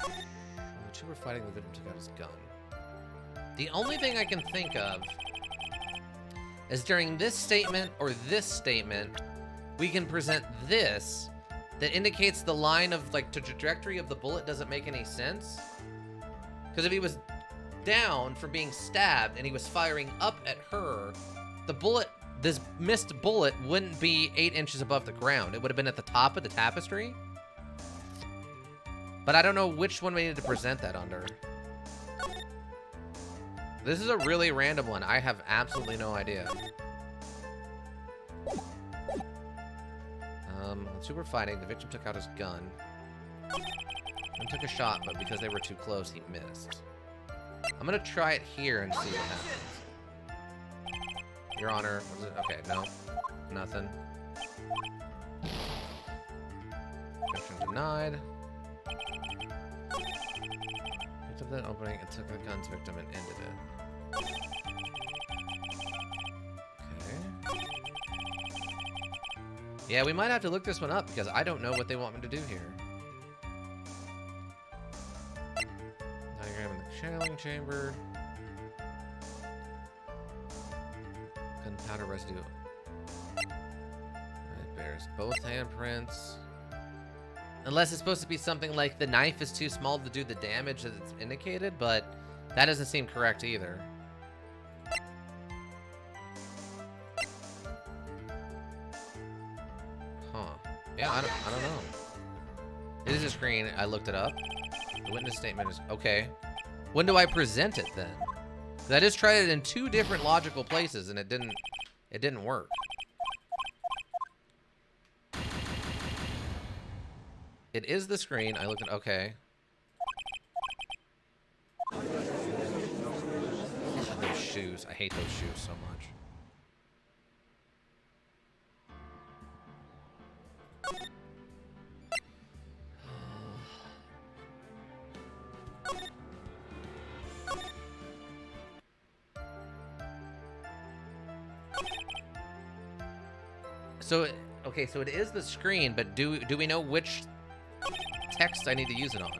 When the two were fighting, the victim took out his gun. The only thing I can think of is during this statement or this statement, we can present this that indicates the line of, like, the trajectory of the bullet doesn't make any sense. Because if he was down from being stabbed and he was firing up at her, the bullet, this missed bullet, wouldn't be 8 inches above the ground. It would have been at the top of the tapestry. But I don't know which one we need to present that under. This is a really random one. I have absolutely no idea. The two were fighting. The victim took out his gun and took a shot, but because they were too close, he missed. I'm gonna try it here and see what happens. Your Honor, what is it? Okay, no, nothing. Objection denied. Picked up that opening and took the gun's victim and ended it. Okay. Yeah, we might have to look this one up because I don't know what they want me to do here. Diagram in the channeling chamber. Gunpowder residue. It bears both handprints. Unless it's supposed to be something like the knife is too small to do the damage that it's indicated, but that doesn't seem correct either. Huh. Yeah, I don't know. It is a screen. I looked it up. The witness statement is okay. When do I present it then? 'Cause I just tried it in 2 different logical places and it didn't work. It is the screen. I looked at okay. Those shoes. I hate those shoes so much. So, okay, so it is the screen, but do we know which text I need to use it on?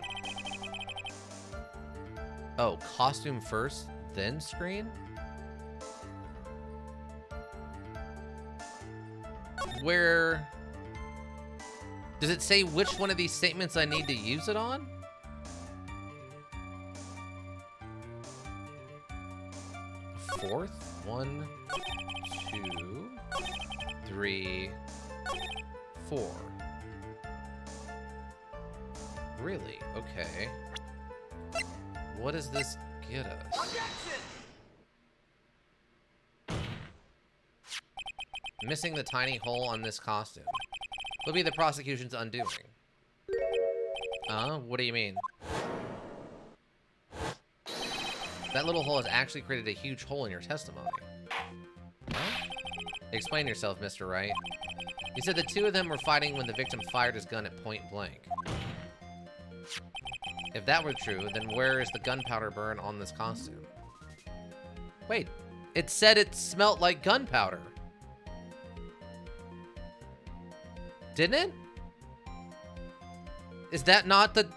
Oh, costume first, then screen? Where... Does it say which one of these statements I need to use it on? Fourth? 1, 2, 3, 4. Really? Okay. What does this get us? Objection! Missing the tiny hole on this costume will be the prosecution's undoing. What do you mean? That little hole has actually created a huge hole in your testimony. Huh? Explain yourself, Mr. Wright. You said the 2 of them were fighting when the victim fired his gun at point blank. If that were true, then where is the gunpowder burn on this costume? Wait, it said it smelt like gunpowder. Didn't it? Is that not the...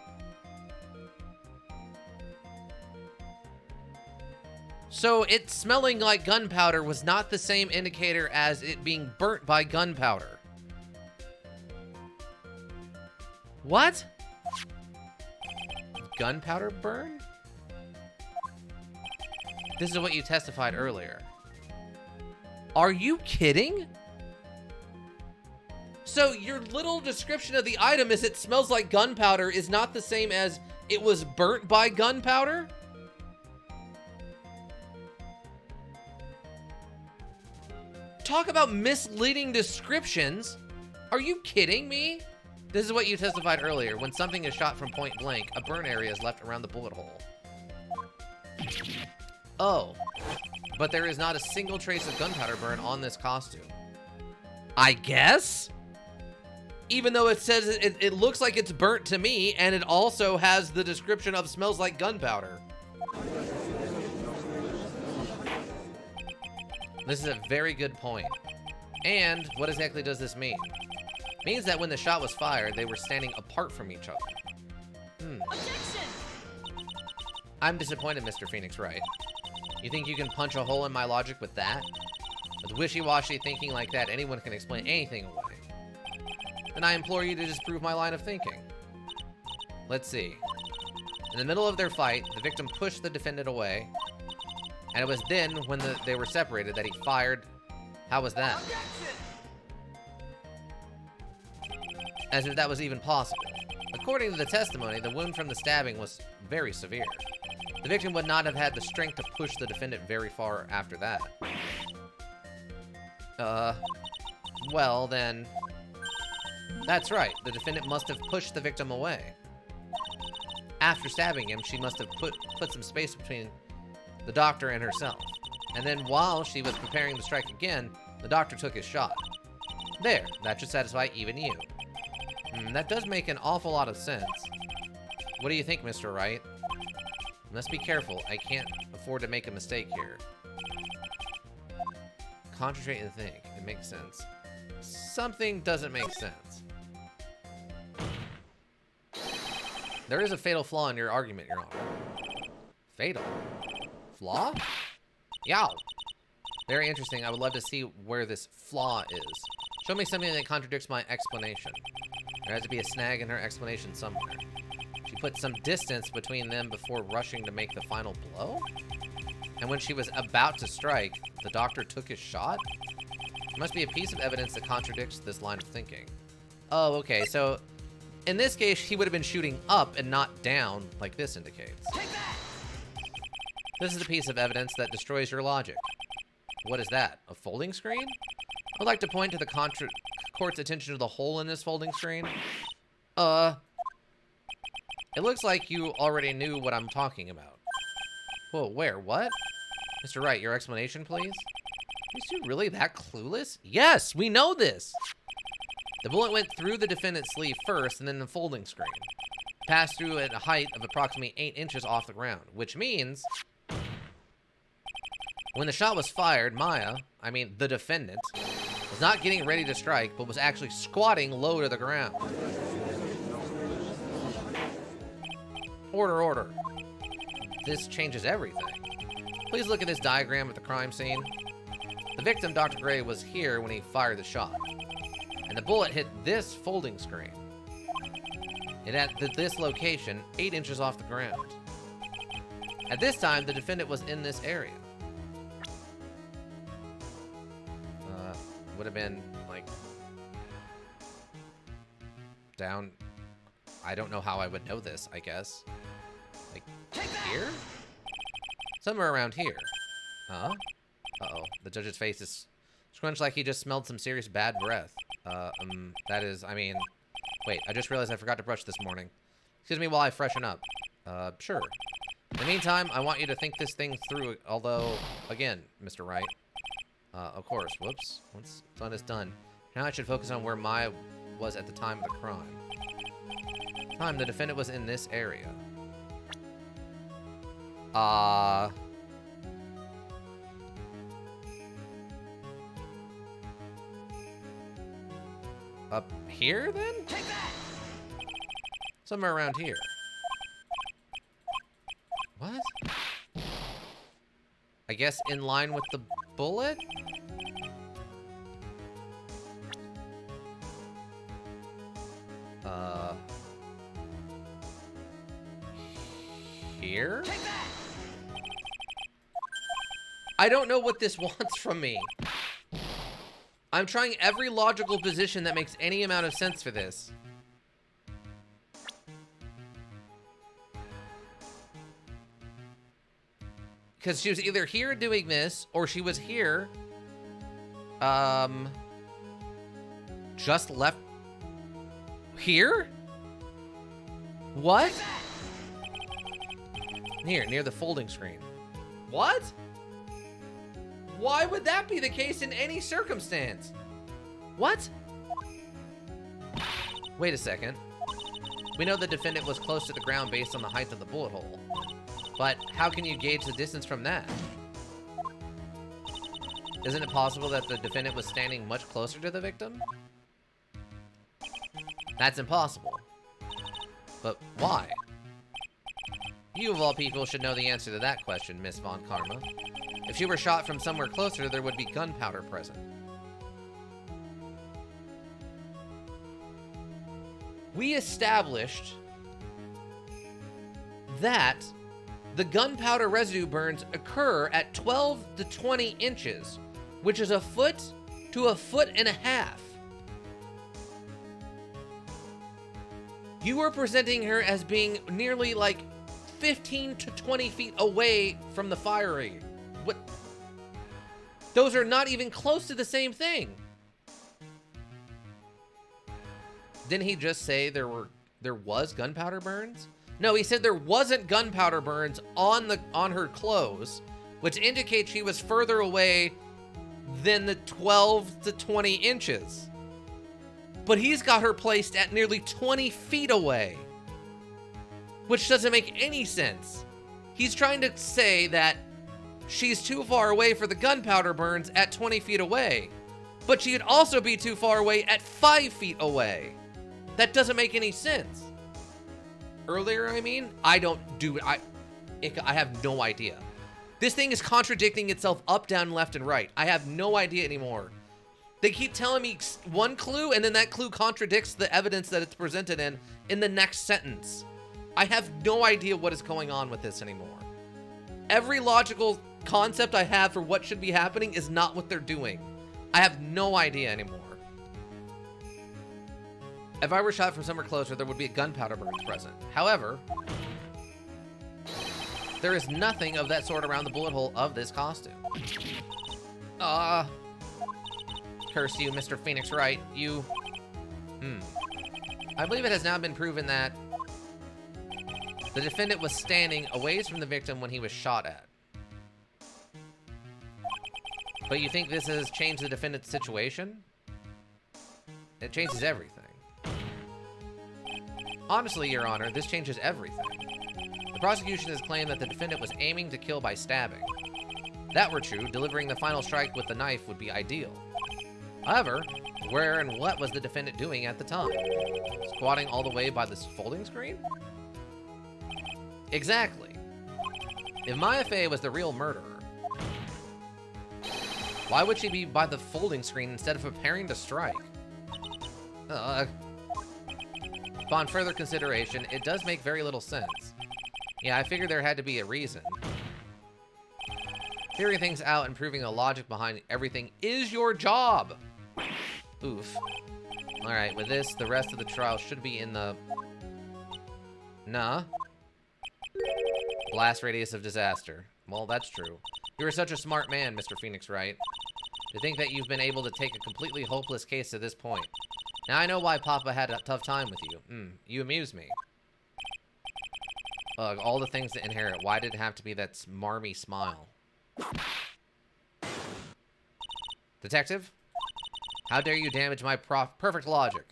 So it smelling like gunpowder was not the same indicator as it being burnt by gunpowder. What? Gunpowder burn? This is what you testified earlier. Are you kidding? So your little description of the item is it smells like gunpowder is not the same as it was burnt by gunpowder? Talk about misleading descriptions. Are you kidding me? This is what you testified earlier. When something is shot from point blank, a burn area is left around the bullet hole. Oh, but there is not a single trace of gunpowder burn on this costume. I guess? Even though it says it looks like it's burnt to me, and it also has the description of smells like gunpowder. This is a very good point. And what exactly does this mean? Means that when the shot was fired, they were standing apart from each other. Objection! I'm disappointed, Mr. Phoenix Wright. You think you can punch a hole in my logic with that? With wishy-washy thinking like that, anyone can explain anything away. Then I implore you to disprove my line of thinking. Let's see. In the middle of their fight, the victim pushed the defendant away, and it was then, when they were separated, that he fired. How was that? Objection! As if that was even possible. According to the testimony, the wound from the stabbing was very severe. The victim would not have had the strength to push the defendant very far after that. Well then... That's right, the defendant must have pushed the victim away. After stabbing him, she must have put some space between the doctor and herself. And then while she was preparing to strike again, the doctor took his shot. There, that should satisfy even you. That does make an awful lot of sense. What do you think, Mr. Wright? Let's be careful. I can't afford to make a mistake here. Concentrate and think. It makes sense. something doesn't make sense. There is a fatal flaw in your argument, Your Honor. Fatal? Flaw? Yow. Very interesting. I would love to see where this flaw is. Show me something that contradicts my explanation. There has to be a snag in her explanation somewhere. She put some distance between them before rushing to make the final blow? And when she was about to strike, the doctor took his shot? There must be a piece of evidence that contradicts this line of thinking. Oh, okay, so in this case, he would have been shooting up and not down, like this indicates. This is a piece of evidence that destroys your logic. What is that? A folding screen? I'd like to point to the court's attention to the hole in this folding screen. It looks like you already knew what I'm talking about. Whoa, where? What? Mr. Wright, your explanation, please? Is you really that clueless? Yes, we know this! The bullet went through the defendant's sleeve first and then the folding screen. Passed through at a height of approximately 8 inches off the ground, which means when the shot was fired, the defendant, was not getting ready to strike, but was actually squatting low to the ground. Order, order. This changes everything. Please look at this diagram of the crime scene. The victim, Dr. Gray, was here when he fired the shot. And the bullet hit this folding screen. And at this location, 8 inches off the ground. At this time, the defendant was in this area. Would have been, like, down. I don't know how I would know this, I guess. Like, here? Somewhere around here. Huh? Uh-oh. The judge's face is scrunched like he just smelled some serious bad breath. That is, I mean... Wait, I just realized I forgot to brush this morning. Excuse me while I freshen up. Sure. In the meantime, I want you to think this thing through, although, again, Mr. Wright. Of course. Whoops. Once done is done. Now I should focus on where Maya was at the time of the crime. The defendant was in this area. Up here, then? Somewhere around here. What? I guess in line with the bullet? Here? I don't know what this wants from me. I'm trying every logical position that makes any amount of sense for this. Because she was either here doing this, or she was here, just left here? What? Here, near the folding screen. What? Why would that be the case in any circumstance? What? Wait a second. We know the defendant was close to the ground based on the height of the bullet hole. But how can you gauge the distance from that? Isn't it possible that the defendant was standing much closer to the victim? That's impossible. But why? You of all people should know the answer to that question, Miss Von Karma. If she were shot from somewhere closer, there would be gunpowder present. We established that the gunpowder residue burns occur at 12 to 20 inches, which is a foot to a foot and a half. You were presenting her as being nearly like 15 to 20 feet away from the firing. What? Those are not even close to the same thing. Didn't he just say there was gunpowder burns? No, he said there wasn't gunpowder burns on her clothes, which indicates she was further away than the 12 to 20 inches. But he's got her placed at nearly 20 feet away, which doesn't make any sense. He's trying to say that she's too far away for the gunpowder burns at 20 feet away. But she could also be too far away at 5 feet away. That doesn't make any sense. Earlier, I mean, I have no idea. This thing is contradicting itself up, down, left, and right. I have no idea anymore. They keep telling me one clue, and then that clue contradicts the evidence that it's presented in the next sentence. I have no idea what is going on with this anymore. Every logical concept I have for what should be happening is not what they're doing. I have no idea anymore. If I were shot from somewhere closer, there would be a gunpowder burn present. However, there is nothing of that sort around the bullet hole of this costume. Curse you, Mr. Phoenix Wright. You... I believe it has now been proven that the defendant was standing a ways from the victim when he was shot at. But you think this has changed the defendant's situation? It changes everything. Honestly, Your Honor, this changes everything. The prosecution has claimed that the defendant was aiming to kill by stabbing. If that were true, delivering the final strike with the knife would be ideal. However, where and what was the defendant doing at the time? Squatting all the way by this folding screen? Exactly. If Maya Fey was the real murderer, why would she be by the folding screen instead of preparing to strike? Upon further consideration, it does make very little sense. Yeah, I figured there had to be a reason. Figuring things out and proving the logic behind everything is your job! Oof. Alright, with this, the rest of the trial should be in the... Nah. Blast radius of disaster. Well, that's true. You are such a smart man, Mr. Phoenix Wright. To think that you've been able to take a completely hopeless case to this point. Now I know why Papa had a tough time with you. You amuse me. Ugh, all the things to inherit. Why did it have to be that smarmy smile? Detective? How dare you damage my perfect logic?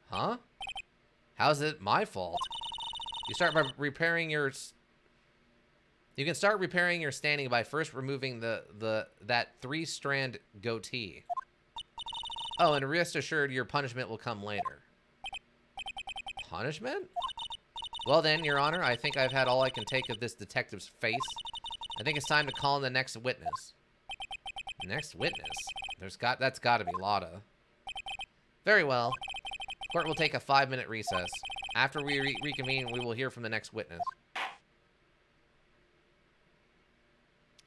Huh? How's it my fault? You start by repairing your... You can start repairing your standing by first removing that 3-strand goatee. Oh, and rest assured your punishment will come later. Punishment? Well then, Your Honor, I think I've had all I can take of this detective's face. I think it's time to call in the next witness. Next witness? That's gotta be Lotta. Very well. Court will take a 5-minute recess. After we reconvene, we will hear from the next witness.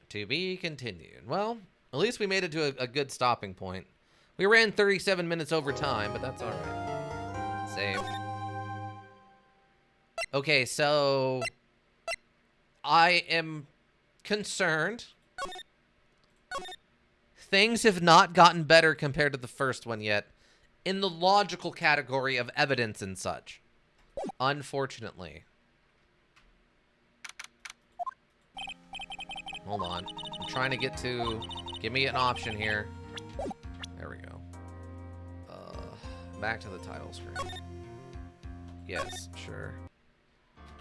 To be continued. Well, at least we made it to a good stopping point. We ran 37 minutes over time, but that's alright. Save. Okay, so... I am concerned. Things have not gotten better compared to the first one yet. In the logical category of evidence and such. Unfortunately. Hold on. I'm trying to get to... Give me an option here. There we go. Back to the title screen. Yes, sure.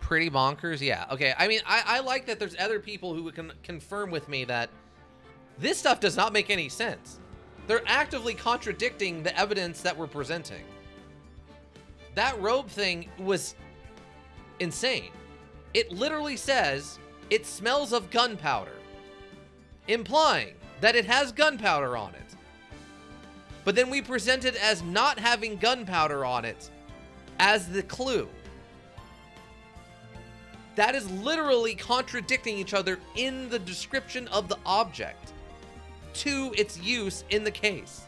Pretty bonkers? Yeah. Okay, I mean, I like that there's other people who can confirm with me that this stuff does not make any sense. They're actively contradicting the evidence that we're presenting. That robe thing was insane. It literally says, it smells of gunpowder, implying that it has gunpowder on it. But then we present it as not having gunpowder on it as the clue. That is literally contradicting each other in the description of the object to its use in the case.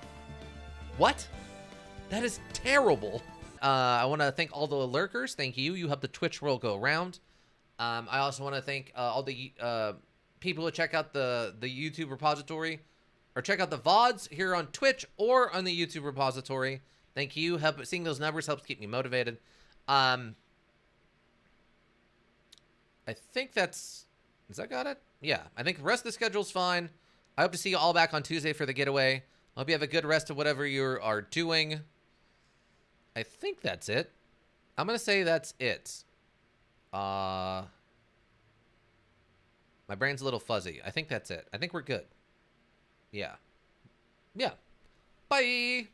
What? That is terrible. I want to thank all the lurkers. Thank you. You helped the Twitch world go around. I also want to thank all the people who check out the YouTube repository, or check out the VODs here on Twitch or on the YouTube repository. Thank you. Seeing those numbers helps keep me motivated. I think that's... Has that got it? Yeah, I think the rest of the schedule's fine. I hope to see you all back on Tuesday for the getaway. I hope you have a good rest of whatever you are doing. I think that's it. I'm going to say that's it. My brain's a little fuzzy. I think that's it. I think we're good. Yeah. Yeah. Bye.